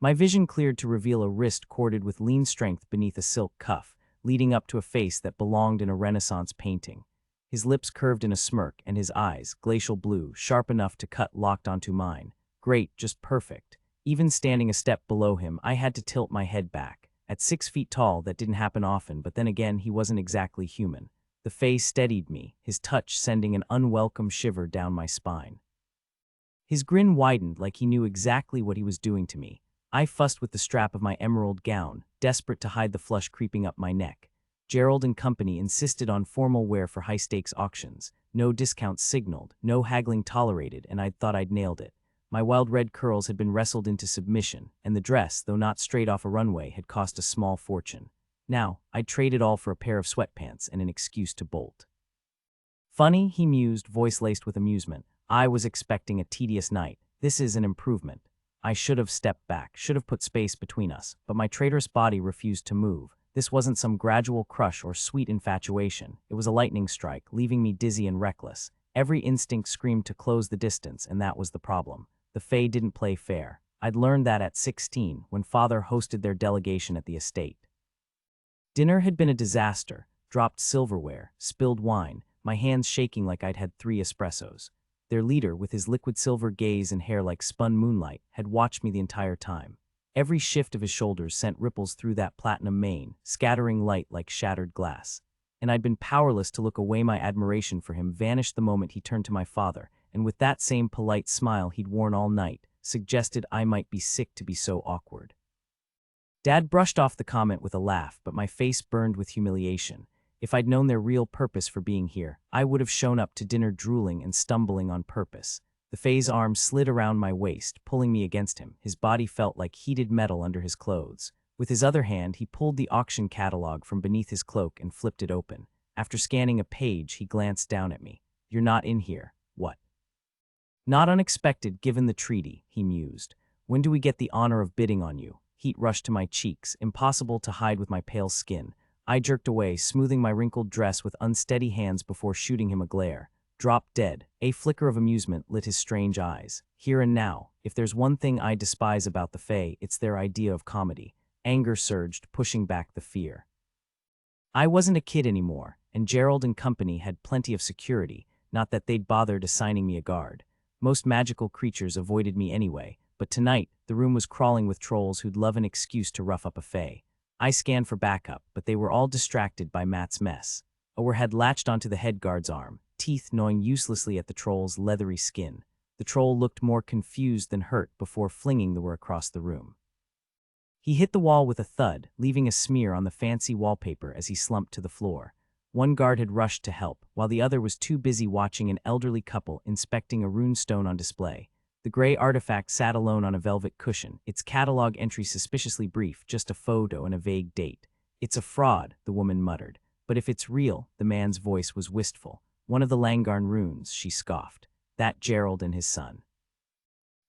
My vision cleared to reveal a wrist corded with lean strength beneath a silk cuff, leading up to a face that belonged in a Renaissance painting. His lips curved in a smirk, and his eyes, glacial blue, sharp enough to cut, locked onto mine. Great, just perfect. Even standing a step below him, I had to tilt my head back. At 6 feet tall, that didn't happen often, but then again, he wasn't exactly human. The Fae steadied me, his touch sending an unwelcome shiver down my spine. His grin widened like he knew exactly what he was doing to me. I fussed with the strap of my emerald gown, desperate to hide the flush creeping up my neck. Gerald and Company insisted on formal wear for high-stakes auctions. No discounts signaled, no haggling tolerated, and I'd thought I'd nailed it. My wild red curls had been wrestled into submission, and the dress, though not straight off a runway, had cost a small fortune. Now, I'd trade it all for a pair of sweatpants and an excuse to bolt. Funny, he mused, voice laced with amusement. I was expecting a tedious night. This is an improvement. I should have stepped back, should have put space between us, but my traitorous body refused to move. This wasn't some gradual crush or sweet infatuation. It was a lightning strike, leaving me dizzy and reckless. Every instinct screamed to close the distance, and that was the problem. The Fae didn't play fair. I'd learned that at 16, when Father hosted their delegation at the estate. Dinner had been a disaster. Dropped silverware, spilled wine, my hands shaking like I'd had 3 espressos. Their leader, with his liquid silver gaze and hair like spun moonlight, had watched me the entire time. Every shift of his shoulders sent ripples through that platinum mane, scattering light like shattered glass. And I'd been powerless to look away. My admiration for him vanished the moment he turned to my father, and with that same polite smile he'd worn all night, suggested I might be sick to be so awkward. Dad brushed off the comment with a laugh, but my face burned with humiliation. If I'd known their real purpose for being here, I would have shown up to dinner drooling and stumbling on purpose. The Fae's arm slid around my waist, pulling me against him. His body felt like heated metal under his clothes. With his other hand, he pulled the auction catalog from beneath his cloak and flipped it open. After scanning a page, he glanced down at me. You're not in here. What? Not unexpected, given the treaty, he mused. When do we get the honor of bidding on you? Heat rushed to my cheeks, impossible to hide with my pale skin. I jerked away, smoothing my wrinkled dress with unsteady hands before shooting him a glare. Drop dead. A flicker of amusement lit his strange eyes. Here and now, if there's one thing I despise about the Fae, it's their idea of comedy. Anger surged, pushing back the fear. I wasn't a kid anymore, and Gerald and Company had plenty of security, not that they'd bothered assigning me a guard. Most magical creatures avoided me anyway, but tonight, the room was crawling with trolls who'd love an excuse to rough up a Fae. I scanned for backup, but they were all distracted by Matt's mess. Ower had latched onto the head guard's arm, teeth gnawing uselessly at the troll's leathery skin. The troll looked more confused than hurt before flinging the were across the room. He hit the wall with a thud, leaving a smear on the fancy wallpaper as he slumped to the floor. One guard had rushed to help, while the other was too busy watching an elderly couple inspecting a runestone on display. The gray artifact sat alone on a velvet cushion, its catalog entry suspiciously brief, just a photo and a vague date. It's a fraud, the woman muttered. But if it's real, the man's voice was wistful. One of the Langarn runes, she scoffed. That Gerald and his son.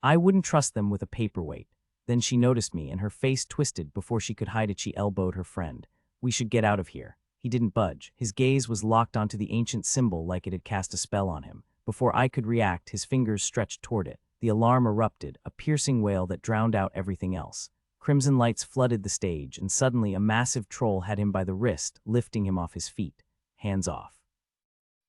I wouldn't trust them with a paperweight. Then she noticed me, and her face twisted before she could hide it. She elbowed her friend. We should get out of here. He didn't budge. His gaze was locked onto the ancient symbol like it had cast a spell on him. Before I could react, his fingers stretched toward it. The alarm erupted, a piercing wail that drowned out everything else. Crimson lights flooded the stage, and suddenly a massive troll had him by the wrist, lifting him off his feet. Hands off.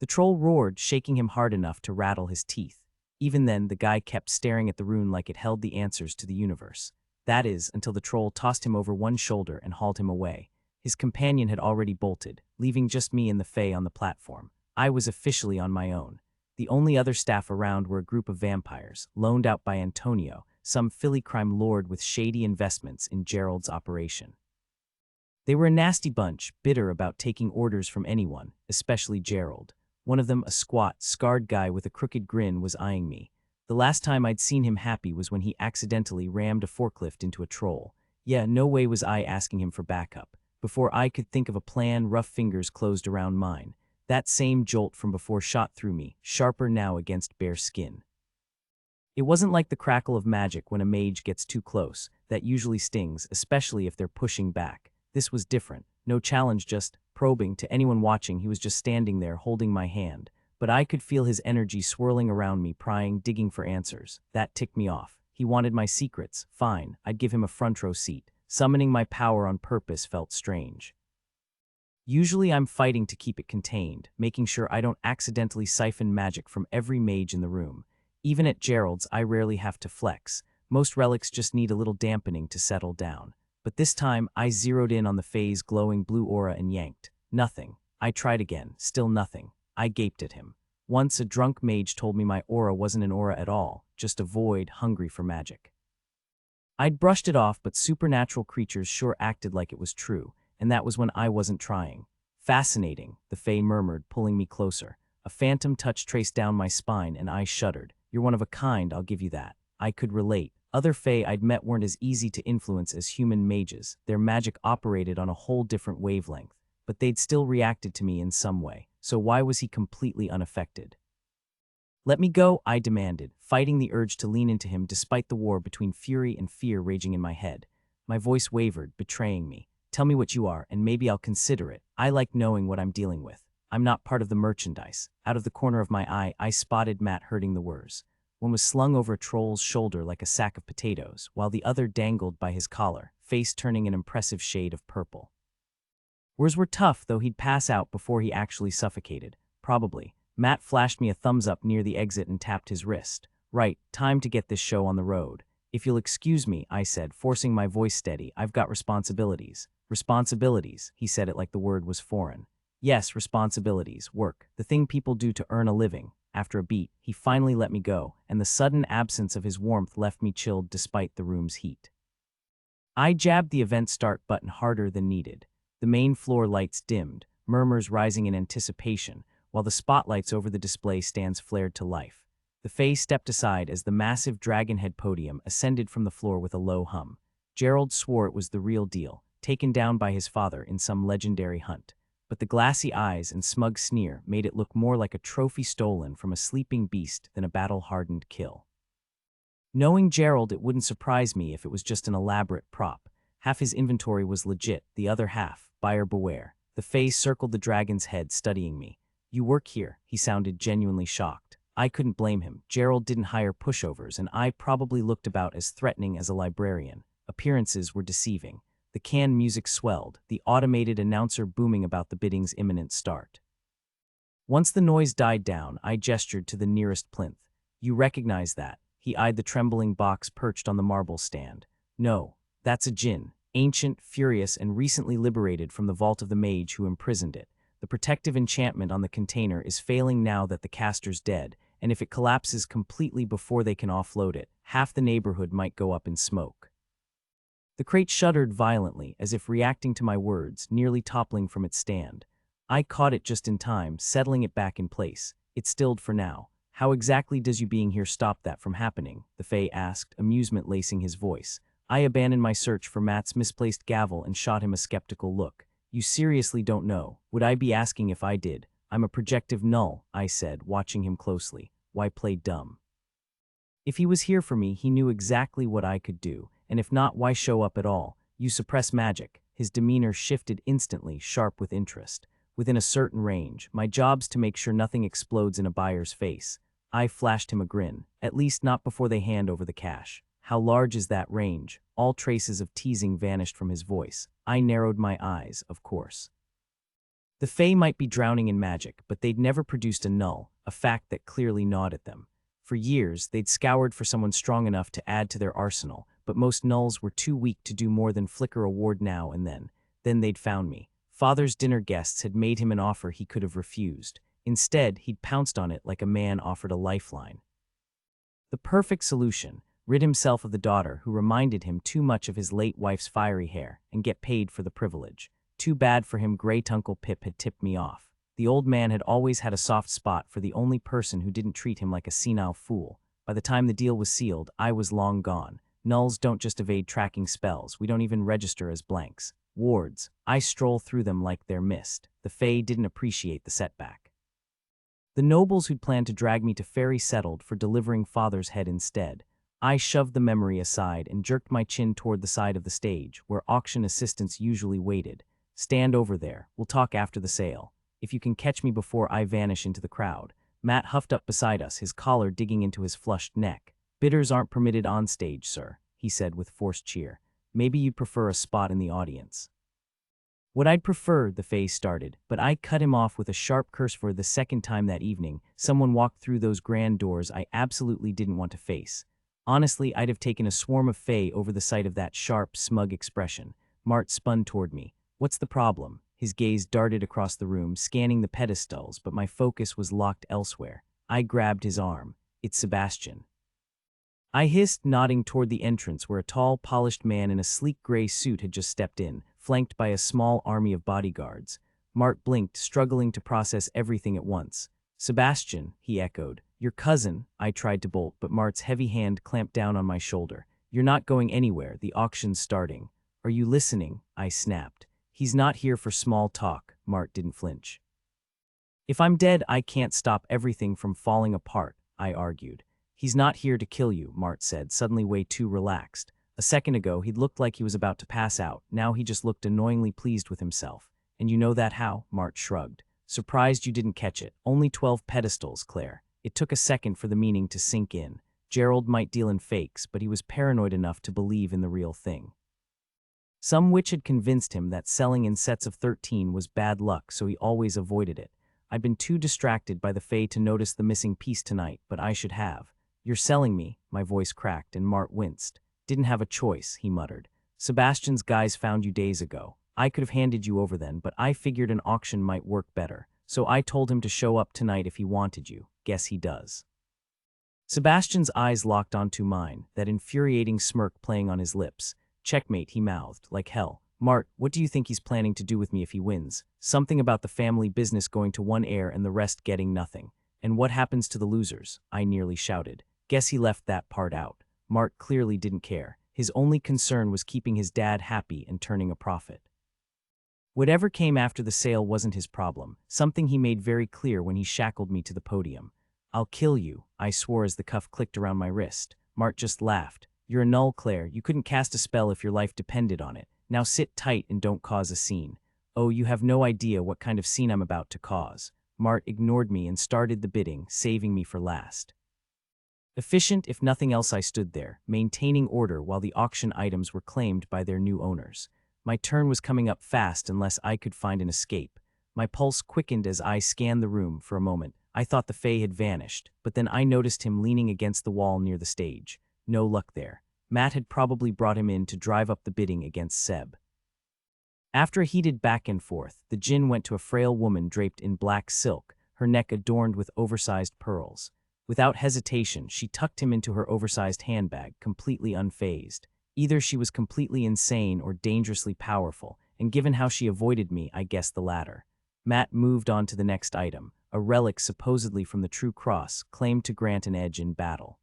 The troll roared, shaking him hard enough to rattle his teeth. Even then, the guy kept staring at the rune like it held the answers to the universe. That is, until the troll tossed him over one shoulder and hauled him away. His companion had already bolted, leaving just me and the Fae on the platform. I was officially on my own. The only other staff around were a group of vampires, loaned out by Antonio, some Philly crime lord with shady investments in Gerald's operation. They were a nasty bunch, bitter about taking orders from anyone, especially Gerald. One of them, a squat, scarred guy with a crooked grin, was eyeing me. The last time I'd seen him happy was when he accidentally rammed a forklift into a troll. Yeah, no way was I asking him for backup. Before I could think of a plan, rough fingers closed around mine. That same jolt from before shot through me, sharper now against bare skin. It wasn't like the crackle of magic when a mage gets too close. That usually stings, especially if they're pushing back. This was different. No challenge, just probing. To anyone watching, he was just standing there, holding my hand. But I could feel his energy swirling around me, prying, digging for answers. That ticked me off. He wanted my secrets. Fine, I'd give him a front row seat. Summoning my power on purpose felt strange. Usually I'm fighting to keep it contained, making sure I don't accidentally siphon magic from every mage in the room. Even at Gerald's, I rarely have to flex. Most relics just need a little dampening to settle down. But this time, I zeroed in on the Fae's glowing blue aura and yanked. Nothing. I tried again. Still nothing. I gaped at him. Once a drunk mage told me my aura wasn't an aura at all, just a void hungry for magic. I'd brushed it off, but supernatural creatures sure acted like it was true, and that was when I wasn't trying. Fascinating, the Fae murmured, pulling me closer. A phantom touch traced down my spine, and I shuddered. You're one of a kind, I'll give you that. I could relate. Other Fae I'd met weren't as easy to influence as human mages. Their magic operated on a whole different wavelength, but they'd still reacted to me in some way. So why was he completely unaffected? Let me go, I demanded, fighting the urge to lean into him despite the war between fury and fear raging in my head. My voice wavered, betraying me. Tell me what you are, and maybe I'll consider it. I like knowing what I'm dealing with. I'm not part of the merchandise. Out of the corner of my eye, I spotted Matt herding the wurs. One was slung over a troll's shoulder like a sack of potatoes, while the other dangled by his collar, face turning an impressive shade of purple. Wurs were tough, though he'd pass out before he actually suffocated. Probably. Matt flashed me a thumbs up near the exit and tapped his wrist. Right, time to get this show on the road. If you'll excuse me, I said, forcing my voice steady, I've got responsibilities. Responsibilities, he said it like the word was foreign. Yes, responsibilities, work, the thing people do to earn a living. After a beat, he finally let me go, and the sudden absence of his warmth left me chilled despite the room's heat. I jabbed the event start button harder than needed. The main floor lights dimmed, murmurs rising in anticipation, while the spotlights over the display stands flared to life. The Fae stepped aside as the massive dragon-head podium ascended from the floor with a low hum. Gerald swore it was the real deal, taken down by his father in some legendary hunt. But the glassy eyes and smug sneer made it look more like a trophy stolen from a sleeping beast than a battle-hardened kill. Knowing Gerald, it wouldn't surprise me if it was just an elaborate prop. Half his inventory was legit, the other half, buyer beware. The Fae circled the dragon's head, studying me. You work here, he sounded genuinely shocked. I couldn't blame him. Gerald didn't hire pushovers, and I probably looked about as threatening as a librarian. Appearances were deceiving. The canned music swelled, the automated announcer booming about the bidding's imminent start. Once the noise died down, I gestured to the nearest plinth. You recognize that? He eyed the trembling box perched on the marble stand. No, that's a djinn, ancient, furious, and recently liberated from the vault of the mage who imprisoned it. The protective enchantment on the container is failing now that the caster's dead, and if it collapses completely before they can offload it, half the neighborhood might go up in smoke. The crate shuddered violently, as if reacting to my words, nearly toppling from its stand. I caught it just in time, settling it back in place. It stilled for now. How exactly does you being here stop that from happening? The Fae asked, amusement lacing his voice. I abandoned my search for Matt's misplaced gavel and shot him a skeptical look. You seriously don't know. Would I be asking if I did? I'm a projective null, I said, watching him closely. Why play dumb? If he was here for me, he knew exactly what I could do, and if not, why show up at all? You suppress magic. His demeanor shifted instantly, sharp with interest. Within a certain range, my job's to make sure nothing explodes in a buyer's face. I flashed him a grin, at least not before they hand over the cash. How large is that range? All traces of teasing vanished from his voice. I narrowed my eyes, of course. The Fae might be drowning in magic, but they'd never produced a null, a fact that clearly gnawed at them. For years, they'd scoured for someone strong enough to add to their arsenal, but most nulls were too weak to do more than flicker a ward now and then. Then they'd found me. Father's dinner guests had made him an offer he could have refused. Instead, he'd pounced on it like a man offered a lifeline. The perfect solution: rid himself of the daughter who reminded him too much of his late wife's fiery hair, and get paid for the privilege. Too bad for him, great Uncle Pip had tipped me off. The old man had always had a soft spot for the only person who didn't treat him like a senile fool. By the time the deal was sealed, I was long gone. Nulls don't just evade tracking spells, we don't even register as blanks. Wards, I stroll through them like they're mist. The Fae didn't appreciate the setback. The nobles who'd planned to drag me to Ferry settled for delivering Father's head instead. I shoved the memory aside and jerked my chin toward the side of the stage, where auction assistants usually waited. Stand over there, we'll talk after the sale. If you can catch me before I vanish into the crowd. Matt huffed up beside us, his collar digging into his flushed neck. Bidders aren't permitted on stage, sir, he said with forced cheer. Maybe you'd prefer a spot in the audience. What I'd prefer, the Fae started, but I cut him off with a sharp curse. For the second time that evening, someone walked through those grand doors I absolutely didn't want to face. Honestly, I'd have taken a swarm of Fae over the sight of that sharp, smug expression. Mart spun toward me. What's the problem? His gaze darted across the room, scanning the pedestals, but my focus was locked elsewhere. I grabbed his arm. It's Sebastian. I hissed, nodding toward the entrance where a tall, polished man in a sleek gray suit had just stepped in, flanked by a small army of bodyguards. Mart blinked, struggling to process everything at once. Sebastian, he echoed. Your cousin. I tried to bolt, but Mart's heavy hand clamped down on my shoulder. You're not going anywhere, the auction's starting. Are you listening? I snapped. He's not here for small talk. Mart didn't flinch. If I'm dead, I can't stop everything from falling apart, I argued. He's not here to kill you, Mart said, suddenly way too relaxed. A second ago, he'd looked like he was about to pass out. Now he just looked annoyingly pleased with himself. And you know that how? Mart shrugged. Surprised you didn't catch it. Only 12 pedestals, Claire. It took a second for the meaning to sink in. Gerald might deal in fakes, but he was paranoid enough to believe in the real thing. Some witch had convinced him that selling in sets of 13 was bad luck, so he always avoided it. I'd been too distracted by the Fae to notice the missing piece tonight, but I should have. You're selling me, my voice cracked, and Mart winced. Didn't have a choice, he muttered. Sebastian's guys found you days ago. I could have handed you over then, but I figured an auction might work better, so I told him to show up tonight if he wanted you. Guess he does. Sebastian's eyes locked onto mine, that infuriating smirk playing on his lips. Checkmate, he mouthed, like hell. Mart, what do you think he's planning to do with me if he wins? Something about the family business going to one heir and the rest getting nothing. And what happens to the losers? I nearly shouted. Guess he left that part out. Mart clearly didn't care. His only concern was keeping his dad happy and turning a profit. Whatever came after the sale wasn't his problem, something he made very clear when he shackled me to the podium. I'll kill you, I swore as the cuff clicked around my wrist. Mart just laughed. You're a null, Claire. You couldn't cast a spell if your life depended on it. Now sit tight and don't cause a scene. Oh, you have no idea what kind of scene I'm about to cause. Mart ignored me and started the bidding, saving me for last. Efficient, if nothing else, I stood there, maintaining order while the auction items were claimed by their new owners. My turn was coming up fast unless I could find an escape. My pulse quickened as I scanned the room. For a moment, I thought the Fae had vanished, but then I noticed him leaning against the wall near the stage. No luck there. Matt had probably brought him in to drive up the bidding against Seb. After a heated back and forth, the djinn went to a frail woman draped in black silk, her neck adorned with oversized pearls. Without hesitation, she tucked him into her oversized handbag, completely unfazed. Either she was completely insane or dangerously powerful, and given how she avoided me, I guessed the latter. Matt moved on to the next item, a relic supposedly from the True Cross, claimed to grant an edge in battle.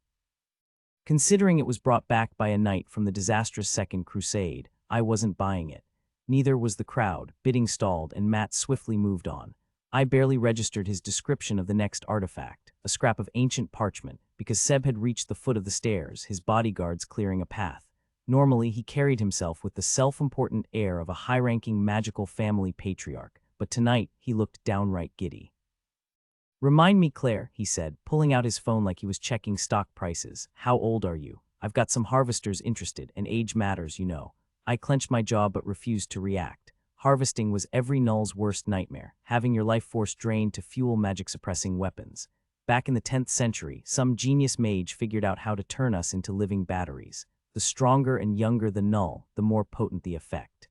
Considering it was brought back by a knight from the disastrous Second Crusade, I wasn't buying it. Neither was the crowd. Bidding stalled, and Matt swiftly moved on. I barely registered his description of the next artifact, a scrap of ancient parchment, because Seb had reached the foot of the stairs, his bodyguards clearing a path. Normally, he carried himself with the self-important air of a high-ranking magical family patriarch, but tonight he looked downright giddy. "Remind me, Claire," he said, pulling out his phone like he was checking stock prices. "How old are you? I've got some harvesters interested, and age matters, you know." I clenched my jaw but refused to react. Harvesting was every null's worst nightmare, having your life force drained to fuel magic-suppressing weapons. Back in the 10th century, some genius mage figured out how to turn us into living batteries. The stronger and younger the null, the more potent the effect.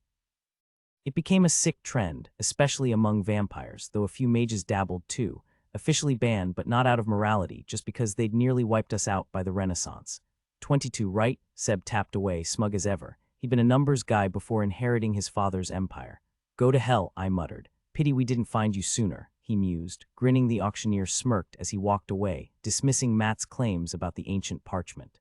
It became a sick trend, especially among vampires, though a few mages dabbled too, officially banned but not out of morality, just because they'd nearly wiped us out by the Renaissance. 22, right? Seb tapped away, smug as ever. He'd been a numbers guy before inheriting his father's empire. "Go to hell," I muttered. "Pity we didn't find you sooner," he mused, grinning. The auctioneer smirked as he walked away, dismissing Matt's claims about the ancient parchment.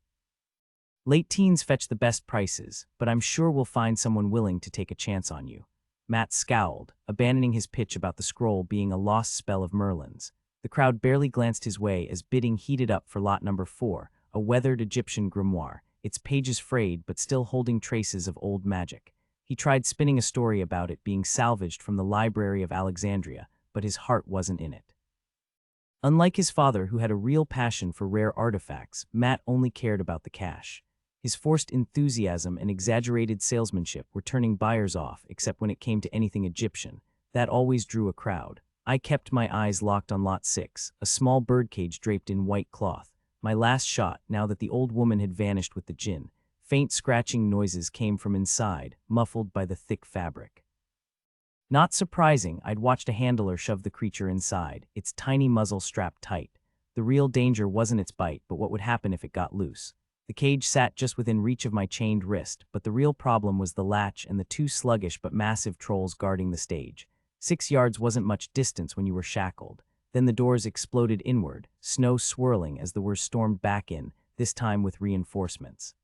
"Late teens fetch the best prices, but I'm sure we'll find someone willing to take a chance on you." Matt scowled, abandoning his pitch about the scroll being a lost spell of Merlin's. The crowd barely glanced his way as bidding heated up for lot number 4, a weathered Egyptian grimoire, its pages frayed but still holding traces of old magic. He tried spinning a story about it being salvaged from the Library of Alexandria, but his heart wasn't in it. Unlike his father, who had a real passion for rare artifacts, Matt only cared about the cash. His forced enthusiasm and exaggerated salesmanship were turning buyers off, except when it came to anything Egyptian. That always drew a crowd. I kept my eyes locked on lot 6, a small birdcage draped in white cloth. My last shot, now that the old woman had vanished with the djinn. Faint scratching noises came from inside, muffled by the thick fabric. Not surprising, I'd watched a handler shove the creature inside, its tiny muzzle strapped tight. The real danger wasn't its bite, but what would happen if it got loose. The cage sat just within reach of my chained wrist, but the real problem was the latch and the 2 sluggish but massive trolls guarding the stage. 6 yards wasn't much distance when you were shackled. Then the doors exploded inward, snow swirling as the Were stormed back in, this time with reinforcements.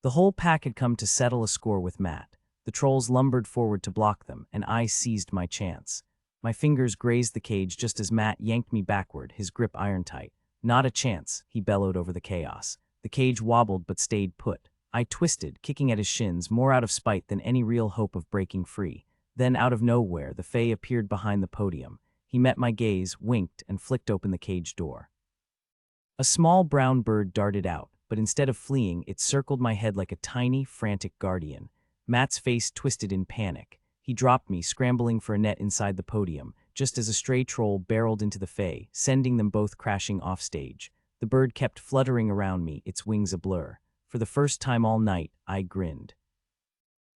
The whole pack had come to settle a score with Matt. The trolls lumbered forward to block them, and I seized my chance. My fingers grazed the cage just as Matt yanked me backward, his grip iron-tight. "Not a chance," he bellowed over the chaos. The cage wobbled but stayed put. I twisted, kicking at his shins, more out of spite than any real hope of breaking free. Then, out of nowhere, the Fae appeared behind the podium. He met my gaze, winked, and flicked open the cage door. A small brown bird darted out, but instead of fleeing, it circled my head like a tiny, frantic guardian. Matt's face twisted in panic. He dropped me, scrambling for a net inside the podium, just as a stray troll barreled into the Fae, sending them both crashing off stage. The bird kept fluttering around me, its wings a blur. For the first time all night, I grinned.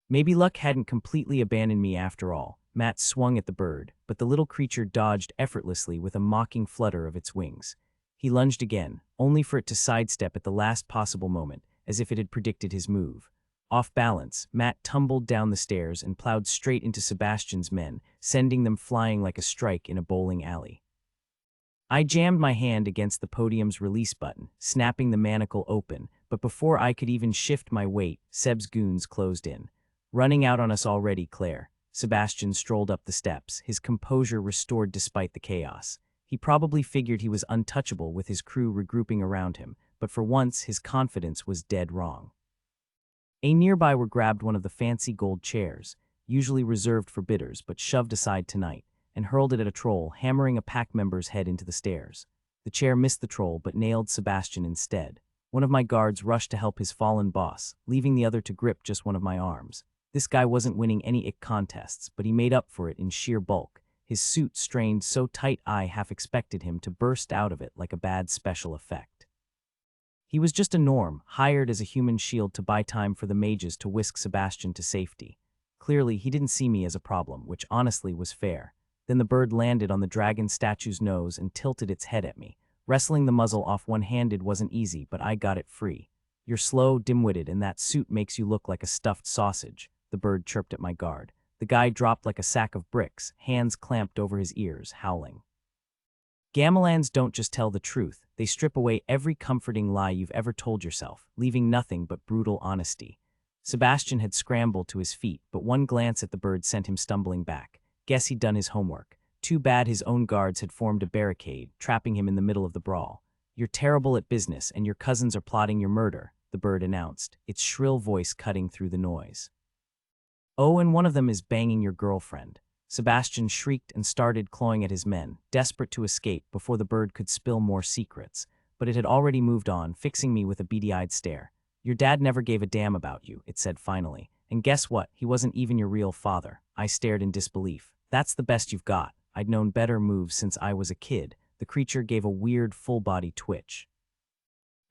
Maybe luck hadn't completely abandoned me after all. Matt swung at the bird, but the little creature dodged effortlessly with a mocking flutter of its wings. He lunged again, only for it to sidestep at the last possible moment, as if it had predicted his move. Off balance, Matt tumbled down the stairs and plowed straight into Sebastian's men, sending them flying like a strike in a bowling alley. I jammed my hand against the podium's release button, snapping the manacle open, but before I could even shift my weight, Seb's goons closed in. "Running out on us already, Claire." Sebastian strolled up the steps, his composure restored despite the chaos. He probably figured he was untouchable with his crew regrouping around him, but for once his confidence was dead wrong. A nearby were grabbed one of the fancy gold chairs, usually reserved for bidders but shoved aside tonight, and hurled it at a troll, hammering a pack member's head into the stairs. The chair missed the troll but nailed Sebastian instead. One of my guards rushed to help his fallen boss, leaving the other to grip just one of my arms. This guy wasn't winning any ick contests, but he made up for it in sheer bulk. His suit strained so tight I half expected him to burst out of it like a bad special effect. He was just a norm, hired as a human shield to buy time for the mages to whisk Sebastian to safety. Clearly, he didn't see me as a problem, which honestly was fair. Then the bird landed on the dragon statue's nose and tilted its head at me. Wrestling the muzzle off one-handed wasn't easy, but I got it free. "You're slow, dim-witted, and that suit makes you look like a stuffed sausage," the bird chirped at my guard. The guy dropped like a sack of bricks, hands clamped over his ears, howling. Gamelans don't just tell the truth, they strip away every comforting lie you've ever told yourself, leaving nothing but brutal honesty. Sebastian had scrambled to his feet, but one glance at the bird sent him stumbling back. Guess he'd done his homework. Too bad his own guards had formed a barricade, trapping him in the middle of the brawl. "You're terrible at business, and your cousins are plotting your murder," the bird announced, its shrill voice cutting through the noise. "Oh, and one of them is banging your girlfriend." Sebastian shrieked and started clawing at his men, desperate to escape before the bird could spill more secrets. But it had already moved on, fixing me with a beady-eyed stare. "Your dad never gave a damn about you," it said finally. "And guess what? He wasn't even your real father." I stared in disbelief. "That's the best you've got." I'd known better moves since I was a kid. The creature gave a weird full-body twitch.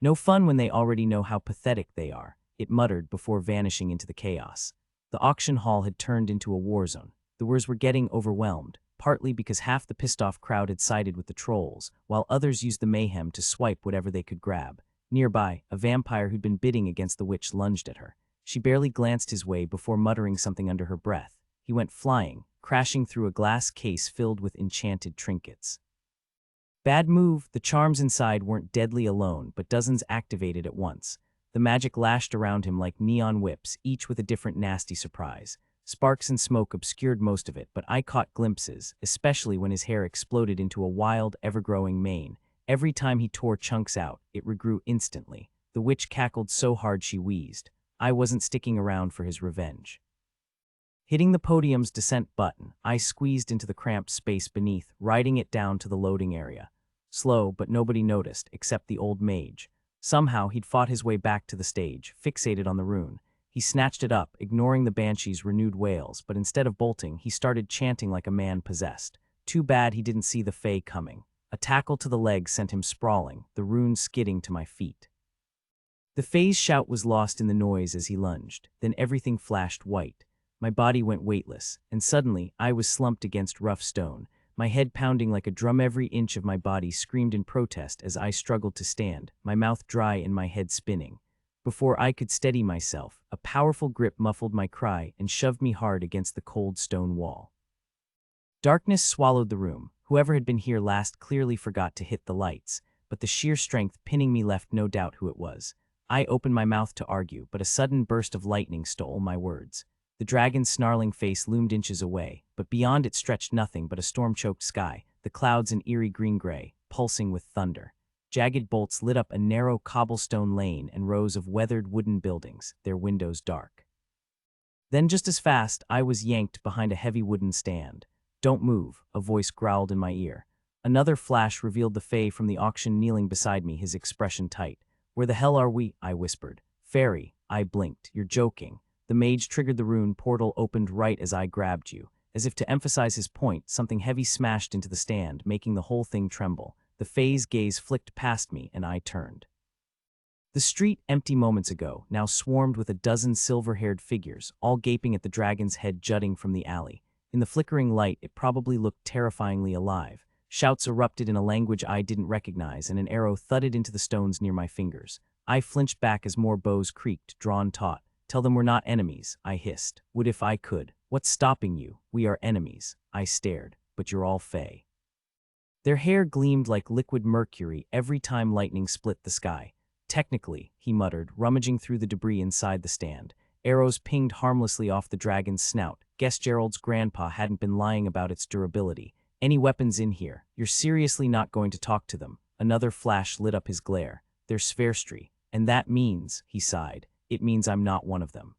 "No fun when they already know how pathetic they are," it muttered before vanishing into the chaos. The auction hall had turned into a war zone. The Wers were getting overwhelmed, partly because half the pissed-off crowd had sided with the trolls, while others used the mayhem to swipe whatever they could grab. Nearby, a vampire who'd been bidding against the witch lunged at her. She barely glanced his way before muttering something under her breath. He went flying, crashing through a glass case filled with enchanted trinkets. Bad move. The charms inside weren't deadly alone, but dozens activated at once. The magic lashed around him like neon whips, each with a different nasty surprise. Sparks and smoke obscured most of it, but I caught glimpses, especially when his hair exploded into a wild, ever-growing mane. Every time he tore chunks out, it regrew instantly. The witch cackled so hard she wheezed. I wasn't sticking around for his revenge. Hitting the podium's descent button, I squeezed into the cramped space beneath, riding it down to the loading area. Slow, but nobody noticed, except the old mage. Somehow, he'd fought his way back to the stage, fixated on the rune. He snatched it up, ignoring the banshee's renewed wails, but instead of bolting, he started chanting like a man possessed. Too bad he didn't see the Fae coming. A tackle to the leg sent him sprawling, the rune skidding to my feet. The Fae's shout was lost in the noise as he lunged. Then everything flashed white. My body went weightless, and suddenly I was slumped against rough stone, my head pounding like a drum. Every inch of my body screamed in protest as I struggled to stand, my mouth dry and my head spinning. Before I could steady myself, a powerful grip muffled my cry and shoved me hard against the cold stone wall. Darkness swallowed the room. Whoever had been here last clearly forgot to hit the lights, but the sheer strength pinning me left no doubt who it was. I opened my mouth to argue, but a sudden burst of lightning stole my words. The dragon's snarling face loomed inches away, but beyond it stretched nothing but a storm-choked sky, the clouds an eerie green-gray, pulsing with thunder. Jagged bolts lit up a narrow cobblestone lane and rows of weathered wooden buildings, their windows dark. Then just as fast, I was yanked behind a heavy wooden stand. "Don't move," a voice growled in my ear. Another flash revealed the Fae from the auction kneeling beside me, his expression tight. "Where the hell are we?" I whispered. "Fairy," I blinked. "You're joking." The mage triggered the rune portal opened right as I grabbed you. As if to emphasize his point, something heavy smashed into the stand, making the whole thing tremble. The Fae's gaze flicked past me, and I turned. The street, empty moments ago, now swarmed with a dozen silver-haired figures, all gaping at the dragon's head jutting from the alley. In the flickering light, it probably looked terrifyingly alive. Shouts erupted in a language I didn't recognize, and an arrow thudded into the stones near my fingers. I flinched back as more bows creaked, drawn taut. "Tell them we're not enemies," I hissed. "Would if I could. What's stopping you? We are enemies." I stared. "But you're all Fae." Their hair gleamed like liquid mercury every time lightning split the sky. "Technically," he muttered, rummaging through the debris inside the stand. Arrows pinged harmlessly off the dragon's snout. Guess Gerald's grandpa hadn't been lying about its durability. "Any weapons in here? You're seriously not going to talk to them?" Another flash lit up his glare. "They're Sverstri, and that means," he sighed, "it means I'm not one of them."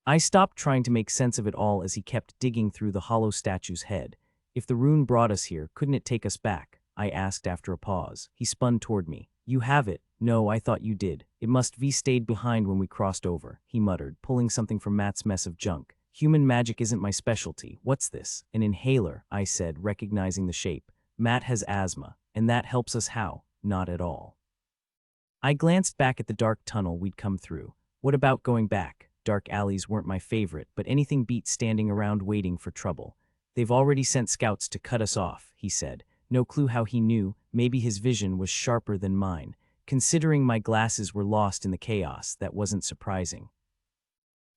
I stopped trying to make sense of it all as he kept digging through the hollow statue's head. "If the rune brought us here, couldn't it take us back?" I asked after a pause. He spun toward me. "You have it." "No, I thought you did. It must be stayed behind when we crossed over," he muttered, pulling something from Matt's mess of junk. "Human magic isn't my specialty." "What's this?" "An inhaler," I said, recognizing the shape. "Matt has asthma, and that helps us how?" "Not at all." I glanced back at the dark tunnel we'd come through. What about going back? Dark alleys weren't my favorite, but anything beat standing around waiting for trouble. "They've already sent scouts to cut us off," he said. No clue how he knew. Maybe his vision was sharper than mine. Considering my glasses were lost in the chaos, that wasn't surprising.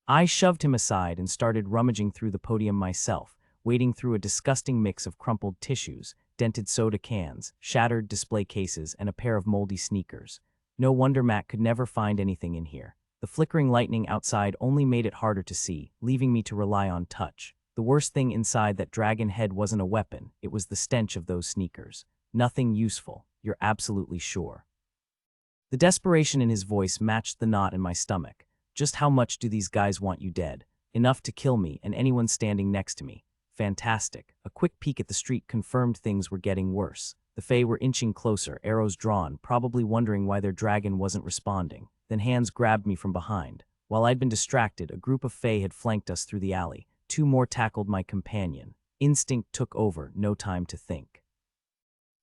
I shoved him aside and started rummaging through the podium myself, wading through a disgusting mix of crumpled tissues, dented soda cans, shattered display cases, and a pair of moldy sneakers. No wonder Matt could never find anything in here. The flickering lightning outside only made it harder to see, leaving me to rely on touch. The worst thing inside that dragon head wasn't a weapon, it was the stench of those sneakers. "Nothing useful, you're absolutely sure?" The desperation in his voice matched the knot in my stomach. Just how much do these guys want you dead? Enough to kill me and anyone standing next to me. Fantastic. A quick peek at the street confirmed things were getting worse. The Fae were inching closer, arrows drawn, probably wondering why their dragon wasn't responding. Then hands grabbed me from behind. While I'd been distracted, a group of Fae had flanked us through the alley. 2 more tackled my companion. Instinct took over, no time to think.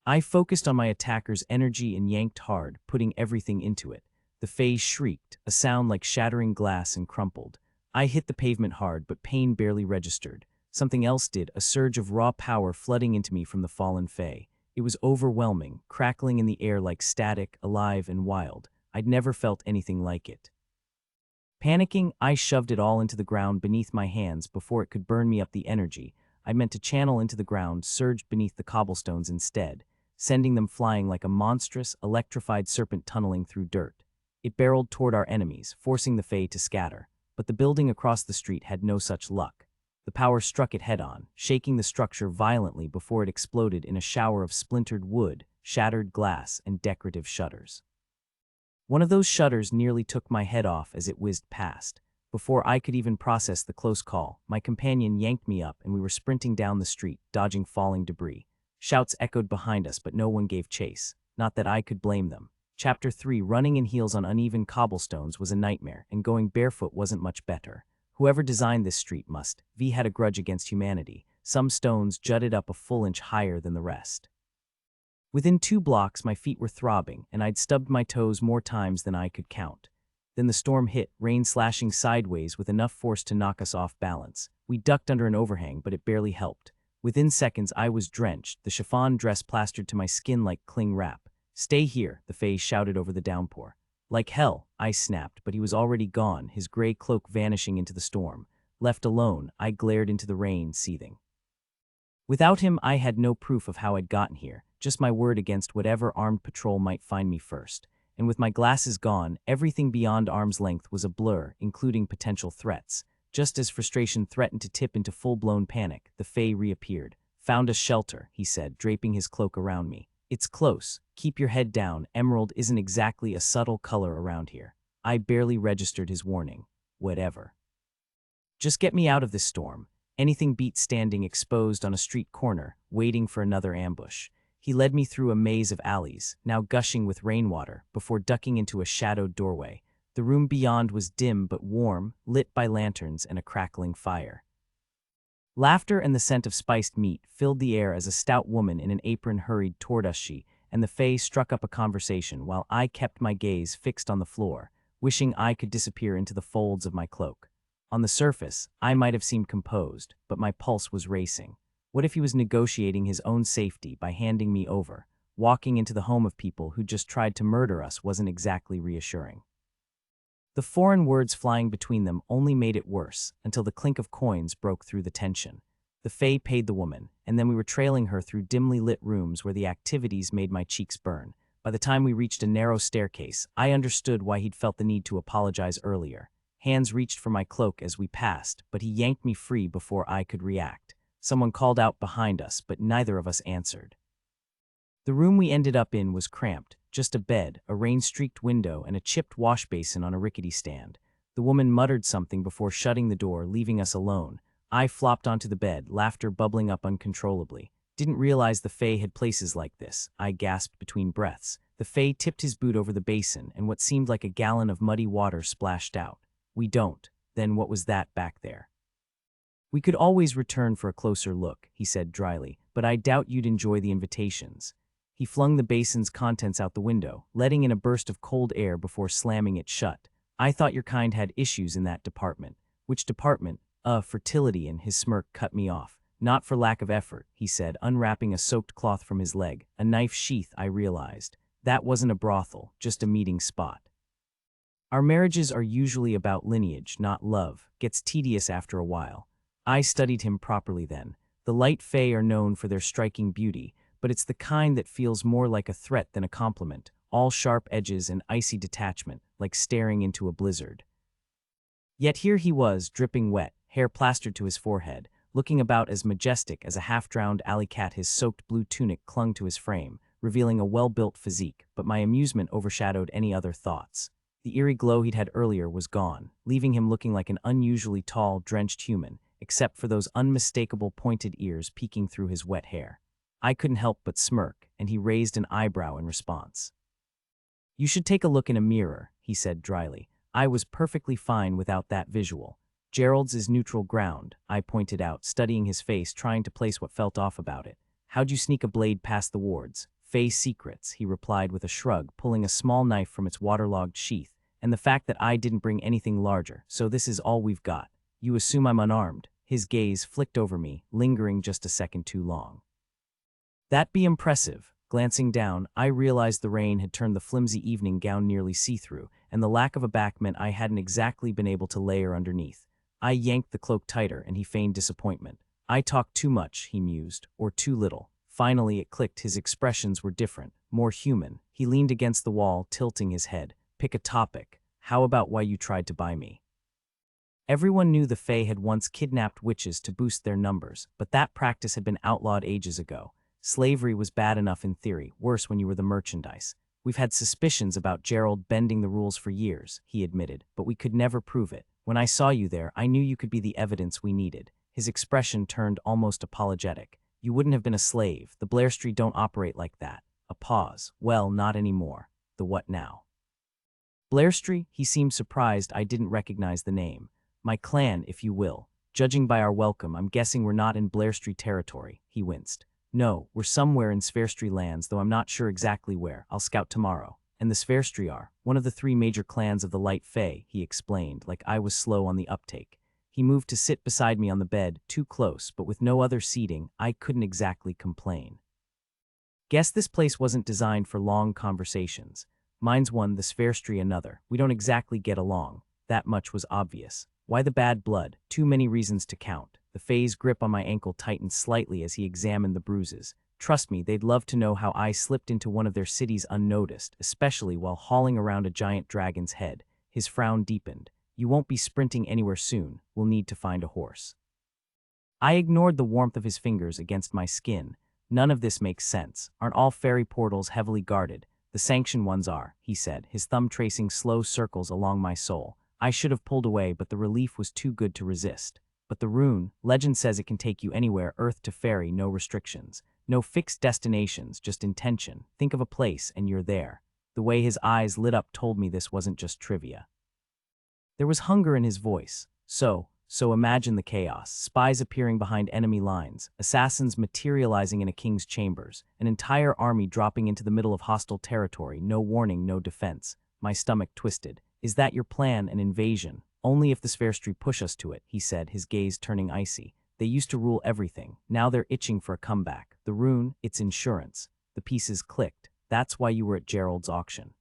I focused on my attacker's energy and yanked hard, putting everything into it. The Fae shrieked, a sound like shattering glass, and crumpled. I hit the pavement hard, but pain barely registered. Something else did, a surge of raw power flooding into me from the fallen Fae. It was overwhelming, crackling in the air like static, alive and wild. I'd never felt anything like it. Panicking, I shoved it all into the ground beneath my hands before it could burn me up. The energy I meant to channel into the ground surged beneath the cobblestones instead, sending them flying like a monstrous, electrified serpent tunneling through dirt. It barreled toward our enemies, forcing the Fae to scatter. But the building across the street had no such luck. The power struck it head-on, shaking the structure violently before it exploded in a shower of splintered wood, shattered glass, and decorative shutters. One of those shutters nearly took my head off as it whizzed past. Before I could even process the close call, my companion yanked me up and we were sprinting down the street, dodging falling debris. Shouts echoed behind us, but no one gave chase. Not that I could blame them. Chapter 3, running in heels on uneven cobblestones was a nightmare, and going barefoot wasn't much better. Whoever designed this street had a grudge against humanity. Some stones jutted up a full inch higher than the rest. Within 2 blocks, my feet were throbbing, and I'd stubbed my toes more times than I could count. Then the storm hit, rain slashing sideways with enough force to knock us off balance. We ducked under an overhang, but it barely helped. Within seconds, I was drenched, the chiffon dress plastered to my skin like cling wrap. "Stay here," the Fae shouted over the downpour. "Like hell," I snapped, but he was already gone, his gray cloak vanishing into the storm. Left alone, I glared into the rain, seething. Without him, I had no proof of how I'd gotten here, just my word against whatever armed patrol might find me first. And with my glasses gone, everything beyond arm's length was a blur, including potential threats. Just as frustration threatened to tip into full-blown panic, the Fae reappeared. "Found a shelter," he said, draping his cloak around me. "It's close. Keep your head down. Emerald isn't exactly a subtle color around here." I barely registered his warning. Whatever. "Just get me out of this storm." Anything beats standing exposed on a street corner, waiting for another ambush. He led me through a maze of alleys, now gushing with rainwater, before ducking into a shadowed doorway. The room beyond was dim but warm, lit by lanterns and a crackling fire. Laughter and the scent of spiced meat filled the air as a stout woman in an apron hurried toward us. She and the Fae struck up a conversation while I kept my gaze fixed on the floor, wishing I could disappear into the folds of my cloak. On the surface, I might have seemed composed, but my pulse was racing. What if he was negotiating his own safety by handing me over? Walking into the home of people who just tried to murder us wasn't exactly reassuring. The foreign words flying between them only made it worse, until the clink of coins broke through the tension. The Fae paid the woman, and then we were trailing her through dimly lit rooms where the activities made my cheeks burn. By the time we reached a narrow staircase, I understood why he'd felt the need to apologize earlier. Hands reached for my cloak as we passed, but he yanked me free before I could react. Someone called out behind us, but neither of us answered. The room we ended up in was cramped, just a bed, a rain-streaked window, and a chipped wash basin on a rickety stand. The woman muttered something before shutting the door, leaving us alone. I flopped onto the bed, laughter bubbling up uncontrollably. "Didn't realize the Fae had places like this," I gasped between breaths. The Fae tipped his boot over the basin, and what seemed like a gallon of muddy water splashed out. "We don't." Then what was that back there? "We could always return for a closer look," he said dryly, "but I doubt you'd enjoy the invitations." He flung the basin's contents out the window, letting in a burst of cold air before slamming it shut. "I thought your kind had issues in that department." "Which department?" Fertility," and his smirk cut me off. "Not for lack of effort," he said, unwrapping a soaked cloth from his leg. A knife sheath, I realized. That wasn't a brothel, just a meeting spot. "Our marriages are usually about lineage, not love. Gets tedious after a while." I studied him properly then. The light Fae are known for their striking beauty, but it's the kind that feels more like a threat than a compliment, all sharp edges and icy detachment, like staring into a blizzard. Yet here he was, dripping wet, hair plastered to his forehead, looking about as majestic as a half-drowned alley cat. His soaked blue tunic clung to his frame, revealing a well-built physique, but my amusement overshadowed any other thoughts. The eerie glow he'd had earlier was gone, leaving him looking like an unusually tall, drenched human, except for those unmistakable pointed ears peeking through his wet hair. I couldn't help but smirk, and he raised an eyebrow in response. "You should take a look in a mirror," he said dryly. I was perfectly fine without that visual. "Gerald's is neutral ground," I pointed out, studying his face, trying to place what felt off about it. "How'd you sneak a blade past the wards?" "Faye's secrets," he replied with a shrug, pulling a small knife from its waterlogged sheath, "and the fact that I didn't bring anything larger, so this is all we've got. You assume I'm unarmed." His gaze flicked over me, lingering just a second too long. "That'd be impressive." Glancing down, I realized the rain had turned the flimsy evening gown nearly see-through, and the lack of a back meant I hadn't exactly been able to layer underneath. I yanked the cloak tighter, and he feigned disappointment. "I talk too much," he mused, "or too little." Finally it clicked. His expressions were different, more human. He leaned against the wall, tilting his head. "Pick a topic. How about why you tried to buy me?" Everyone knew the Fae had once kidnapped witches to boost their numbers, but that practice had been outlawed ages ago. Slavery was bad enough in theory, worse when you were the merchandise. "We've had suspicions about Gerald bending the rules for years," he admitted, "but we could never prove it. When I saw you there, I knew you could be the evidence we needed." His expression turned almost apologetic. "You wouldn't have been a slave. The Blair Street don't operate like that." A pause. "Well, not anymore." "The what now?" "Blair Street?" He seemed surprised I didn't recognize the name. "My clan, if you will. Judging by our welcome, I'm guessing we're not in Blair Street territory." He winced. "No, we're somewhere in Sverstri lands, though I'm not sure exactly where. I'll scout tomorrow." "And the Sverstri are one of the 3 major clans of the Light Fae," he explained, like I was slow on the uptake. He moved to sit beside me on the bed, too close, but with no other seating, I couldn't exactly complain. "Guess this place wasn't designed for long conversations. Mine's one, the Sverstri another. We don't exactly get along." That much was obvious. "Why the bad blood?" "Too many reasons to count." The Fae's grip on my ankle tightened slightly as he examined the bruises. "Trust me, they'd love to know how I slipped into one of their cities unnoticed, especially while hauling around a giant dragon's head." His frown deepened. "You won't be sprinting anywhere soon. We'll need to find a horse." I ignored the warmth of his fingers against my skin. "None of this makes sense. Aren't all fairy portals heavily guarded?" "The sanctioned ones are," he said, his thumb tracing slow circles along my soul. I should have pulled away, but the relief was too good to resist. "But the rune, legend says it can take you anywhere, earth to fairy, no restrictions. No fixed destinations, just intention. Think of a place and you're there." The way his eyes lit up told me this wasn't just trivia. There was hunger in his voice. So imagine the chaos. Spies appearing behind enemy lines, assassins materializing in a king's chambers, an entire army dropping into the middle of hostile territory, no warning, no defense. My stomach twisted. "Is that your plan, an invasion?" "Only if the Sverstri push us to it," he said, his gaze turning icy. "They used to rule everything. Now they're itching for a comeback. The rune, it's insurance." The pieces clicked. "That's why you were at Gerald's auction."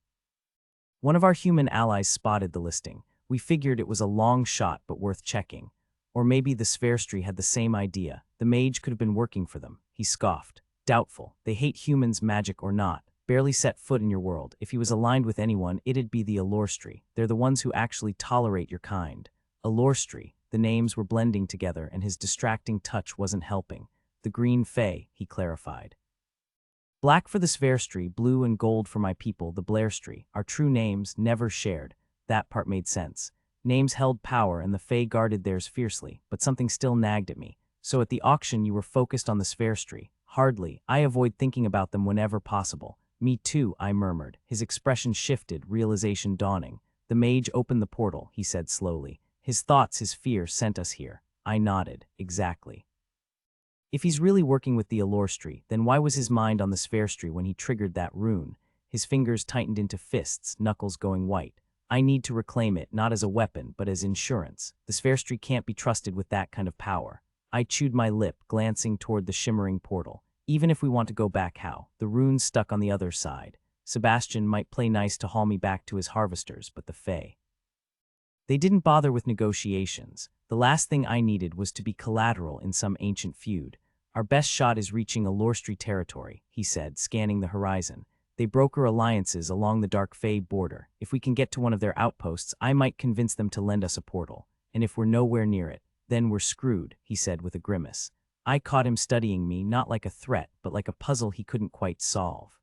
One of our human allies spotted the listing. We figured it was a long shot, but worth checking. Or maybe the Sverstri had the same idea. The mage could have been working for them. He scoffed. "Doubtful. They hate humans, magic or not. Barely set foot in your world. If he was aligned with anyone, it'd be the Allorstri. They're the ones who actually tolerate your kind." Allorstri. The names were blending together, and his distracting touch wasn't helping. "The Green Fae," he clarified. "Black for the Sverstri, blue and gold for my people, the Blairstri. Our true names, never shared." That part made sense. Names held power, and the Fae guarded theirs fiercely, but something still nagged at me. "So at the auction you were focused on the Sverstri?" "Hardly. I avoid thinking about them whenever possible." "Me too," I murmured. His expression shifted, realization dawning. "The mage opened the portal," he said slowly. "His thoughts, his fear sent us here." I nodded. "Exactly." If he's really working with the Allorstri, then why was his mind on the Sverstri when he triggered that rune? His fingers tightened into fists, knuckles going white. "I need to reclaim it, not as a weapon, but as insurance. The Sverstri can't be trusted with that kind of power." I chewed my lip, glancing toward the shimmering portal. "Even if we want to go back, how? The rune's stuck on the other side. Sebastian might play nice to haul me back to his harvesters, but the Fae." They didn't bother with negotiations. The last thing I needed was to be collateral in some ancient feud. "Our best shot is reaching Allorstri territory," he said, scanning the horizon. "They broker alliances along the Dark Fae border. If we can get to one of their outposts, I might convince them to lend us a portal. And if we're nowhere near it, then we're screwed," he said with a grimace. I caught him studying me, not like a threat, but like a puzzle he couldn't quite solve.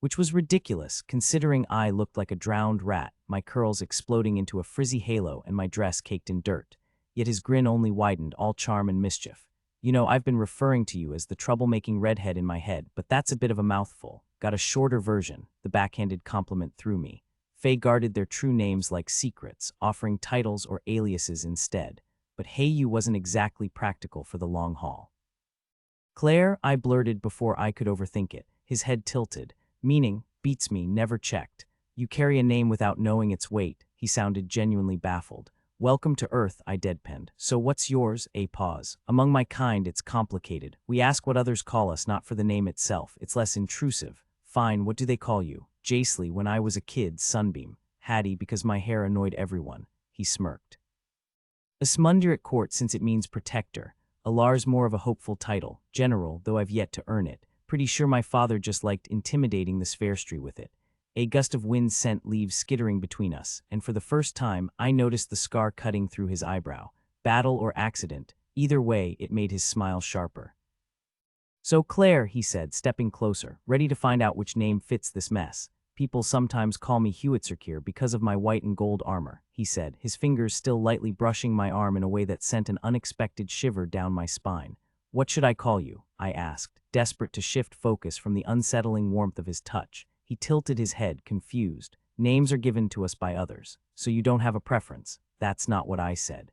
which was ridiculous considering I looked like a drowned rat, my curls exploding into a frizzy halo and my dress caked in dirt. Yet his grin only widened, all charm and mischief. You know, I've been referring to you as the troublemaking redhead in my head, but that's a bit of a mouthful. Got a shorter version, the backhanded compliment threw me. Faye guarded their true names like secrets, offering titles or aliases instead. But hey, you wasn't exactly practical for the long haul. Claire, I blurted before I could overthink it. His head tilted. Meaning, beats me, never checked. You carry a name without knowing its weight. He sounded genuinely baffled. Welcome to Earth, I deadpanned. So what's yours? A pause. Among my kind, it's complicated. We ask what others call us, not for the name itself. It's less intrusive. Fine, what do they call you? Jacely, when I was a kid, Sunbeam. Hattie, because my hair annoyed everyone. He smirked. Asmundir at court, since it means protector. Alar's more of a hopeful title. General, though I've yet to earn it. Pretty sure my father just liked intimidating the Sverstri with it. A gust of wind sent leaves skittering between us, and for the first time, I noticed the scar cutting through his eyebrow. Battle or accident, either way, it made his smile sharper. So Claire, he said, stepping closer, ready to find out which name fits this mess. People sometimes call me Hewitzerkier because of my white and gold armor, he said, his fingers still lightly brushing my arm in a way that sent an unexpected shiver down my spine. What should I call you? I asked, desperate to shift focus from the unsettling warmth of his touch. He tilted his head, confused. Names are given to us by others, so you don't have a preference. That's not what I said.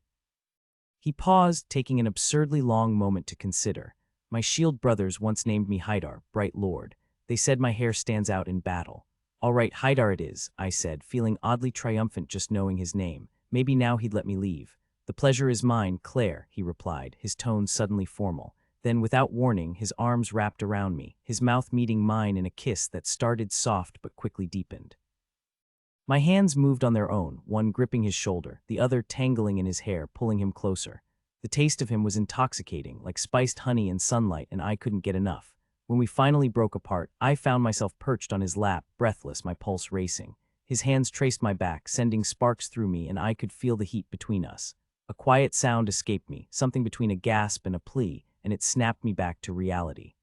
He paused, taking an absurdly long moment to consider. My shield brothers once named me Haidar, Bright Lord. They said my hair stands out in battle. All right, Haidar it is, I said, feeling oddly triumphant just knowing his name. Maybe now he'd let me leave. The pleasure is mine, Claire, he replied, his tone suddenly formal. Then, without warning, his arms wrapped around me, his mouth meeting mine in a kiss that started soft but quickly deepened. My hands moved on their own, one gripping his shoulder, the other tangling in his hair, pulling him closer. The taste of him was intoxicating, like spiced honey and sunlight, and I couldn't get enough. When we finally broke apart, I found myself perched on his lap, breathless, my pulse racing. His hands traced my back, sending sparks through me, and I could feel the heat between us. A quiet sound escaped me, something between a gasp and a plea, and it snapped me back to reality.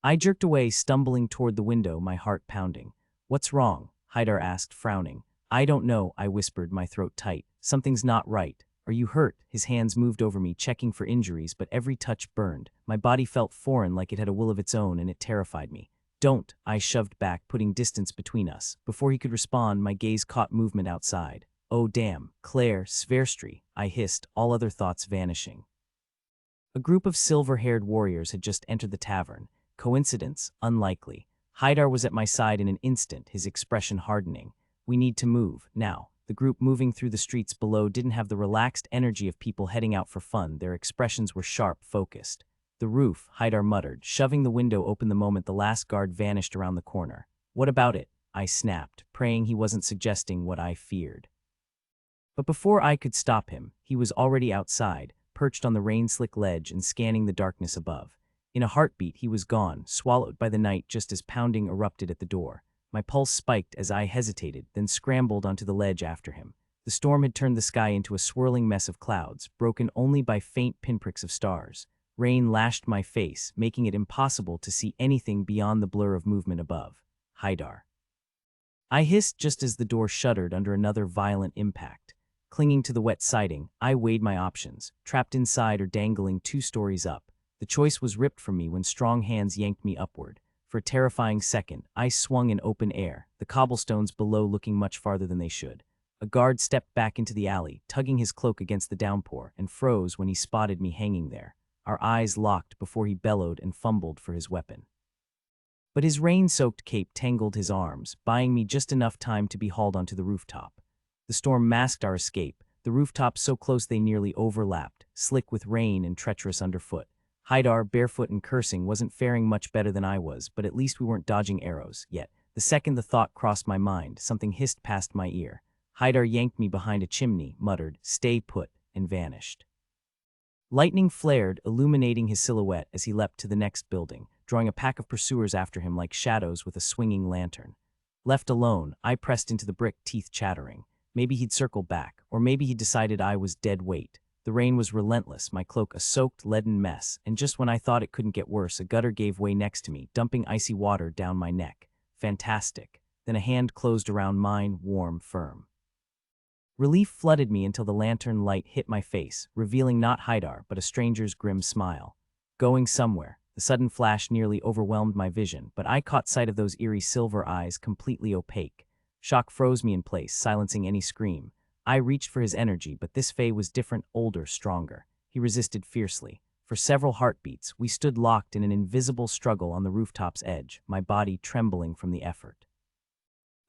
I jerked away, stumbling toward the window, my heart pounding. What's wrong? Haidar asked, frowning. I don't know, I whispered, my throat tight. Something's not right. Are you hurt? His hands moved over me, checking for injuries, but every touch burned. My body felt foreign, like it had a will of its own, and it terrified me. Don't, I shoved back, putting distance between us. Before he could respond, my gaze caught movement outside. Oh damn, Claire, Sverstri, I hissed, all other thoughts vanishing. A group of silver-haired warriors had just entered the tavern. Coincidence? Unlikely. Haidar was at my side in an instant, his expression hardening. We need to move, now. The group moving through the streets below didn't have the relaxed energy of people heading out for fun. Their expressions were sharp, focused. The roof, Haidar muttered, shoving the window open the moment the last guard vanished around the corner. What about it? I snapped, praying he wasn't suggesting what I feared. But before I could stop him, he was already outside, perched on the rain-slick ledge and scanning the darkness above. In a heartbeat, he was gone, swallowed by the night just as pounding erupted at the door. My pulse spiked as I hesitated, then scrambled onto the ledge after him. The storm had turned the sky into a swirling mess of clouds, broken only by faint pinpricks of stars. Rain lashed my face, making it impossible to see anything beyond the blur of movement above. Haidar. I hissed just as the door shuddered under another violent impact. Clinging to the wet siding, I weighed my options, trapped inside or dangling 2 stories up. The choice was ripped from me when strong hands yanked me upward. For a terrifying second, I swung in open air, the cobblestones below looking much farther than they should. A guard stepped back into the alley, tugging his cloak against the downpour, and froze when he spotted me hanging there. Our eyes locked before he bellowed and fumbled for his weapon. But his rain-soaked cape tangled his arms, buying me just enough time to be hauled onto the rooftop. The storm masked our escape, the rooftop so close they nearly overlapped, slick with rain and treacherous underfoot. Haidar, barefoot and cursing, wasn't faring much better than I was, but at least we weren't dodging arrows, yet. The second the thought crossed my mind, something hissed past my ear. Haidar yanked me behind a chimney, muttered, "Stay put," and vanished. Lightning flared, illuminating his silhouette as he leapt to the next building, drawing a pack of pursuers after him like shadows with a swinging lantern. Left alone, I pressed into the brick, teeth chattering. Maybe he'd circle back, or maybe he'd decided I was dead weight. The rain was relentless, my cloak a soaked, leaden mess, and just when I thought it couldn't get worse, a gutter gave way next to me, dumping icy water down my neck. Fantastic. Then a hand closed around mine, warm, firm. Relief flooded me until the lantern light hit my face, revealing not Haidar but a stranger's grim smile. Going somewhere. The sudden flash nearly overwhelmed my vision, but I caught sight of those eerie silver eyes, completely opaque. Shock froze me in place, silencing any scream. I reached for his energy, but this Fae was different, older, stronger. He resisted fiercely. For several heartbeats, we stood locked in an invisible struggle on the rooftop's edge, my body trembling from the effort.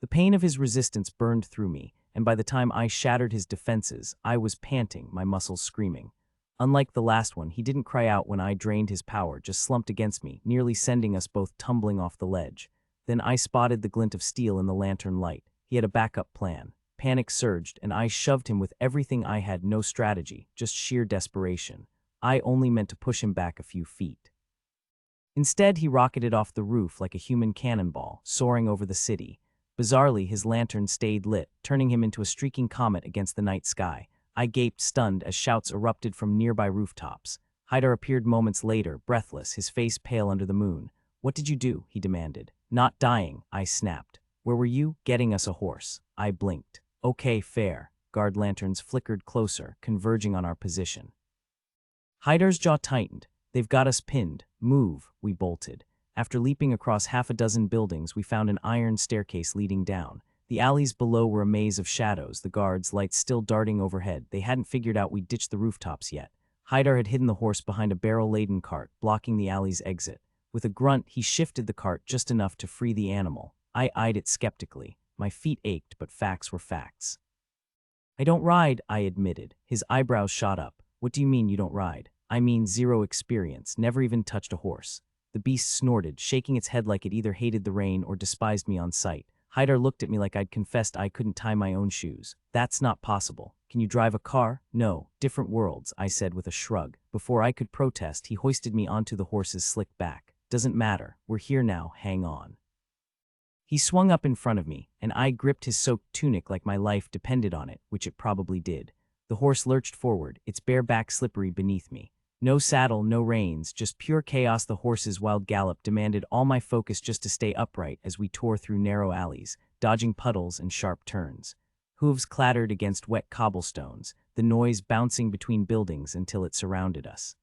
The pain of his resistance burned through me, and by the time I shattered his defenses, I was panting, my muscles screaming. Unlike the last one, he didn't cry out when I drained his power, just slumped against me, nearly sending us both tumbling off the ledge. Then I spotted the glint of steel in the lantern light. He had a backup plan. Panic surged, and I shoved him with everything I had, no strategy, just sheer desperation. I only meant to push him back a few feet. Instead, he rocketed off the roof like a human cannonball, soaring over the city. Bizarrely, his lantern stayed lit, turning him into a streaking comet against the night sky. I gaped, stunned, as shouts erupted from nearby rooftops. Haidar appeared moments later, breathless, his face pale under the moon. "What did you do?" he demanded. "Not dying," I snapped. "Where were you?" "Getting us a horse." I blinked. "Okay, fair." Guard lanterns flickered closer, converging on our position. Haidar's jaw tightened. "They've got us pinned. Move." We bolted. After leaping across half a dozen buildings, we found an iron staircase leading down. The alleys below were a maze of shadows, the guards' lights still darting overhead. They hadn't figured out we'd ditched the rooftops yet. Haidar had hidden the horse behind a barrel-laden cart, blocking the alley's exit. With a grunt, he shifted the cart just enough to free the animal. I eyed it skeptically. My feet ached, but facts were facts. "I don't ride," I admitted. His eyebrows shot up. "What do you mean you don't ride?" "I mean zero experience, never even touched a horse." The beast snorted, shaking its head like it either hated the rain or despised me on sight. Haidar looked at me like I'd confessed I couldn't tie my own shoes. "That's not possible." "Can you drive a car?" "No, different worlds," I said with a shrug. Before I could protest, he hoisted me onto the horse's slick back. "Doesn't matter. We're here now. Hang on." He swung up in front of me, and I gripped his soaked tunic like my life depended on it, which it probably did. The horse lurched forward, its bare back slippery beneath me. No saddle, no reins, just pure chaos. The horse's wild gallop demanded all my focus just to stay upright as we tore through narrow alleys, dodging puddles and sharp turns. Hooves clattered against wet cobblestones, the noise bouncing between buildings until it surrounded us.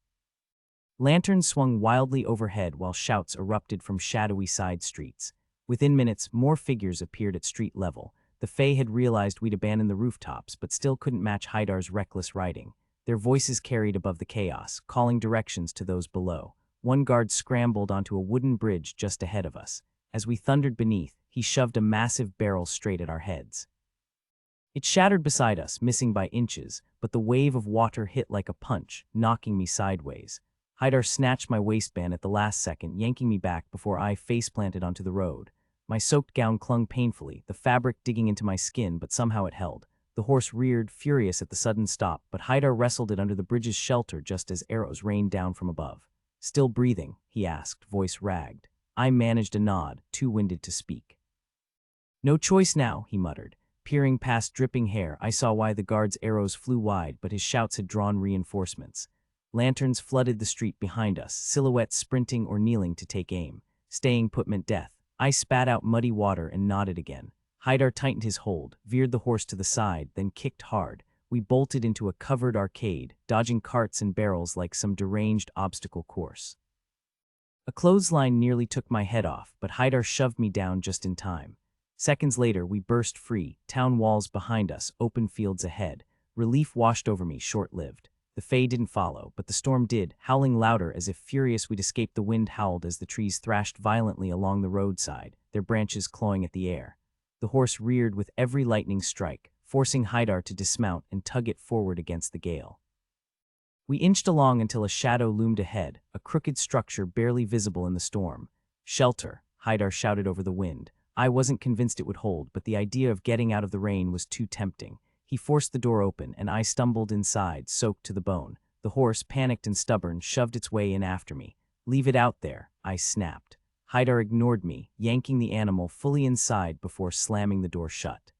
Lanterns swung wildly overhead while shouts erupted from shadowy side streets. Within minutes, more figures appeared at street level. The Fae had realized we'd abandoned the rooftops, but still couldn't match Haidar's reckless riding. Their voices carried above the chaos, calling directions to those below. One guard scrambled onto a wooden bridge just ahead of us. As we thundered beneath, he shoved a massive barrel straight at our heads. It shattered beside us, missing by inches, but the wave of water hit like a punch, knocking me sideways. Haidar snatched my waistband at the last second, yanking me back before I face-planted onto the road. My soaked gown clung painfully, the fabric digging into my skin, but somehow it held. The horse reared, furious at the sudden stop, but Haidar wrestled it under the bridge's shelter just as arrows rained down from above. "Still breathing?" he asked, voice ragged. I managed a nod, too winded to speak. "No choice now," he muttered. Peering past dripping hair, I saw why the guard's arrows flew wide, but his shouts had drawn reinforcements. Lanterns flooded the street behind us, silhouettes sprinting or kneeling to take aim. Staying put meant death. I spat out muddy water and nodded again. Haidar tightened his hold, veered the horse to the side, then kicked hard. We bolted into a covered arcade, dodging carts and barrels like some deranged obstacle course. A clothesline nearly took my head off, but Haidar shoved me down just in time. Seconds later, we burst free, town walls behind us, open fields ahead. Relief washed over me, short-lived. The Fae didn't follow, but the storm did, howling louder as if furious we'd escaped. The wind howled as the trees thrashed violently along the roadside, their branches clawing at the air. The horse reared with every lightning strike, forcing Haidar to dismount and tug it forward against the gale. We inched along until a shadow loomed ahead, a crooked structure barely visible in the storm. "Shelter," Haidar shouted over the wind. I wasn't convinced it would hold, but the idea of getting out of the rain was too tempting. He forced the door open, and I stumbled inside, soaked to the bone. The horse, panicked and stubborn, shoved its way in after me. "Leave it out there," I snapped. Haidar ignored me, yanking the animal fully inside before slamming the door shut.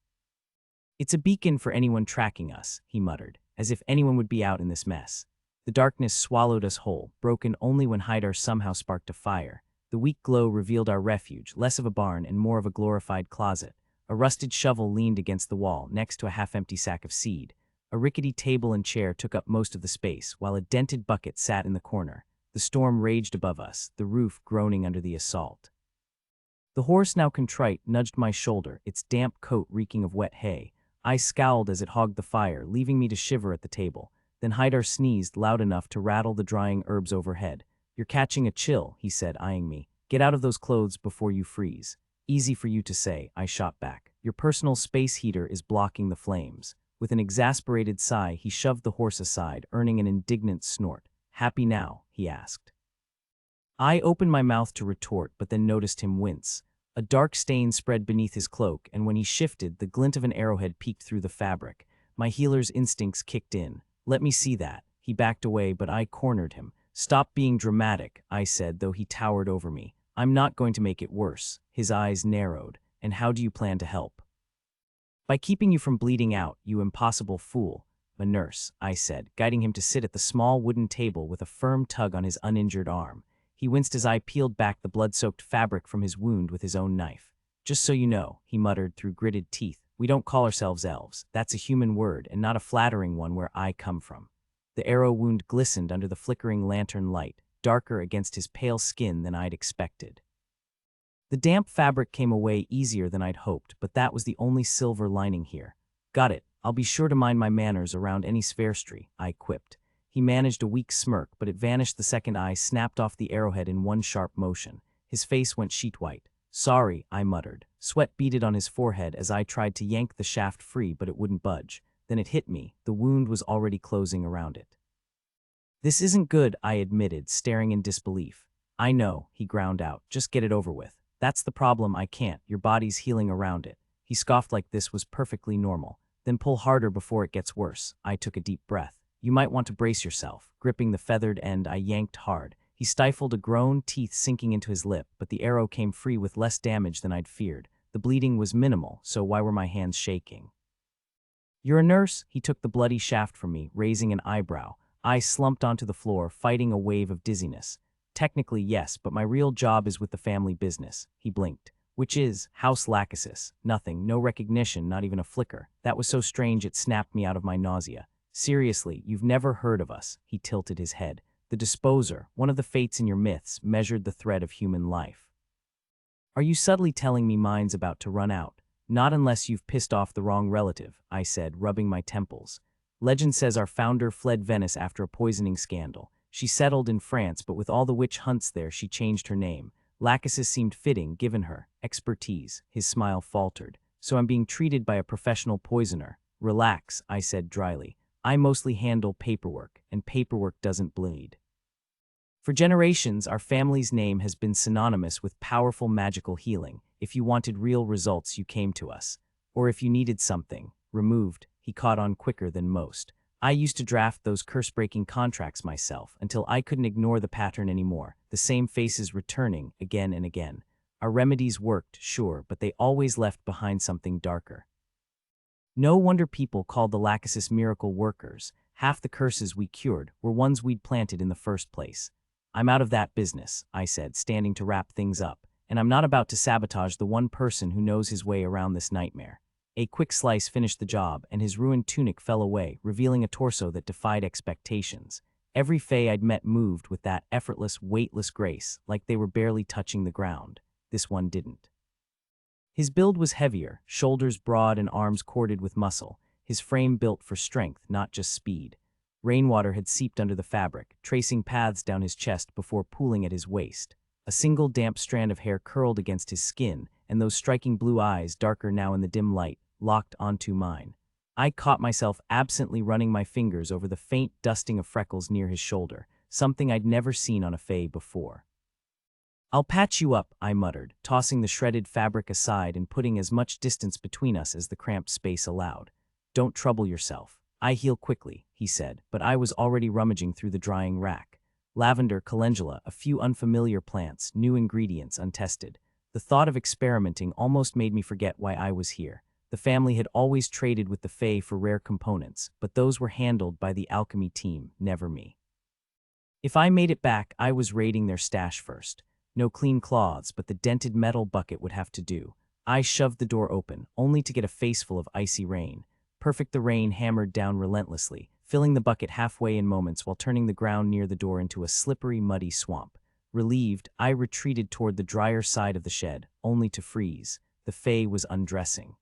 "It's a beacon for anyone tracking us," he muttered, as if anyone would be out in this mess. The darkness swallowed us whole, broken only when Haidar somehow sparked a fire. The weak glow revealed our refuge, less of a barn and more of a glorified closet. A rusted shovel leaned against the wall, next to a half-empty sack of seed. A rickety table and chair took up most of the space, while a dented bucket sat in the corner. The storm raged above us, the roof groaning under the assault. The horse, now contrite, nudged my shoulder, its damp coat reeking of wet hay. I scowled as it hogged the fire, leaving me to shiver at the table. Then Haidar sneezed loud enough to rattle the drying herbs overhead. "You're catching a chill," he said, eyeing me. "Get out of those clothes before you freeze." "Easy for you to say," I shot back. "Your personal space heater is blocking the flames." With an exasperated sigh, he shoved the horse aside, earning an indignant snort. "Happy now?" he asked. I opened my mouth to retort, but then noticed him wince. A dark stain spread beneath his cloak, and when he shifted, the glint of an arrowhead peeked through the fabric. My healer's instincts kicked in. "Let me see that." He backed away, but I cornered him. "Stop being dramatic," I said, though he towered over me. "I'm not going to make it worse." His eyes narrowed. "And how do you plan to help?" "By keeping you from bleeding out, you impossible fool." "A nurse," I said, guiding him to sit at the small wooden table with a firm tug on his uninjured arm. He winced as I peeled back the blood-soaked fabric from his wound with his own knife. "Just so you know," he muttered through gritted teeth, "we don't call ourselves elves. That's a human word, and not a flattering one where I come from." The arrow wound glistened under the flickering lantern light, darker against his pale skin than I'd expected. The damp fabric came away easier than I'd hoped, but that was the only silver lining here. "Got it. I'll be sure to mind my manners around any Sverstri," I quipped. He managed a weak smirk, but it vanished the second I snapped off the arrowhead in one sharp motion. His face went sheet-white. "Sorry," I muttered. Sweat beaded on his forehead as I tried to yank the shaft free, but it wouldn't budge. Then it hit me. The wound was already closing around it. "This isn't good," I admitted, staring in disbelief. "I know," he ground out. "Just get it over with." "That's the problem, I can't. Your body's healing around it." He scoffed like this was perfectly normal. "Then pull harder before it gets worse." I took a deep breath. "You might want to brace yourself." Gripping the feathered end, I yanked hard. He stifled a groan, teeth sinking into his lip, but the arrow came free with less damage than I'd feared. The bleeding was minimal, so why were my hands shaking? "You're a nurse?" He took the bloody shaft from me, raising an eyebrow. I slumped onto the floor, fighting a wave of dizziness. "Technically, yes, but my real job is with the family business." He blinked. "Which is House Lachesis." "Nothing, no recognition, not even a flicker." That was so strange it snapped me out of my nausea. "Seriously, you've never heard of us." He tilted his head. "The Disposer, one of the fates in your myths, measured the thread of human life." "Are you subtly telling me mine's about to run out?" "Not unless you've pissed off the wrong relative," I said, rubbing my temples. "Legend says our founder fled Venice after a poisoning scandal. She settled in France, but with all the witch hunts there, she changed her name. Lachesis seemed fitting, given her expertise." His smile faltered. "So I'm being treated by a professional poisoner." "Relax," I said dryly. "I mostly handle paperwork, and paperwork doesn't bleed. For generations, our family's name has been synonymous with powerful magical healing. If you wanted real results, you came to us. Or if you needed something removed," he caught on quicker than most. "I used to draft those curse-breaking contracts myself until I couldn't ignore the pattern anymore, the same faces returning again and again. Our remedies worked, sure, but they always left behind something darker. No wonder people called the Lachesis miracle workers. Half the curses we cured were ones we'd planted in the first place." "I'm out of that business," I said, standing to wrap things up, "and I'm not about to sabotage the one person who knows his way around this nightmare." A quick slice finished the job, and his ruined tunic fell away, revealing a torso that defied expectations. Every fae I'd met moved with that effortless, weightless grace, like they were barely touching the ground. This one didn't. His build was heavier, shoulders broad and arms corded with muscle, his frame built for strength, not just speed. Rainwater had seeped under the fabric, tracing paths down his chest before pooling at his waist. A single damp strand of hair curled against his skin, and those striking blue eyes, darker now in the dim light, locked onto mine. I caught myself absently running my fingers over the faint dusting of freckles near his shoulder, something I'd never seen on a fae before. "I'll patch you up," I muttered, tossing the shredded fabric aside and putting as much distance between us as the cramped space allowed. "Don't trouble yourself. I heal quickly," he said, but I was already rummaging through the drying rack. Lavender, calendula, a few unfamiliar plants, new ingredients untested. The thought of experimenting almost made me forget why I was here. The family had always traded with the fae for rare components, but those were handled by the alchemy team, never me. If I made it back, I was raiding their stash first. No clean cloths, but the dented metal bucket would have to do. I shoved the door open, only to get a faceful of icy rain. Perfect, the rain hammered down relentlessly, filling the bucket halfway in moments while turning the ground near the door into a slippery, muddy swamp. Relieved, I retreated toward the drier side of the shed, only to freeze. The Fae was undressing.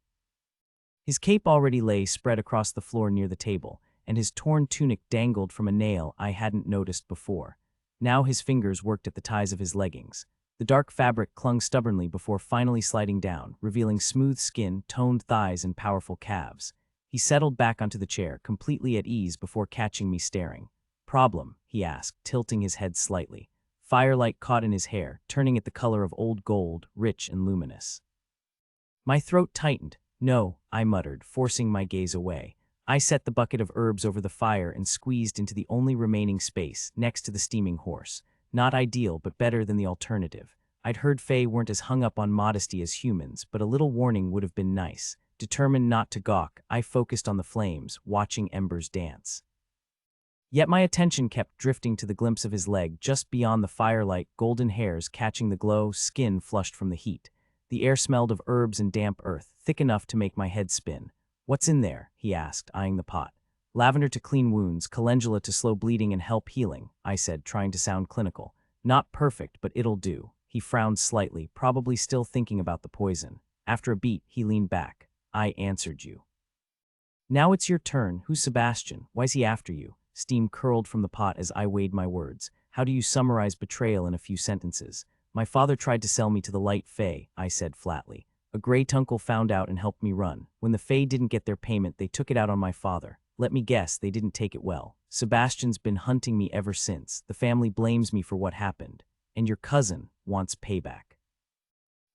His cape already lay spread across the floor near the table, and his torn tunic dangled from a nail I hadn't noticed before. Now his fingers worked at the ties of his leggings. The dark fabric clung stubbornly before finally sliding down, revealing smooth skin, toned thighs, and powerful calves. He settled back onto the chair, completely at ease before catching me staring. "Problem?" he asked, tilting his head slightly. Firelight caught in his hair, turning it the color of old gold, rich and luminous. My throat tightened. "No," I muttered, forcing my gaze away. I set the bucket of herbs over the fire and squeezed into the only remaining space, next to the steaming horse. Not ideal, but better than the alternative. I'd heard Fae weren't as hung up on modesty as humans, but a little warning would have been nice. Determined not to gawk, I focused on the flames, watching embers dance. Yet my attention kept drifting to the glimpse of his leg just beyond the firelight, golden hairs catching the glow, skin flushed from the heat. The air smelled of herbs and damp earth, thick enough to make my head spin. "What's in there?" he asked, eyeing the pot. "Lavender to clean wounds, calendula to slow bleeding and help healing," I said, trying to sound clinical. "Not perfect, but it'll do." He frowned slightly, probably still thinking about the poison. After a beat, he leaned back. "I answered you. Now it's your turn. Who's Sebastian? Why's he after you?" Steam curled from the pot as I weighed my words. "How do you summarize betrayal in a few sentences?" "My father tried to sell me to the light Fae," I said flatly. "A great uncle found out and helped me run. When the Fae didn't get their payment, they took it out on my father. Let me guess, they didn't take it well. Sebastian's been hunting me ever since. The family blames me for what happened. And your cousin wants payback."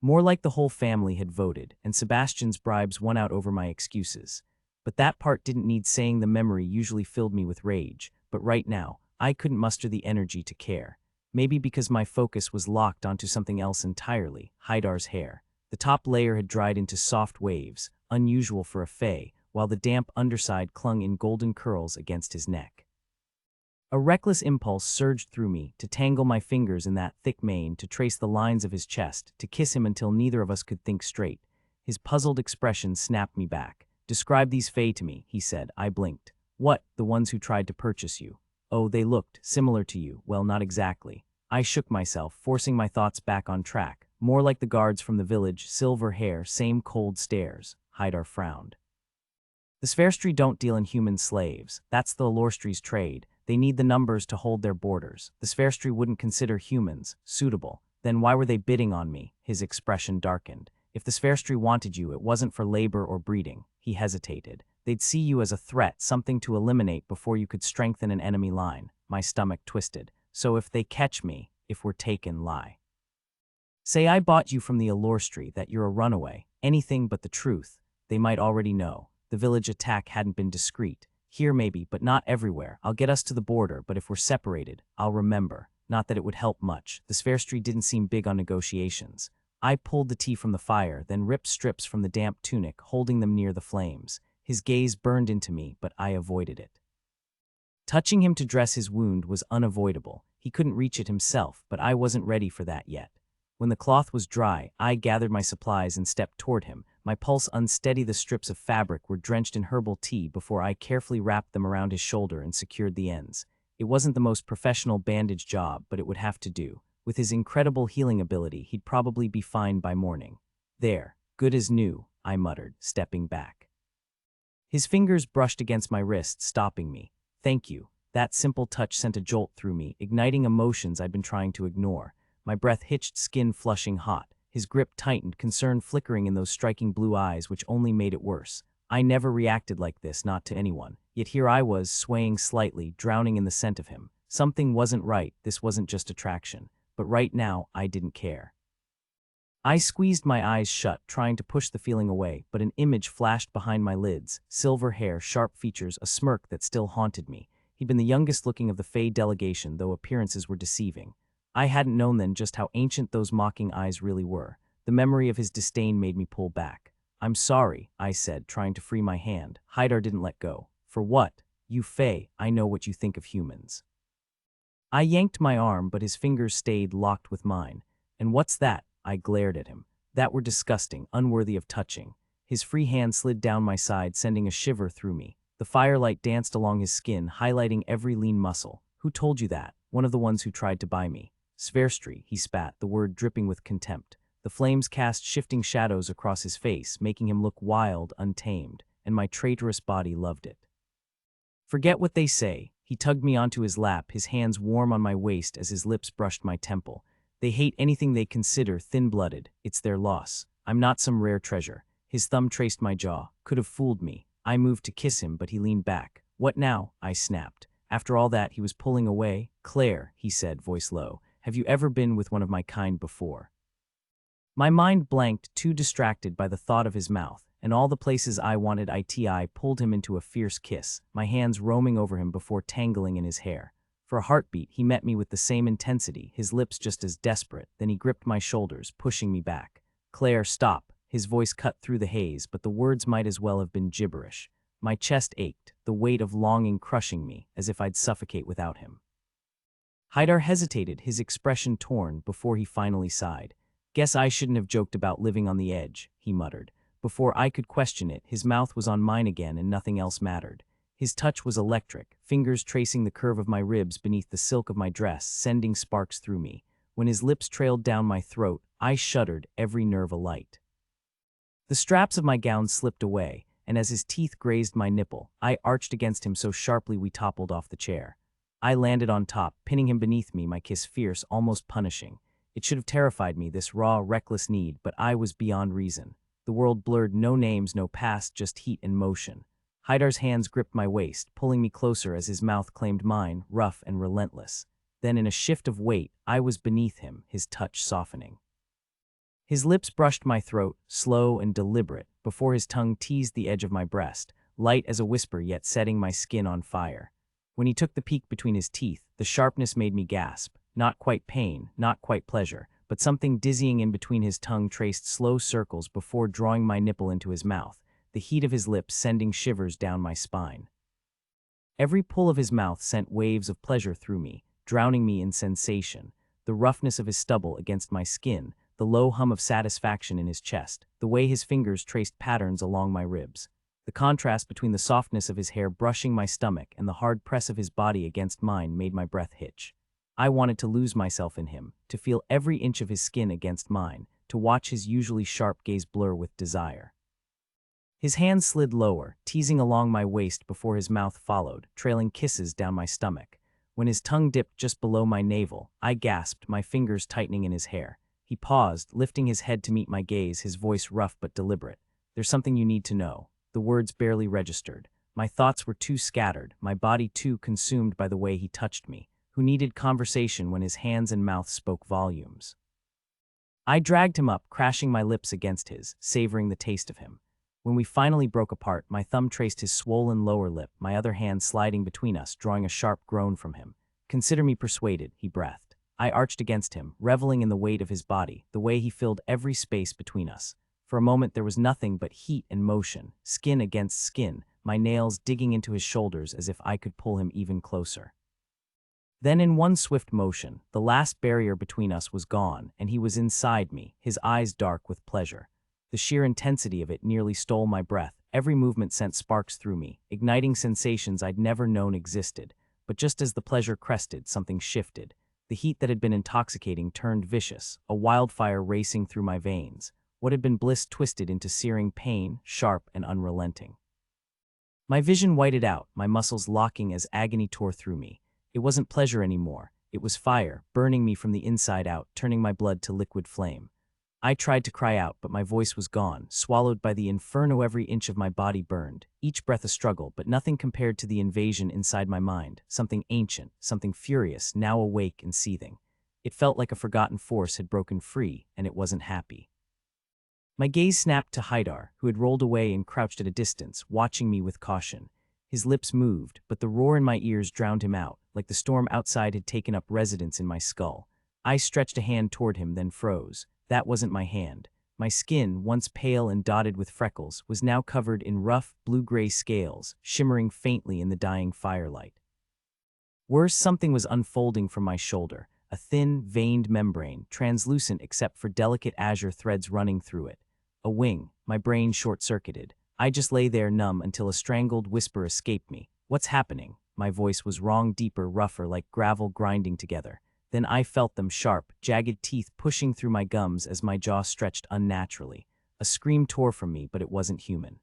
More like the whole family had voted, and Sebastian's bribes won out over my excuses. But that part didn't need saying. The memory usually filled me with rage, but right now, I couldn't muster the energy to care. Maybe because my focus was locked onto something else entirely, Hydar's hair. The top layer had dried into soft waves, unusual for a Fae, while the damp underside clung in golden curls against his neck. A reckless impulse surged through me, to tangle my fingers in that thick mane, to trace the lines of his chest, to kiss him until neither of us could think straight. His puzzled expression snapped me back. "Describe these Fae to me," he said. I blinked. "What, the ones who tried to purchase you?" "Oh, they looked similar to you." "Well, not exactly." I shook myself, forcing my thoughts back on track. "More like the guards from the village, silver hair, same cold stares." Hydar frowned. "The Sverstri don't deal in human slaves. That's the Allorstri's trade. They need the numbers to hold their borders. The Sverstri wouldn't consider humans suitable. Then why were they bidding on me?" His expression darkened. "If the Sverstri wanted you, it wasn't for labor or breeding." He hesitated. "They'd see you as a threat, something to eliminate before you could strengthen an enemy line." My stomach twisted. "So if they catch me, if we're taken, lie. Say I bought you from the Allorstri, that you're a runaway, anything but the truth. They might already know. The village attack hadn't been discreet. Here maybe, but not everywhere. I'll get us to the border, but if we're separated, I'll remember." Not that it would help much. The Sverstri didn't seem big on negotiations. I pulled the tea from the fire, then ripped strips from the damp tunic, holding them near the flames. His gaze burned into me, but I avoided it. Touching him to dress his wound was unavoidable. He couldn't reach it himself, but I wasn't ready for that yet. When the cloth was dry, I gathered my supplies and stepped toward him. My pulse unsteady. The strips of fabric were drenched in herbal tea before I carefully wrapped them around his shoulder and secured the ends. It wasn't the most professional bandage job, but it would have to do. With his incredible healing ability, he'd probably be fine by morning. "There, good as new," I muttered, stepping back. His fingers brushed against my wrist, stopping me. "Thank you." That simple touch sent a jolt through me, igniting emotions I'd been trying to ignore. My breath hitched, skin flushing hot. His grip tightened, concern flickering in those striking blue eyes, which only made it worse. I never reacted like this, not to anyone. Yet here I was, swaying slightly, drowning in the scent of him. Something wasn't right. This wasn't just attraction. But right now, I didn't care. I squeezed my eyes shut, trying to push the feeling away, but an image flashed behind my lids. Silver hair, sharp features, a smirk that still haunted me. He'd been the youngest looking of the Fae delegation, though appearances were deceiving. I hadn't known then just how ancient those mocking eyes really were. The memory of his disdain made me pull back. "I'm sorry," I said, trying to free my hand. Hydar didn't let go. "For what?" "You Fae, I know what you think of humans." I yanked my arm, but his fingers stayed locked with mine. "And what's that?" I glared at him. "That were disgusting, unworthy of touching." His free hand slid down my side, sending a shiver through me. The firelight danced along his skin, highlighting every lean muscle. "Who told you that?" "One of the ones who tried to buy me." "Sverstri," he spat, the word dripping with contempt. The flames cast shifting shadows across his face, making him look wild, untamed, and my traitorous body loved it. "Forget what they say." He tugged me onto his lap, his hands warm on my waist as his lips brushed my temple. "They hate anything they consider thin-blooded. It's their loss. I'm not some rare treasure." His thumb traced my jaw. Could have fooled me. I moved to kiss him, but he leaned back. "What now?" I snapped. After all that, he was pulling away. "Claire," he said, voice low, "have you ever been with one of my kind before?" My mind blanked, too distracted by the thought of his mouth, and all the places I wanted. I pulled him into a fierce kiss, my hands roaming over him before tangling in his hair. For a heartbeat, he met me with the same intensity, his lips just as desperate. Then he gripped my shoulders, pushing me back. "Claire, stop." His voice cut through the haze, but the words might as well have been gibberish. My chest ached, the weight of longing crushing me, as if I'd suffocate without him. Haidar hesitated, his expression torn, before he finally sighed. "Guess I shouldn't have joked about living on the edge," he muttered. Before I could question it, his mouth was on mine again and nothing else mattered. His touch was electric, fingers tracing the curve of my ribs beneath the silk of my dress, sending sparks through me. When his lips trailed down my throat, I shuddered, every nerve alight. The straps of my gown slipped away, and as his teeth grazed my nipple, I arched against him so sharply we toppled off the chair. I landed on top, pinning him beneath me, my kiss fierce, almost punishing. It should have terrified me, this raw, reckless need, but I was beyond reason. The world blurred, no names, no past, just heat and motion. Haidar's hands gripped my waist, pulling me closer as his mouth claimed mine, rough and relentless. Then in a shift of weight, I was beneath him, his touch softening. His lips brushed my throat, slow and deliberate, before his tongue teased the edge of my breast, light as a whisper yet setting my skin on fire. When he took the peak between his teeth, the sharpness made me gasp. Not quite pain, not quite pleasure, but something dizzying in between. His tongue traced slow circles before drawing my nipple into his mouth, the heat of his lips sending shivers down my spine. Every pull of his mouth sent waves of pleasure through me, drowning me in sensation. The roughness of his stubble against my skin, the low hum of satisfaction in his chest, the way his fingers traced patterns along my ribs. The contrast between the softness of his hair brushing my stomach and the hard press of his body against mine made my breath hitch. I wanted to lose myself in him, to feel every inch of his skin against mine, to watch his usually sharp gaze blur with desire. His hand slid lower, teasing along my waist before his mouth followed, trailing kisses down my stomach. When his tongue dipped just below my navel, I gasped, my fingers tightening in his hair. He paused, lifting his head to meet my gaze, his voice rough but deliberate. "There's something you need to know." The words barely registered. My thoughts were too scattered, my body too consumed by the way he touched me, who needed conversation when his hands and mouth spoke volumes. I dragged him up, crashing my lips against his, savoring the taste of him. When we finally broke apart, my thumb traced his swollen lower lip, my other hand sliding between us, drawing a sharp groan from him. "Consider me persuaded," he breathed. I arched against him, reveling in the weight of his body, the way he filled every space between us. For a moment there was nothing but heat and motion, skin against skin, my nails digging into his shoulders as if I could pull him even closer. Then in one swift motion, the last barrier between us was gone, and he was inside me, his eyes dark with pleasure. The sheer intensity of it nearly stole my breath. Every movement sent sparks through me, igniting sensations I'd never known existed. But just as the pleasure crested, something shifted. The heat that had been intoxicating turned vicious, a wildfire racing through my veins. What had been bliss twisted into searing pain, sharp and unrelenting. My vision whited out, my muscles locking as agony tore through me. It wasn't pleasure anymore. It was fire, burning me from the inside out, turning my blood to liquid flame. I tried to cry out, but my voice was gone, swallowed by the inferno. Every inch of my body burned, each breath a struggle, but nothing compared to the invasion inside my mind, something ancient, something furious, now awake and seething. It felt like a forgotten force had broken free, and it wasn't happy. My gaze snapped to Haidar, who had rolled away and crouched at a distance, watching me with caution. His lips moved, but the roar in my ears drowned him out, like the storm outside had taken up residence in my skull. I stretched a hand toward him, then froze. That wasn't my hand. My skin, once pale and dotted with freckles, was now covered in rough, blue-gray scales, shimmering faintly in the dying firelight. Worse, something was unfolding from my shoulder, a thin, veined membrane, translucent except for delicate azure threads running through it. A wing. My brain short-circuited. I just lay there numb until a strangled whisper escaped me. What's happening? My voice was wrong, deeper, rougher, like gravel grinding together. Then I felt them sharp, jagged teeth pushing through my gums as my jaw stretched unnaturally. A scream tore from me, but it wasn't human.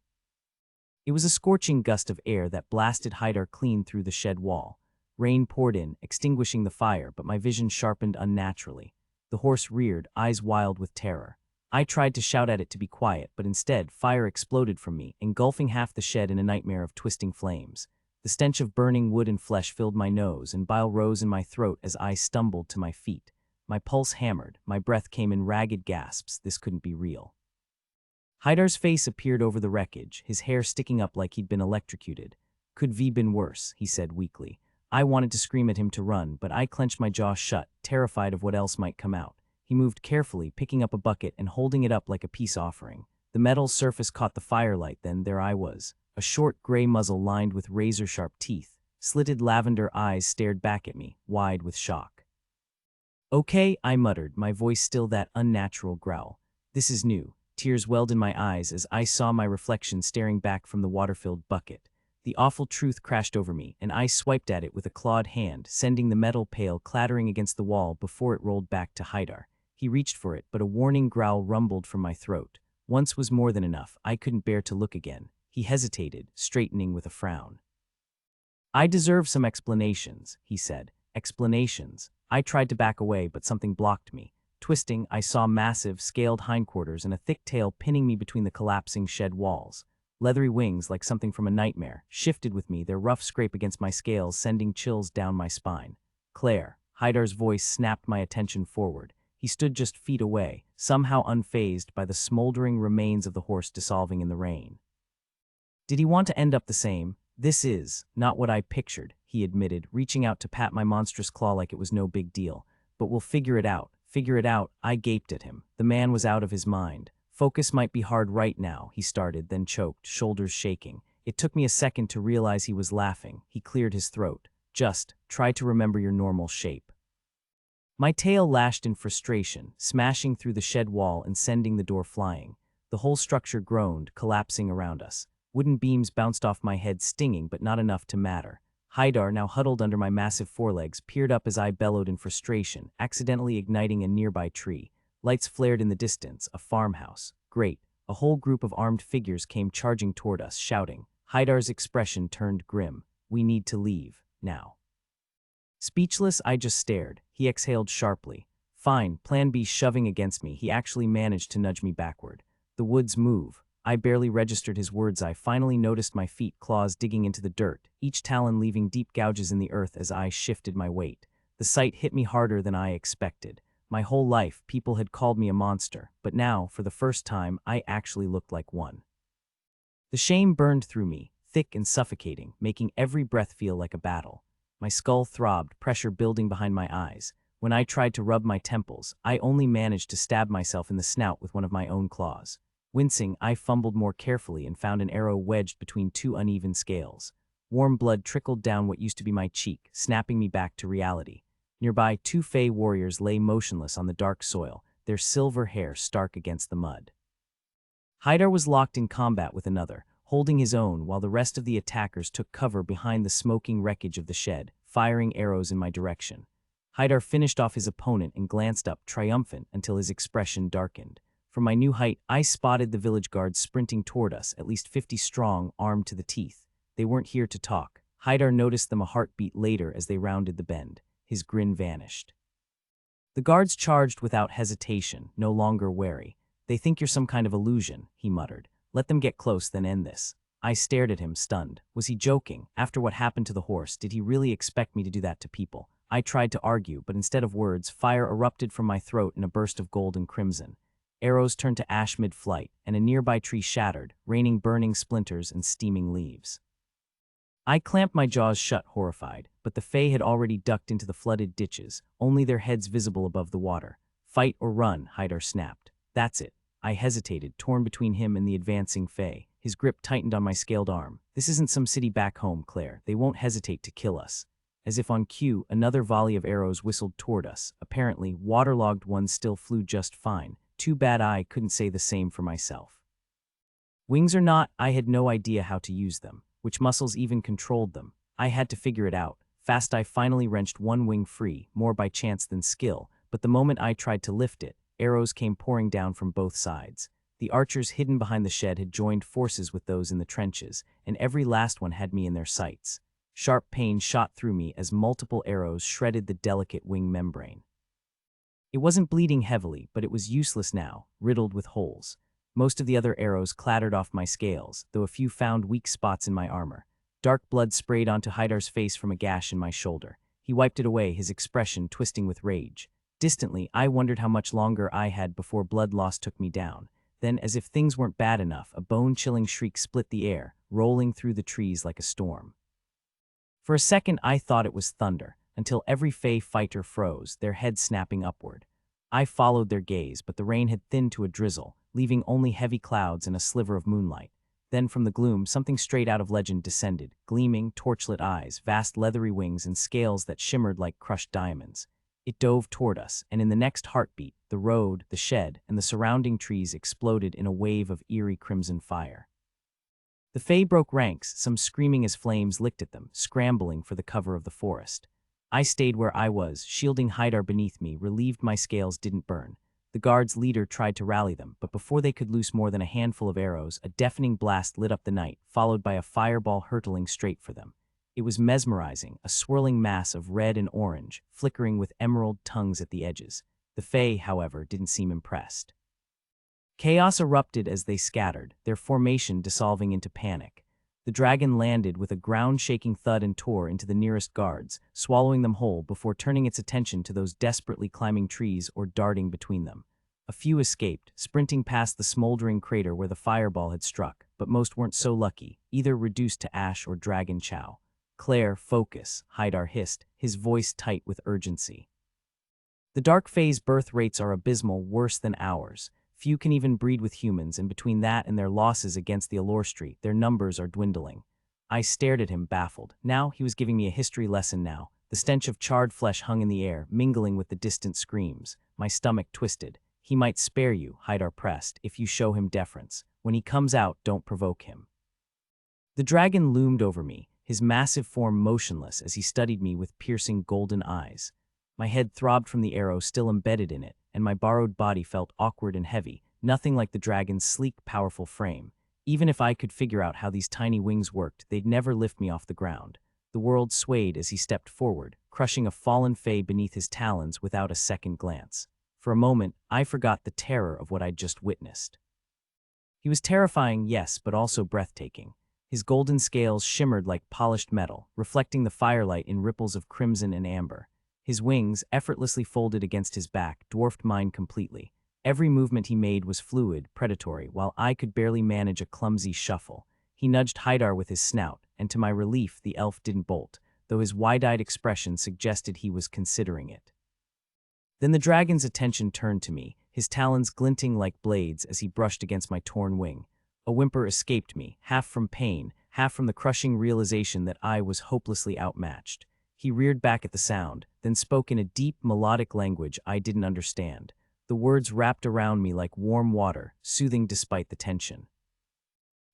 It was a scorching gust of air that blasted Haidar clean through the shed wall. Rain poured in, extinguishing the fire, but my vision sharpened unnaturally. The horse reared, eyes wild with terror. I tried to shout at it to be quiet, but instead, fire exploded from me, engulfing half the shed in a nightmare of twisting flames. The stench of burning wood and flesh filled my nose, and bile rose in my throat as I stumbled to my feet. My pulse hammered, my breath came in ragged gasps. This couldn't be real. Haidar's face appeared over the wreckage, his hair sticking up like he'd been electrocuted. Could V been worse, he said weakly. I wanted to scream at him to run, but I clenched my jaw shut, terrified of what else might come out. He moved carefully, picking up a bucket and holding it up like a peace offering. The metal surface caught the firelight, then there I was. A short gray muzzle lined with razor-sharp teeth. Slitted lavender eyes stared back at me, wide with shock. Okay, I muttered, my voice still that unnatural growl. This is new. Tears welled in my eyes as I saw my reflection staring back from the water-filled bucket. The awful truth crashed over me, and I swiped at it with a clawed hand, sending the metal pail clattering against the wall before it rolled back to Haidar. He reached for it, but a warning growl rumbled from my throat. Once was more than enough. I couldn't bear to look again. He hesitated, straightening with a frown. I deserve some explanations, he said. Explanations. I tried to back away, but something blocked me. Twisting, I saw massive, scaled hindquarters and a thick tail pinning me between the collapsing shed walls. Leathery wings, like something from a nightmare, shifted with me, their rough scrape against my scales sending chills down my spine. Claire. Haidar's voice snapped my attention forward. He stood just feet away, somehow unfazed by the smoldering remains of the horse dissolving in the rain. Did he want to end up the same? This is not what I pictured, he admitted, reaching out to pat my monstrous claw like it was no big deal. But we'll figure it out. Figure it out, I gaped at him. The man was out of his mind. Focus might be hard right now, he started, then choked, shoulders shaking. It took me a second to realize he was laughing. He cleared his throat. Just try to remember your normal shape. My tail lashed in frustration, smashing through the shed wall and sending the door flying. The whole structure groaned, collapsing around us. Wooden beams bounced off my head, stinging, but not enough to matter. Haidar, now huddled under my massive forelegs, peered up as I bellowed in frustration, accidentally igniting a nearby tree. Lights flared in the distance, a farmhouse. Great. A whole group of armed figures came charging toward us, shouting. Haidar's expression turned grim. We need to leave, now. Speechless, I just stared. He exhaled sharply. Fine, plan B shoving against me. He actually managed to nudge me backward. The woods move. I barely registered his words. I finally noticed my feet, claws digging into the dirt, each talon leaving deep gouges in the earth as I shifted my weight. The sight hit me harder than I expected. My whole life, people had called me a monster, but now, for the first time, I actually looked like one. The shame burned through me, thick and suffocating, making every breath feel like a battle. My skull throbbed, pressure building behind my eyes. When I tried to rub my temples, I only managed to stab myself in the snout with one of my own claws. Wincing, I fumbled more carefully and found an arrow wedged between two uneven scales. Warm blood trickled down what used to be my cheek, snapping me back to reality. Nearby, two Fey warriors lay motionless on the dark soil, their silver hair stark against the mud. Haidar was locked in combat with another, holding his own while the rest of the attackers took cover behind the smoking wreckage of the shed, firing arrows in my direction. Haidar finished off his opponent and glanced up, triumphant, until his expression darkened. From my new height, I spotted the village guards sprinting toward us, at least 50 strong, armed to the teeth. They weren't here to talk. Haidar noticed them a heartbeat later as they rounded the bend. His grin vanished. The guards charged without hesitation, no longer wary. They think you're some kind of illusion, he muttered. Let them get close, then end this. I stared at him, stunned. Was he joking? After what happened to the horse, did he really expect me to do that to people? I tried to argue, but instead of words, fire erupted from my throat in a burst of gold and crimson. Arrows turned to ash mid-flight, and a nearby tree shattered, raining burning splinters and steaming leaves. I clamped my jaws shut, horrified, but the Fae had already ducked into the flooded ditches, only their heads visible above the water. Fight or run, Haidar snapped. That's it. I hesitated, torn between him and the advancing Fae. His grip tightened on my scaled arm. This isn't some city back home, Claire. They won't hesitate to kill us. As if on cue, another volley of arrows whistled toward us. Apparently, waterlogged ones still flew just fine. Too bad I couldn't say the same for myself. Wings or not, I had no idea how to use them, which muscles even controlled them. I had to figure it out. Fast I finally wrenched one wing free, more by chance than skill, but the moment I tried to lift it, arrows came pouring down from both sides. The archers hidden behind the shed had joined forces with those in the trenches, and every last one had me in their sights. Sharp pain shot through me as multiple arrows shredded the delicate wing membrane. It wasn't bleeding heavily, but it was useless now, riddled with holes. Most of the other arrows clattered off my scales, though a few found weak spots in my armor. Dark blood sprayed onto Hydar's face from a gash in my shoulder. He wiped it away, his expression twisting with rage. Distantly, I wondered how much longer I had before blood loss took me down. Then, as if things weren't bad enough, a bone-chilling shriek split the air, rolling through the trees like a storm. For a second, I thought it was thunder, until every Fey fighter froze, their heads snapping upward. I followed their gaze, but the rain had thinned to a drizzle, leaving only heavy clouds and a sliver of moonlight. Then from the gloom, something straight out of legend descended, gleaming, torchlit eyes, vast leathery wings, and scales that shimmered like crushed diamonds. It dove toward us, and in the next heartbeat, the road, the shed, and the surrounding trees exploded in a wave of eerie crimson fire. The Fae broke ranks, some screaming as flames licked at them, scrambling for the cover of the forest. I stayed where I was, shielding Hydar beneath me, relieved my scales didn't burn. The guard's leader tried to rally them, but before they could loose more than a handful of arrows, a deafening blast lit up the night, followed by a fireball hurtling straight for them. It was mesmerizing, a swirling mass of red and orange, flickering with emerald tongues at the edges. The Fae, however, didn't seem impressed. Chaos erupted as they scattered, their formation dissolving into panic. The dragon landed with a ground-shaking thud and tore into the nearest guards, swallowing them whole before turning its attention to those desperately climbing trees or darting between them. A few escaped, sprinting past the smoldering crater where the fireball had struck, but most weren't so lucky, either reduced to ash or dragon chow. "Claire, focus," Hydar hissed, his voice tight with urgency. The Dark Fae's birth rates are abysmal, worse than ours. Few can even breed with humans, and between that and their losses against the Allure Street, their numbers are dwindling. I stared at him, baffled. Now he was giving me a history lesson now. The stench of charred flesh hung in the air, mingling with the distant screams. My stomach twisted. "He might spare you," Hydar pressed, "if you show him deference. When he comes out, don't provoke him." The dragon loomed over me, his massive form motionless as he studied me with piercing golden eyes. My head throbbed from the arrow still embedded in it, and my borrowed body felt awkward and heavy, nothing like the dragon's sleek, powerful frame. Even if I could figure out how these tiny wings worked, they'd never lift me off the ground. The world swayed as he stepped forward, crushing a fallen Fae beneath his talons without a second glance. For a moment, I forgot the terror of what I'd just witnessed. He was terrifying, yes, but also breathtaking. His golden scales shimmered like polished metal, reflecting the firelight in ripples of crimson and amber. His wings, effortlessly folded against his back, dwarfed mine completely. Every movement he made was fluid, predatory, while I could barely manage a clumsy shuffle. He nudged Hydar with his snout, and to my relief, the elf didn't bolt, though his wide-eyed expression suggested he was considering it. Then the dragon's attention turned to me, his talons glinting like blades as he brushed against my torn wing. A whimper escaped me, half from pain, half from the crushing realization that I was hopelessly outmatched. He reared back at the sound, then spoke in a deep, melodic language I didn't understand. The words wrapped around me like warm water, soothing despite the tension.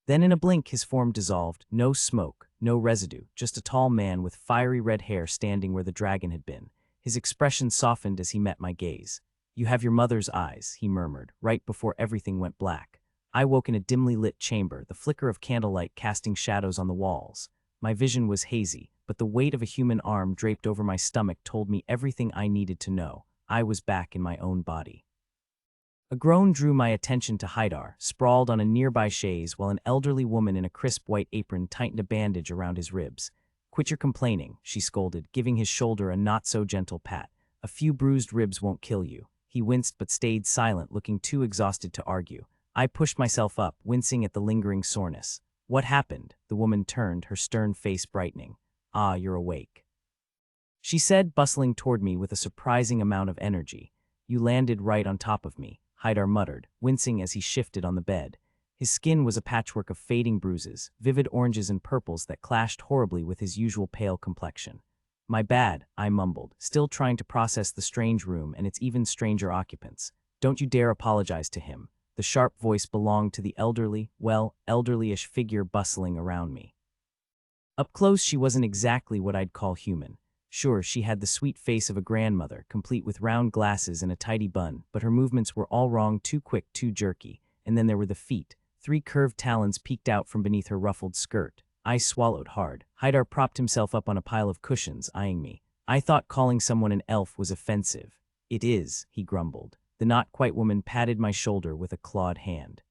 Then in a blink his form dissolved, no smoke, no residue, just a tall man with fiery red hair standing where the dragon had been. His expression softened as he met my gaze. "You have your mother's eyes," he murmured, right before everything went black. I woke in a dimly lit chamber, the flicker of candlelight casting shadows on the walls. My vision was hazy, but the weight of a human arm draped over my stomach told me everything I needed to know. I was back in my own body. A groan drew my attention to Hydar, sprawled on a nearby chaise while an elderly woman in a crisp white apron tightened a bandage around his ribs. "Quit your complaining," she scolded, giving his shoulder a not-so-gentle pat. "A few bruised ribs won't kill you." He winced but stayed silent, looking too exhausted to argue. I pushed myself up, wincing at the lingering soreness. "What happened?" The woman turned, her stern face brightening. "Ah, you're awake," she said, bustling toward me with a surprising amount of energy. "You landed right on top of me," Hydar muttered, wincing as he shifted on the bed. His skin was a patchwork of fading bruises, vivid oranges and purples that clashed horribly with his usual pale complexion. My bad, I mumbled, still trying to process the strange room and its even stranger occupants. Don't you dare apologize to him. The sharp voice belonged to the elderly-ish figure bustling around me. Up close, she wasn't exactly what I'd call human. Sure, she had the sweet face of a grandmother, complete with round glasses and a tidy bun, but her movements were all wrong, too quick, too jerky. And then there were the feet. 3 curved talons peeked out from beneath her ruffled skirt. I swallowed hard. Haidar propped himself up on a pile of cushions, eyeing me. I thought calling someone an elf was offensive. It is, he grumbled. The not-quite woman patted my shoulder with a clawed hand.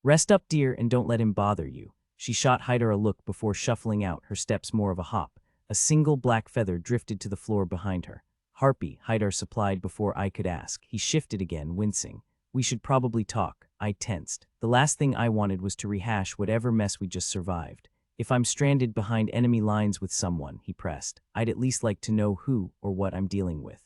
Rest up, dear, and don't let him bother you. She shot Haidar a look before shuffling out, her steps more of a hop. A single black feather drifted to the floor behind her. Harpy, Haidar supplied before I could ask. He shifted again, wincing. We should probably talk. I tensed. The last thing I wanted was to rehash whatever mess we just survived. If I'm stranded behind enemy lines with someone, he pressed, I'd at least like to know who or what I'm dealing with.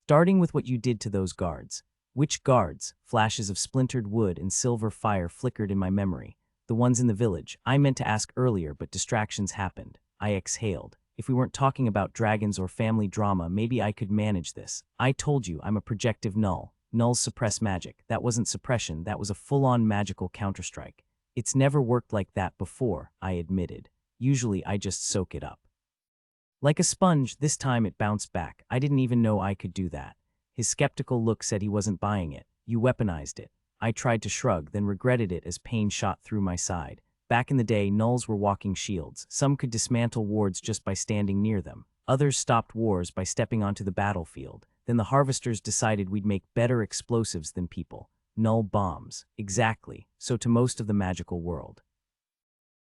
Starting with what you did to those guards. Which guards? Flashes of splintered wood and silver fire flickered in my memory. The ones in the village. I meant to ask earlier, but distractions happened. I exhaled. If we weren't talking about dragons or family drama, maybe I could manage this. I told you I'm a projective null. Nulls suppress magic. That wasn't suppression, that was a full-on magical counterstrike. It's never worked like that before, I admitted. Usually I just soak it up. Like a sponge, this time it bounced back. I didn't even know I could do that. His skeptical look said he wasn't buying it. You weaponized it. I tried to shrug, then regretted it as pain shot through my side. Back in the day, nulls were walking shields. Some could dismantle wards just by standing near them. Others stopped wars by stepping onto the battlefield. Then the harvesters decided we'd make better explosives than people. Null bombs. Exactly. So to most of the magical world.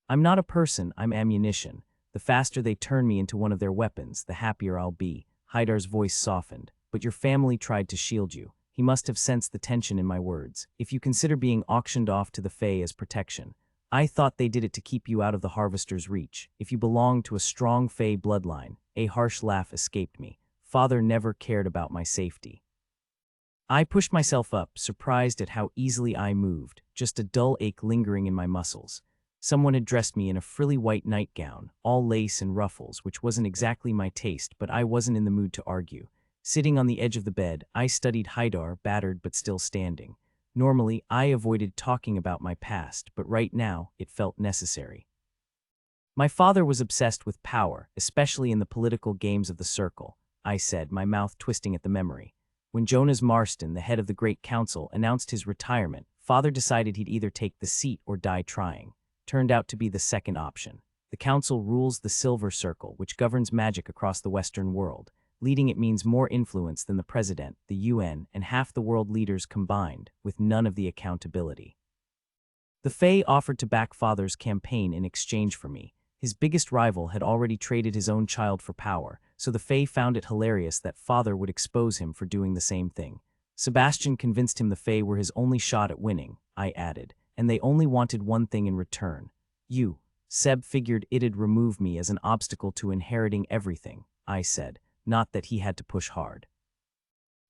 I'm not a person, I'm ammunition. The faster they turn me into one of their weapons, the happier I'll be. Haidar's voice softened. But your family tried to shield you. He must have sensed the tension in my words. If you consider being auctioned off to the Fae as protection, I thought they did it to keep you out of the harvester's reach. If you belong to a strong Fae bloodline, a harsh laugh escaped me. Father never cared about my safety. I pushed myself up, surprised at how easily I moved, just a dull ache lingering in my muscles. Someone had dressed me in a frilly white nightgown, all lace and ruffles, which wasn't exactly my taste, but I wasn't in the mood to argue. Sitting on the edge of the bed, I studied Haidar, battered but still standing. Normally, I avoided talking about my past, but right now, it felt necessary. My father was obsessed with power, especially in the political games of the Circle, I said, my mouth twisting at the memory. When Jonas Marston, the head of the Great Council, announced his retirement, Father decided he'd either take the seat or die trying. Turned out to be the second option. The Council rules the Silver Circle, which governs magic across the Western world. Leading it means more influence than the President, the UN, and half the world leaders combined, with none of the accountability. The Fae offered to back Father's campaign in exchange for me. His biggest rival had already traded his own child for power, so the Fae found it hilarious that Father would expose him for doing the same thing. Sebastian convinced him the Fae were his only shot at winning, I added, and they only wanted one thing in return. You. Seb figured it'd remove me as an obstacle to inheriting everything, I said, not that he had to push hard.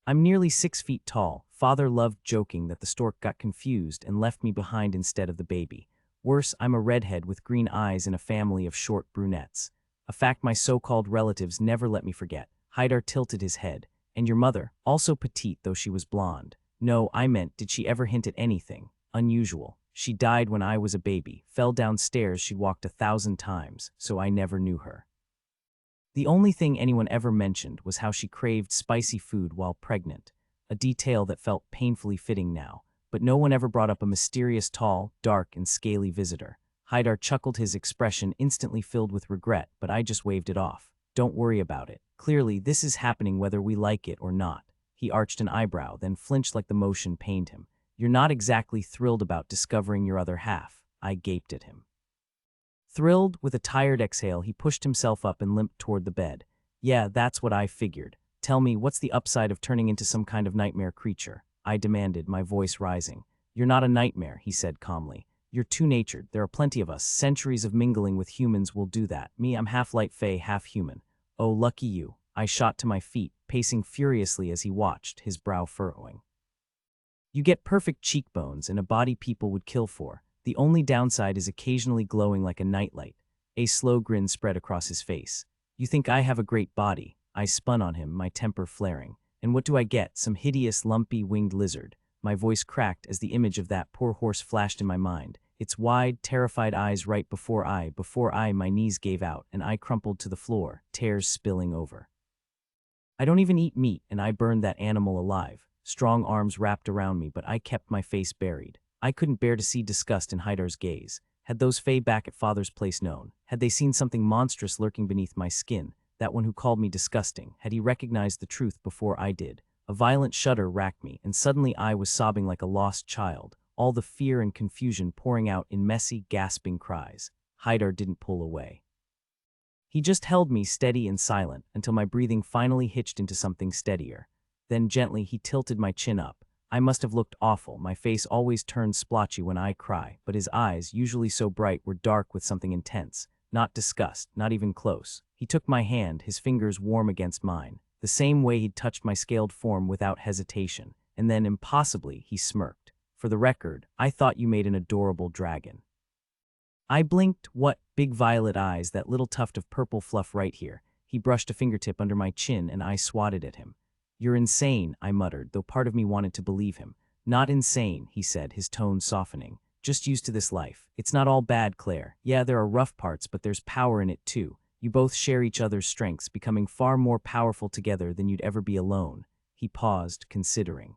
I'm nearly 6 feet tall. Father loved joking that the stork got confused and left me behind instead of the baby. Worse, I'm a redhead with green eyes in a family of short brunettes. A fact my so-called relatives never let me forget. Haidar tilted his head. And your mother, also petite though she was blonde. No, I meant, did she ever hint at anything unusual? She died when I was a baby, fell downstairs she'd walked 1,000 times, so I never knew her. The only thing anyone ever mentioned was how she craved spicy food while pregnant, a detail that felt painfully fitting now, but no one ever brought up a mysterious tall, dark, and scaly visitor. Haidar chuckled, his expression instantly filled with regret, but I just waved it off. Don't worry about it. Clearly, this is happening whether we like it or not. He arched an eyebrow, then flinched like the motion pained him. You're not exactly thrilled about discovering your other half. I gaped at him. Thrilled, with a tired exhale, he pushed himself up and limped toward the bed. Yeah, that's what I figured. Tell me, what's the upside of turning into some kind of nightmare creature? I demanded, my voice rising. You're not a nightmare, he said calmly. You're two-natured. There are plenty of us. Centuries of mingling with humans will do that. Me, I'm half light fae, half human. Oh, lucky you. I shot to my feet, pacing furiously as he watched, his brow furrowing. You get perfect cheekbones and a body people would kill for. The only downside is occasionally glowing like a nightlight. A slow grin spread across his face. You think I have a great body. I spun on him, my temper flaring. And what do I get? Some hideous, lumpy, winged lizard. My voice cracked as the image of that poor horse flashed in my mind. Its wide, terrified eyes right before my knees gave out, and I crumpled to the floor, tears spilling over. I don't even eat meat, and I burned that animal alive. Strong arms wrapped around me, but I kept my face buried. I couldn't bear to see disgust in Hydar's gaze. Had those Fae back at Father's place known? Had they seen something monstrous lurking beneath my skin? That one who called me disgusting? Had he recognized the truth before I did? A violent shudder racked me, and suddenly I was sobbing like a lost child, all the fear and confusion pouring out in messy, gasping cries. Hydar didn't pull away. He just held me steady and silent until my breathing finally hitched into something steadier. Then gently he tilted my chin up. I must have looked awful. My face always turned splotchy when I cry, but his eyes, usually so bright, were dark with something intense. Not disgust, not even close. He took my hand, his fingers warm against mine, the same way he'd touched my scaled form without hesitation, and then, impossibly, he smirked. For the record, I thought you made an adorable dragon. I blinked. What? Big violet eyes, that little tuft of purple fluff right here. He brushed a fingertip under my chin and I swatted at him. You're insane, I muttered, though part of me wanted to believe him. Not insane, he said, his tone softening. Just used to this life. It's not all bad, Claire. Yeah, there are rough parts, but there's power in it too. You both share each other's strengths, becoming far more powerful together than you'd ever be alone. He paused, considering.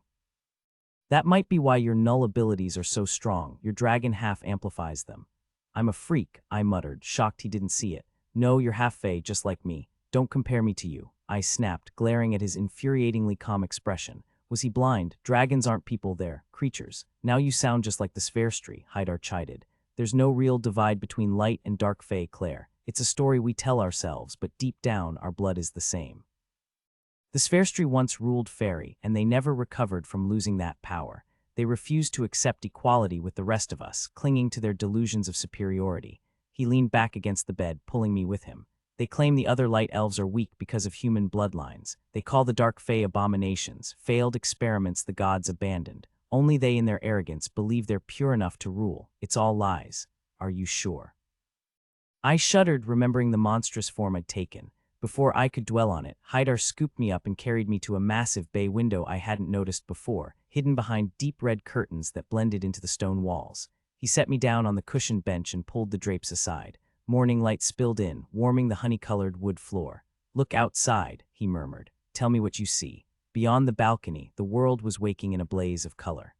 That might be why your null abilities are so strong. Your dragon half amplifies them. I'm a freak, I muttered, shocked he didn't see it. No, you're half Fae, just like me. Don't compare me to you, I snapped, glaring at his infuriatingly calm expression. Was he blind? Dragons aren't people, they're creatures. Now you sound just like the Spherestry, Hydar chided. There's no real divide between light and dark Fae, Claire. It's a story we tell ourselves, but deep down our blood is the same. The Spherestry once ruled Fairy, and they never recovered from losing that power. They refused to accept equality with the rest of us, clinging to their delusions of superiority. He leaned back against the bed, pulling me with him. They claim the other light elves are weak because of human bloodlines. They call the dark Fae abominations, failed experiments the gods abandoned. Only they in their arrogance believe they're pure enough to rule. It's all lies. Are you sure? I shuddered, remembering the monstrous form I'd taken. Before I could dwell on it, Hydar scooped me up and carried me to a massive bay window I hadn't noticed before, hidden behind deep red curtains that blended into the stone walls. He set me down on the cushioned bench and pulled the drapes aside. Morning light spilled in, warming the honey-colored wood floor. Look outside, he murmured. Tell me what you see. Beyond the balcony, the world was waking in a blaze of color.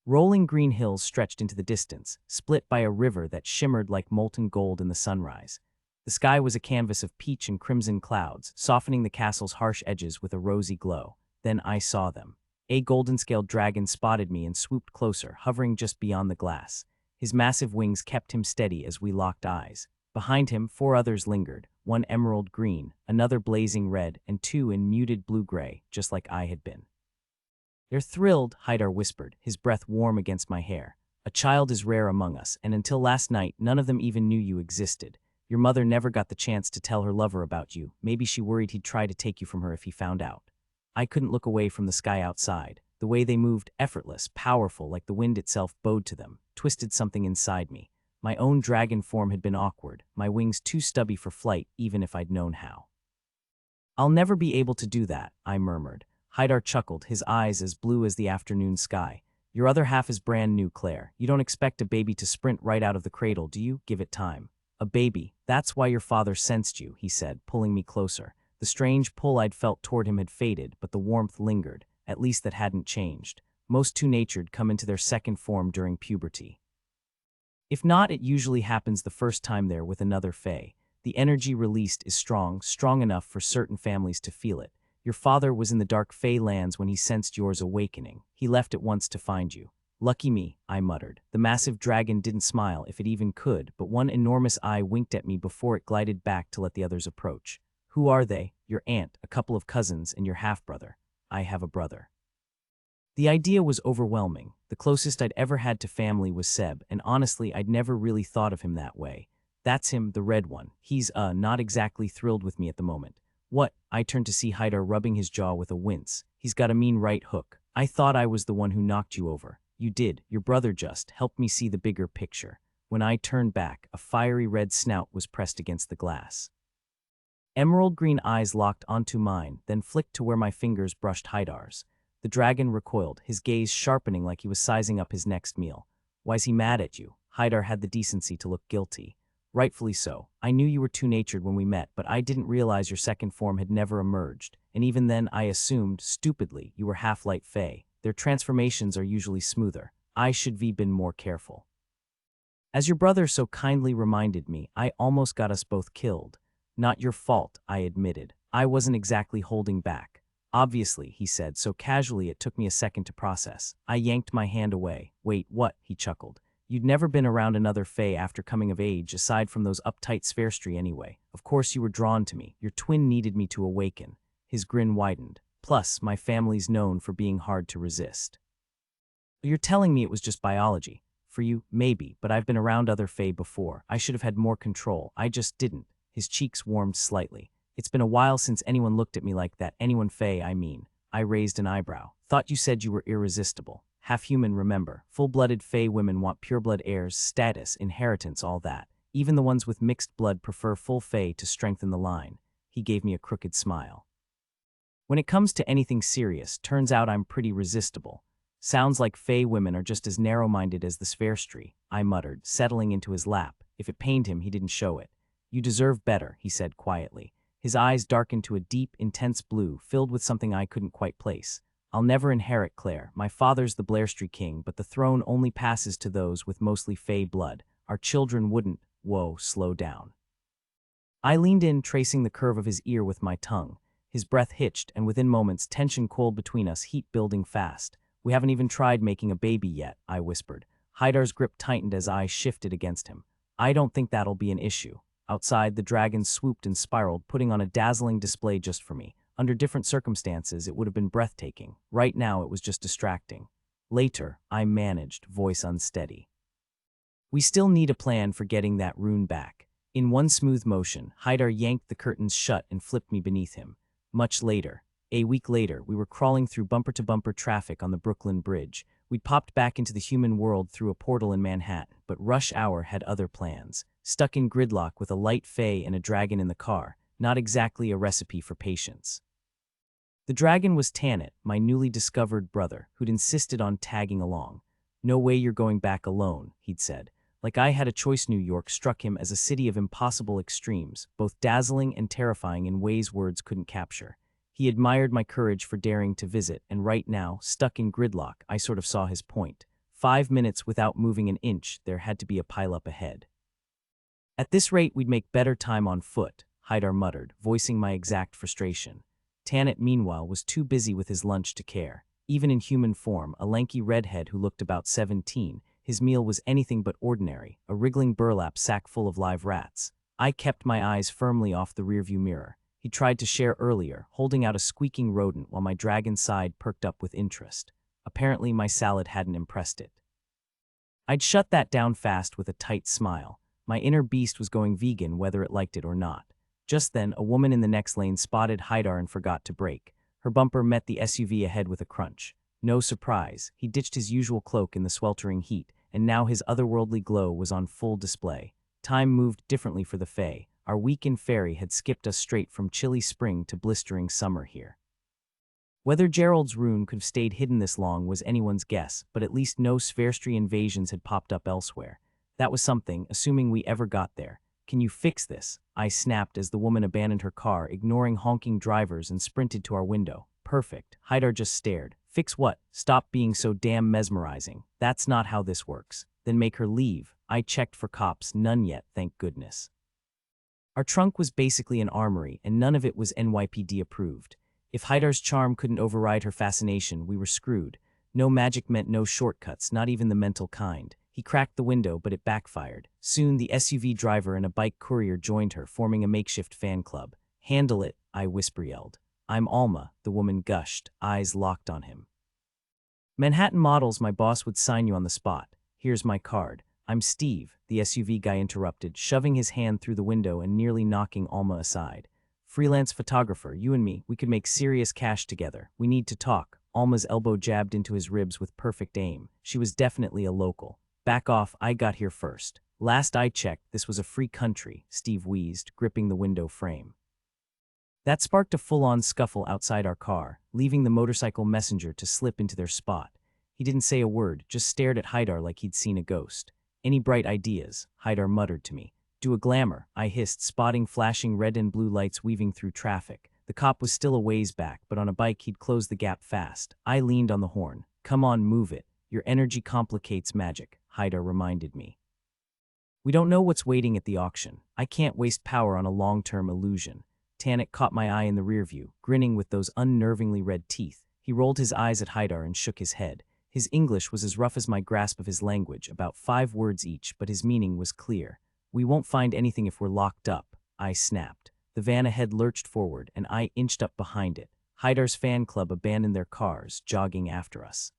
Rolling green hills stretched into the distance, split by a river that shimmered like molten gold in the sunrise. The sky was a canvas of peach and crimson clouds, softening the castle's harsh edges with a rosy glow. Then I saw them. A golden-scaled dragon spotted me and swooped closer, hovering just beyond the glass. His massive wings kept him steady as we locked eyes. Behind him, 4 others lingered, one emerald green, another blazing red, and 2 in muted blue-gray, just like I had been. They're thrilled, Hydar whispered, his breath warm against my hair. A child is rare among us, and until last night, none of them even knew you existed. Your mother never got the chance to tell her lover about you. Maybe she worried he'd try to take you from her if he found out. I couldn't look away from the sky outside. The way they moved, effortless, powerful, like the wind itself bowed to them, twisted something inside me. My own dragon form had been awkward, my wings too stubby for flight, even if I'd known how. I'll never be able to do that, I murmured. Hydar chuckled, his eyes as blue as the afternoon sky. Your other half is brand new, Claire. You don't expect a baby to sprint right out of the cradle, do you? Give it time. A baby. That's why your father sensed you, he said, pulling me closer. The strange pull I'd felt toward him had faded, but the warmth lingered. At least that hadn't changed. Most two-natured come into their second form during puberty. If not, it usually happens the first time they're with another Fae. The energy released is strong enough for certain families to feel it. Your father was in the dark Fae lands when he sensed yours awakening. He left at once to find you. Lucky me, I muttered. The massive dragon didn't smile, if it even could, but one enormous eye winked at me before it glided back to let the others approach. Who are they? Your aunt, a couple of cousins, and your half-brother. I have a brother. The idea was overwhelming. The closest I'd ever had to family was Seb, and honestly, I'd never really thought of him that way. That's him, the red one. He's, not exactly thrilled with me at the moment. What? I turned to see Hydar rubbing his jaw with a wince. He's got a mean right hook. I thought I was the one who knocked you over. You did. Your brother just helped me see the bigger picture. When I turned back, a fiery red snout was pressed against the glass. Emerald green eyes locked onto mine, then flicked to where my fingers brushed Hydar's. The dragon recoiled, his gaze sharpening like he was sizing up his next meal. Why's he mad at you? Hydar had the decency to look guilty. Rightfully so. I knew you were two-natured when we met, but I didn't realize your second form had never emerged. And even then I assumed, stupidly, you were half-light fae. Their transformations are usually smoother. I should have been more careful. As your brother so kindly reminded me, I almost got us both killed. Not your fault, I admitted. I wasn't exactly holding back. Obviously, he said, so casually it took me a second to process. I yanked my hand away. Wait, what? He chuckled. You'd never been around another fae after coming of age, aside from those uptight Spherestry anyway. Of course you were drawn to me. Your twin needed me to awaken. His grin widened. Plus, my family's known for being hard to resist. You're telling me it was just biology. For you, maybe, but I've been around other fae before. I should have had more control. I just didn't. His cheeks warmed slightly. It's been a while since anyone looked at me like that. Anyone fae, I mean. I raised an eyebrow. Thought you said you were irresistible. Half-human, remember. Full-blooded fae women want pure-blood heirs, status, inheritance, all that. Even the ones with mixed blood prefer full fae to strengthen the line. He gave me a crooked smile. When it comes to anything serious, turns out I'm pretty resistible. Sounds like fae women are just as narrow-minded as the Spherestry, I muttered, settling into his lap. If it pained him, he didn't show it. You deserve better, he said quietly. His eyes darkened to a deep, intense blue, filled with something I couldn't quite place. I'll never inherit Claire. My father's the Blairstreet king, but the throne only passes to those with mostly fae blood. Our children wouldn't. Whoa, slow down. I leaned in, tracing the curve of his ear with my tongue. His breath hitched, and within moments, tension coiled between us, heat building fast. We haven't even tried making a baby yet, I whispered. Hydar's grip tightened as I shifted against him. I don't think that'll be an issue. Outside, the dragon swooped and spiraled, putting on a dazzling display just for me. Under different circumstances, it would have been breathtaking. Right now, it was just distracting. Later, I managed, voice unsteady. We still need a plan for getting that rune back. In one smooth motion, Hydar yanked the curtains shut and flipped me beneath him. Much later, a week later, we were crawling through bumper-to-bumper traffic on the Brooklyn Bridge. We'd popped back into the human world through a portal in Manhattan, but rush hour had other plans. Stuck in gridlock with a light fae and a dragon in the car, not exactly a recipe for patience. The dragon was Tanit, my newly discovered brother, who'd insisted on tagging along. No way you're going back alone, he'd said. Like I had a choice. New York struck him as a city of impossible extremes, both dazzling and terrifying in ways words couldn't capture. He admired my courage for daring to visit, and right now, stuck in gridlock, I sort of saw his point. 5 minutes without moving an inch, there had to be a pileup ahead. At this rate, we'd make better time on foot, Hydar muttered, voicing my exact frustration. Tanit, meanwhile, was too busy with his lunch to care. Even in human form, a lanky redhead who looked about 17, his meal was anything but ordinary, a wriggling burlap sack full of live rats. I kept my eyes firmly off the rearview mirror. He tried to share earlier, holding out a squeaking rodent while my dragon's side perked up with interest. Apparently, my salad hadn't impressed it. I'd shut that down fast with a tight smile. My inner beast was going vegan whether it liked it or not. Just then, a woman in the next lane spotted Hydar and forgot to brake. Her bumper met the SUV ahead with a crunch. No surprise, he ditched his usual cloak in the sweltering heat, and now his otherworldly glow was on full display. Time moved differently for the Fae. Our week in Fairy had skipped us straight from chilly spring to blistering summer here. Whether Gerald's rune could have stayed hidden this long was anyone's guess, but at least no Spherestry invasions had popped up elsewhere. That was something, assuming we ever got there. Can you fix this? I snapped as the woman abandoned her car, ignoring honking drivers, and sprinted to our window. Perfect. Hydar just stared. Fix what? Stop being so damn mesmerizing. That's not how this works. Then make her leave. I checked for cops, none yet, thank goodness. Our trunk was basically an armory, and none of it was NYPD approved. If Hydar's charm couldn't override her fascination, we were screwed. No magic meant no shortcuts, not even the mental kind. He cracked the window, but it backfired. Soon, the SUV driver and a bike courier joined her, forming a makeshift fan club. Handle it, I whisper-yelled. I'm Alma, the woman gushed, eyes locked on him. Manhattan Models, my boss would sign you on the spot. Here's my card. I'm Steve, the SUV guy interrupted, shoving his hand through the window and nearly knocking Alma aside. Freelance photographer, you and me, we could make serious cash together. We need to talk. Alma's elbow jabbed into his ribs with perfect aim. She was definitely a local. Back off, I got here first. Last I checked, this was a free country, Steve wheezed, gripping the window frame. That sparked a full-on scuffle outside our car, leaving the motorcycle messenger to slip into their spot. He didn't say a word, just stared at Haidar like he'd seen a ghost. "Any bright ideas?" Haidar muttered to me. "Do a glamour," I hissed, spotting flashing red and blue lights weaving through traffic. The cop was still a ways back, but on a bike he'd closed the gap fast. I leaned on the horn. "Come on, move it. Your energy complicates magic," Haidar reminded me. "We don't know what's waiting at the auction. I can't waste power on a long-term illusion." Tanit caught my eye in the rearview, grinning with those unnervingly red teeth. He rolled his eyes at Haidar and shook his head. His English was as rough as my grasp of his language, about 5 words each, but his meaning was clear. "We won't find anything if we're locked up," I snapped. The van ahead lurched forward, and I inched up behind it. Haidar's fan club abandoned their cars, jogging after us.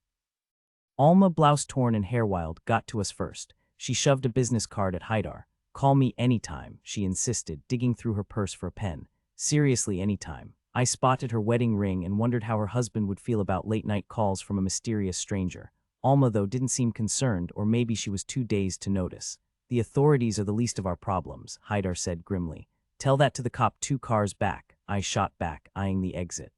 Alma, blouse-torn and hair-wild, got to us first. She shoved a business card at Haidar. "Call me anytime," she insisted, digging through her purse for a pen. "Seriously, anytime." I spotted her wedding ring and wondered how her husband would feel about late-night calls from a mysterious stranger. Alma, though, didn't seem concerned, or maybe she was too dazed to notice. "The authorities are the least of our problems," Haidar said grimly. "Tell that to the cop 2 cars back," I shot back, eyeing the exit.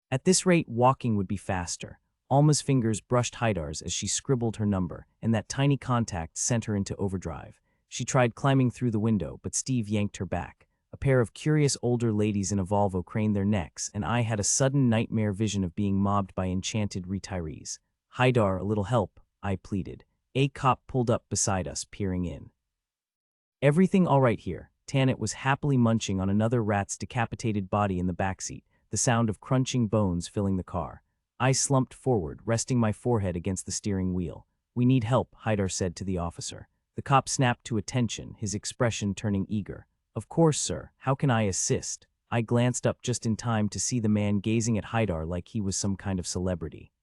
At this rate, walking would be faster. Alma's fingers brushed Haidar's as she scribbled her number, and that tiny contact sent her into overdrive. She tried climbing through the window, but Steve yanked her back. A pair of curious older ladies in a Volvo craned their necks, and I had a sudden nightmare vision of being mobbed by enchanted retirees. "Haidar, a little help," I pleaded. A cop pulled up beside us, peering in. "Everything all right here?" Tanit was happily munching on another rat's decapitated body in the backseat, the sound of crunching bones filling the car. I slumped forward, resting my forehead against the steering wheel. "We need help," Haidar said to the officer. The cop snapped to attention, his expression turning eager. "Of course, sir. How can I assist?" I glanced up just in time to see the man gazing at Haidar like he was some kind of celebrity.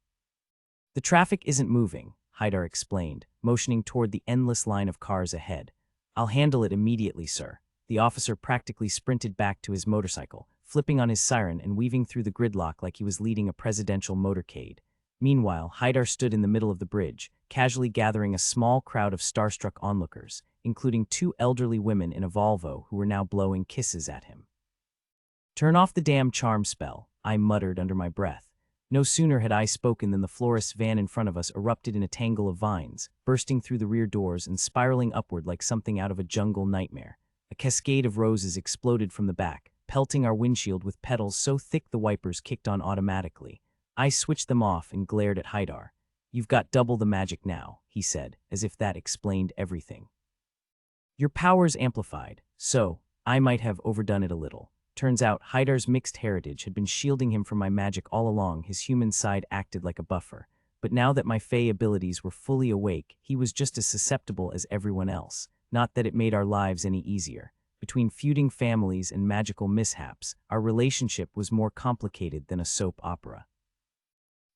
"The traffic isn't moving," Haidar explained, motioning toward the endless line of cars ahead. "I'll handle it immediately, sir." The officer practically sprinted back to his motorcycle, flipping on his siren and weaving through the gridlock like he was leading a presidential motorcade. Meanwhile, Haidar stood in the middle of the bridge, casually gathering a small crowd of starstruck onlookers, including 2 elderly women in a Volvo who were now blowing kisses at him. "Turn off the damn charm spell," I muttered under my breath. No sooner had I spoken than the florist's van in front of us erupted in a tangle of vines, bursting through the rear doors and spiraling upward like something out of a jungle nightmare. A cascade of roses exploded from the back, pelting our windshield with petals so thick the wipers kicked on automatically. I switched them off and glared at Haidar. "You've got double the magic now," he said, as if that explained everything. "Your powers amplified, so I might have overdone it a little." Turns out Haidar's mixed heritage had been shielding him from my magic all along. His human side acted like a buffer. But now that my Fey abilities were fully awake, he was just as susceptible as everyone else. Not that it made our lives any easier. Between feuding families and magical mishaps, our relationship was more complicated than a soap opera.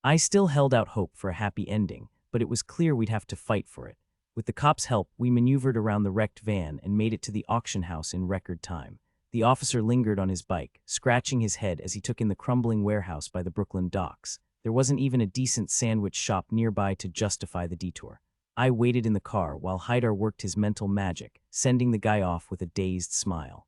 I still held out hope for a happy ending, but it was clear we'd have to fight for it. With the cops' help, we maneuvered around the wrecked van and made it to the auction house in record time. The officer lingered on his bike, scratching his head as he took in the crumbling warehouse by the Brooklyn docks. There wasn't even a decent sandwich shop nearby to justify the detour. I waited in the car while Haidar worked his mental magic, sending the guy off with a dazed smile.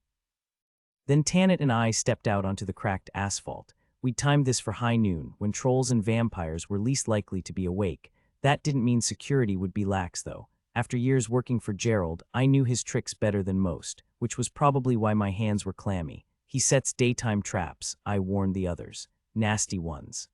Then Tanit and I stepped out onto the cracked asphalt. We'd timed this for high noon, when trolls and vampires were least likely to be awake. That didn't mean security would be lax, though. After years working for Gerald, I knew his tricks better than most, which was probably why my hands were clammy. "He sets daytime traps," I warned the others. "Nasty ones."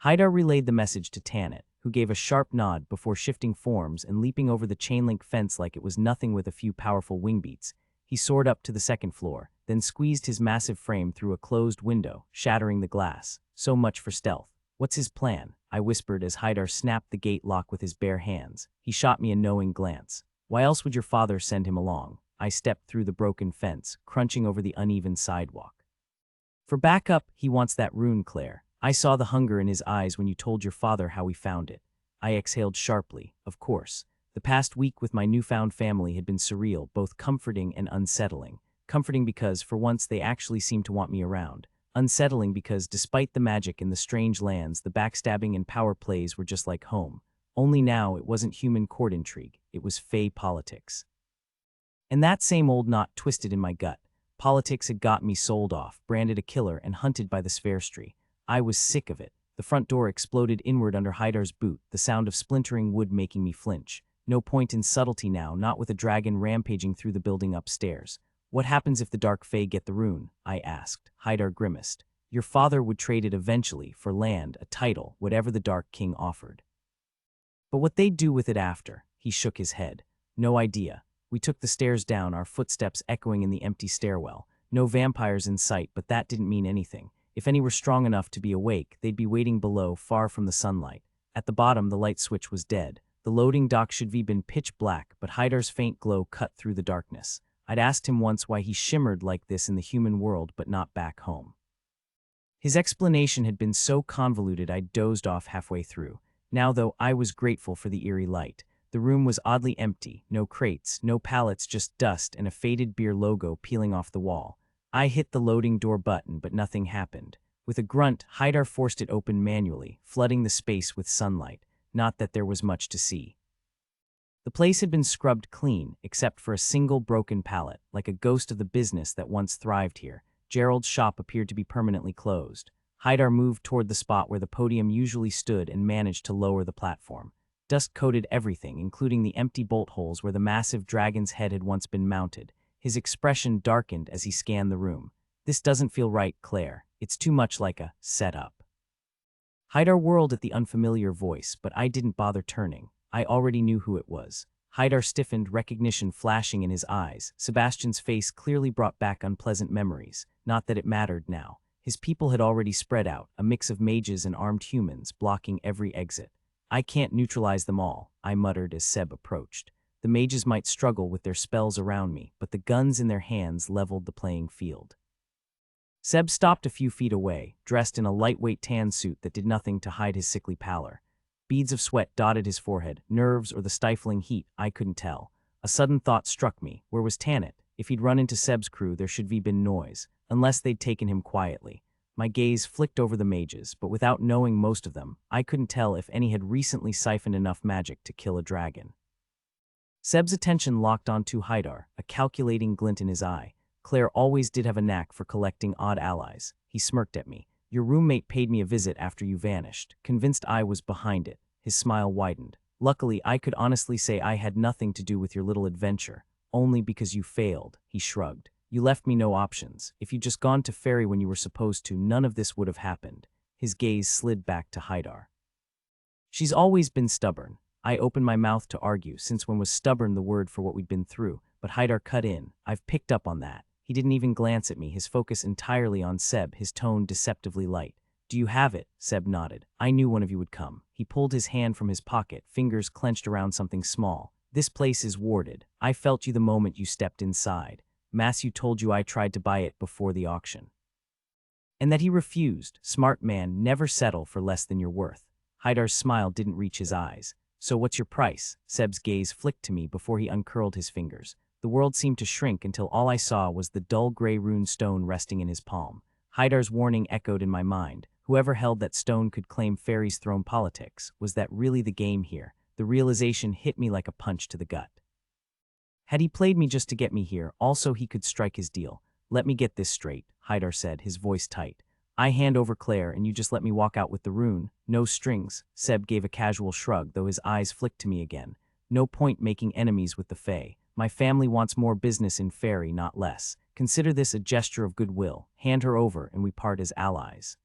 Haidar relayed the message to Tanit, who gave a sharp nod before shifting forms and leaping over the chain-link fence like it was nothing with a few powerful wing beats. He soared up to the 2nd floor, then squeezed his massive frame through a closed window, shattering the glass. So much for stealth. "What's his plan?" I whispered as Haidar snapped the gate lock with his bare hands. He shot me a knowing glance. "Why else would your father send him along?" I stepped through the broken fence, crunching over the uneven sidewalk. "For backup, he wants that rune, Claire. I saw the hunger in his eyes when you told your father how we found it." I exhaled sharply. Of course. The past week with my newfound family had been surreal, both comforting and unsettling. Comforting because, for once, they actually seemed to want me around. Unsettling because, despite the magic in the strange lands, the backstabbing and power plays were just like home. Only now it wasn't human court intrigue, it was Fey politics. And that same old knot twisted in my gut. Politics had got me sold off, branded a killer, and hunted by the Sverstri. I was sick of it. The front door exploded inward under Hydar's boot, the sound of splintering wood making me flinch. No point in subtlety now, not with a dragon rampaging through the building upstairs. What happens if the Dark Fae get the rune? I asked. Hydar grimaced. Your father would trade it eventually for land, a title, whatever the Dark King offered. But what they'd do with it after? He shook his head. No idea. We took the stairs down, our footsteps echoing in the empty stairwell. No vampires in sight, but that didn't mean anything. If any were strong enough to be awake, they'd be waiting below, far from the sunlight. At the bottom, the light switch was dead. The loading dock should have been pitch black, but Hydar's faint glow cut through the darkness. I'd asked him once why he shimmered like this in the human world, but not back home. His explanation had been so convoluted I'd dozed off halfway through. Now, though, I was grateful for the eerie light. The room was oddly empty, no crates, no pallets, just dust and a faded beer logo peeling off the wall. I hit the loading door button, but nothing happened. With a grunt, Hydar forced it open manually, flooding the space with sunlight. Not that there was much to see. The place had been scrubbed clean, except for a single broken pallet, like a ghost of the business that once thrived here. Gerald's shop appeared to be permanently closed. Hydar moved toward the spot where the podium usually stood and managed to lower the platform. Dust coated everything, including the empty bolt holes where the massive dragon's head had once been mounted. His expression darkened as he scanned the room. This doesn't feel right, Claire. It's too much like a setup. Hydar whirled at the unfamiliar voice, but I didn't bother turning. I already knew who it was. Hydar stiffened, recognition flashing in his eyes. Sebastian's face clearly brought back unpleasant memories. Not that it mattered now. His people had already spread out, a mix of mages and armed humans, blocking every exit. I can't neutralize them all, I muttered as Seb approached. The mages might struggle with their spells around me, but the guns in their hands leveled the playing field. Seb stopped a few feet away, dressed in a lightweight tan suit that did nothing to hide his sickly pallor. Beads of sweat dotted his forehead, nerves or the stifling heat, I couldn't tell. A sudden thought struck me. Where was Tanit? If he'd run into Seb's crew, there should have been noise, unless they'd taken him quietly. My gaze flicked over the mages, but without knowing most of them, I couldn't tell if any had recently siphoned enough magic to kill a dragon. Seb's attention locked onto Hydar, a calculating glint in his eye. Claire always did have a knack for collecting odd allies. He smirked at me. Your roommate paid me a visit after you vanished, convinced I was behind it. His smile widened. Luckily, I could honestly say I had nothing to do with your little adventure. Only because you failed, he shrugged. You left me no options. If you'd just gone to Ferry when you were supposed to, none of this would have happened. His gaze slid back to Hydar. She's always been stubborn. I opened my mouth to argue, since when was stubborn the word for what we'd been through, but Hydar cut in. I've picked up on that. He didn't even glance at me, his focus entirely on Seb, his tone deceptively light. Do you have it? Seb nodded. I knew one of you would come. He pulled his hand from his pocket, fingers clenched around something small. This place is warded. I felt you the moment you stepped inside. Matthew told you I tried to buy it before the auction. And that he refused. Smart man, never settle for less than you're worth. Hydar's smile didn't reach his eyes. So what's your price? Seb's gaze flicked to me before he uncurled his fingers. The world seemed to shrink until all I saw was the dull gray rune stone resting in his palm. Hydar's warning echoed in my mind. Whoever held that stone could claim Fairy's throne politics. Was that really the game here? The realization hit me like a punch to the gut. Had he played me just to get me here, also he could strike his deal. Let me get this straight, Hydar said, his voice tight. I hand over Claire and you just let me walk out with the rune. No strings. Seb gave a casual shrug, though his eyes flicked to me again. No point making enemies with the Fae. My family wants more business in Fairy, not less. Consider this a gesture of goodwill. Hand her over and we part as allies.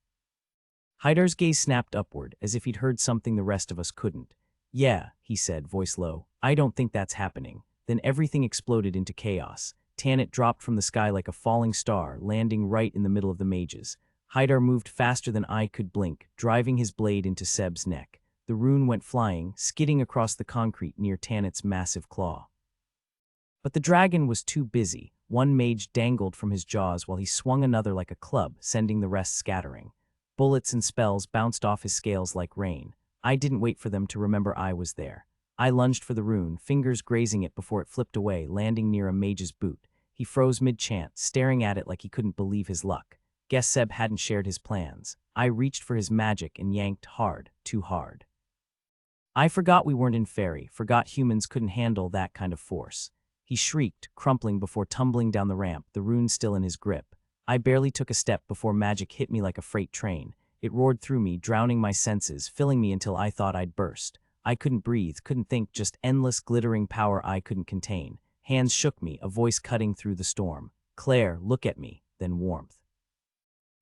Hydar's gaze snapped upward, as if he'd heard something the rest of us couldn't. Yeah, he said, voice low. I don't think that's happening. Then everything exploded into chaos. Tanit dropped from the sky like a falling star, landing right in the middle of the mages. Hydar moved faster than I could blink, driving his blade into Seb's neck. The rune went flying, skidding across the concrete near Tanit's massive claw. But the dragon was too busy. One mage dangled from his jaws while he swung another like a club, sending the rest scattering. Bullets and spells bounced off his scales like rain. I didn't wait for them to remember I was there. I lunged for the rune, fingers grazing it before it flipped away, landing near a mage's boot. He froze mid-chant, staring at it like he couldn't believe his luck. Guess Seb hadn't shared his plans. I reached for his magic and yanked hard, too hard. I forgot we weren't in Fairy, forgot humans couldn't handle that kind of force. He shrieked, crumpling before tumbling down the ramp, the rune still in his grip. I barely took a step before magic hit me like a freight train. It roared through me, drowning my senses, filling me until I thought I'd burst. I couldn't breathe, couldn't think, just endless glittering power I couldn't contain. Hands shook me, a voice cutting through the storm. "Claire, look at me," then warmth.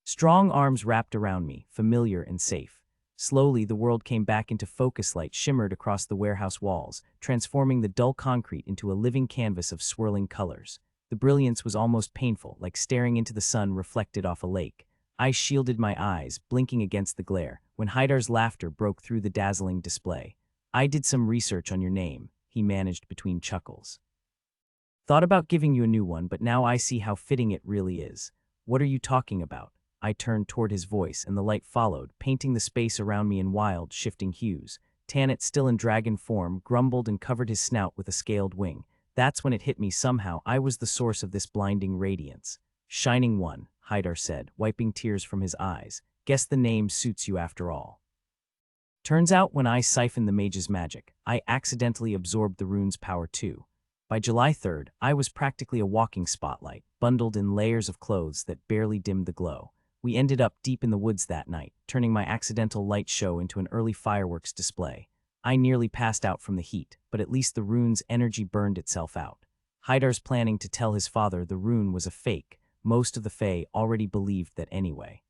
Strong arms wrapped around me, familiar and safe. Slowly, the world came back into focus. Light shimmered across the warehouse walls, transforming the dull concrete into a living canvas of swirling colors. The brilliance was almost painful, like staring into the sun reflected off a lake. I shielded my eyes, blinking against the glare, when Hydar's laughter broke through the dazzling display. "I did some research on your name," he managed between chuckles. "Thought about giving you a new one, but now I see how fitting it really is." "What are you talking about?" I turned toward his voice, and the light followed, painting the space around me in wild, shifting hues. Tanit, still in dragon form, grumbled and covered his snout with a scaled wing. That's when it hit me. Somehow I was the source of this blinding radiance. "Shining One," Hydar said, wiping tears from his eyes. "Guess the name suits you after all." Turns out when I siphoned the mage's magic, I accidentally absorbed the rune's power too. By July 3rd, I was practically a walking spotlight, bundled in layers of clothes that barely dimmed the glow. We ended up deep in the woods that night, turning my accidental light show into an early fireworks display. I nearly passed out from the heat, but at least the rune's energy burned itself out. Hydar's planning to tell his father the rune was a fake. Most of the Fae already believed that anyway.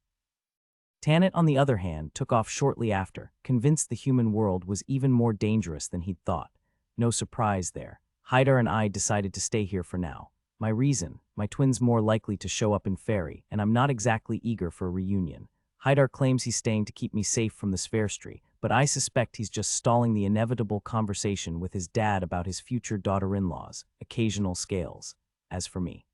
Tanit, on the other hand, took off shortly after, convinced the human world was even more dangerous than he'd thought. No surprise there. Hydar and I decided to stay here for now. My reason: my twin's more likely to show up in Fairy, and I'm not exactly eager for a reunion. Hydar claims he's staying to keep me safe from the Sverstri, but I suspect he's just stalling the inevitable conversation with his dad about his future daughter-in-laws. Occasional scales. As for me,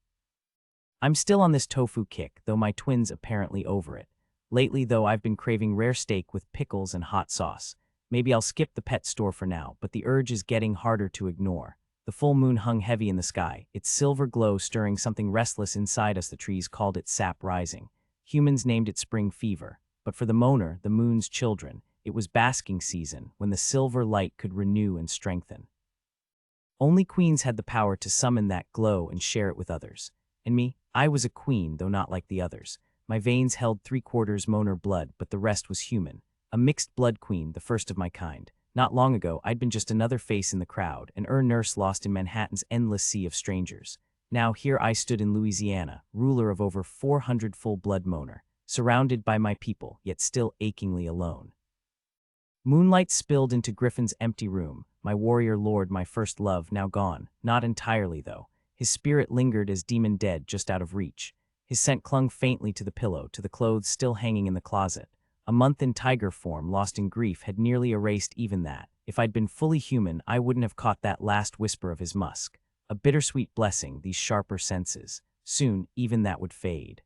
I'm still on this tofu kick, though my twin's apparently over it. Lately, though, I've been craving rare steak with pickles and hot sauce. Maybe I'll skip the pet store for now, but the urge is getting harder to ignore. The full moon hung heavy in the sky, its silver glow stirring something restless inside us. The trees called it sap rising. Humans named it spring fever. But for the moaner, the moon's children, it was basking season, when the silver light could renew and strengthen. Only queens had the power to summon that glow and share it with others. And me, I was a queen, though not like the others. My veins held 3/4 moaner blood, but the rest was human. A mixed blood queen, the first of my kind. Not long ago, I'd been just another face in the crowd, an nurse lost in Manhattan's endless sea of strangers. Now here I stood in Louisiana, ruler of over 400 full-blood moaner, surrounded by my people, yet still achingly alone. Moonlight spilled into Griffin's empty room, my warrior lord, my first love, now gone. Not entirely, though. His spirit lingered as demon dead, just out of reach. His scent clung faintly to the pillow, to the clothes still hanging in the closet. A month in tiger form, lost in grief, had nearly erased even that. If I'd been fully human, I wouldn't have caught that last whisper of his musk. A bittersweet blessing, these sharper senses. Soon, even that would fade.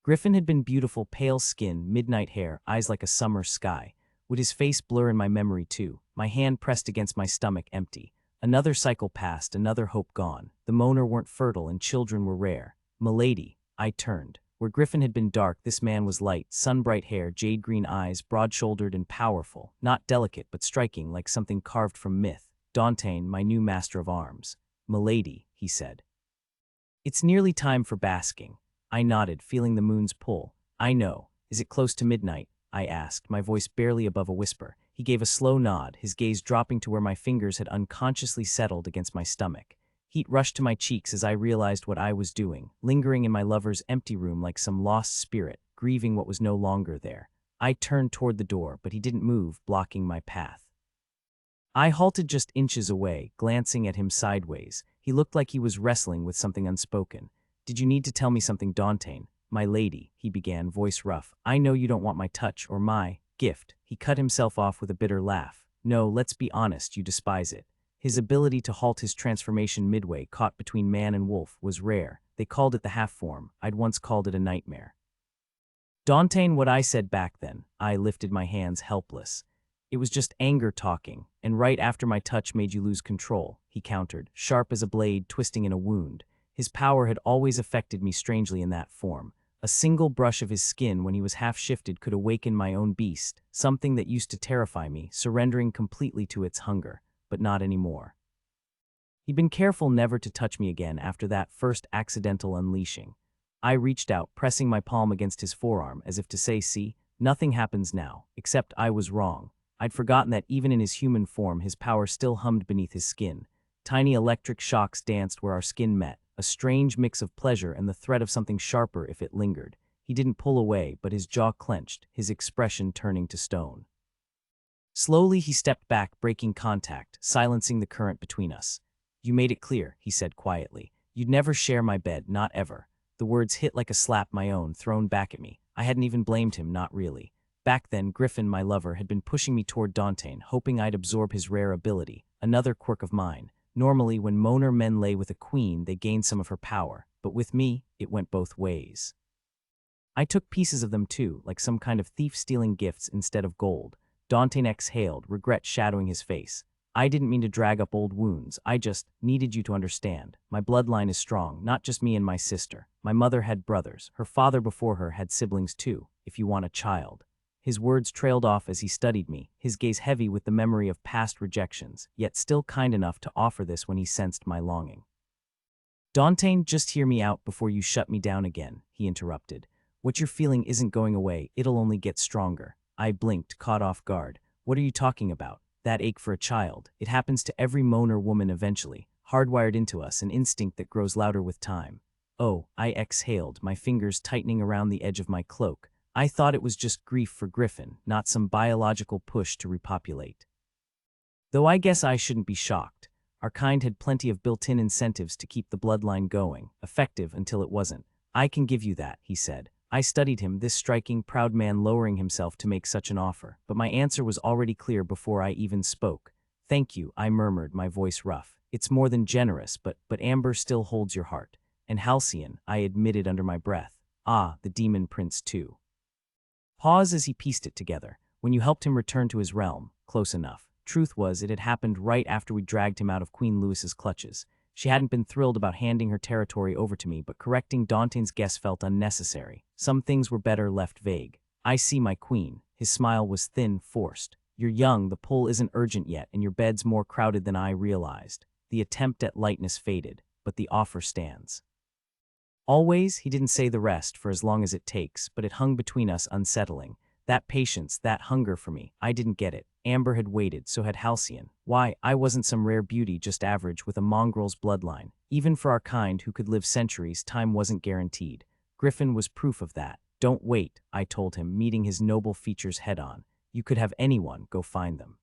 Griffin had been beautiful, pale skin, midnight hair, eyes like a summer sky. Would his face blur in my memory too? My hand pressed against my stomach, empty. Another cycle passed, another hope gone. The moaner weren't fertile and children were rare. "Milady," I turned. Where Griffin had been dark, this man was light, sun-bright hair, jade-green eyes, broad-shouldered and powerful, not delicate but striking, like something carved from myth. "Dauntain, my new master of arms." "Milady," he said. "It's nearly time for basking." I nodded, feeling the moon's pull. "I know. Is it close to midnight?" I asked, my voice barely above a whisper. He gave a slow nod, his gaze dropping to where my fingers had unconsciously settled against my stomach. Heat rushed to my cheeks as I realized what I was doing, lingering in my lover's empty room like some lost spirit, grieving what was no longer there. I turned toward the door, but he didn't move, blocking my path. I halted just inches away, glancing at him sideways. He looked like he was wrestling with something unspoken. "Did you need to tell me something, Dauntain?" "My lady," he began, voice rough. "I know you don't want my touch or my gift." He cut himself off with a bitter laugh. "No, let's be honest, you despise it." His ability to halt his transformation midway, caught between man and wolf, was rare. They called it the half-form. I'd once called it a nightmare. "Dauntain," what I said back then. I lifted my hands, helpless. "It was just anger talking, and right after my touch made you lose control," he countered, sharp as a blade twisting in a wound. His power had always affected me strangely in that form. A single brush of his skin when he was half-shifted could awaken my own beast, something that used to terrify me, surrendering completely to its hunger. But not anymore. He'd been careful never to touch me again after that first accidental unleashing. I reached out, pressing my palm against his forearm, as if to say, see, nothing happens now, except I was wrong. I'd forgotten that even in his human form, his power still hummed beneath his skin. Tiny electric shocks danced where our skin met, a strange mix of pleasure and the threat of something sharper if it lingered. He didn't pull away, but his jaw clenched, his expression turning to stone. Slowly, he stepped back, breaking contact, silencing the current between us. You made it clear, he said quietly. You'd never share my bed, not ever. The words hit like a slap, my own, thrown back at me. I hadn't even blamed him, not really. Back then, Griffin, my lover, had been pushing me toward Dantain, hoping I'd absorb his rare ability, another quirk of mine. Normally, when Moaner men lay with a queen, they gained some of her power, but with me, it went both ways. I took pieces of them too, like some kind of thief stealing gifts instead of gold. Dantain exhaled, regret shadowing his face. I didn't mean to drag up old wounds, I just needed you to understand. My bloodline is strong, not just me and my sister. My mother had brothers, her father before her had siblings too, if you want a child. His words trailed off as he studied me, his gaze heavy with the memory of past rejections, yet still kind enough to offer this when he sensed my longing. Dantain, just hear me out before you shut me down again, he interrupted. What you're feeling isn't going away, it'll only get stronger. I blinked, caught off guard. What are you talking about? That ache for a child. It happens to every Moaner woman eventually, hardwired into us, an instinct that grows louder with time. Oh, I exhaled, my fingers tightening around the edge of my cloak. I thought it was just grief for Griffin, not some biological push to repopulate. Though I guess I shouldn't be shocked. Our kind had plenty of built-in incentives to keep the bloodline going, effective until it wasn't. I can give you that, he said. I studied him, this striking, proud man lowering himself to make such an offer, but my answer was already clear before I even spoke. Thank you, I murmured, my voice rough. It's more than generous, but Amber still holds your heart. And Halcyon, I admitted under my breath. Ah, the demon prince too. Pause as he pieced it together. When you helped him return to his realm, close enough. Truth was, it had happened right after we dragged him out of Queen Louis's clutches. She hadn't been thrilled about handing her territory over to me, but correcting Dantain's guess felt unnecessary. Some things were better left vague. I see, my queen. His smile was thin, forced. You're young, the pull isn't urgent yet, and your bed's more crowded than I realized. The attempt at lightness faded, but the offer stands. Always, he didn't say the rest, for as long as it takes, but it hung between us, unsettling. That patience, that hunger for me, I didn't get it. Amber had waited, so had Halcyon. Why, I wasn't some rare beauty, just average, with a mongrel's bloodline. Even for our kind, who could live centuries, time wasn't guaranteed. Griffin was proof of that. Don't wait, I told him, meeting his noble features head-on. You could have anyone, go find them.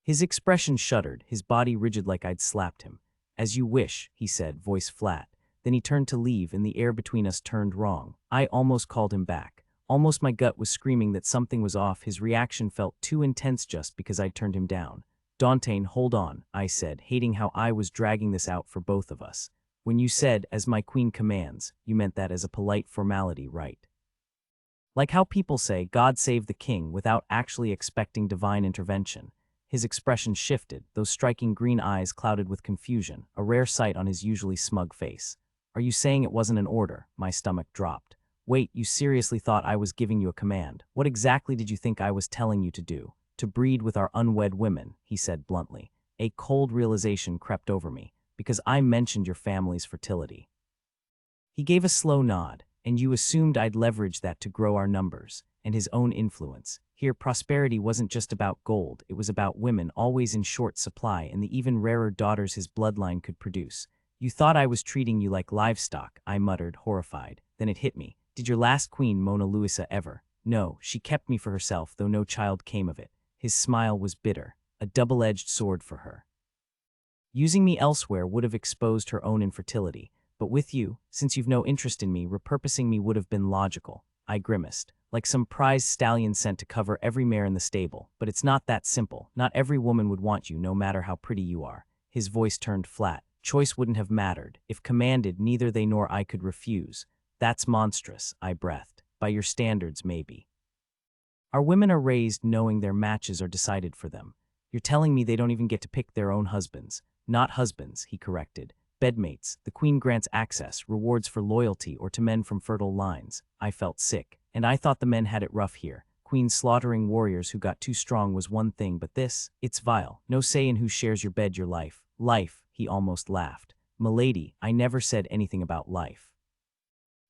His expression shuddered, his body rigid like I'd slapped him. As you wish, he said, voice flat. Then he turned to leave, and the air between us turned wrong. I almost called him back. Almost my gut was screaming that something was off. His reaction felt too intense just because I'd turned him down. Dantain, hold on, I said, hating how I was dragging this out for both of us. When you said, as my queen commands, you meant that as a polite formality, right? Like how people say, God save the king, without actually expecting divine intervention. His expression shifted, those striking green eyes clouded with confusion, a rare sight on his usually smug face. Are you saying it wasn't an order? My stomach dropped. Wait, you seriously thought I was giving you a command? What exactly did you think I was telling you to do? To breed with our unwed women, he said bluntly. A cold realization crept over me, because I mentioned your family's fertility. He gave a slow nod, and you assumed I'd leverage that to grow our numbers, and his own influence. Here, prosperity wasn't just about gold, it was about women always in short supply and the even rarer daughters his bloodline could produce. You thought I was treating you like livestock, I muttered, horrified. Then it hit me. Did your last queen, Mona Luisa, ever? No, she kept me for herself, though no child came of it. His smile was bitter, a double-edged sword for her. Using me elsewhere would have exposed her own infertility, but with you, since you've no interest in me, repurposing me would have been logical. I grimaced, like some prized stallion sent to cover every mare in the stable. But it's not that simple. Not every woman would want you, no matter how pretty you are. His voice turned flat. Choice wouldn't have mattered. If commanded, neither they nor I could refuse. That's monstrous, I breathed. By your standards, maybe. Our women are raised knowing their matches are decided for them. You're telling me they don't even get to pick their own husbands. Not husbands, he corrected. Bedmates. The queen grants access, rewards for loyalty or to men from fertile lines. I felt sick. And I thought the men had it rough here. Queen slaughtering warriors who got too strong was one thing, but this, it's vile. No say in who shares your bed, your life. Life, he almost laughed. "Milady, I never said anything about life."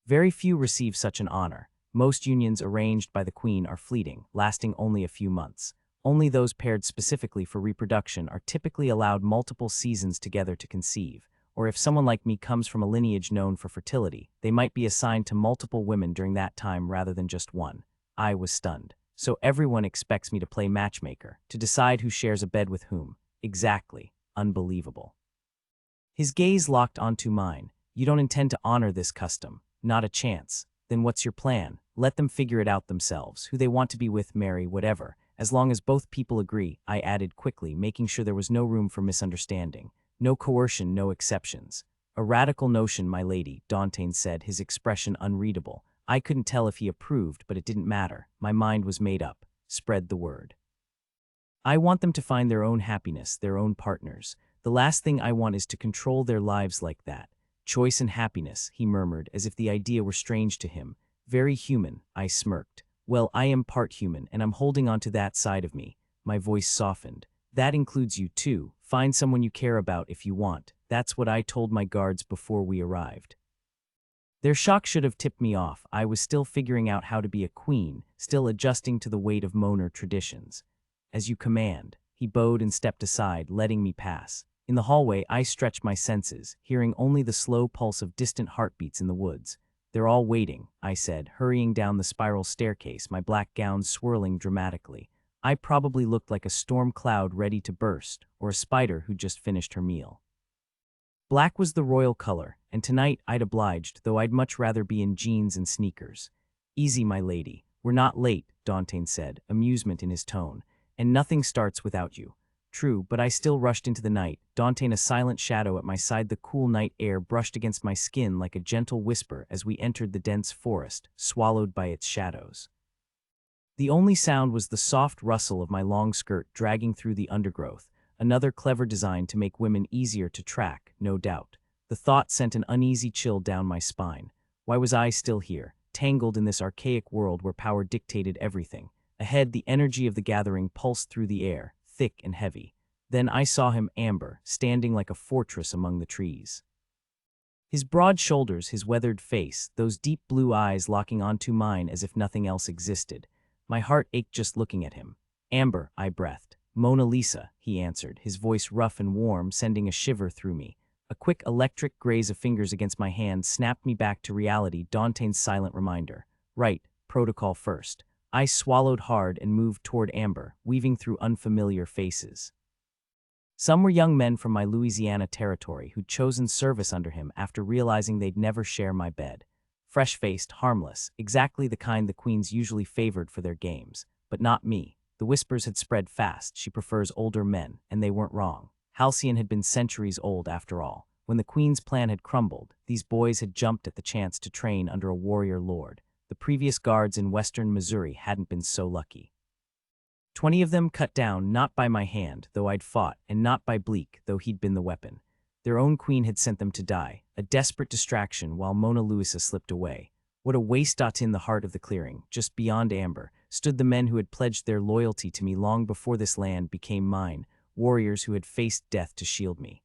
Very few receive such an honor. Most unions arranged by the queen are fleeting, lasting only a few months. Only those paired specifically for reproduction are typically allowed multiple seasons together to conceive, or if someone like me comes from a lineage known for fertility, they might be assigned to multiple women during that time rather than just one. I was stunned. So everyone expects me to play matchmaker, to decide who shares a bed with whom. Exactly. Unbelievable. His gaze locked onto mine. "You don't intend to honor this custom. Not a chance. Then what's your plan? Let them figure it out themselves, who they want to be with, marry, whatever. As long as both people agree," I added quickly, making sure there was no room for misunderstanding. "No coercion, no exceptions." "A radical notion, my lady," Dantain said, his expression unreadable. I couldn't tell if he approved, but it didn't matter. My mind was made up. Spread the word. "I want them to find their own happiness, their own partners. The last thing I want is to control their lives like that. Choice and happiness," he murmured, as if the idea were strange to him. "Very human," I smirked. "Well, I am part human, and I'm holding on to that side of me." My voice softened. "That includes you too. Find someone you care about if you want." That's what I told my guards before we arrived. Their shock should have tipped me off. I was still figuring out how to be a queen, still adjusting to the weight of Moner traditions. "As you command." He bowed and stepped aside, letting me pass. In the hallway, I stretched my senses, hearing only the slow pulse of distant heartbeats in the woods. "They're all waiting," I said, hurrying down the spiral staircase, my black gown swirling dramatically. I probably looked like a storm cloud ready to burst, or a spider who'd just finished her meal. Black was the royal color, and tonight I'd obliged, though I'd much rather be in jeans and sneakers. "Easy, my lady. We're not late," Dantain said, amusement in his tone. "And nothing starts without you." True, but I still rushed into the night, Dantain a silent shadow at my side. The cool night air brushed against my skin like a gentle whisper as we entered the dense forest, swallowed by its shadows. The only sound was the soft rustle of my long skirt dragging through the undergrowth, another clever design to make women easier to track, no doubt. The thought sent an uneasy chill down my spine. Why was I still here, tangled in this archaic world where power dictated everything? Ahead, the energy of the gathering pulsed through the air, thick and heavy. Then I saw him, Amber, standing like a fortress among the trees. His broad shoulders, his weathered face, those deep blue eyes locking onto mine as if nothing else existed. My heart ached just looking at him. "Amber," I breathed. "Mona Lisa," he answered, his voice rough and warm, sending a shiver through me. A quick electric graze of fingers against my hand snapped me back to reality, Dantain's silent reminder. Right, protocol first. I swallowed hard and moved toward Amber, weaving through unfamiliar faces. Some were young men from my Louisiana territory who'd chosen service under him after realizing they'd never share my bed. Fresh-faced, harmless, exactly the kind the queens usually favored for their games. But not me. The whispers had spread fast. She prefers older men, and they weren't wrong. Halcyon had been centuries old after all. When the queen's plan had crumbled, these boys had jumped at the chance to train under a warrior lord. The previous guards in western Missouri hadn't been so lucky. 20 of them cut down, not by my hand, though I'd fought, and not by Bleak, though he'd been the weapon. Their own queen had sent them to die, a desperate distraction while Mona Lisa slipped away. What a waste! In the heart of the clearing, just beyond Amber, stood the men who had pledged their loyalty to me long before this land became mine, warriors who had faced death to shield me.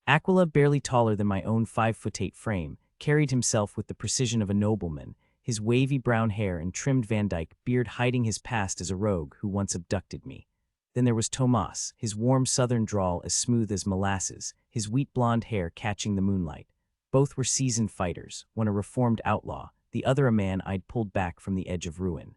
Aquila, barely taller than my own 5'8" frame, carried himself with the precision of a nobleman, his wavy brown hair and trimmed Van Dyke beard hiding his past as a rogue who once abducted me. Then there was Tomas, his warm southern drawl as smooth as molasses, his wheat blonde hair catching the moonlight. Both were seasoned fighters, one a reformed outlaw, the other a man I'd pulled back from the edge of ruin.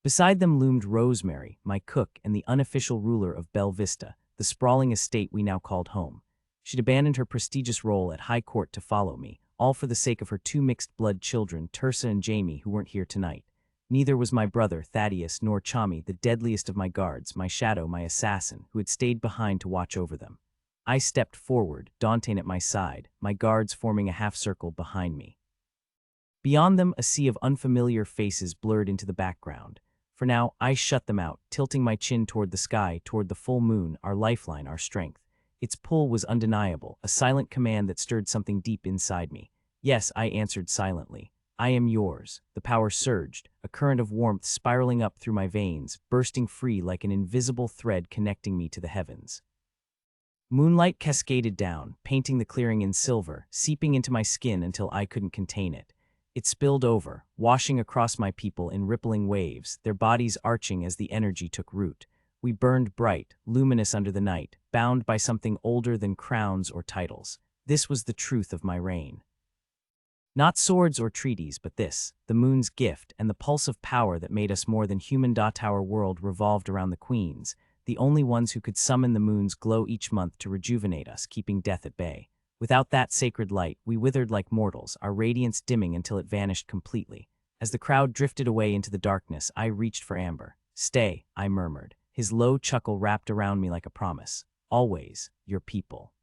Beside them loomed Rosemary, my cook and the unofficial ruler of Belle Vista, the sprawling estate we now called home. She'd abandoned her prestigious role at high court to follow me, all for the sake of her two mixed-blood children, Tersa and Jamie, who weren't here tonight. Neither was my brother, Thaddeus, nor Chami, the deadliest of my guards, my shadow, my assassin, who had stayed behind to watch over them. I stepped forward, Dantain at my side, my guards forming a half-circle behind me. Beyond them, a sea of unfamiliar faces blurred into the background. For now, I shut them out, tilting my chin toward the sky, toward the full moon, our lifeline, our strength. Its pull was undeniable, a silent command that stirred something deep inside me. "Yes," I answered silently. "I am yours." The power surged, a current of warmth spiraling up through my veins, bursting free like an invisible thread connecting me to the heavens. Moonlight cascaded down, painting the clearing in silver, seeping into my skin until I couldn't contain it. It spilled over, washing across my people in rippling waves, their bodies arching as the energy took root. We burned bright, luminous under the night, bound by something older than crowns or titles. This was the truth of my reign. Not swords or treaties, but this, the moon's gift and the pulse of power that made us more than human. Our world revolved around the queens, the only ones who could summon the moon's glow each month to rejuvenate us, keeping death at bay. Without that sacred light, we withered like mortals, our radiance dimming until it vanished completely. As the crowd drifted away into the darkness, I reached for Amber. "Stay," I murmured, his low chuckle wrapped around me like a promise. "Always, your people."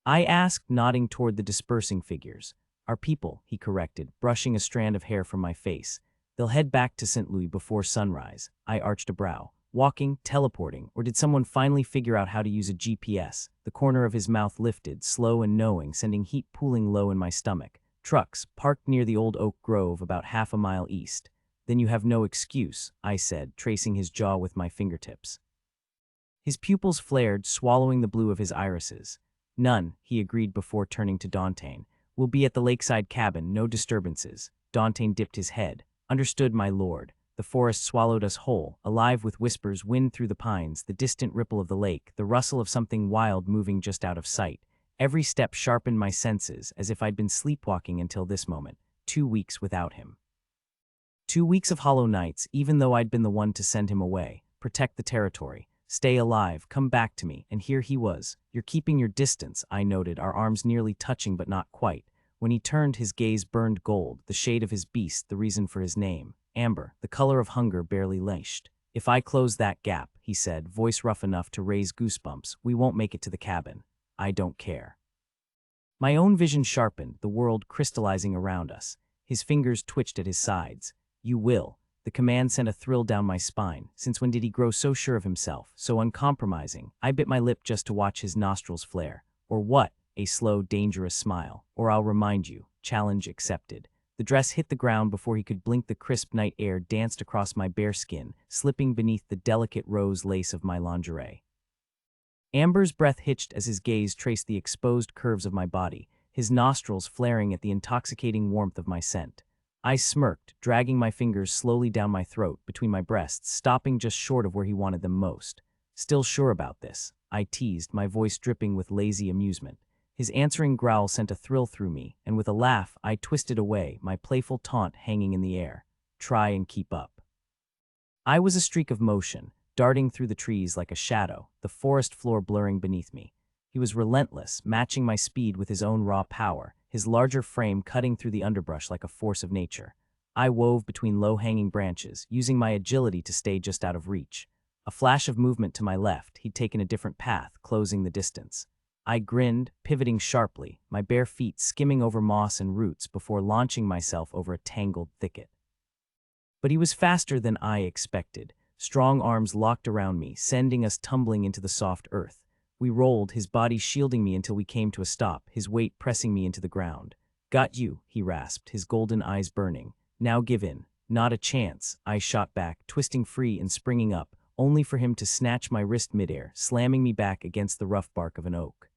I asked, nodding toward the dispersing figures. "Our people," he corrected, brushing a strand of hair from my face. "They'll head back to St. Louis before sunrise." I arched a brow. Walking, teleporting, or did someone finally figure out how to use a GPS? The corner of his mouth lifted, slow and knowing, sending heat pooling low in my stomach. "Trucks, parked near the old oak grove about half a mile east." "Then you have no excuse," I said, tracing his jaw with my fingertips. His pupils flared, swallowing the blue of his irises. "None," he agreed before turning to Dantain. "We'll be at the lakeside cabin, no disturbances." Dantain dipped his head. "Understood, my lord." The forest swallowed us whole, alive with whispers, wind through the pines, the distant ripple of the lake, the rustle of something wild moving just out of sight. Every step sharpened my senses, as if I'd been sleepwalking until this moment. 2 weeks without him. 2 weeks of hollow nights, even though I'd been the one to send him away. Protect the territory. Stay alive, come back to me, and here he was. "You're keeping your distance," I noted, our arms nearly touching but not quite. When he turned, his gaze burned gold, the shade of his beast, the reason for his name. "Amber," the color of hunger barely lashed. "If I close that gap," he said, voice rough enough to raise goosebumps, "we won't make it to the cabin. I don't care." My own vision sharpened, the world crystallizing around us. His fingers twitched at his sides. "You will." The command sent a thrill down my spine. Since when did he grow so sure of himself, so uncompromising? I bit my lip just to watch his nostrils flare. "Or what?" A slow, dangerous smile. "Or I'll remind you." Challenge accepted. The dress hit the ground before he could blink. The crisp night air danced across my bare skin, slipping beneath the delicate rose lace of my lingerie. Amber's breath hitched as his gaze traced the exposed curves of my body, his nostrils flaring at the intoxicating warmth of my scent. I smirked, dragging my fingers slowly down my throat, between my breasts, stopping just short of where he wanted them most. "Still sure about this?" I teased, my voice dripping with lazy amusement. His answering growl sent a thrill through me, and with a laugh, I twisted away, my playful taunt hanging in the air. "Try and keep up." I was a streak of motion, darting through the trees like a shadow, the forest floor blurring beneath me. He was relentless, matching my speed with his own raw power, his larger frame cutting through the underbrush like a force of nature. I wove between low-hanging branches, using my agility to stay just out of reach. A flash of movement to my left, he'd taken a different path, closing the distance. I grinned, pivoting sharply, my bare feet skimming over moss and roots before launching myself over a tangled thicket. But he was faster than I expected. Strong arms locked around me, sending us tumbling into the soft earth. We rolled, his body shielding me until we came to a stop, his weight pressing me into the ground. "Got you," he rasped, his golden eyes burning. "Now give in." "Not a chance," I shot back, twisting free and springing up, only for him to snatch my wrist midair, slamming me back against the rough bark of an oak.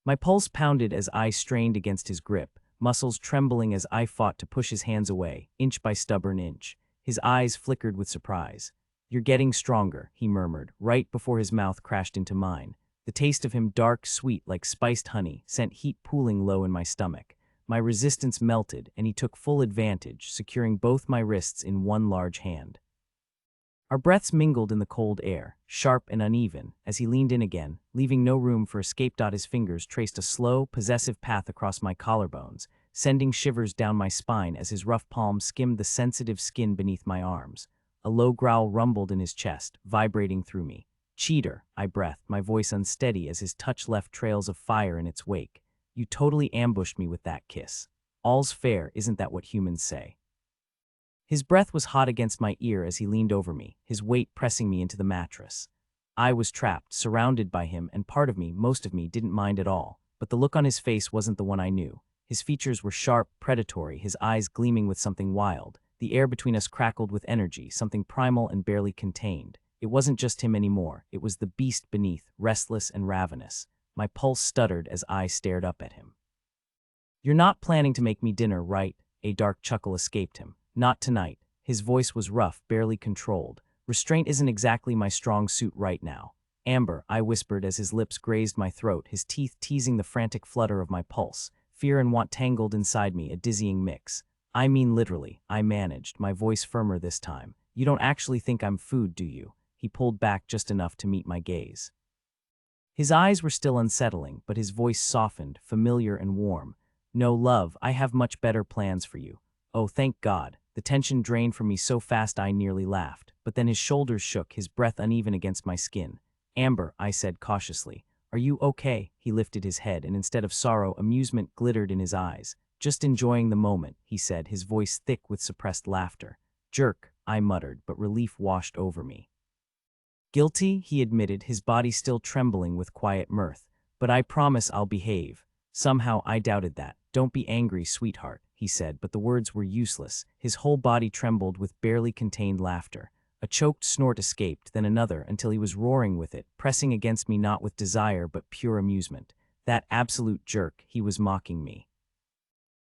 My pulse pounded as I strained against his grip, muscles trembling as I fought to push his hands away, inch by stubborn inch. His eyes flickered with surprise. "You're getting stronger," he murmured, right before his mouth crashed into mine. The taste of him, dark, sweet like spiced honey, sent heat pooling low in my stomach. My resistance melted, and he took full advantage, securing both my wrists in one large hand. Our breaths mingled in the cold air, sharp and uneven, as he leaned in again, leaving no room for escape. His fingers traced a slow, possessive path across my collarbones, sending shivers down my spine as his rough palm skimmed the sensitive skin beneath my arms. A low growl rumbled in his chest, vibrating through me. "Cheater," I breathed, my voice unsteady as his touch left trails of fire in its wake. "You totally ambushed me with that kiss. All's fair, isn't that what humans say?" His breath was hot against my ear as he leaned over me, his weight pressing me into the mattress. I was trapped, surrounded by him, and part of me, most of me, didn't mind at all. But the look on his face wasn't the one I knew. His features were sharp, predatory, his eyes gleaming with something wild. The air between us crackled with energy, something primal and barely contained. It wasn't just him anymore. It was the beast beneath, restless and ravenous. My pulse stuttered as I stared up at him. "You're not planning to make me dinner, right?" A dark chuckle escaped him. "Not tonight." His voice was rough, barely controlled. "Restraint isn't exactly my strong suit right now." "Amber," I whispered as his lips grazed my throat, his teeth teasing the frantic flutter of my pulse. Fear and want tangled inside me, a dizzying mix. "I mean literally," I managed, my voice firmer this time. "You don't actually think I'm food, do you?" He pulled back just enough to meet my gaze. His eyes were still unsettling, but his voice softened, familiar and warm. "No, love, I have much better plans for you." "Oh, thank God." The tension drained from me so fast I nearly laughed, but then his shoulders shook, his breath uneven against my skin. "Amber," I said cautiously, "are you okay?" He lifted his head, and instead of sorrow, amusement glittered in his eyes. "Just enjoying the moment," he said, his voice thick with suppressed laughter. "Jerk," I muttered, but relief washed over me. "Guilty," he admitted, his body still trembling with quiet mirth. "But I promise I'll behave." Somehow I doubted that. "Don't be angry, sweetheart," he said, but the words were useless. His whole body trembled with barely contained laughter. A choked snort escaped, then another, until he was roaring with it, pressing against me not with desire but pure amusement. That absolute jerk, he was mocking me.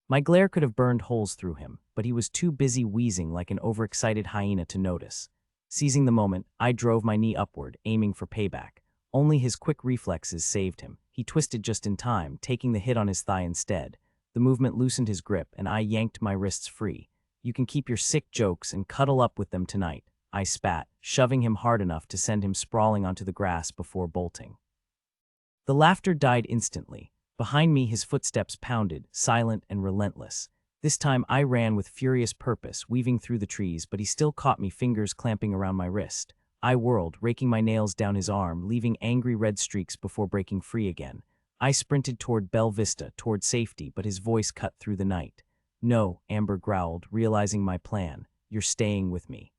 My glare could have burned holes through him, but he was too busy wheezing like an overexcited hyena to notice. Seizing the moment, I drove my knee upward, aiming for payback. Only his quick reflexes saved him. He twisted just in time, taking the hit on his thigh instead. The movement loosened his grip, and I yanked my wrists free. "You can keep your sick jokes and cuddle up with them tonight," I spat, shoving him hard enough to send him sprawling onto the grass before bolting. The laughter died instantly. Behind me, his footsteps pounded, silent and relentless. This time I ran with furious purpose, weaving through the trees, but he still caught me, fingers clamping around my wrist. I whirled, raking my nails down his arm, leaving angry red streaks before breaking free again. I sprinted toward Belle Vista, toward safety, but his voice cut through the night. "No," Amber growled, realizing my plan. "You're staying with me."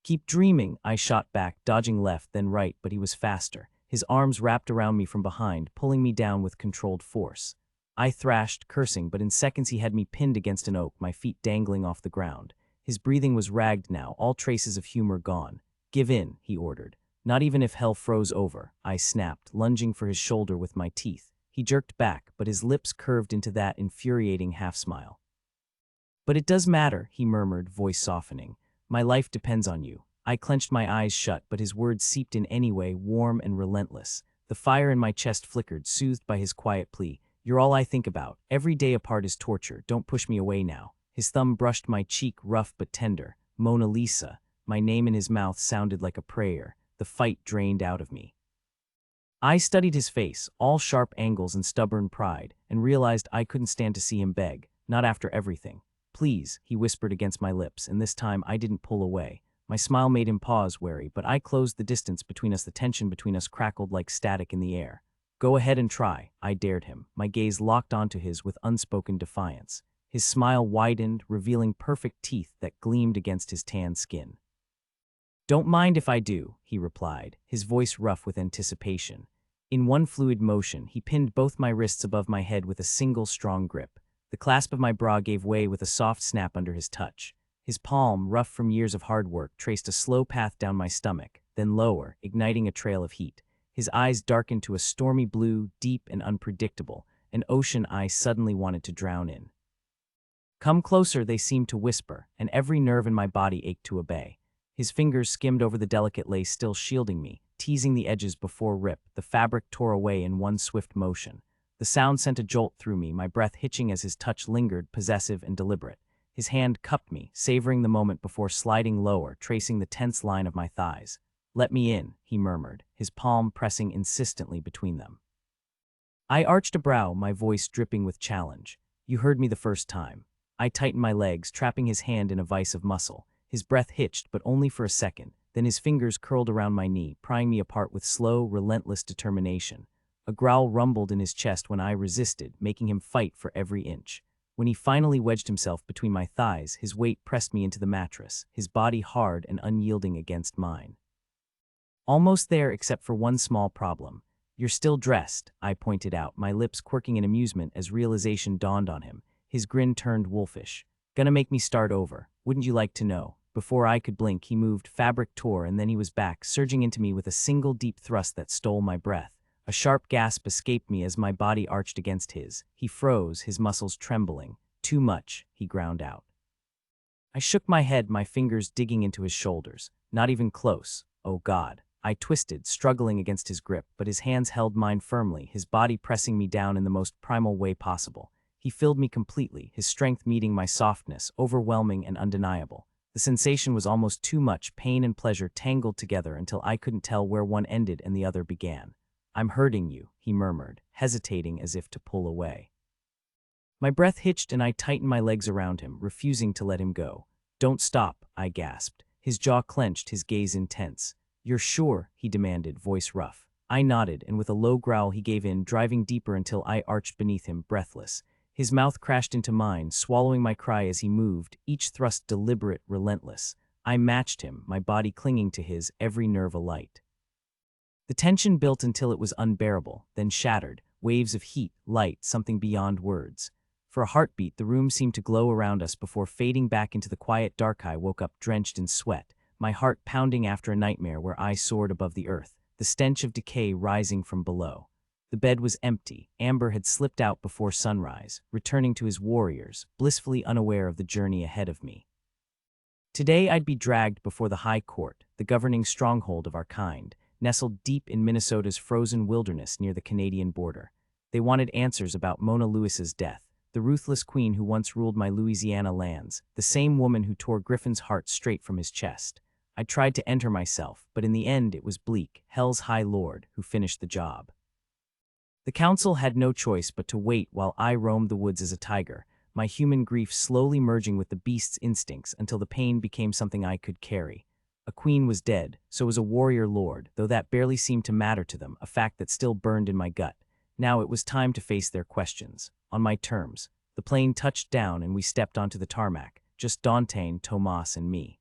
"Keep dreaming," I shot back, dodging left, then right, but he was faster. His arms wrapped around me from behind, pulling me down with controlled force. I thrashed, cursing, but in seconds he had me pinned against an oak, my feet dangling off the ground. His breathing was ragged now, all traces of humor gone. "Give in," he ordered. "Not even if hell froze over," I snapped, lunging for his shoulder with my teeth. He jerked back, but his lips curved into that infuriating half-smile. "But it does matter," he murmured, voice softening. "My life depends on you." I clenched my eyes shut, but his words seeped in anyway, warm and relentless. The fire in my chest flickered, soothed by his quiet plea. "You're all I think about. Every day apart is torture. Don't push me away now." His thumb brushed my cheek, rough but tender. "Mona Lisa." My name in his mouth sounded like a prayer. The fight drained out of me. I studied his face, all sharp angles and stubborn pride, and realized I couldn't stand to see him beg, not after everything. "Please," he whispered against my lips, and this time I didn't pull away. My smile made him pause, wary, but I closed the distance between us. The tension between us crackled like static in the air. "Go ahead and try," I dared him, my gaze locked onto his with unspoken defiance. His smile widened, revealing perfect teeth that gleamed against his tan skin. "Don't mind if I do," he replied, his voice rough with anticipation. In one fluid motion, he pinned both my wrists above my head with a single strong grip. The clasp of my bra gave way with a soft snap under his touch. His palm, rough from years of hard work, traced a slow path down my stomach, then lower, igniting a trail of heat. His eyes darkened to a stormy blue, deep and unpredictable, an ocean I suddenly wanted to drown in. "Come closer," they seemed to whisper, and every nerve in my body ached to obey. His fingers skimmed over the delicate lace still shielding me, teasing the edges before rip. The fabric tore away in one swift motion. The sound sent a jolt through me, my breath hitching as his touch lingered, possessive and deliberate. His hand cupped me, savoring the moment before sliding lower, tracing the tense line of my thighs. "Let me in," he murmured, his palm pressing insistently between them. I arched a brow, my voice dripping with challenge. "You heard me the first time." I tightened my legs, trapping his hand in a vice of muscle. His breath hitched, but only for a second. Then his fingers curled around my knee, prying me apart with slow, relentless determination. A growl rumbled in his chest when I resisted, making him fight for every inch. When he finally wedged himself between my thighs, his weight pressed me into the mattress, his body hard and unyielding against mine. "Almost there, except for one small problem. You're still dressed," I pointed out, my lips quirking in amusement as realization dawned on him. His grin turned wolfish. "Gonna make me start over. Wouldn't you like to know?" Before I could blink, he moved, fabric tore, and then he was back, surging into me with a single deep thrust that stole my breath. A sharp gasp escaped me as my body arched against his. He froze, his muscles trembling. "Too much," he ground out. I shook my head, my fingers digging into his shoulders. Not even close. Oh God. I twisted, struggling against his grip, but his hands held mine firmly, his body pressing me down in the most primal way possible. He filled me completely, his strength meeting my softness, overwhelming and undeniable. The sensation was almost too much, pain and pleasure tangled together until I couldn't tell where one ended and the other began. "I'm hurting you," he murmured, hesitating as if to pull away. My breath hitched and I tightened my legs around him, refusing to let him go. "Don't stop," I gasped. His jaw clenched, his gaze intense. "You're sure?" he demanded, voice rough. I nodded, and with a low growl he gave in, driving deeper until I arched beneath him, breathless. His mouth crashed into mine, swallowing my cry as he moved, each thrust deliberate, relentless. I matched him, my body clinging to his, every nerve alight. The tension built until it was unbearable, then shattered, waves of heat, light, something beyond words. For a heartbeat, the room seemed to glow around us before fading back into the quiet dark. I woke up drenched in sweat, my heart pounding after a nightmare where I soared above the earth, the stench of decay rising from below. The bed was empty. Amber had slipped out before sunrise, returning to his warriors, blissfully unaware of the journey ahead of me. Today I'd be dragged before the High Court, the governing stronghold of our kind, nestled deep in Minnesota's frozen wilderness near the Canadian border. They wanted answers about Mona Lewis's death, the ruthless queen who once ruled my Louisiana lands, the same woman who tore Griffin's heart straight from his chest. I tried to enter myself, but in the end it was Bleak, Hell's High Lord, who finished the job. The council had no choice but to wait while I roamed the woods as a tiger, my human grief slowly merging with the beast's instincts until the pain became something I could carry. A queen was dead, so was a warrior lord, though that barely seemed to matter to them, a fact that still burned in my gut. Now it was time to face their questions. On my terms. The plane touched down and we stepped onto the tarmac, just Dante, Tomas, and me.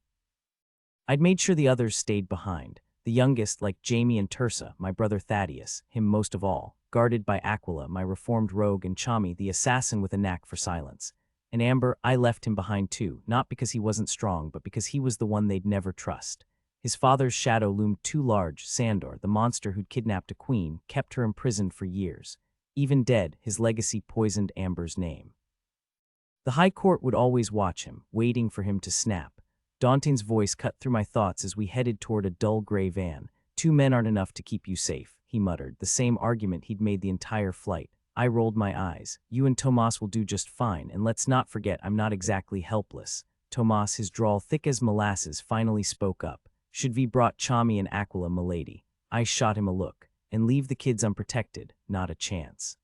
I'd made sure the others stayed behind. The youngest, like Jamie and Tersa, my brother Thaddeus, him most of all, guarded by Aquila, my reformed rogue, and Chami, the assassin with a knack for silence. And Amber, I left him behind too, not because he wasn't strong, but because he was the one they'd never trust. His father's shadow loomed too large. Sandor, the monster who'd kidnapped a queen, kept her imprisoned for years. Even dead, his legacy poisoned Amber's name. The High Court would always watch him, waiting for him to snap. Dante's voice cut through my thoughts as we headed toward a dull gray van. "2 men aren't enough to keep you safe," he muttered, the same argument he'd made the entire flight. I rolled my eyes. "You and Tomas will do just fine, and let's not forget I'm not exactly helpless." Tomas, his drawl thick as molasses, finally spoke up. "Should we brought Chami and Aquila, milady?" I shot him a look. "And leave the kids unprotected? Not a chance."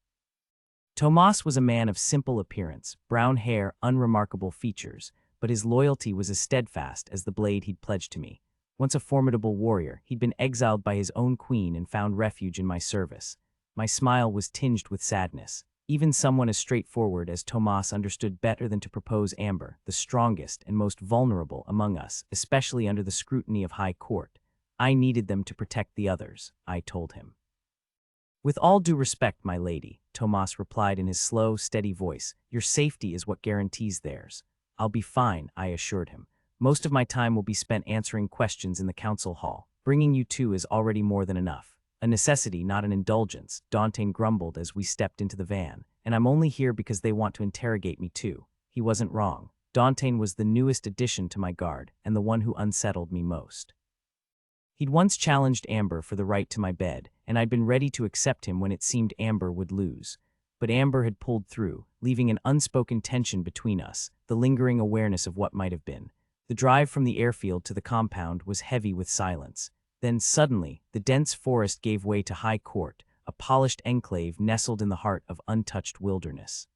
Tomas was a man of simple appearance, brown hair, unremarkable features, but his loyalty was as steadfast as the blade he'd pledged to me. Once a formidable warrior, he'd been exiled by his own queen and found refuge in my service. My smile was tinged with sadness. Even someone as straightforward as Tomas understood better than to propose Amber, the strongest and most vulnerable among us, especially under the scrutiny of High Court. I needed them to protect the others, I told him. "With all due respect, my lady," Tomas replied in his slow, steady voice, "your safety is what guarantees theirs." "I'll be fine," I assured him. "Most of my time will be spent answering questions in the council hall. Bringing you two is already more than enough. A necessity, not an indulgence," Dante grumbled as we stepped into the van. "And I'm only here because they want to interrogate me too." He wasn't wrong. Dante was the newest addition to my guard, and the one who unsettled me most. He'd once challenged Amber for the right to my bed, and I'd been ready to accept him when it seemed Amber would lose. But Amber had pulled through, leaving an unspoken tension between us, the lingering awareness of what might have been. The drive from the airfield to the compound was heavy with silence. Then suddenly, the dense forest gave way to High Court, a polished enclave nestled in the heart of untouched wilderness.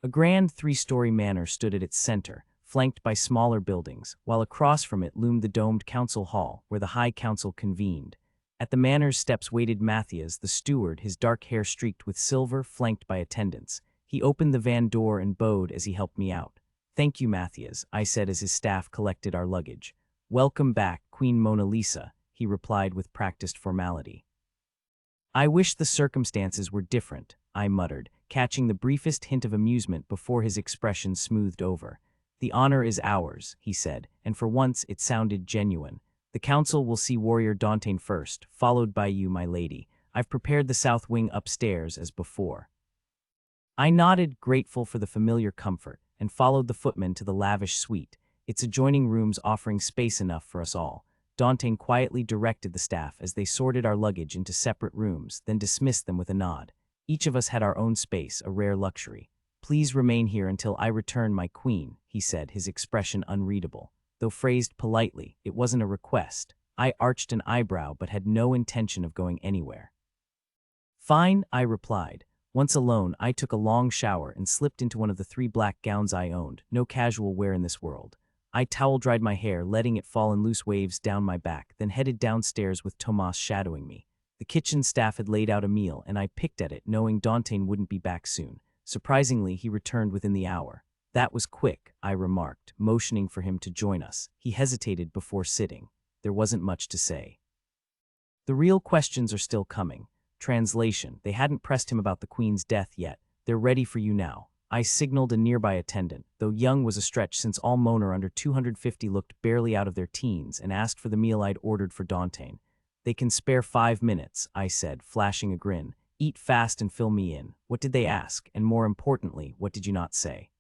A grand 3-story manor stood at its center, flanked by smaller buildings, while across from it loomed the domed council hall, where the High Council convened. At the manor's steps waited Matthias, the steward, his dark hair streaked with silver, flanked by attendants. He opened the van door and bowed as he helped me out. "Thank you, Matthias," I said as his staff collected our luggage. "Welcome back, Queen Mona Lisa," he replied with practiced formality. "I wish the circumstances were different," I muttered, catching the briefest hint of amusement before his expression smoothed over. "The honor is ours," he said, and for once it sounded genuine. "The council will see Warrior Dauntain first, followed by you, my lady. I've prepared the south wing upstairs as before." I nodded, grateful for the familiar comfort, and followed the footman to the lavish suite, its adjoining rooms offering space enough for us all. Dauntain quietly directed the staff as they sorted our luggage into separate rooms, then dismissed them with a nod. Each of us had our own space, a rare luxury. "Please remain here until I return, my queen," he said, his expression unreadable. Though phrased politely, it wasn't a request. I arched an eyebrow but had no intention of going anywhere. "Fine," I replied. Once alone, I took a long shower and slipped into one of the 3 black gowns I owned, no casual wear in this world. I towel-dried my hair, letting it fall in loose waves down my back, then headed downstairs with Tomas shadowing me. The kitchen staff had laid out a meal, and I picked at it, knowing Dauntain wouldn't be back soon. Surprisingly, he returned within the hour. "That was quick," I remarked, motioning for him to join us. He hesitated before sitting. There wasn't much to say. "The real questions are still coming." Translation: they hadn't pressed him about the Queen's death yet. "They're ready for you now." I signaled a nearby attendant, though young was a stretch since all Moner under 250 looked barely out of their teens, and asked for the meal I'd ordered for Dauntain. "They can spare 5 minutes," I said, flashing a grin. "Eat fast and fill me in." What did they ask? And more importantly, what did you not say?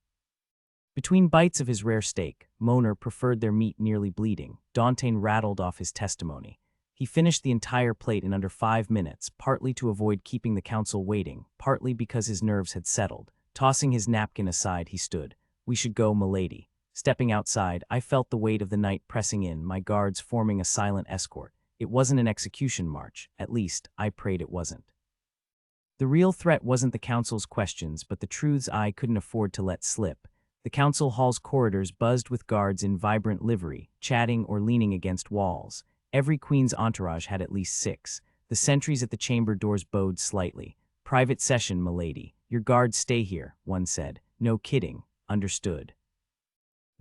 Between bites of his rare steak, Moner preferred their meat nearly bleeding. Dauntain rattled off his testimony. He finished the entire plate in under 5 minutes, partly to avoid keeping the council waiting, partly because his nerves had settled. Tossing his napkin aside, he stood. "We should go, milady." Stepping outside, I felt the weight of the night pressing in, my guards forming a silent escort. It wasn't an execution march. At least, I prayed it wasn't. The real threat wasn't the council's questions, but the truths I couldn't afford to let slip. The council hall's corridors buzzed with guards in vibrant livery, chatting or leaning against walls. Every queen's entourage had at least 6. The sentries at the chamber doors bowed slightly. "Private session, milady. Your guards stay here," one said. "No kidding. Understood."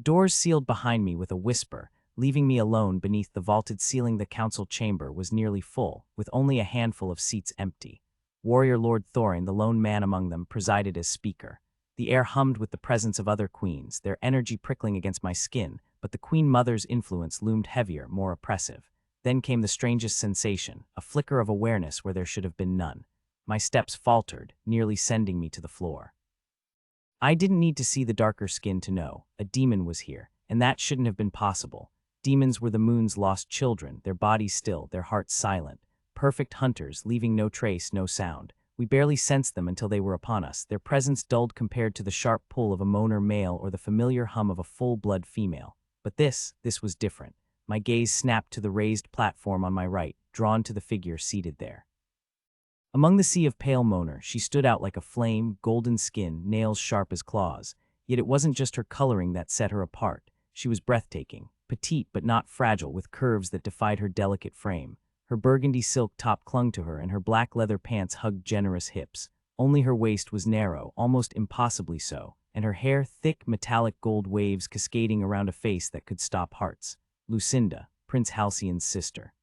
Doors sealed behind me with a whisper, leaving me alone beneath the vaulted ceiling. The council chamber was nearly full, with only a handful of seats empty. Warrior Lord Thorin, the lone man among them, presided as speaker. The air hummed with the presence of other queens, their energy prickling against my skin, but the Queen Mother's influence loomed heavier, more oppressive. Then came the strangest sensation, a flicker of awareness where there should have been none. My steps faltered, nearly sending me to the floor. I didn't need to see the darker skin to know. A demon was here, and that shouldn't have been possible. Demons were the moon's lost children, their bodies still, their hearts silent. Perfect hunters, leaving no trace, no sound. We barely sensed them until they were upon us, their presence dulled compared to the sharp pull of a Moner male or the familiar hum of a full-blood female. But this was different. My gaze snapped to the raised platform on my right, drawn to the figure seated there. Among the sea of pale Moner, she stood out like a flame, golden skin, nails sharp as claws. Yet it wasn't just her coloring that set her apart. She was breathtaking, petite but not fragile, with curves that defied her delicate frame. Her burgundy silk top clung to her, and her black leather pants hugged generous hips. Only her waist was narrow, almost impossibly so, and her hair thick, metallic gold waves cascading around a face that could stop hearts. Lucinda, Prince Halcyon's sister.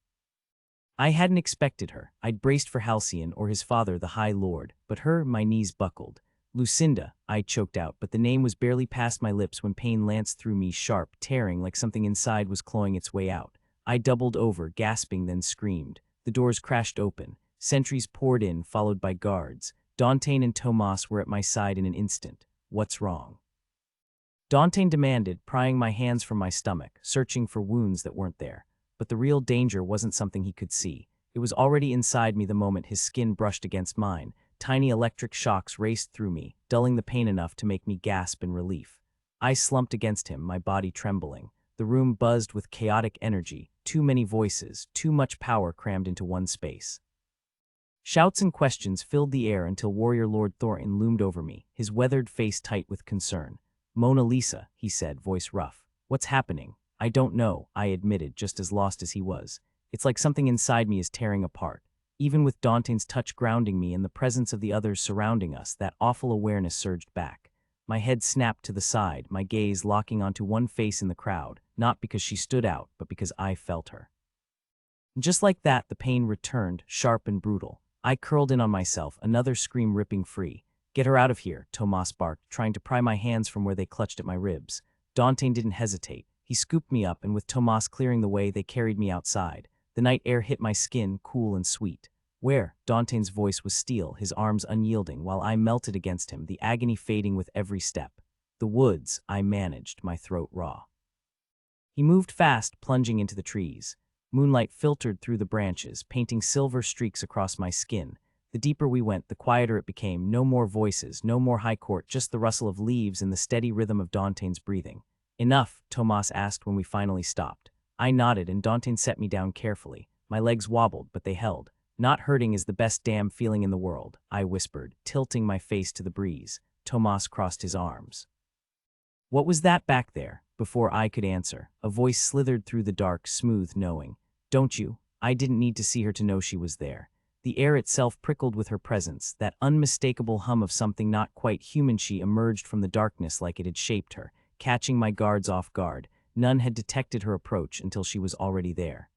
I hadn't expected her. I'd braced for Halcyon or his father, the High Lord, but her, my knees buckled. "Lucinda," I choked out, but the name was barely past my lips when pain lanced through me, sharp, tearing, like something inside was clawing its way out. I doubled over, gasping, then screamed. The doors crashed open. Sentries poured in, followed by guards. Dauntain and Tomas were at my side in an instant. "What's wrong?" Dauntain demanded, prying my hands from my stomach, searching for wounds that weren't there. But the real danger wasn't something he could see. It was already inside me the moment his skin brushed against mine. Tiny electric shocks raced through me, dulling the pain enough to make me gasp in relief. I slumped against him, my body trembling. The room buzzed with chaotic energy, too many voices, too much power crammed into one space. Shouts and questions filled the air until Warrior Lord Thorin loomed over me, his weathered face tight with concern. "Mona Lisa," he said, voice rough. "What's happening?" "I don't know," I admitted, just as lost as he was. "It's like something inside me is tearing apart." Even with Dauntain's touch grounding me and the presence of the others surrounding us, that awful awareness surged back. My head snapped to the side, my gaze locking onto one face in the crowd, not because she stood out, but because I felt her. And just like that, the pain returned, sharp and brutal. I curled in on myself, another scream ripping free. "Get her out of here," Tomas barked, trying to pry my hands from where they clutched at my ribs. Dantain didn't hesitate. He scooped me up, and with Tomas clearing the way, they carried me outside. The night air hit my skin, cool and sweet. Where? Dantain's voice was steel, his arms unyielding, while I melted against him, the agony fading with every step. The woods, I managed, my throat raw. He moved fast, plunging into the trees. Moonlight filtered through the branches, painting silver streaks across my skin. The deeper we went, the quieter it became. No more voices, no more high court, just the rustle of leaves and the steady rhythm of Dantain's breathing. Enough, Tomas asked when we finally stopped. I nodded, and Dantain set me down carefully. My legs wobbled, but they held. Not hurting is the best damn feeling in the world, I whispered, tilting my face to the breeze. Tomas crossed his arms. What was that back there? Before I could answer, a voice slithered through the dark, smooth knowing. Don't you? I didn't need to see her to know she was there. The air itself prickled with her presence, that unmistakable hum of something not quite human. She emerged from the darkness like it had shaped her, catching my guards off guard. None had detected her approach until she was already there.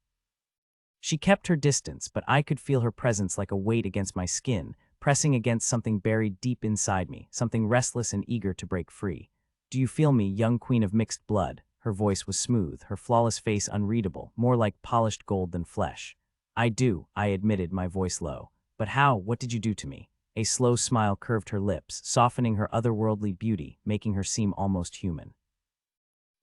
She kept her distance, but I could feel her presence like a weight against my skin, pressing against something buried deep inside me, something restless and eager to break free. Do you feel me, young queen of mixed blood? Her voice was smooth, her flawless face unreadable, more like polished gold than flesh. I do, I admitted, my voice low. But how? What did you do to me? A slow smile curved her lips, softening her otherworldly beauty, making her seem almost human.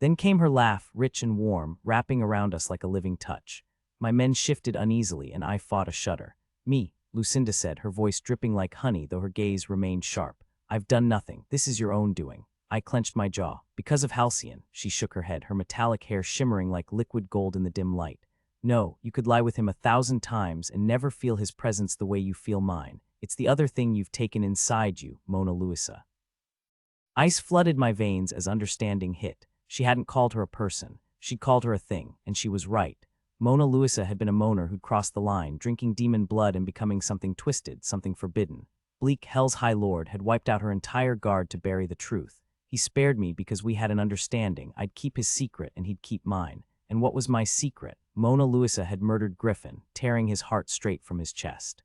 Then came her laugh, rich and warm, wrapping around us like a living touch. My men shifted uneasily, and I fought a shudder. Me, Lucinda said, her voice dripping like honey, though her gaze remained sharp. I've done nothing. This is your own doing. I clenched my jaw. Because of Halcyon, she shook her head, her metallic hair shimmering like liquid gold in the dim light. No, you could lie with him 1,000 times and never feel his presence the way you feel mine. It's the other thing you've taken inside you, Mona Luisa. Ice flooded my veins as understanding hit. She hadn't called her a person. She'd called her a thing, and she was right. Mona Luisa had been a moaner who'd crossed the line, drinking demon blood and becoming something twisted, something forbidden. Bleak, Hell's High Lord, had wiped out her entire guard to bury the truth. He spared me because we had an understanding. I'd keep his secret and he'd keep mine. And what was my secret? Mona Luisa had murdered Griffin, tearing his heart straight from his chest.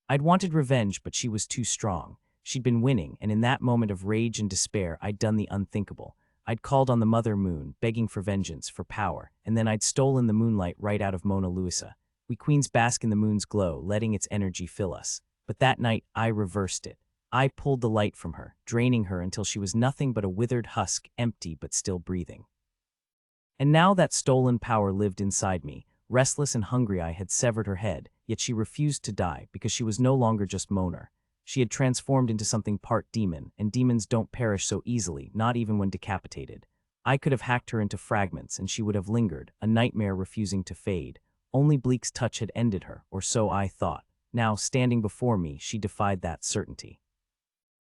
I'd wanted revenge, but she was too strong. She'd been winning, and in that moment of rage and despair, I'd done the unthinkable. I'd called on the Mother Moon, begging for vengeance, for power, and then I'd stolen the moonlight right out of Mona Luisa. We queens bask in the moon's glow, letting its energy fill us. But that night, I reversed it. I pulled the light from her, draining her until she was nothing but a withered husk, empty but still breathing. And now that stolen power lived inside me. Restless and hungry, I had severed her head, yet she refused to die because she was no longer just Moner. She had transformed into something part demon, and demons don't perish so easily, not even when decapitated. I could have hacked her into fragments, and she would have lingered, a nightmare refusing to fade. Only Bleak's touch had ended her, or so I thought. Now, standing before me, she defied that certainty.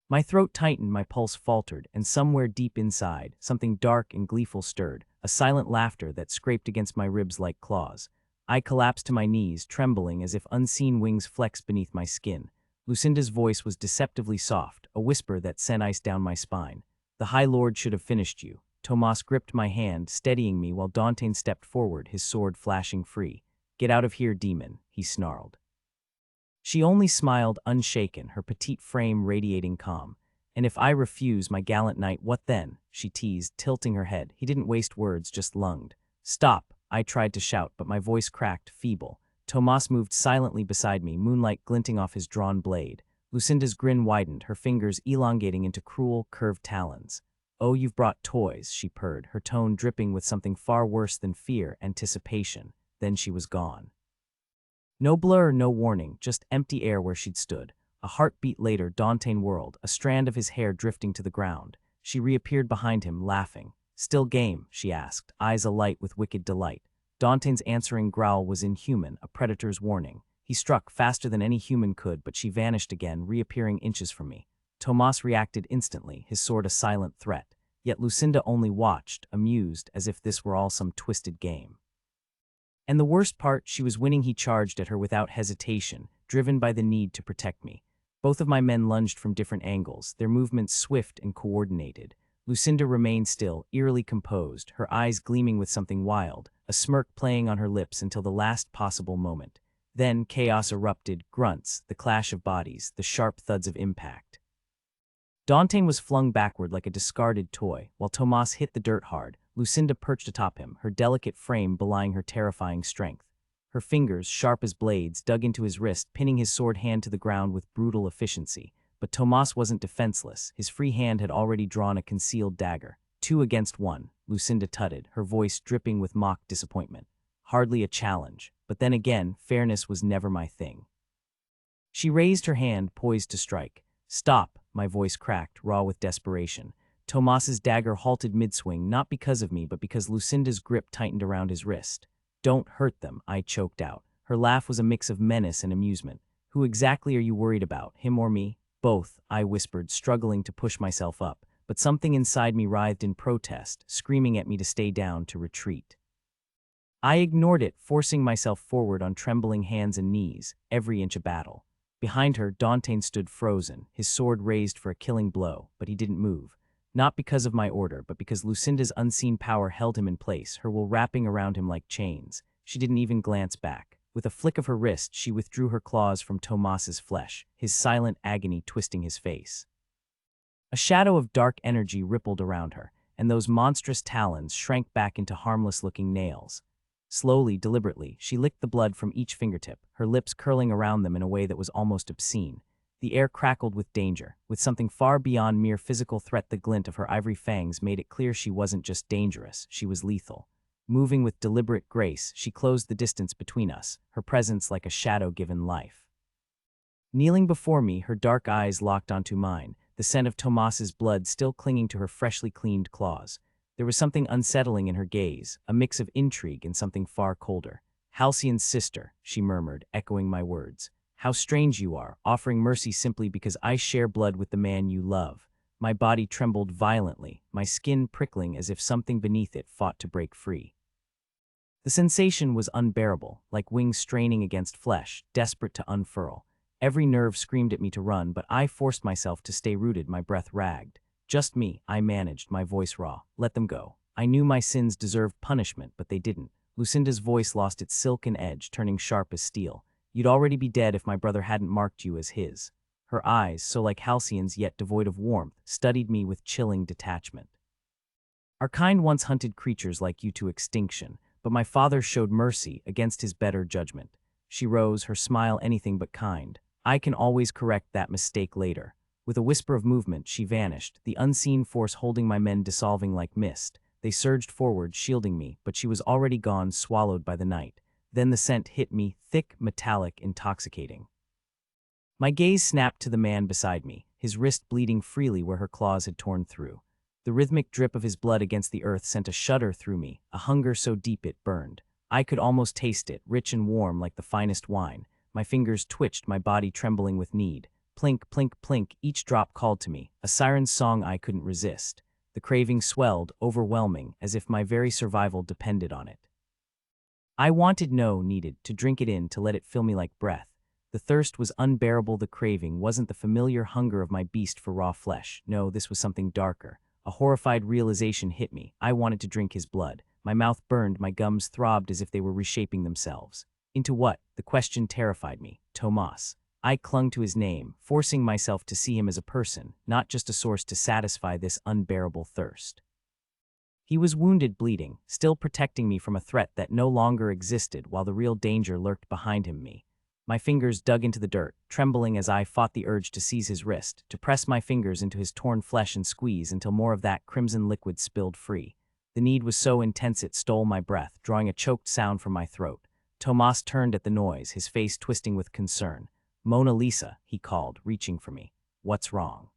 My throat tightened, my pulse faltered, and somewhere deep inside, something dark and gleeful stirred, a silent laughter that scraped against my ribs like claws. I collapsed to my knees, trembling as if unseen wings flexed beneath my skin. Lucinda's voice was deceptively soft, a whisper that sent ice down my spine. The High Lord should have finished you. Tomas gripped my hand, steadying me while Dantain stepped forward, his sword flashing free. Get out of here, demon, he snarled. She only smiled, unshaken, her petite frame radiating calm. And if I refuse, my gallant knight, what then? She teased, tilting her head. He didn't waste words, just lunged. Stop, I tried to shout, but my voice cracked, feeble. Tomas moved silently beside me, moonlight glinting off his drawn blade. Lucinda's grin widened, her fingers elongating into cruel, curved talons. Oh, you've brought toys, she purred, her tone dripping with something far worse than fear, anticipation. Then she was gone. No blur, no warning, just empty air where she'd stood. A heartbeat later, Dantain whirled, a strand of his hair drifting to the ground. She reappeared behind him, laughing. Still game, she asked, eyes alight with wicked delight. Dantain's answering growl was inhuman, a predator's warning. He struck faster than any human could, but she vanished again, reappearing inches from me. Tomas reacted instantly, his sword a silent threat. Yet Lucinda only watched, amused, as if this were all some twisted game. And the worst part, she was winning. He charged at her without hesitation, driven by the need to protect me. Both of my men lunged from different angles, their movements swift and coordinated. Lucinda remained still, eerily composed, her eyes gleaming with something wild, a smirk playing on her lips until the last possible moment. Then chaos erupted, grunts, the clash of bodies, the sharp thuds of impact. Dantain was flung backward like a discarded toy, while Tomas hit the dirt hard. Lucinda perched atop him, her delicate frame belying her terrifying strength. Her fingers, sharp as blades, dug into his wrist, pinning his sword hand to the ground with brutal efficiency. But Tomas wasn't defenseless. His free hand had already drawn a concealed dagger. 2 against 1, Lucinda tutted, her voice dripping with mock disappointment. Hardly a challenge, but then again, fairness was never my thing. She raised her hand, poised to strike. Stop, my voice cracked, raw with desperation. Tomas's dagger halted mid-swing, not because of me, but because Lucinda's grip tightened around his wrist. Don't hurt them, I choked out. Her laugh was a mix of menace and amusement. Who exactly are you worried about, him or me? Both, I whispered, struggling to push myself up, but something inside me writhed in protest, screaming at me to stay down, to retreat. I ignored it, forcing myself forward on trembling hands and knees, every inch a battle. Behind her, Dantain stood frozen, his sword raised for a killing blow, but he didn't move. Not because of my order, but because Lucinda's unseen power held him in place, her will wrapping around him like chains. She didn't even glance back. With a flick of her wrist, she withdrew her claws from Tomas's flesh, his silent agony twisting his face. A shadow of dark energy rippled around her, and those monstrous talons shrank back into harmless-looking nails. Slowly, deliberately, she licked the blood from each fingertip, her lips curling around them in a way that was almost obscene. The air crackled with danger. With something far beyond mere physical threat, the glint of her ivory fangs made it clear she wasn't just dangerous, she was lethal. Moving with deliberate grace, she closed the distance between us, her presence like a shadow given life. Kneeling before me, her dark eyes locked onto mine, the scent of Tomas's blood still clinging to her freshly cleaned claws. There was something unsettling in her gaze, a mix of intrigue and something far colder. Halcyon's sister, she murmured, echoing my words. How strange you are, offering mercy simply because I share blood with the man you love. My body trembled violently, my skin prickling as if something beneath it fought to break free. The sensation was unbearable, like wings straining against flesh, desperate to unfurl. Every nerve screamed at me to run, but I forced myself to stay rooted, my breath ragged. Just me, I managed, my voice raw. Let them go. I knew my sins deserved punishment, but they didn't. Lucinda's voice lost its silken edge, turning sharp as steel. You'd already be dead if my brother hadn't marked you as his. Her eyes, so like Halcyon's yet devoid of warmth, studied me with chilling detachment. Our kind once hunted creatures like you to extinction, but my father showed mercy against his better judgment. She rose, her smile anything but kind. I can always correct that mistake later. With a whisper of movement, she vanished, the unseen force holding my men dissolving like mist. They surged forward, shielding me, but she was already gone, swallowed by the night. Then the scent hit me, thick, metallic, intoxicating. My gaze snapped to the man beside me, his wrist bleeding freely where her claws had torn through. The rhythmic drip of his blood against the earth sent a shudder through me, a hunger so deep it burned. I could almost taste it, rich and warm like the finest wine. My fingers twitched, my body trembling with need. Plink, plink, plink, each drop called to me, a siren's song I couldn't resist. The craving swelled, overwhelming, as if my very survival depended on it. I needed to drink it in, to let it fill me like breath. The thirst was unbearable, the craving wasn't the familiar hunger of my beast for raw flesh. No, this was something darker. A horrified realization hit me. I wanted to drink his blood. My mouth burned, my gums throbbed as if they were reshaping themselves. Into what? The question terrified me. Tomas. I clung to his name, forcing myself to see him as a person, not just a source to satisfy this unbearable thirst. He was wounded, bleeding, still protecting me from a threat that no longer existed while the real danger lurked behind him. My fingers dug into the dirt, trembling as I fought the urge to seize his wrist, to press my fingers into his torn flesh and squeeze until more of that crimson liquid spilled free. The need was so intense it stole my breath, drawing a choked sound from my throat. Tomas turned at the noise, his face twisting with concern. Mona Lisa, he called, reaching for me. What's wrong?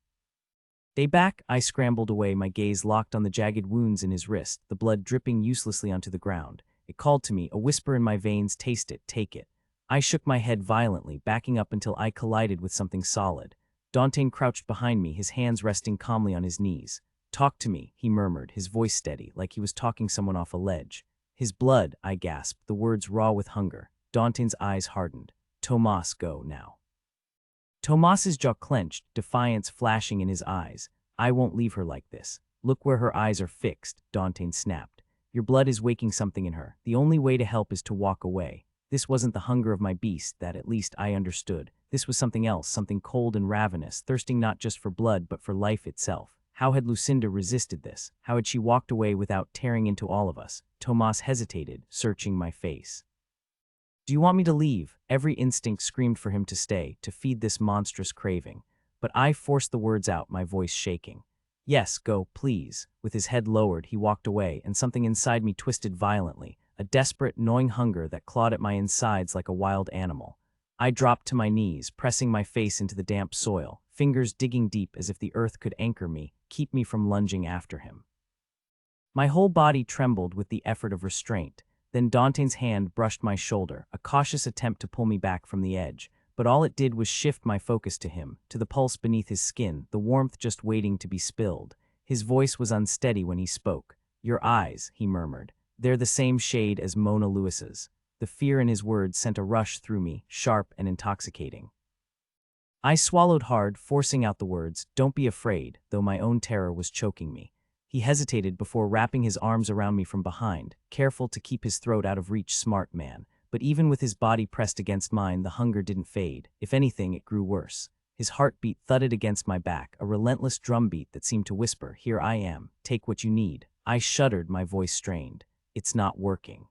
Stay back, I scrambled away, my gaze locked on the jagged wounds in his wrist, the blood dripping uselessly onto the ground. It called to me, a whisper in my veins, taste it, take it. I shook my head violently, backing up until I collided with something solid. Dantain crouched behind me, his hands resting calmly on his knees. Talk to me, he murmured, his voice steady, like he was talking someone off a ledge. His blood, I gasped, the words raw with hunger. Dantain's eyes hardened. Tomas, go now. Tomas's jaw clenched, defiance flashing in his eyes. I won't leave her like this. Look where her eyes are fixed, Dantain snapped. Your blood is waking something in her. The only way to help is to walk away. This wasn't the hunger of my beast that, at least, I understood. This was something else, something cold and ravenous, thirsting not just for blood but for life itself. How had Lucinda resisted this? How had she walked away without tearing into all of us? Tomas hesitated, searching my face. "Do you want me to leave?" Every instinct screamed for him to stay, to feed this monstrous craving. But I forced the words out, my voice shaking. "Yes, go, please." With his head lowered, he walked away, and something inside me twisted violently, a desperate, gnawing hunger that clawed at my insides like a wild animal. I dropped to my knees, pressing my face into the damp soil, fingers digging deep as if the earth could anchor me, keep me from lunging after him. My whole body trembled with the effort of restraint. Then Dante's hand brushed my shoulder, a cautious attempt to pull me back from the edge. But all it did was shift my focus to him, to the pulse beneath his skin, the warmth just waiting to be spilled. His voice was unsteady when he spoke. "Your eyes," he murmured. "They're the same shade as Mona Lewis's." The fear in his words sent a rush through me, sharp and intoxicating. I swallowed hard, forcing out the words, "Don't be afraid," though my own terror was choking me. He hesitated before wrapping his arms around me from behind, careful to keep his throat out of reach. Smart man. But even with his body pressed against mine, the hunger didn't fade. If anything, it grew worse. His heartbeat thudded against my back, a relentless drumbeat that seemed to whisper, "Here I am, take what you need." I shuddered, my voice strained. "It's not working."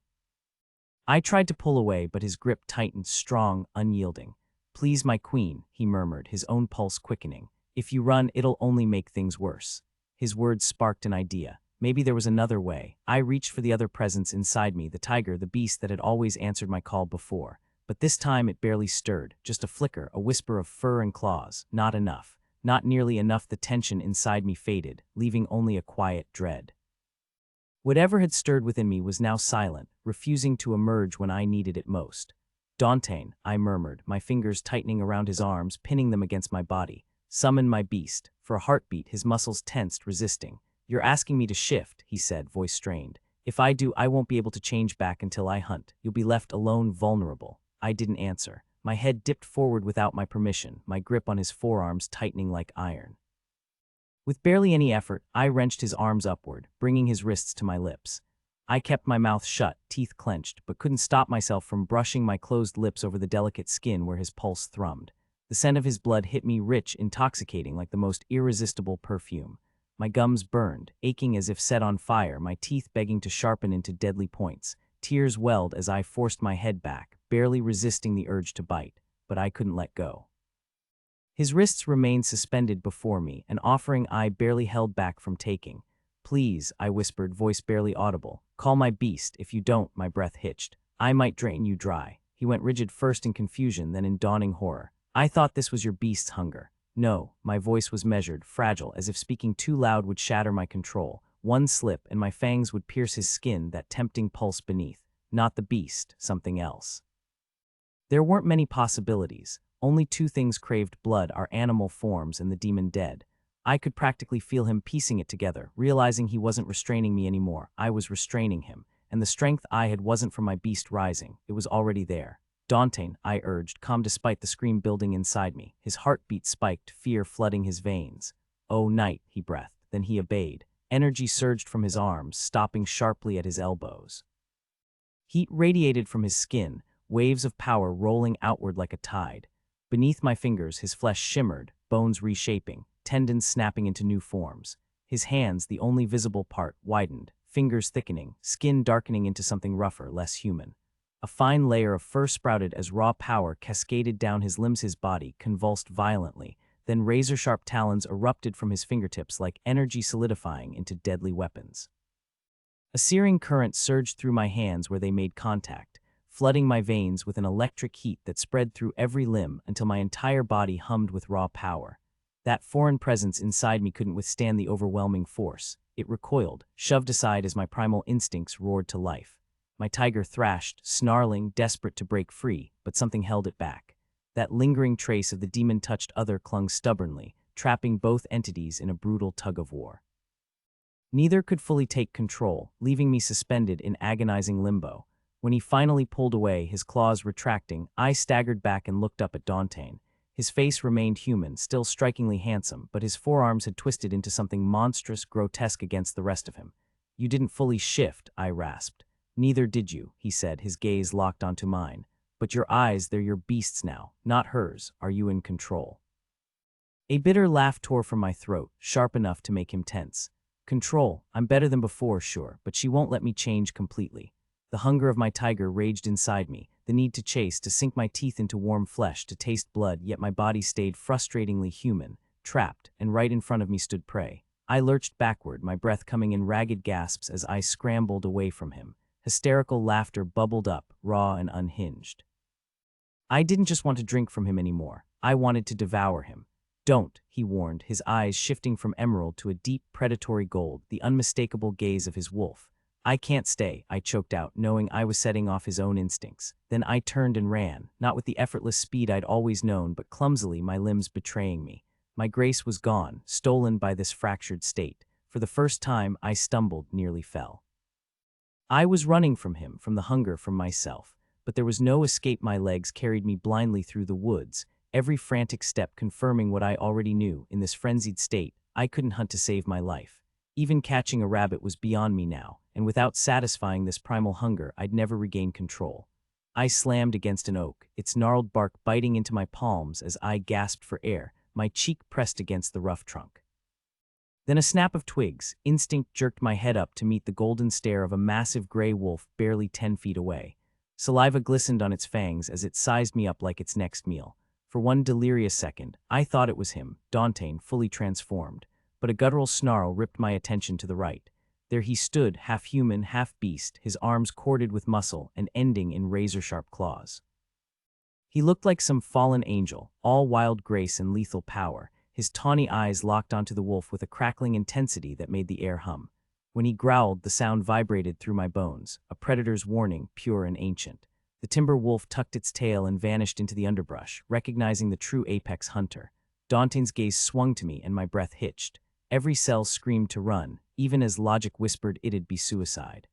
I tried to pull away, but his grip tightened, strong, unyielding. "Please, my queen," he murmured, his own pulse quickening. "If you run, it'll only make things worse." His words sparked an idea. Maybe there was another way. I reached for the other presence inside me, the tiger, the beast that had always answered my call before. But this time it barely stirred, just a flicker, a whisper of fur and claws. Not enough. Not nearly enough. The tension inside me faded, leaving only a quiet dread. Whatever had stirred within me was now silent, refusing to emerge when I needed it most. "Dante," I murmured, my fingers tightening around his arms, pinning them against my body. "Summon my beast." For a heartbeat, his muscles tensed, resisting. "You're asking me to shift," he said, voice strained. "If I do, I won't be able to change back until I hunt. You'll be left alone, vulnerable." I didn't answer. My head dipped forward without my permission, my grip on his forearms tightening like iron. With barely any effort, I wrenched his arms upward, bringing his wrists to my lips. I kept my mouth shut, teeth clenched, but couldn't stop myself from brushing my closed lips over the delicate skin where his pulse thrummed. The scent of his blood hit me, rich, intoxicating, like the most irresistible perfume. My gums burned, aching as if set on fire, my teeth begging to sharpen into deadly points. Tears welled as I forced my head back, barely resisting the urge to bite, but I couldn't let go. His wrists remained suspended before me, an offering I barely held back from taking. "Please," I whispered, voice barely audible. "Call my beast. If you don't," my breath hitched, "I might drain you dry." He went rigid, first in confusion, then in dawning horror. "I thought this was your beast's hunger." "No." My voice was measured, fragile, as if speaking too loud would shatter my control. One slip, and my fangs would pierce his skin, that tempting pulse beneath. Not the beast, something else. There weren't many possibilities. Only two things craved blood, our animal forms and the demon dead. I could practically feel him piecing it together, realizing he wasn't restraining me anymore. I was restraining him, and the strength I had wasn't from my beast rising. It was already there. "Dante," I urged, calm despite the scream building inside me. His heartbeat spiked, fear flooding his veins. "Oh, night," he breathed. Then he obeyed. Energy surged from his arms, stopping sharply at his elbows. Heat radiated from his skin, waves of power rolling outward like a tide. Beneath my fingers, his flesh shimmered, bones reshaping, tendons snapping into new forms. His hands, the only visible part, widened, fingers thickening, skin darkening into something rougher, less human. A fine layer of fur sprouted as raw power cascaded down his limbs. His body convulsed violently, then razor-sharp talons erupted from his fingertips like energy solidifying into deadly weapons. A searing current surged through my hands where they made contact, flooding my veins with an electric heat that spread through every limb until my entire body hummed with raw power. That foreign presence inside me couldn't withstand the overwhelming force. It recoiled, shoved aside as my primal instincts roared to life. My tiger thrashed, snarling, desperate to break free, but something held it back. That lingering trace of the demon-touched other clung stubbornly, trapping both entities in a brutal tug-of-war. Neither could fully take control, leaving me suspended in agonizing limbo. When he finally pulled away, his claws retracting, I staggered back and looked up at Dante. His face remained human, still strikingly handsome, but his forearms had twisted into something monstrous, grotesque against the rest of him. "You didn't fully shift," I rasped. Neither did you, he said, his gaze locked onto mine. But your eyes, they're your beasts now, not hers. Are you in control? A bitter laugh tore from my throat, sharp enough to make him tense. Control, I'm better than before, sure, but she won't let me change completely. The hunger of my tiger raged inside me, the need to chase, to sink my teeth into warm flesh, to taste blood, yet my body stayed frustratingly human, trapped, and right in front of me stood prey. I lurched backward, my breath coming in ragged gasps as I scrambled away from him. Hysterical laughter bubbled up, raw and unhinged. I didn't just want to drink from him anymore. I wanted to devour him. Don't, he warned, his eyes shifting from emerald to a deep predatory gold, the unmistakable gaze of his wolf. I can't stay, I choked out, knowing I was setting off his own instincts. Then I turned and ran, not with the effortless speed I'd always known, but clumsily, my limbs betraying me. My grace was gone, stolen by this fractured state. For the first time, I stumbled, nearly fell. I was running from him, from the hunger, from myself. But there was no escape. My legs carried me blindly through the woods, every frantic step confirming what I already knew. In this frenzied state, I couldn't hunt to save my life. Even catching a rabbit was beyond me now, and without satisfying this primal hunger, I'd never regain control. I slammed against an oak, its gnarled bark biting into my palms as I gasped for air, my cheek pressed against the rough trunk. Then a snap of twigs. Instinct jerked my head up to meet the golden stare of a massive gray wolf barely 10 feet away. Saliva glistened on its fangs as it sized me up like its next meal. For one delirious second, I thought it was him, Dauntain, fully transformed. But a guttural snarl ripped my attention to the right. There he stood, half human, half beast, his arms corded with muscle and ending in razor-sharp claws. He looked like some fallen angel, all wild grace and lethal power, his tawny eyes locked onto the wolf with a crackling intensity that made the air hum. When he growled, the sound vibrated through my bones, a predator's warning, pure and ancient. The timber wolf tucked its tail and vanished into the underbrush, recognizing the true apex hunter. Dauntain's gaze swung to me and my breath hitched. Every cell screamed to run, even as logic whispered it'd be suicide.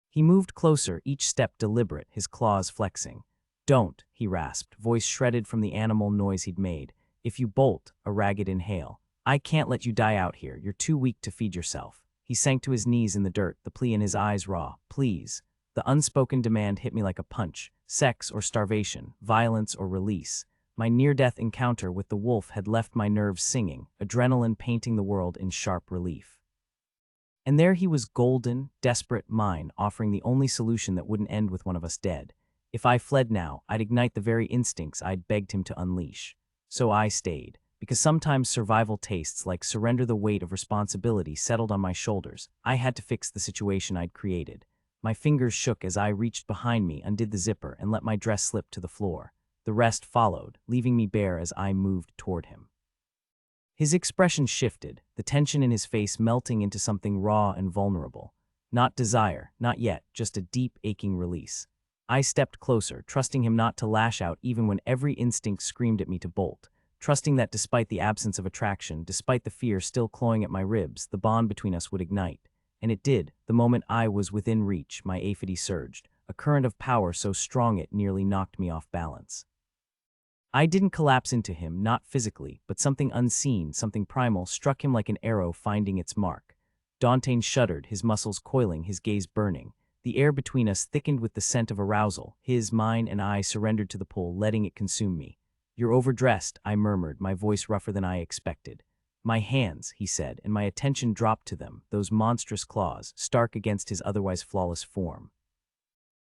He moved closer, each step deliberate, his claws flexing. Don't, he rasped, voice shredded from the animal noise he'd made. If you bolt, a ragged inhale. I can't let you die out here, you're too weak to feed yourself. He sank to his knees in the dirt, the plea in his eyes raw. Please. The unspoken demand hit me like a punch. Sex or starvation, violence or release. My near-death encounter with the wolf had left my nerves singing, adrenaline painting the world in sharp relief. And there he was, golden, desperate, mine, offering the only solution that wouldn't end with one of us dead. If I fled now, I'd ignite the very instincts I'd begged him to unleash. So I stayed, because sometimes survival tastes like surrender. The weight of responsibility settled on my shoulders. I had to fix the situation I'd created. My fingers shook as I reached behind me, undid the zipper, and let my dress slip to the floor. The rest followed, leaving me bare as I moved toward him. His expression shifted, the tension in his face melting into something raw and vulnerable. Not desire, not yet, just a deep, aching release. I stepped closer, trusting him not to lash out even when every instinct screamed at me to bolt, trusting that despite the absence of attraction, despite the fear still clawing at my ribs, the bond between us would ignite. And it did. The moment I was within reach, my apathy surged, a current of power so strong it nearly knocked me off balance. I didn't collapse into him, not physically, but something unseen, something primal, struck him like an arrow finding its mark. Dauntain shuddered, his muscles coiling, his gaze burning. The air between us thickened with the scent of arousal. His, mine, and I surrendered to the pull, letting it consume me. You're overdressed, I murmured, my voice rougher than I expected. My hands, he said, and my attention dropped to them, those monstrous claws, stark against his otherwise flawless form.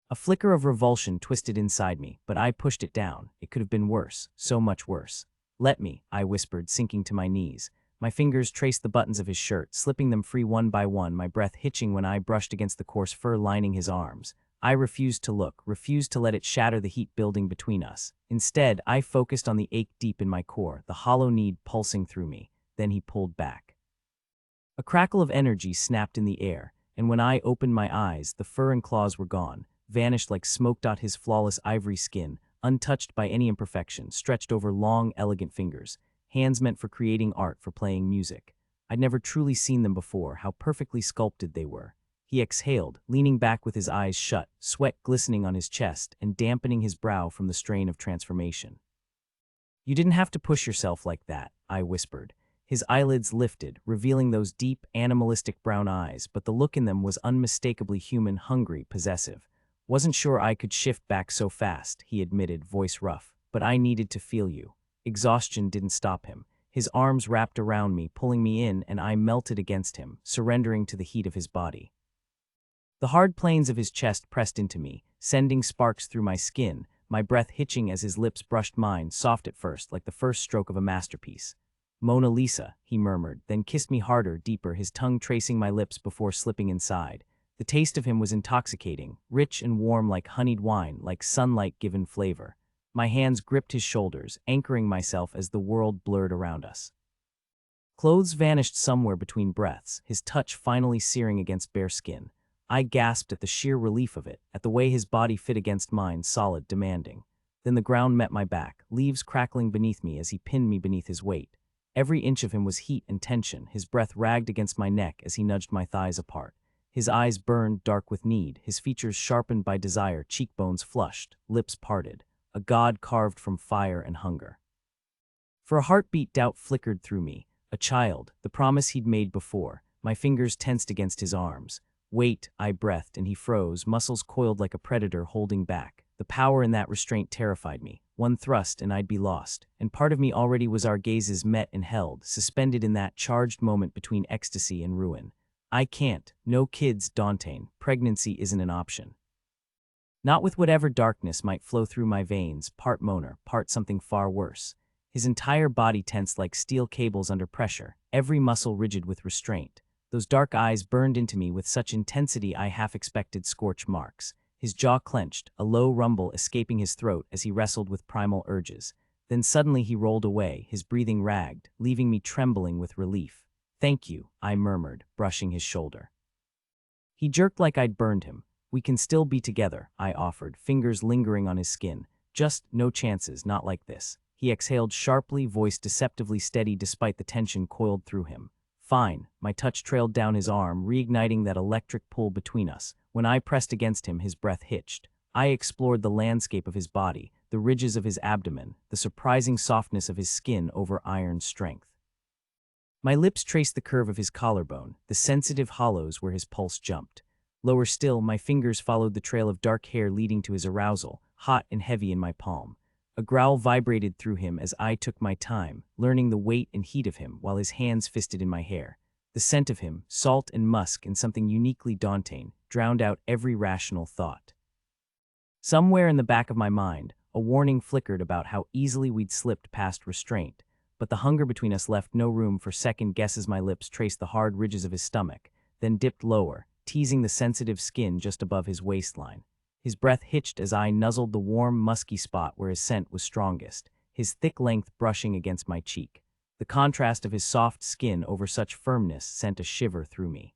A flicker of revulsion twisted inside me, but I pushed it down. It could have been worse, so much worse. Let me, I whispered, sinking to my knees. My fingers traced the buttons of his shirt, slipping them free one by one, my breath hitching when I brushed against the coarse fur lining his arms. I refused to look, refused to let it shatter the heat building between us. Instead, I focused on the ache deep in my core, the hollow need pulsing through me. Then he pulled back. A crackle of energy snapped in the air, and when I opened my eyes, the fur and claws were gone, vanished like smoke. His flawless ivory skin, untouched by any imperfection, stretched over long, elegant fingers, hands meant for creating art, for playing music. I'd never truly seen them before, how perfectly sculpted they were. He exhaled, leaning back with his eyes shut, sweat glistening on his chest and dampening his brow from the strain of transformation. You didn't have to push yourself like that, I whispered. His eyelids lifted, revealing those deep, animalistic brown eyes, but the look in them was unmistakably human, hungry, possessive. "Wasn't sure I could shift back so fast," he admitted, voice rough, "but I needed to feel you." Exhaustion didn't stop him. His arms wrapped around me, pulling me in, and I melted against him, surrendering to the heat of his body. The hard planes of his chest pressed into me, sending sparks through my skin, my breath hitching as his lips brushed mine, soft at first, like the first stroke of a masterpiece. "Mona Lisa," he murmured, then kissed me harder, deeper, his tongue tracing my lips before slipping inside. The taste of him was intoxicating, rich and warm like honeyed wine, like sunlight given flavor. My hands gripped his shoulders, anchoring myself as the world blurred around us. Clothes vanished somewhere between breaths, his touch finally searing against bare skin. I gasped at the sheer relief of it, at the way his body fit against mine, solid, demanding. Then the ground met my back, leaves crackling beneath me as he pinned me beneath his weight. Every inch of him was heat and tension, his breath ragged against my neck as he nudged my thighs apart. His eyes burned, dark with need, his features sharpened by desire, cheekbones flushed, lips parted, a god carved from fire and hunger. For a heartbeat, doubt flickered through me. A child, the promise he'd made before. My fingers tensed against his arms. "Wait," I breathed, and he froze, muscles coiled like a predator holding back. The power in that restraint terrified me. One thrust and I'd be lost, and part of me already was our gazes met and held, suspended in that charged moment between ecstasy and ruin. "I can't. No kids, Dauntain. Pregnancy isn't an option." Not with whatever darkness might flow through my veins, part moaner, part something far worse. His entire body tensed like steel cables under pressure, every muscle rigid with restraint. Those dark eyes burned into me with such intensity I half expected scorch marks. His jaw clenched, a low rumble escaping his throat as he wrestled with primal urges. Then suddenly he rolled away, his breathing ragged, leaving me trembling with relief. "Thank you," I murmured, brushing his shoulder. He jerked like I'd burned him. "We can still be together," I offered, fingers lingering on his skin. "Just no chances, not like this." He exhaled sharply, voice deceptively steady despite the tension coiled through him. "Fine." My touch trailed down his arm, reigniting that electric pull between us. When I pressed against him, his breath hitched. I explored the landscape of his body, the ridges of his abdomen, the surprising softness of his skin over iron strength. My lips traced the curve of his collarbone, the sensitive hollows where his pulse jumped. Lower still, my fingers followed the trail of dark hair leading to his arousal, hot and heavy in my palm. A growl vibrated through him as I took my time, learning the weight and heat of him while his hands fisted in my hair. The scent of him, salt and musk and something uniquely daunting, drowned out every rational thought. Somewhere in the back of my mind, a warning flickered about how easily we'd slipped past restraint, but the hunger between us left no room for second guesses. My lips traced the hard ridges of his stomach, then dipped lower, teasing the sensitive skin just above his waistline. His breath hitched as I nuzzled the warm, musky spot where his scent was strongest, his thick length brushing against my cheek. The contrast of his soft skin over such firmness sent a shiver through me.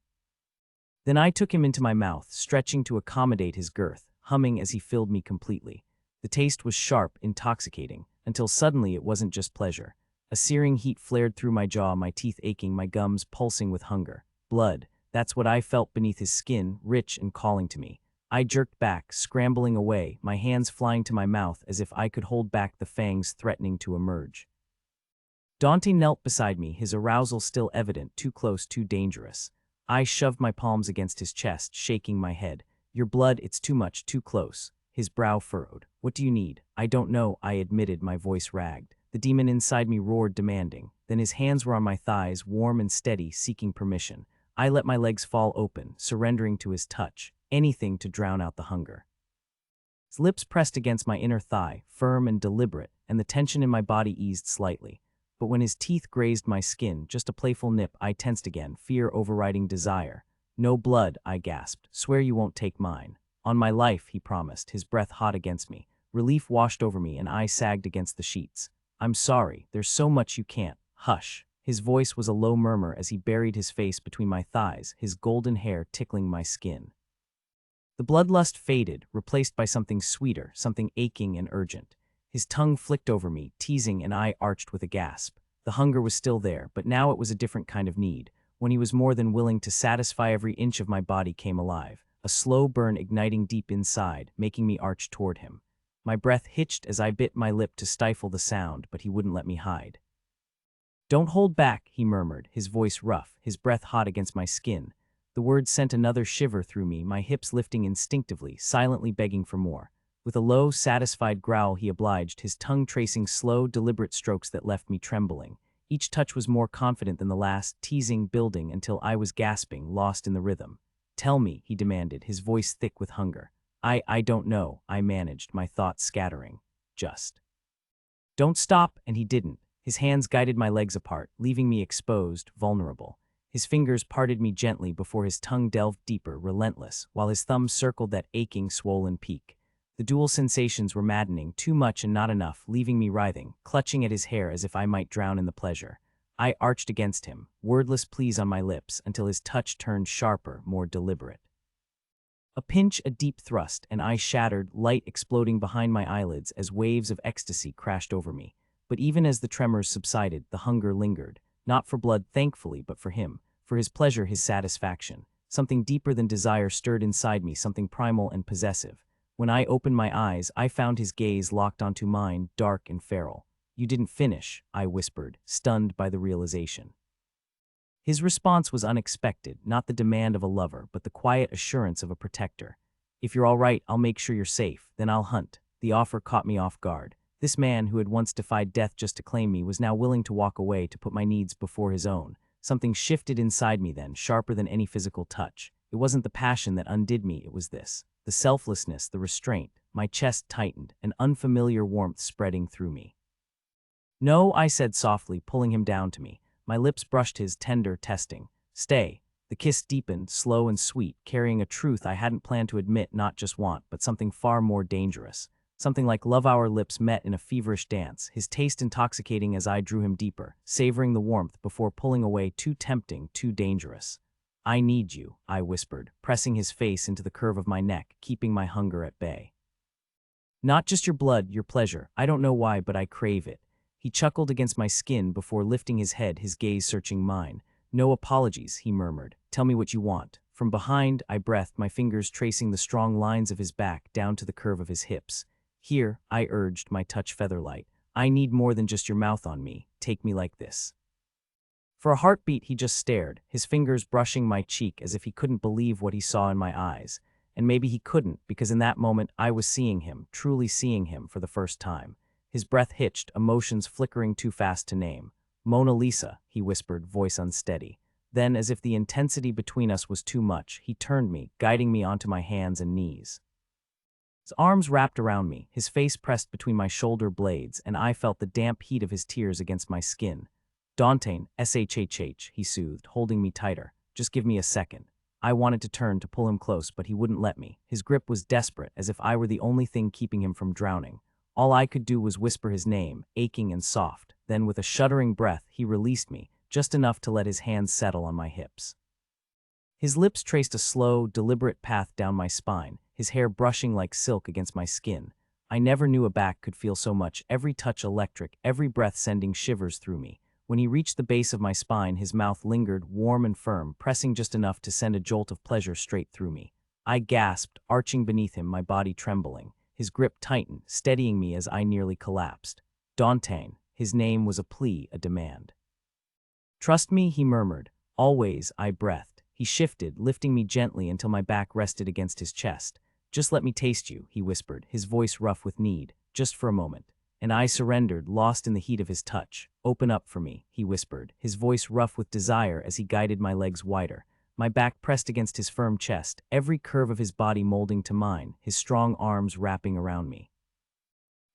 Then I took him into my mouth, stretching to accommodate his girth, humming as he filled me completely. The taste was sharp, intoxicating, until suddenly it wasn't just pleasure. A searing heat flared through my jaw, my teeth aching, my gums pulsing with hunger. Blood, that's what I felt beneath his skin, rich and calling to me. I jerked back, scrambling away, my hands flying to my mouth as if I could hold back the fangs threatening to emerge. Dante knelt beside me, his arousal still evident, too close, too dangerous. I shoved my palms against his chest, shaking my head. "Your blood, it's too much, too close." His brow furrowed. "What do you need?" "I don't know," I admitted, my voice ragged. The demon inside me roared, demanding. Then his hands were on my thighs, warm and steady, seeking permission. I let my legs fall open, surrendering to his touch. Anything to drown out the hunger. His lips pressed against my inner thigh, firm and deliberate, and the tension in my body eased slightly. But when his teeth grazed my skin, just a playful nip, I tensed again, fear overriding desire. "No blood," I gasped. "Swear you won't take mine." "On my life," he promised, his breath hot against me. Relief washed over me and I sagged against the sheets. "I'm sorry, there's so much you can't." "Hush." His voice was a low murmur as he buried his face between my thighs, his golden hair tickling my skin. The bloodlust faded, replaced by something sweeter, something aching and urgent. His tongue flicked over me, teasing, and I arched with a gasp. The hunger was still there, but now it was a different kind of need. When he was more than willing to satisfy, every inch of my body came alive, a slow burn igniting deep inside, making me arch toward him. My breath hitched as I bit my lip to stifle the sound, but he wouldn't let me hide. Don't hold back, he murmured, his voice rough, his breath hot against my skin. The words sent another shiver through me, my hips lifting instinctively, silently begging for more. With a low, satisfied growl he obliged, his tongue tracing slow, deliberate strokes that left me trembling. Each touch was more confident than the last, teasing, building, until I was gasping, lost in the rhythm. Tell me, he demanded, his voice thick with hunger. I don't know, I managed, my thoughts scattering. Just. Don't stop, and he didn't. His hands guided my legs apart, leaving me exposed, vulnerable. His fingers parted me gently before his tongue delved deeper, relentless, while his thumbs circled that aching, swollen peak. The dual sensations were maddening, too much and not enough, leaving me writhing, clutching at his hair as if I might drown in the pleasure. I arched against him, wordless pleas on my lips, until his touch turned sharper, more deliberate. A pinch, a deep thrust, and I shattered, light exploding behind my eyelids as waves of ecstasy crashed over me. But even as the tremors subsided, the hunger lingered. Not for blood, thankfully, but for him. For his pleasure, his satisfaction. Something deeper than desire stirred inside me, something primal and possessive. When I opened my eyes, I found his gaze locked onto mine, dark and feral. You didn't finish, I whispered, stunned by the realization. His response was unexpected, not the demand of a lover, but the quiet assurance of a protector. If you're all right, I'll make sure you're safe, then I'll hunt. The offer caught me off guard. This man, who had once defied death just to claim me, was now willing to walk away, to put my needs before his own. Something shifted inside me then, sharper than any physical touch. It wasn't the passion that undid me, it was this. The selflessness, the restraint. My chest tightened, an unfamiliar warmth spreading through me. No, I said softly, pulling him down to me. My lips brushed his, tender, testing. Stay. The kiss deepened, slow and sweet, carrying a truth I hadn't planned to admit, not just want, but something far more dangerous. Something like love. Our lips met in a feverish dance, his taste intoxicating as I drew him deeper, savoring the warmth before pulling away, too tempting, too dangerous. I need you, I whispered, pressing his face into the curve of my neck, keeping my hunger at bay. Not just your blood, your pleasure. I don't know why, but I crave it. He chuckled against my skin before lifting his head, his gaze searching mine. No apologies, he murmured. Tell me what you want. From behind, I breathed, my fingers tracing the strong lines of his back down to the curve of his hips. Here, I urged, my touch featherlight. I need more than just your mouth on me. Take me like this. For a heartbeat, he just stared, his fingers brushing my cheek as if he couldn't believe what he saw in my eyes. And maybe he couldn't, because in that moment I was seeing him, truly seeing him for the first time. His breath hitched, emotions flickering too fast to name. Mona Lisa, he whispered, voice unsteady. Then, as if the intensity between us was too much, he turned me, guiding me onto my hands and knees. His arms wrapped around me, his face pressed between my shoulder blades, and I felt the damp heat of his tears against my skin. Daunting, shhh, he soothed, holding me tighter. Just give me a second. I wanted to turn to pull him close, but he wouldn't let me. His grip was desperate, as if I were the only thing keeping him from drowning. All I could do was whisper his name, aching and soft. Then, with a shuddering breath, he released me, just enough to let his hands settle on my hips. His lips traced a slow, deliberate path down my spine, his hair brushing like silk against my skin. I never knew a back could feel so much, every touch electric, every breath sending shivers through me. When he reached the base of my spine, his mouth lingered, warm and firm, pressing just enough to send a jolt of pleasure straight through me. I gasped, arching beneath him, my body trembling. His grip tightened, steadying me as I nearly collapsed. Daunting, his name was a plea, a demand. Trust me, he murmured. Always, I breathed. He shifted, lifting me gently until my back rested against his chest. Just let me taste you, he whispered, his voice rough with need. Just for a moment. And I surrendered, lost in the heat of his touch. Open up for me, he whispered, his voice rough with desire as he guided my legs wider. My back pressed against his firm chest, every curve of his body molding to mine, his strong arms wrapping around me.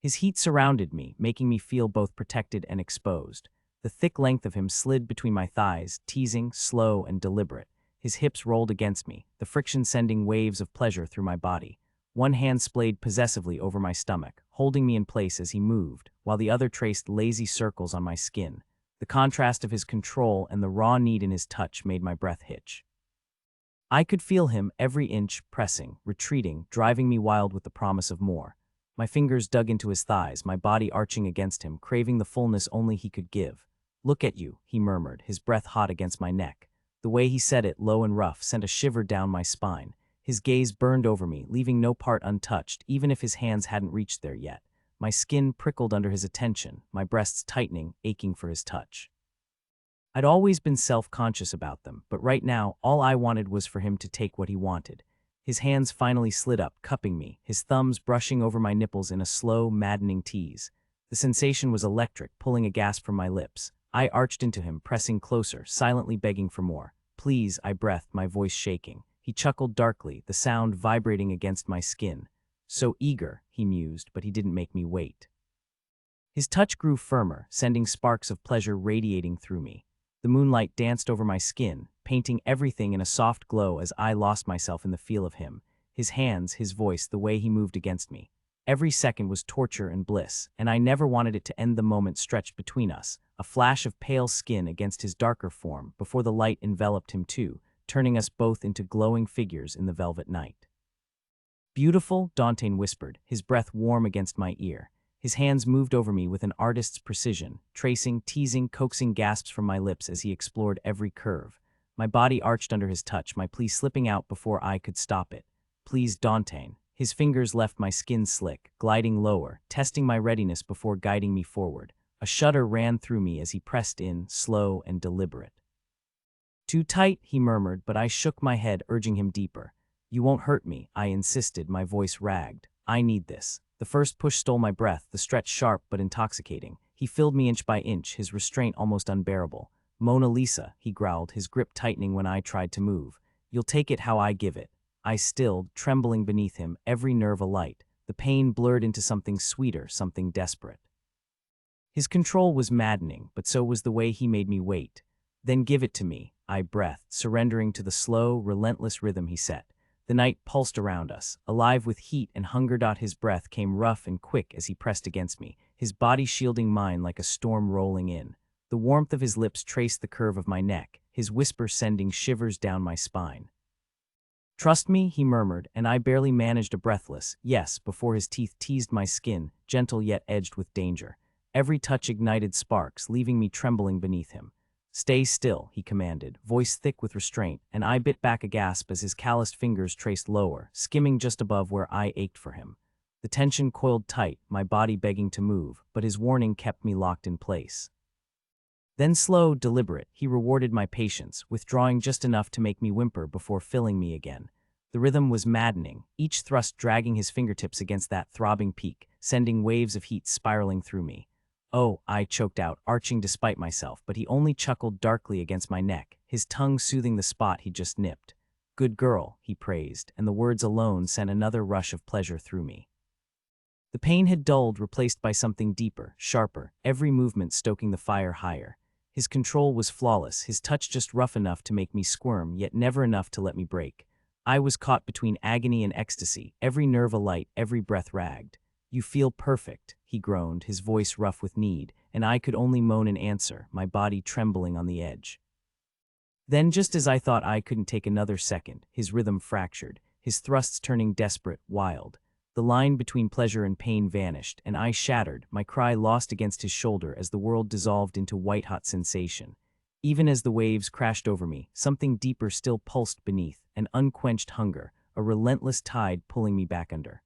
His heat surrounded me, making me feel both protected and exposed. The thick length of him slid between my thighs, teasing, slow and deliberate. His hips rolled against me, the friction sending waves of pleasure through my body. One hand splayed possessively over my stomach, holding me in place as he moved, while the other traced lazy circles on my skin. The contrast of his control and the raw need in his touch made my breath hitch. I could feel him, every inch, pressing, retreating, driving me wild with the promise of more. My fingers dug into his thighs, my body arching against him, craving the fullness only he could give. Look at you, he murmured, his breath hot against my neck. The way he said it, low and rough, sent a shiver down my spine. His gaze burned over me, leaving no part untouched, even if his hands hadn't reached there yet. My skin prickled under his attention, my breasts tightening, aching for his touch. I'd always been self-conscious about them, but right now, all I wanted was for him to take what he wanted. His hands finally slid up, cupping me, his thumbs brushing over my nipples in a slow, maddening tease. The sensation was electric, pulling a gasp from my lips. I arched into him, pressing closer, silently begging for more. "Please," I breathed, my voice shaking. He chuckled darkly, the sound vibrating against my skin. "So eager," he mused, but he didn't make me wait. His touch grew firmer, sending sparks of pleasure radiating through me. The moonlight danced over my skin, painting everything in a soft glow as I lost myself in the feel of him. His hands, his voice, the way he moved against me. Every second was torture and bliss, and I never wanted it to end the moment stretched between us, a flash of pale skin against his darker form before the light enveloped him too, turning us both into glowing figures in the velvet night. "Beautiful," Dantain whispered, his breath warm against my ear. His hands moved over me with an artist's precision, tracing, teasing, coaxing gasps from my lips as he explored every curve. My body arched under his touch, my plea slipping out before I could stop it. "Please, Dantain." His fingers left my skin slick, gliding lower, testing my readiness before guiding me forward. A shudder ran through me as he pressed in, slow and deliberate. "Too tight," he murmured, but I shook my head, urging him deeper. "You won't hurt me," I insisted, my voice ragged. "I need this." The first push stole my breath, the stretch sharp but intoxicating. He filled me inch by inch, his restraint almost unbearable. "Mona Lisa," he growled, his grip tightening when I tried to move. "You'll take it how I give it." I stilled, trembling beneath him, every nerve alight. The pain blurred into something sweeter, something desperate. His control was maddening, but so was the way he made me wait. "Then give it to me," I breathed, surrendering to the slow, relentless rhythm he set. The night pulsed around us, alive with heat and hunger. His breath came rough and quick as he pressed against me, his body shielding mine like a storm rolling in. The warmth of his lips traced the curve of my neck, his whisper sending shivers down my spine. "Trust me," he murmured, and I barely managed a breathless "yes" before his teeth teased my skin, gentle yet edged with danger. Every touch ignited sparks, leaving me trembling beneath him. "Stay still," he commanded, voice thick with restraint, and I bit back a gasp as his calloused fingers traced lower, skimming just above where I ached for him. The tension coiled tight, my body begging to move, but his warning kept me locked in place. Then slow, deliberate, he rewarded my patience, withdrawing just enough to make me whimper before filling me again. The rhythm was maddening, each thrust dragging his fingertips against that throbbing peak, sending waves of heat spiraling through me. "Oh," I choked out, arching despite myself, but he only chuckled darkly against my neck, his tongue soothing the spot he'd just nipped. "Good girl," he praised, and the words alone sent another rush of pleasure through me. The pain had dulled, replaced by something deeper, sharper, every movement stoking the fire higher. His control was flawless, his touch just rough enough to make me squirm, yet never enough to let me break. I was caught between agony and ecstasy, every nerve alight, every breath ragged. "You feel perfect," he groaned, his voice rough with need, and I could only moan in answer, my body trembling on the edge. Then, just as I thought I couldn't take another second, his rhythm fractured, his thrusts turning desperate, wild. The line between pleasure and pain vanished, and I shattered, my cry lost against his shoulder as the world dissolved into white-hot sensation. Even as the waves crashed over me, something deeper still pulsed beneath, an unquenched hunger, a relentless tide pulling me back under.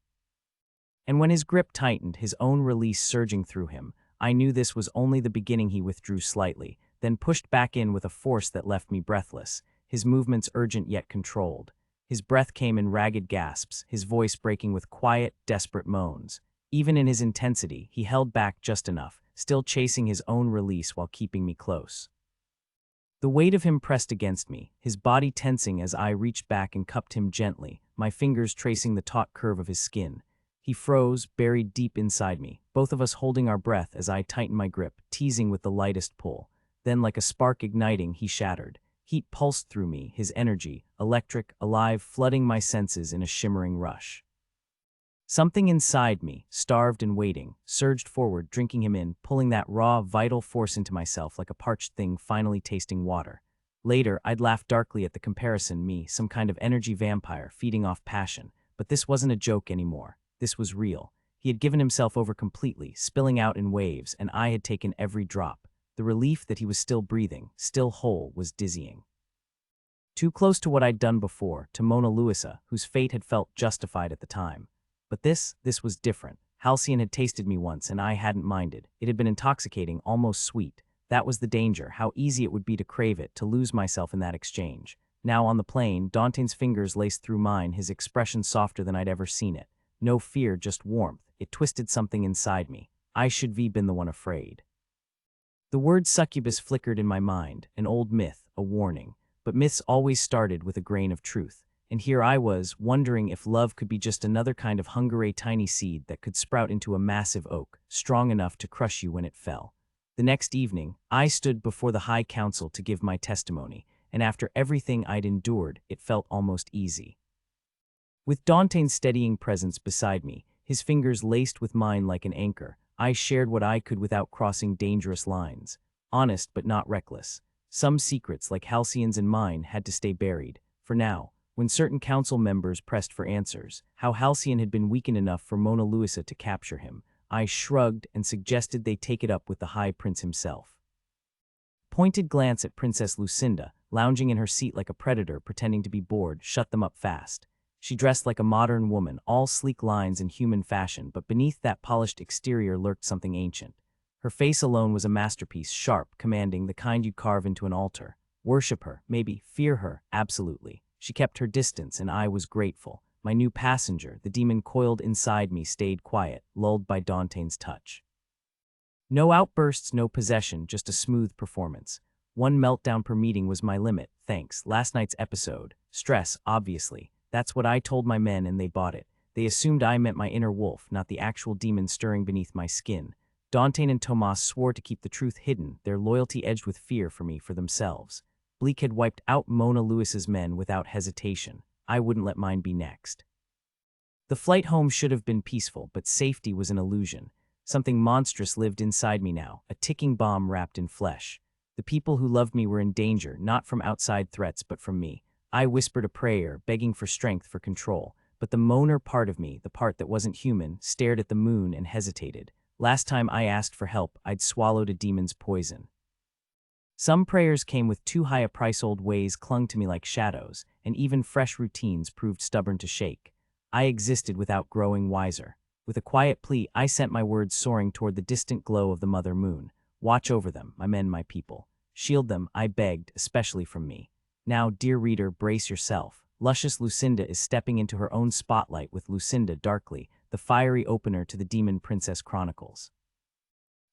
And when his grip tightened, his own release surging through him, I knew this was only the beginning. He withdrew slightly, then pushed back in with a force that left me breathless, his movements urgent yet controlled. His breath came in ragged gasps, his voice breaking with quiet, desperate moans. Even in his intensity, he held back just enough, still chasing his own release while keeping me close. The weight of him pressed against me, his body tensing as I reached back and cupped him gently, my fingers tracing the taut curve of his skin. He froze, buried deep inside me, both of us holding our breath as I tightened my grip, teasing with the lightest pull. Then, like a spark igniting, he shattered. Heat pulsed through me, his energy, electric, alive, flooding my senses in a shimmering rush. Something inside me, starved and waiting, surged forward, drinking him in, pulling that raw, vital force into myself like a parched thing finally tasting water. Later, I'd laugh darkly at the comparison, me, some kind of energy vampire feeding off passion, but this wasn't a joke anymore. This was real. He had given himself over completely, spilling out in waves, and I had taken every drop. The relief that he was still breathing, still whole, was dizzying. Too close to what I'd done before, to Mona Lisa, whose fate had felt justified at the time. But this was different. Halcyon had tasted me once, and I hadn't minded. It had been intoxicating, almost sweet. That was the danger, how easy it would be to crave it, to lose myself in that exchange. Now on the plane, Dante's fingers laced through mine, his expression softer than I'd ever seen it. No fear, just warmth. It twisted something inside me. I should have been the one afraid. The word succubus flickered in my mind, an old myth, a warning. But myths always started with a grain of truth. And here I was, wondering if love could be just another kind of hungry tiny seed that could sprout into a massive oak, strong enough to crush you when it fell. The next evening, I stood before the High Council to give my testimony, and after everything I'd endured, it felt almost easy. With Dante's steadying presence beside me, his fingers laced with mine like an anchor, I shared what I could without crossing dangerous lines. Honest but not reckless. Some secrets, like Halcyon's and mine, had to stay buried. For now, when certain council members pressed for answers, how Halcyon had been weakened enough for Mona Luisa to capture him, I shrugged and suggested they take it up with the High Prince himself. Pointed glance at Princess Lucinda, lounging in her seat like a predator pretending to be bored, shut them up fast. She dressed like a modern woman, all sleek lines and human fashion, but beneath that polished exterior lurked something ancient. Her face alone was a masterpiece, sharp, commanding, the kind you'd carve into an altar. Worship her, maybe, fear her, absolutely. She kept her distance, and I was grateful. My new passenger, the demon coiled inside me, stayed quiet, lulled by Dante's touch. No outbursts, no possession, just a smooth performance. One meltdown per meeting was my limit, thanks. Last night's episode. Stress, obviously. That's what I told my men, and they bought it. They assumed I meant my inner wolf, not the actual demon stirring beneath my skin. Dante and Tomas swore to keep the truth hidden, their loyalty edged with fear for me, for themselves. Bleak had wiped out Mona Luisa's men without hesitation. I wouldn't let mine be next. The flight home should have been peaceful, but safety was an illusion. Something monstrous lived inside me now, a ticking bomb wrapped in flesh. The people who loved me were in danger, not from outside threats, but from me. I whispered a prayer, begging for strength, for control. But the moaner part of me, the part that wasn't human, stared at the moon and hesitated. Last time I asked for help, I'd swallowed a demon's poison. Some prayers came with too high a price, old ways clung to me like shadows, and even fresh routines proved stubborn to shake. I existed without growing wiser. With a quiet plea, I sent my words soaring toward the distant glow of the mother moon. Watch over them, my men, my people. Shield them, I begged, especially from me. Now, dear reader, brace yourself. Luscious Lucinda is stepping into her own spotlight with Lucinda Darkly, the fiery opener to the Demon Princess Chronicles.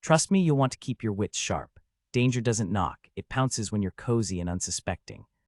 Trust me, you'll want to keep your wits sharp. Danger doesn't knock, it pounces when you're cozy and unsuspecting.